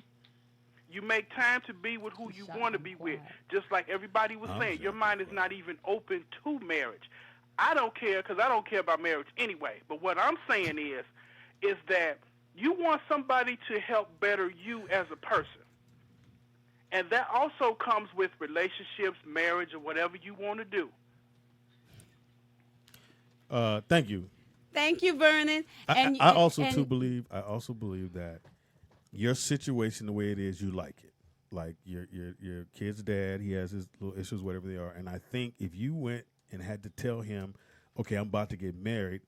You make time to be with who you want to be with. Just like everybody was saying, your mind is not even open to marriage. I don't care because I don't care about marriage anyway. But what I'm saying is that you want somebody to help better you as a person. And that also comes with relationships, marriage, or whatever you want to do. Thank you. Thank you, Vernon. I also believe that your situation, the way it is, you like it. Like your kid's dad, he has his little issues, whatever they are. And I think if you went and had to tell him, okay, I'm about to get married,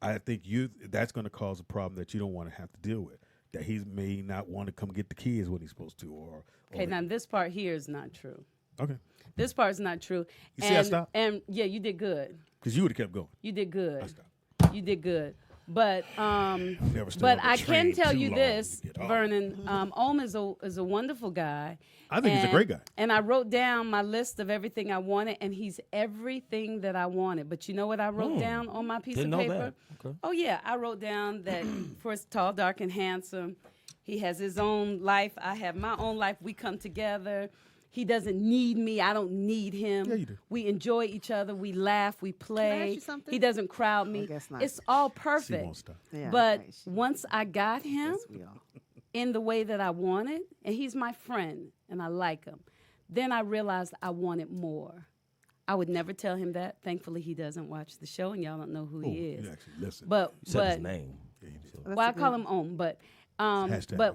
I think that's going to cause a problem that you don't want to have to deal with. That he may not want to come get the kids when he's supposed to, Okay, now this part here is not true. Okay. This part is not true. You see I stopped? And yeah, you did good. Because you would have kept going. You did good. I stopped. You did good. But I can tell you this, Vernon, Ohm is a wonderful guy. I think he's a great guy. And I wrote down my list of everything I wanted, and he's everything that I wanted. But you know what I wrote down on my piece of paper? Okay. Oh, yeah. I wrote down that first, tall, dark, and handsome. He has his own life. I have my own life. We come together. He doesn't need me. I don't need him. Yeah, you do. We enjoy each other. We laugh. We play. Can I ask you something? He doesn't crowd me. I guess not. It's all She perfect. won't stop. Yeah, But right. once I got him Yes, we all. in the way that I wanted, and he's my friend, and I like him, then I realized I wanted more. I would never tell him that. Thankfully, he doesn't watch the show, and y'all don't know who he is. You actually listen. But You said his name. well, I call him Om, but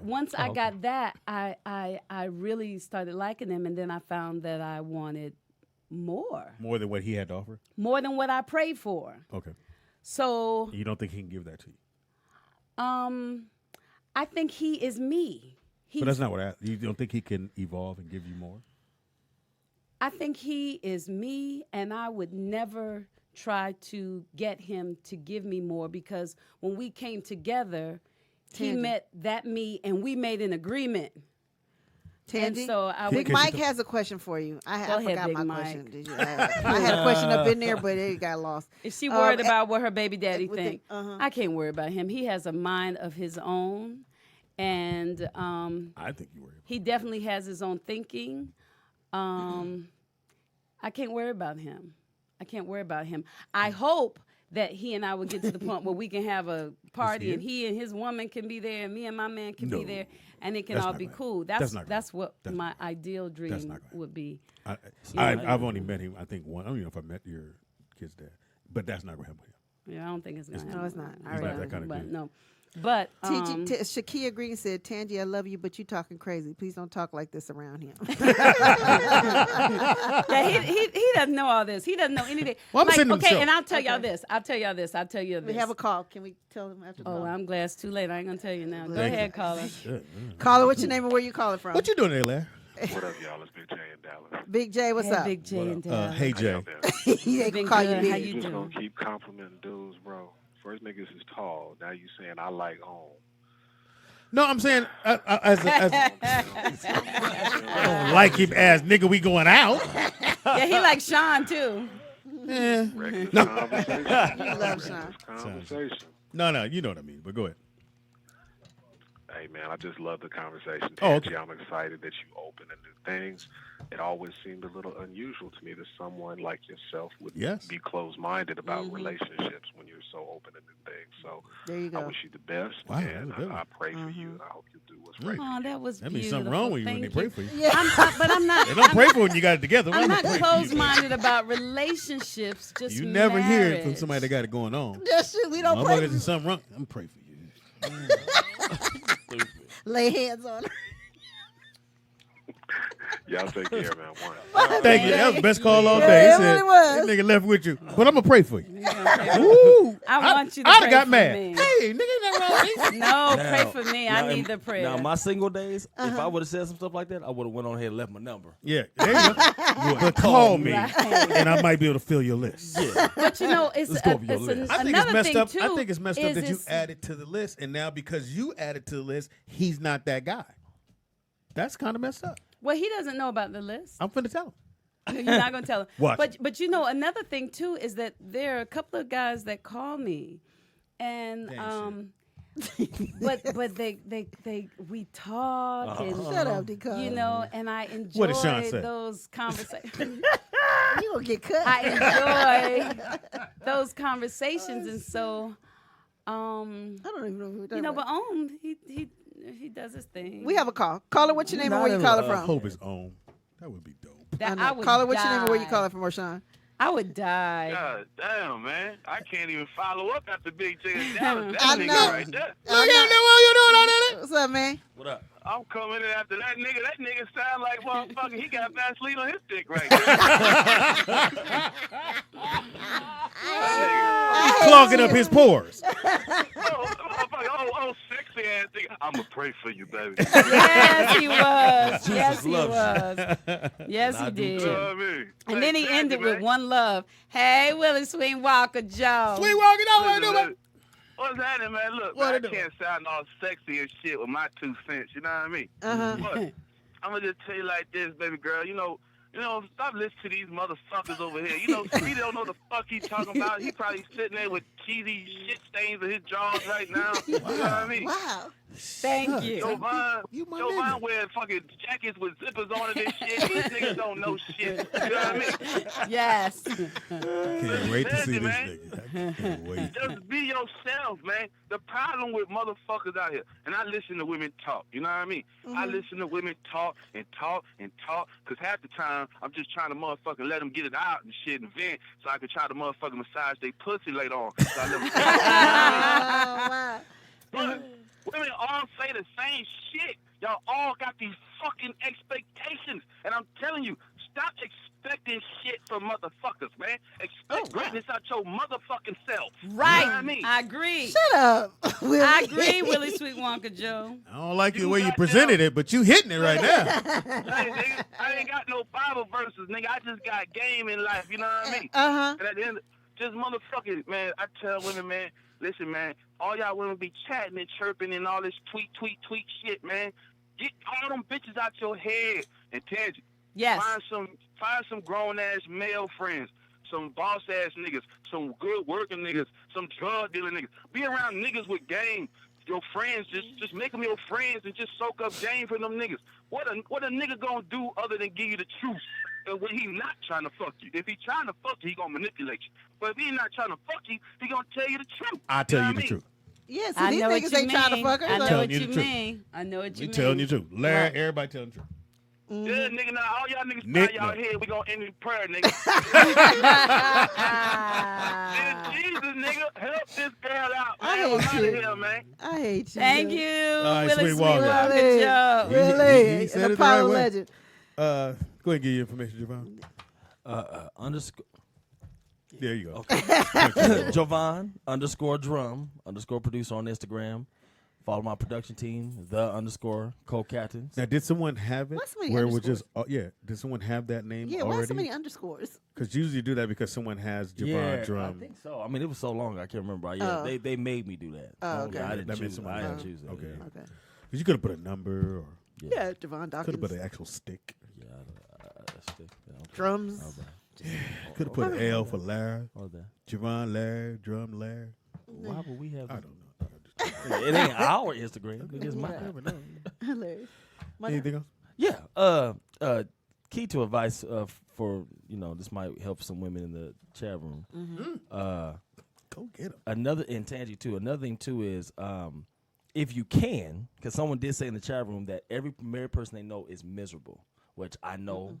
once I got that, I really started liking him, and then I found that I wanted more. More than what he had to offer? More than what I prayed for. Okay. So You don't think he can give that to you? I think he is me. But that's not what I asked. You don't think he can evolve and give you more? I think he is me, and I would never try to get him to give me more because when we came together, he met that me, and we made an agreement. Tangie, And so I Big would, Mike has a question for you. I Go ahead, forgot Big my Mike. question. Did you? I had a question up in there, but it got lost. Is she worried about what her baby daddy with the- think? I can't worry about him. He has a mind of his own, and I think you worry. he definitely has his own thinking. I can't worry about him. I hope that he and I will get to the point where we can have a party and he and his woman can be there and me and my man can be there and it can all be cool. That's what my ideal dream would be. I've only met him, I think, one. I don't even know if I met your kid's dad, but that's not going to happen with him. Yeah, I don't think it's going to happen. No, it's not. He's not that kind of but dude. no. But Shakia Green said, "Tangie, I love you, but you talking crazy. Please don't talk like this around him." yeah, he doesn't know all this. He doesn't know anything. Well, I'm sending him okay, show. and I'll tell y'all this. We have a call. Can we tell him after the Oh, call? I'm glad it's too late. I ain't gonna tell you now. Go Thank ahead, you. caller. Caller, what's your name and where you calling from? What you doing there, Larry? What up, y'all? It's Big J in Dallas. Big J, what's up? Big J and Dallas. Hey, How Jay. y'all been? He ain't Been gonna call you good. Big. How You you just doing? gonna keep complimenting dudes, bro. First niggas is tall. Now you saying I like home. No, I'm saying, as I don't like him as nigga, we going out. Yeah, he like Sean too. Regular conversation. You love Sean. Conversation. No, you know what I mean, but go ahead. Hey, man, I just love the conversation. Oh, okay. Tangie, I'm excited that you open to new things. It always seemed a little unusual to me that someone like yourself would be closed-minded about relationships when you're so open to new things. So there you go. I wish you the best, Wow, and I pray for you, and I hope you do what's right. Oh, that was That beautiful. means something wrong with you when they pray for you. Yeah. But I'm not. They don't pray for when you got it together. I'm not closed-minded about relationships. Just You never hear it from marriage. somebody that got it going on. That's true. We don't pray. There's something wrong. I'm praying for you. Lay hands on her. Y'all take care, man. Thank you. That was the best call all day. Yeah, He it said, really was. "This nigga left with you, but I'm gonna pray for you." Ooh, I want you to I'd pray have got for mad. me. Hey, nigga, ain't nothing wrong with me. No, pray for me. I need the prayer. Now, my single days, if I would have said some stuff like that, I would have went on ahead and left my number. Yeah, there you go. But call me, and I might be able to fill your list. Yeah. But you know, it's, Let's go over your it's list. I think another it's messed thing up. too. I think it's messed up is that you it's- added to the list, and now because you added to the list, he's not that guy. That's kind of messed up. Well, he doesn't know about the list. I'm finna tell him. You're not gonna tell him. Watch. But you know, another thing too is that there are a couple of guys that call me, and but we talk and Shut up, Nicole. you know, and I What did Sean enjoy say? those conversations. You gonna get cut. I enjoy those conversations, and so I don't even know who we're talking you know, about. but he does his thing. We have a call. Caller, what's your name and where you call it I from? hope it's on. That would be dope. That I I know. would Caller, what's your name and where you die. call it from, Marshawn? I would die. God damn, man. I can't even follow up after Big J and Dallas. That I nigga know. right there. What's up, man? What up? I'm coming in after that nigga. That nigga sound like motherfucker. He got Vaseline on his dick right now. He's clogging up his pores. Oh, sexy ass nigga. I'ma pray for you, baby. Yes, he was. Jesus Yes, he loves was. Yes, he I do did. too. You know what I mean? And then he Hey, ended man. with one love. Hey, Willie Sweet Walker Joe. Sweet walking out. What Listen, do man. What's happening, man? Look, What man, I it do? can't sound all sexy and shit with my 2 cents. You know what I mean? Uh-huh. But I'm gonna just tell you like this, baby girl. You know, stop listening to these motherfuckers over here. You know, he don't know the fuck he talking about. He probably sitting there with cheesy shit stains in his jaws right now. You know what I mean? Wow. Thank you. Joe Vine nigga. wearing fucking jackets with zippers on it and shit. These niggas don't know shit. You know what I mean? Yes. Can't wait to see this Man. nigga. I can't wait. Just be yourself, man. The problem with motherfuckers out here, and I listen to women talk, you know what I mean? I listen to women talk and talk and talk, because half the time I'm just trying to motherfucking let them get it out and shit and vent so I can try to motherfucking massage their pussy later on. So I let them Oh, wow. But women all say the same shit. Y'all all got these fucking expectations. And I'm telling you, stop expecting shit from motherfuckers, man. Expect greatness out your motherfucking self. Right. You know what I mean? I agree. Shut up. Willie. I agree, Willie Sweet Wonka Joe. I don't like the You way you got presented them. it, but you hitting it right now. Hey, nigga, I ain't got no Bible verses, nigga. I just got game in life. You know what I mean? Uh-huh. And at the end, just motherfucking, man, I tell women, man, listen, man, all y'all women be chatting and chirping and all this tweet shit, man. Get all them bitches out your head. And Tangie, Yes. find some grown-ass male friends, some boss-ass niggas, some good-working niggas, some drug-dealing niggas. Be around niggas with game. Your friends, just make them your friends and just soak up game from them niggas. What a nigga gonna do other than give you the truth? And when he not trying to fuck you. If he trying to fuck you, he gonna manipulate you. But if he not trying to fuck you, he gonna tell you the truth. I tell you know the what I mean? truth. Yeah, so I these know what niggas you ain't trying to mean. fuck her. I know telling what you you the truth. mean. I know what you We mean. telling you the truth. Larry, Right. everybody telling the truth. Yeah, nigga, now all y'all niggas Nick, bow y'all no. head, we gonna end in prayer, nigga. Jesus, nigga, help this girl out, I man. I'm hate out of you. here, man. I hate you. Thank Willie. you, right, Willie Sweet Sweet Walker. Walker Willie. Joe. Willie, he said an it the right Apollo way. legend. Go ahead and give your information, Javon. Underscore. There you go. Jovan _drum _producer on Instagram. Follow my production team, _ co-captains. Now, did someone have it Why so many where it was just, underscores? did someone have that name Yeah, why already? so many underscores? Because usually you do that because someone has Javon Yeah, Drum. I think so. I mean, it was so long, I can't remember. Yeah, Oh. they made me do that. Oh, okay. I didn't That means choose. someone I didn't else. choose that. Okay. Yeah. Okay. Because you could have put a number or Yeah, Devon could have Dawkins. put an actual stick. Yeah, okay. Drums. Could have put an L for Larry. Or that. Javon Larry, Drum Larry. Why would we have? I don't know. It ain't our Instagram. It is mine. Hilarious. Anything else? Yeah. Key to advice for this might help some women in the chat room. Go get them. And Tangie too. Another thing too is if you can, because someone did say in the chat room that every married person they know is miserable, which I know.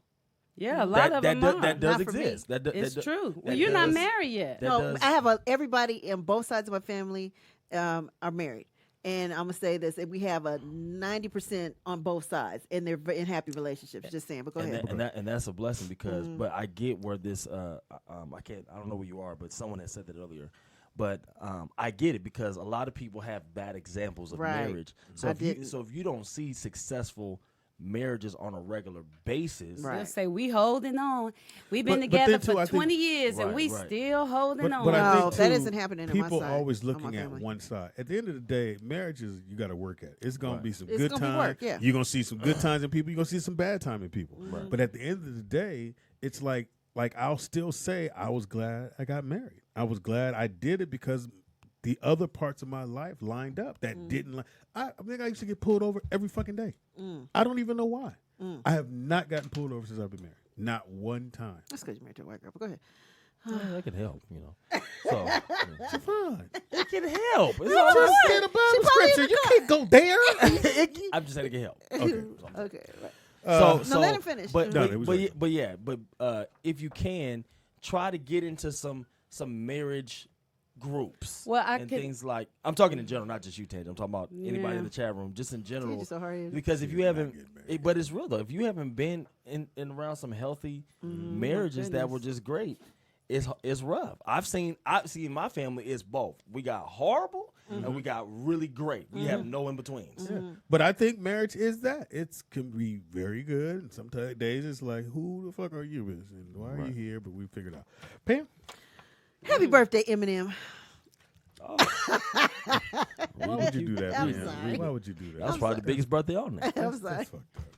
Yeah, a lot of them are. That does Not for me. exist. It's true. Well, you're not married yet. No, I have everybody in both sides of my family are married. And I'm going to say this, we have a 90% on both sides, and they're in happy relationships. Just saying, but go ahead. And that's a blessing because, but I get where this, I don't know where you are, but someone had said that earlier. But I get it because a lot of people have bad examples of marriage. So if you don't see successful marriages on a regular basis, they'll say we holding on. We've been together for 20 years and we still holding on. But I think that isn't happening in my side. People always looking at one side. At the end of the day, marriage is you got to work at. It's going to be some good times. You're going to see some good times in people. You're going to see some bad time in people. But at the end of the day, it's like I'll still say I was glad I got married. I was glad I did it because the other parts of my life lined up that didn't. I think I used to get pulled over every fucking day. I don't even know why. I have not gotten pulled over since I've been married. Not one time. That's because you're married to a white girl. But go ahead. That can help, So it's fine. It can help. You just said a Bible scripture. You can't go there. I'm just saying it can help. Okay. So let him finish. But if you can, try to get into some marriage groups. Things like I'm talking in general, not just you, Tangie. I'm talking about anybody in the chat room, just in general. Because if you haven't, but it's real though. If you haven't been in around some healthy marriages that were just great, it's rough. I've seen my family is both. We got horrible and we got really great. We have no in betweens. But I think marriage is that. It can be very good, and sometimes days it's like, who the fuck are you? And why are you here? But we figured out. Pam. Happy birthday, Eminem. Why would you do that, I'm man? sorry. Why would you do that? That was probably the biggest birthday on there. I'm sorry.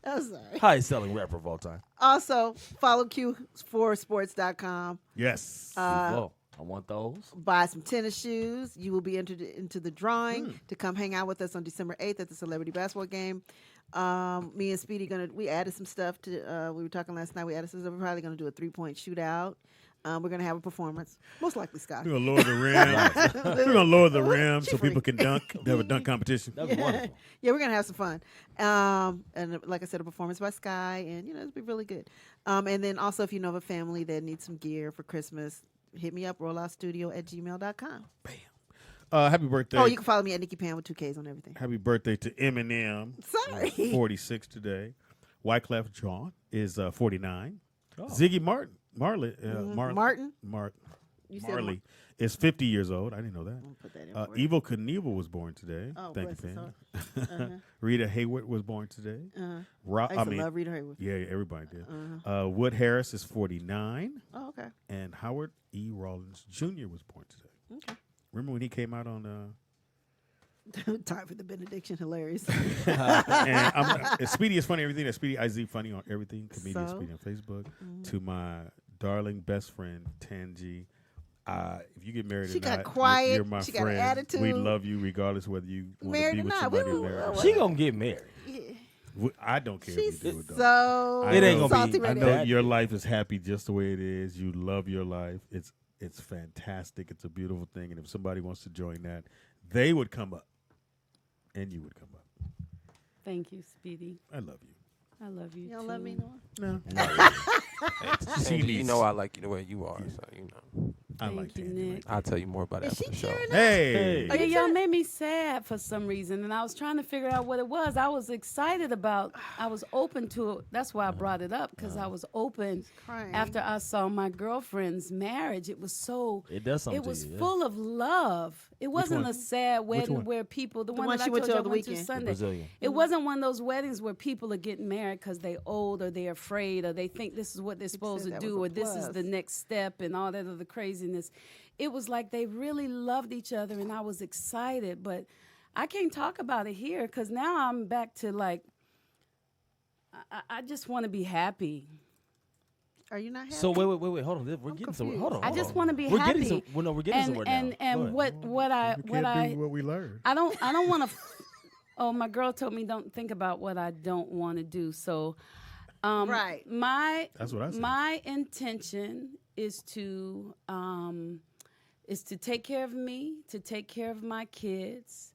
I'm sorry. Highest selling rapper of all time. Also, follow Q4sports.com. Yes. I want those. Buy some tennis shoes. You will be entered into the drawing to come hang out with us on December 8th at the celebrity basketball game. Me and Speedy we added some stuff to. We were talking last night. We added some stuff. We're probably going to do a 3-point shootout. We're going to have a performance. Most likely, Scott. We're going to lower the rim. We're going to lower the rim so people can dunk. They have a dunk competition. That'd be wonderful. Yeah, we're going to have some fun. And like I said, a performance by Sky. And, it'll be really good. And then also, if you know of a family that needs some gear for Christmas, hit me up, rolloutstudio@gmail.com. Bam. Happy birthday. Oh, you can follow me at Nikki Pam with 2 Ks on everything. Happy birthday to Eminem. Sorry. 46 today. Wyclef Jean is 49. Ziggy Marley is 50 years old. I didn't know that. Put that in Evel Knievel was born today. Oh, thank you, bless his fam. heart. Rita Hayworth was born today. I love Rita Hayworth. Yeah, everybody did. Wood Harris is 49. Oh, okay. And Howard E. Rollins Jr. was born today. Okay. Remember when he came out on Time for the benediction, hilarious. And Speedy is funny everything. That Speedy IZ funny on everything. Comedian Speedy on Facebook. To my darling best friend Tangie. If you get married she or got not, quiet. you're my she friend. got an attitude. We love you regardless whether you want to married be or with not. somebody or married. She gonna get married. I don't care if you do it. So it ain't gonna be. Right I know your life is happy just the way it is. You love your life. It's fantastic. It's a beautiful thing. And if somebody wants to join that, they would come up. And you would come up. Thank you, Speedy. I love you. I love you. You don't too. love me, No. You know I like you the way you are, so I like you, Tangie. Nick. I'll tell you more about it after the show. Hey. Yeah, y'all made me sad for some reason, and I was trying to figure out what it was. I was excited about. I was open to it. That's why I brought it up because I was open after I saw my girlfriend's marriage. It was so. It does something. It was to you, full of love. It wasn't one? a sad wedding one? where people. The one one that she I went told to you I over the went to weekend. Sunday. Brazilian. It wasn't one of those weddings where people are getting married because they're old or they're afraid or they think this is what they're supposed to that do was or a this is plus. the next step and all that other craziness. It was like they really loved each other and I was excited, but I can't talk about it here because now I'm back to like, I just want to be happy. Are you not happy? So wait. Hold on. We're getting somewhere. Hold on. I just want to be we're happy. Getting we're getting somewhere now. And what we learned. I don't want to. Oh, my girl told me don't think about what I don't want to do. So, right. That's what I said. My intention is to take care of me, to take care of my kids.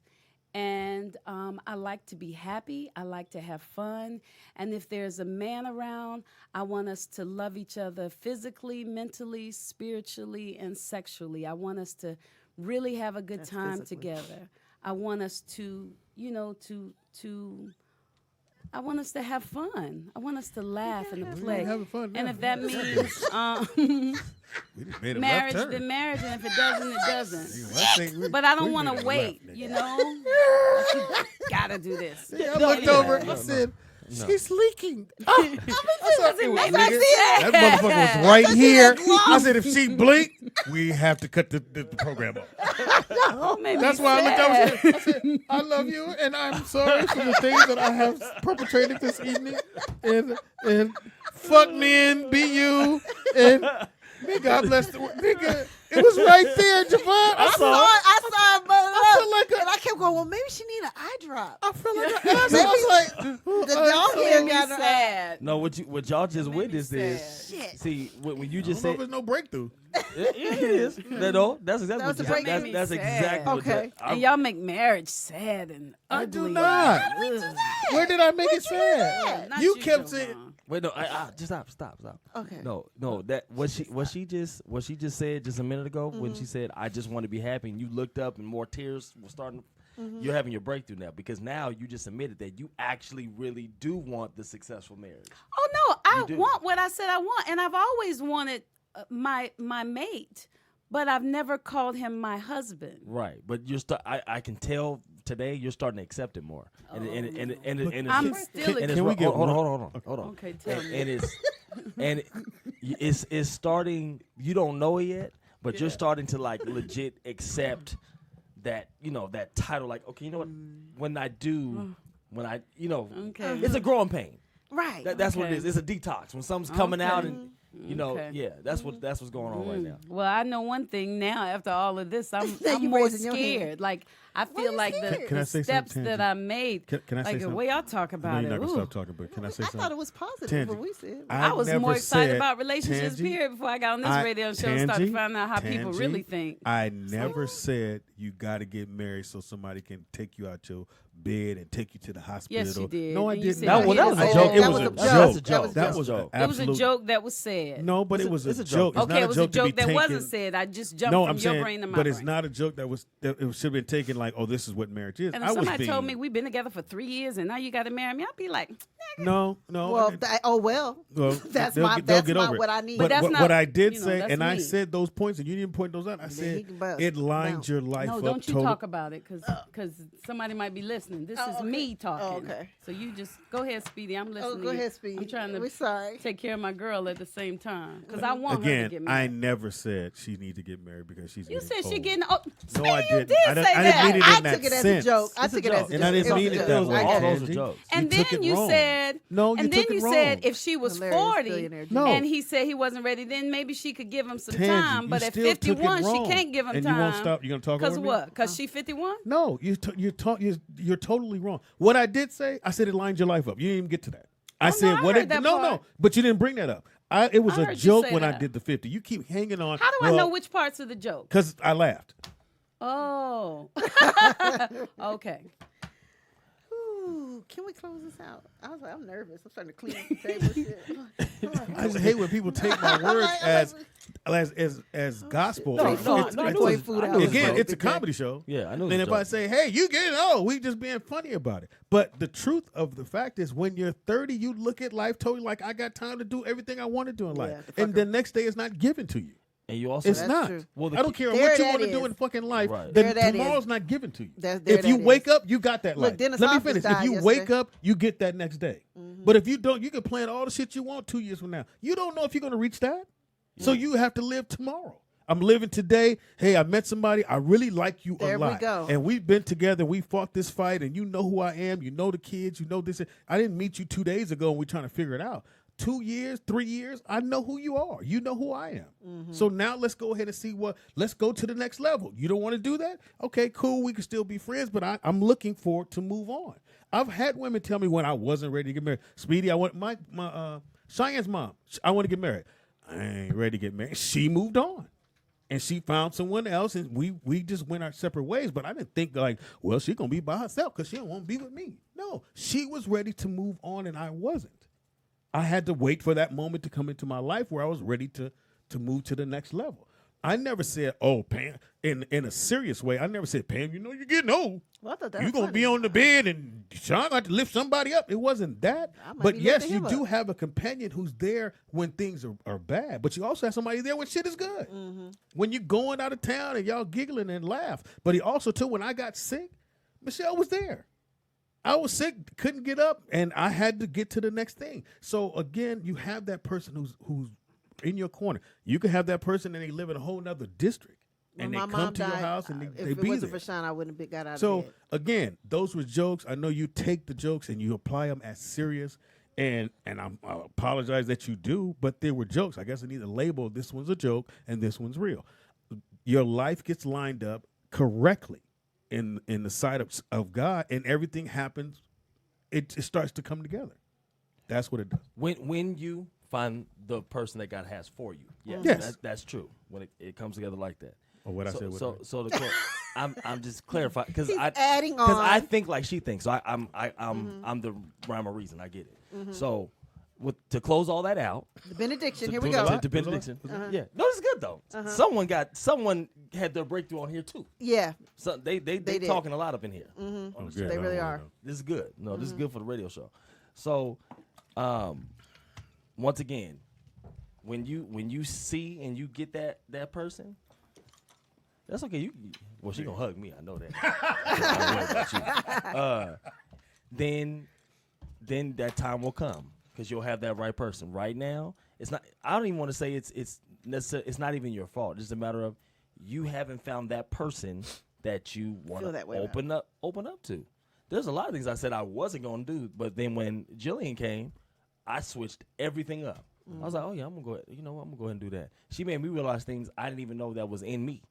And I like to be happy. I like to have fun. And if there's a man around, I want us to love each other physically, mentally, spiritually, and sexually. I want us to really have a good time together. I want us to, I want us to have fun. I want us to laugh and play. Having fun now. And if that means marriage, then marriage. And if it doesn't, it doesn't. But I don't want to wait, you gotta do this. I looked over. I said, she's leaking. That motherfucker was right here. I said, if she blink, we have to cut the program off. That's why I looked over. I said, I love you, and I'm sorry for the things that I have perpetrated this evening. And fuck men, be you, and God bless the nigga. It was right there, Javon. I saw it, but I feel like and I kept going, well, maybe she need an eye drop. I feel like I was like, the dog here got sad. No, what y'all just witnessed is, Shit. see, when you just I don't know said, if there's no breakthrough. it is. No, that's exactly what you said. That's exactly what okay. And y'all make marriage sad and ugly. I do not. Where did I make it sad? You kept saying. Wait, no, I just stop. Okay. No, that what she just said just a minute ago when she said, I just want to be happy, and you looked up and more tears were starting. You're having your breakthrough now because now you just admitted that you actually really do want the successful marriage. Oh no, I want what I said I want, and I've always wanted my mate, but I've never called him my husband. Right, but I can tell today you're starting to accept it more. And I'm still. Can we get hold on? Okay, tell me. And it's starting. You don't know it yet, but you're starting to like legit accept that that title. Like, okay, you know what? When I it's a growing pain. Right. That's what it is. It's a detox when something's coming out and. That's what's going on right now. Well, I know one thing now. After all of this, I'm You more raising your hand. scared. Like I feel like the say steps something, that I made. Can I say like something? the way y'all talk I know about you're it. not gonna Ooh. stop talking, but can I say I something? thought it was positive what we said. I was never more excited said- about relationships Tangie, period before I got on this radio show and started Tangie, finding out how people Tangie, really think. I never said you got to get married so somebody can take you out your bed and take you to the hospital. Yes, you did. No, I And you didn't. said That was a joke. It was a joke. That was a joke. It was a joke that was said. No, but it was a joke. It's Okay, not it was a to be joke that taken- wasn't said. I just jumped No, from I'm your saying, brain to my but brain. it's not a joke that it should have been taken like, oh, this is what marriage is. And I if was somebody being, told me we've been together for 3 years and now you got to marry me, I'd be like, no. Well, that's what I need. But that's not- what I did you know, say, that's and I me. said those points, and you didn't point those out. I said it lines your life no, up. don't you talk about it because somebody might be listening. This is okay. me talking. Oh, okay. So you just go ahead, Speedy. I'm listening. go ahead, Speedy. I'm trying We're sorry. to take care of my girl at the same time because I want her to get Again, married. I never said she needs to get married because she's. You getting said she old. getting. Oh, No, I Speedy, didn't. You did I say didn't that. mean it in I that took it as sense. a joke. I It's a took it joke. as a And I joke. didn't mean it that way. All those are Tangie. jokes. And took then it you wrong. said, No, you and then took it you wrong. said if she was Hilarious 40 billionaire No. and he said he wasn't ready, then maybe she could give him some Tangie, time. you But at still took it 51, she wrong. can't give him And time. you won't stop. You're gonna talk Because over me? what? Because she 51? No, you're totally wrong. What I did say, I said it lines your life up. You didn't even get to that. I said I what heard it. that No, part. but you didn't bring that up. It was I a heard you joke say when I that. did the 50. You keep hanging on. How do I know which parts of the joke? Because I laughed. Oh. Okay. Ooh, can we close this out? I was like, I'm nervous. I'm starting to clean up the table. Shit. I just hate when people take my words as gospel. No, I knew it was Again, joke. it's a comedy show. Yeah, I know. And if I say, "Hey, you getting old," we just being funny about it. But the truth of the fact is, when you're 30, you look at life totally like I got time to do everything I want to do in life, and the next day is not given to you. And you also It's not. true. Well, I don't care There what you that want to do is. in fucking life. Right. There that Tomorrow's is. not given to you. There If you that wake is. up, you got that Look, life. Dennis Let me Hopkins finish. If died you yesterday. wake up, you get that next day. But if you don't, you can plan all the shit you want 2 years from now. You don't know if you're going to reach that. So you have to live tomorrow. I'm living today. Hey, I met somebody. I really like you There a we lot. go. And we've been together. We fought this fight, and you know who I am. You know the kids. You know this. I didn't meet you 2 days ago, and we're trying to figure it out. 2 years, 3 years, I know who you are. You know who I am. Mm-hmm. So now let's go ahead and see let's go to the next level. You don't want to do that? Okay, cool. We can still be friends, but I'm looking forward to move on. I've had women tell me when I wasn't ready to get married, Speedy, I want my Cheyenne's mom, I want to get married. I ain't ready to get married. She moved on. And she found someone else, and we just went our separate ways. But I didn't think like, well, she's going to be by herself because she don't want to be with me. No, she was ready to move on, and I wasn't. I had to wait for that moment to come into my life where I was ready to move to the next level. I never said, oh, Pam, in a serious way, I never said, Pam, you're getting old. Well, you're going to be on the bed and Sean got to lift somebody up. It wasn't that. But yes, you do have a companion who's there when things are bad. But you also have somebody there when shit is good. Mm-hmm. When you're going out of town and y'all giggling and laugh. But he also, too, when I got sick, Michelle was there. I was sick, couldn't get up, and I had to get to the next thing. So, again, you have that person who's in your corner. You could have that person and they live in a whole nother district. And when they come to your house and they be there. If it wasn't for Sean, I wouldn't have got out of bed. So, again, those were jokes. I know you take the jokes and you apply them as serious. And I apologize that you do, but they were jokes. I guess I need to label this one's a joke and this one's real. Your life gets lined up correctly in the sight of God, and everything happens. It starts to come together. That's what it does. When you find the person that God has for you, yes. That's true. When it comes together like that. Or what I said. So I'm just clarifying because adding on. Because I think like she thinks. So I'm the rhyme or reason. I get it. Mm-hmm. So to close all that out, the benediction. Here we go. The benediction. Yeah, no, it's good though. Someone had their breakthrough on here too. Yeah. So they talking a lot up in here. Mm-hmm. They really are. This is good. No, this is good for the radio show. So, once again, when you see and you get that person, that's okay. She gonna hug me. I know that. I worry about you. Then that time will come because you'll have that right person. Right now, it's not. I don't even want to say it's not even your fault. It's a matter of you haven't found that person that you want to open up to. There's a lot of things I said I wasn't gonna do, but then when Jillian came, I switched everything up. I was like, oh yeah, I'm gonna go ahead. You know what? I'm gonna go ahead and do that. She made me realize things I didn't even know that was in me.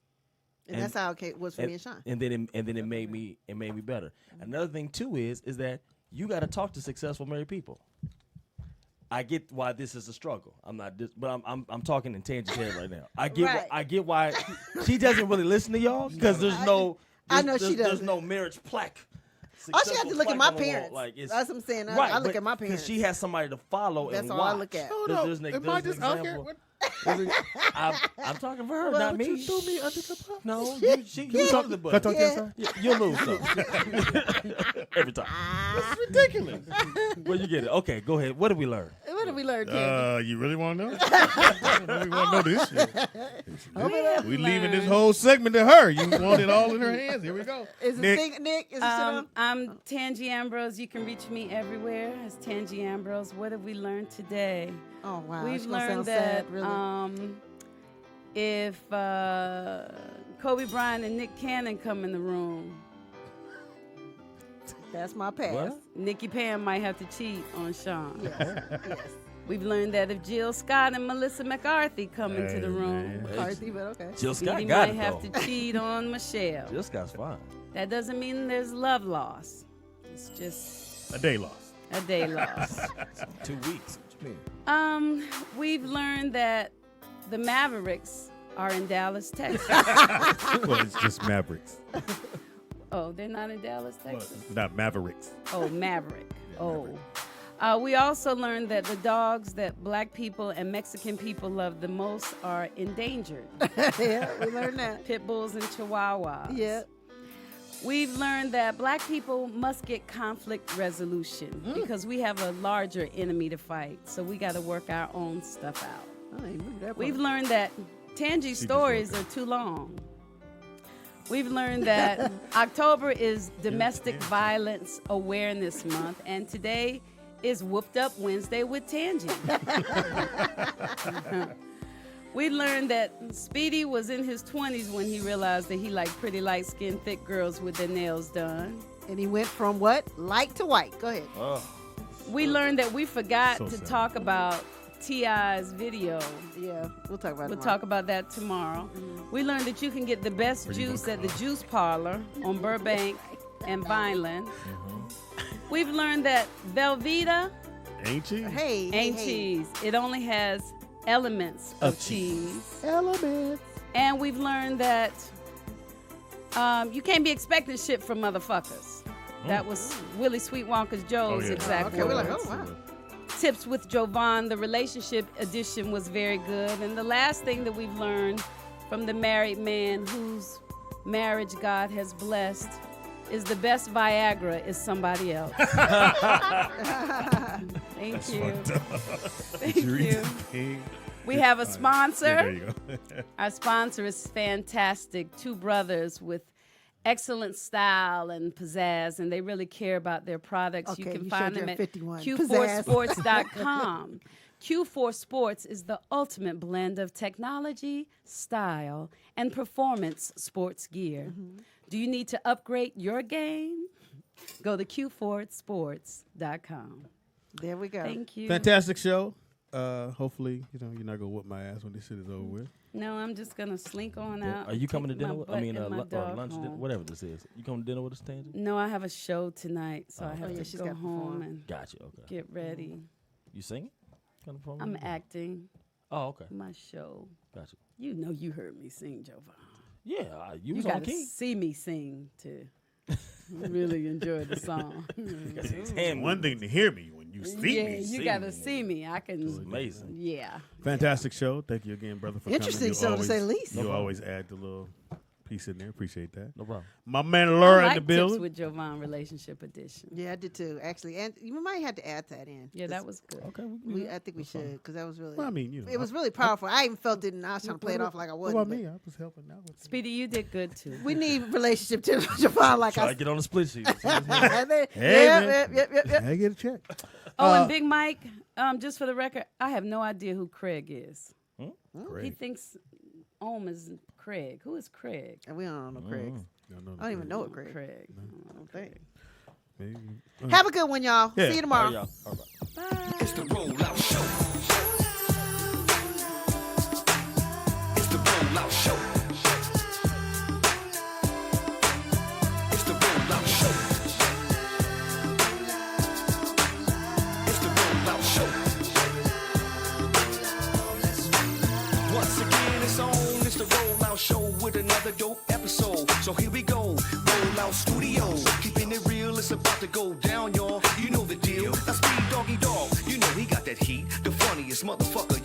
And that's how it was for me and Sean. And then it made me better. Another thing too is that you got to talk to successful married people. I get why this is a struggle. I'm not, but I'm talking in Tangie's head right now. I get why she doesn't really listen to y'all because there's no. I know she doesn't. There's no marriage plaque. All she has to look at my parents. That's what I'm saying. I look at my parents. Because she has somebody to follow and watch. That's all I look at. There's an example. I'm talking for her, not me. You threw me under the bus. No, you talk to the bus. You'll lose though. Every time. That's ridiculous. Well, you get it. Okay, go ahead. What did we learn? What did we learn, Tangie? You really want to know? You want to know this shit? We leaving this whole segment to her. You want it all in her hands. Here we go. Is it Nick? Is it I'm Tangie Ambrose. You can reach me everywhere as Tangie Ambrose. What have we learned today? Oh, wow. We've learned that if Kobe Bryant and Nick Cannon come in the room, that's my pass. What? Nikki Pam might have to cheat on Sean. Yes. We've learned that if Jill Scott and Melissa McCarthy come into the room, McCarthy, but okay. Jill Scott Speedy got might it, have though. to cheat on Michelle. Jill Scott's fine. That doesn't mean there's love loss. It's just a day loss. A day loss. 2 weeks. What you mean? We've learned that the Mavericks are in Dallas, Texas. Well, it's just Mavericks. Oh, they're not in Dallas, Texas? Not Mavericks. Oh, Maverick. Oh. We also learned that the dogs that black people and Mexican people love the most are endangered. Yeah, we learned that. Pit bulls and chihuahuas. Yeah. We've learned that black people must get conflict resolution because we have a larger enemy to fight. So we got to work our own stuff out. We've learned that Tangie's stories are too long. We've learned that October is Domestic Violence Awareness Month, and today is Whupped Up Wednesday with Tangie. We learned that Speedy was in his 20s when he realized that he liked pretty light-skinned, thick girls with their nails done. And he went from what? Light to white. Go ahead. We learned that we forgot So to sad. talk about T.I.'s video. Yeah, we'll talk about it. We'll talk about that tomorrow. We learned that you can get the best juice at the Juice Parlor on Burbank and Vineland. We've learned that Velveeta Ain't cheese. ain't cheese. It only has elements of cheese. Elements. And we've learned that you can't be expecting shit from motherfuckers. That was Willie Sweetwalker's Joe's exact Okay, we're like, words. oh wow. Tips with Jovan, the relationship edition was very good. And the last thing that we've learned from the married man whose marriage God has blessed is the best Viagra is somebody else. Thank you. Thank you. We have a sponsor. Yeah, there you go. Our sponsor is fantastic. Two brothers with excellent style and pizzazz, and they really care about their products. Okay, you can you find showed them your at 51. q4sports.com. Q4 Sports is the ultimate blend of technology, style, and performance sports gear. Do you need to upgrade your game? Go to q4sports.com. There we go. Thank you. Fantastic show. Hopefully, you're not gonna whoop my ass when this shit is over with. No, I'm just gonna slink on out. Are you coming to take my dinner? butt and my or dog lunch, home. whatever this is. You coming to dinner with us, Tangie? No, I have a show tonight, so I have yeah, to she's go got to home perform. and Gotcha. Okay. get ready. You singing? Kind of I'm acting. Oh, okay. My show. Gotcha. You know you heard me sing, Jovan. Yeah, you You was on gotta key. see me sing to really enjoy the song. One thing to hear me when you see yeah, me. you gotta see me. I can. It's amazing. Yeah. Fantastic show. Thank you again, brother, for Interesting coming. show, to say the least. You No always add the little piece in there. Appreciate that. No problem. My man I Laura like in the building. Tips with Jovan Relationship Edition. Yeah, I did too, actually. And you might have to add that in. Yeah, that was good. Okay. I think we should, because that was really. Well, I mean, it was really powerful. I even felt it, and I was trying to play it off like I What wasn't. about but me? I was helping out with Speedy, you did good too. We need relationship to Javon, like Try I to get on the split sheet. Hey, Yep. I get a check. Oh, and Big Mike, just for the record, I have no idea who Craig is. He Craig. thinks Ohm is Craig. Who is Craig? And we don't know Craig. I don't even know what Craig. Craig. I don't think. Maybe. Have a good one, y'all. Yeah. See you tomorrow. Yeah. All right. It's the rollout show. It's the rollout show. It's the rollout show. It's the rollout show. Once again, it's on. It's the rollout show with another dope episode. So here we go. Rollout Studio. Keeping it real, it's about to go down, y'all. You know the deal. That's Speed Doggy Dog. You know he got that heat. The funniest motherfucker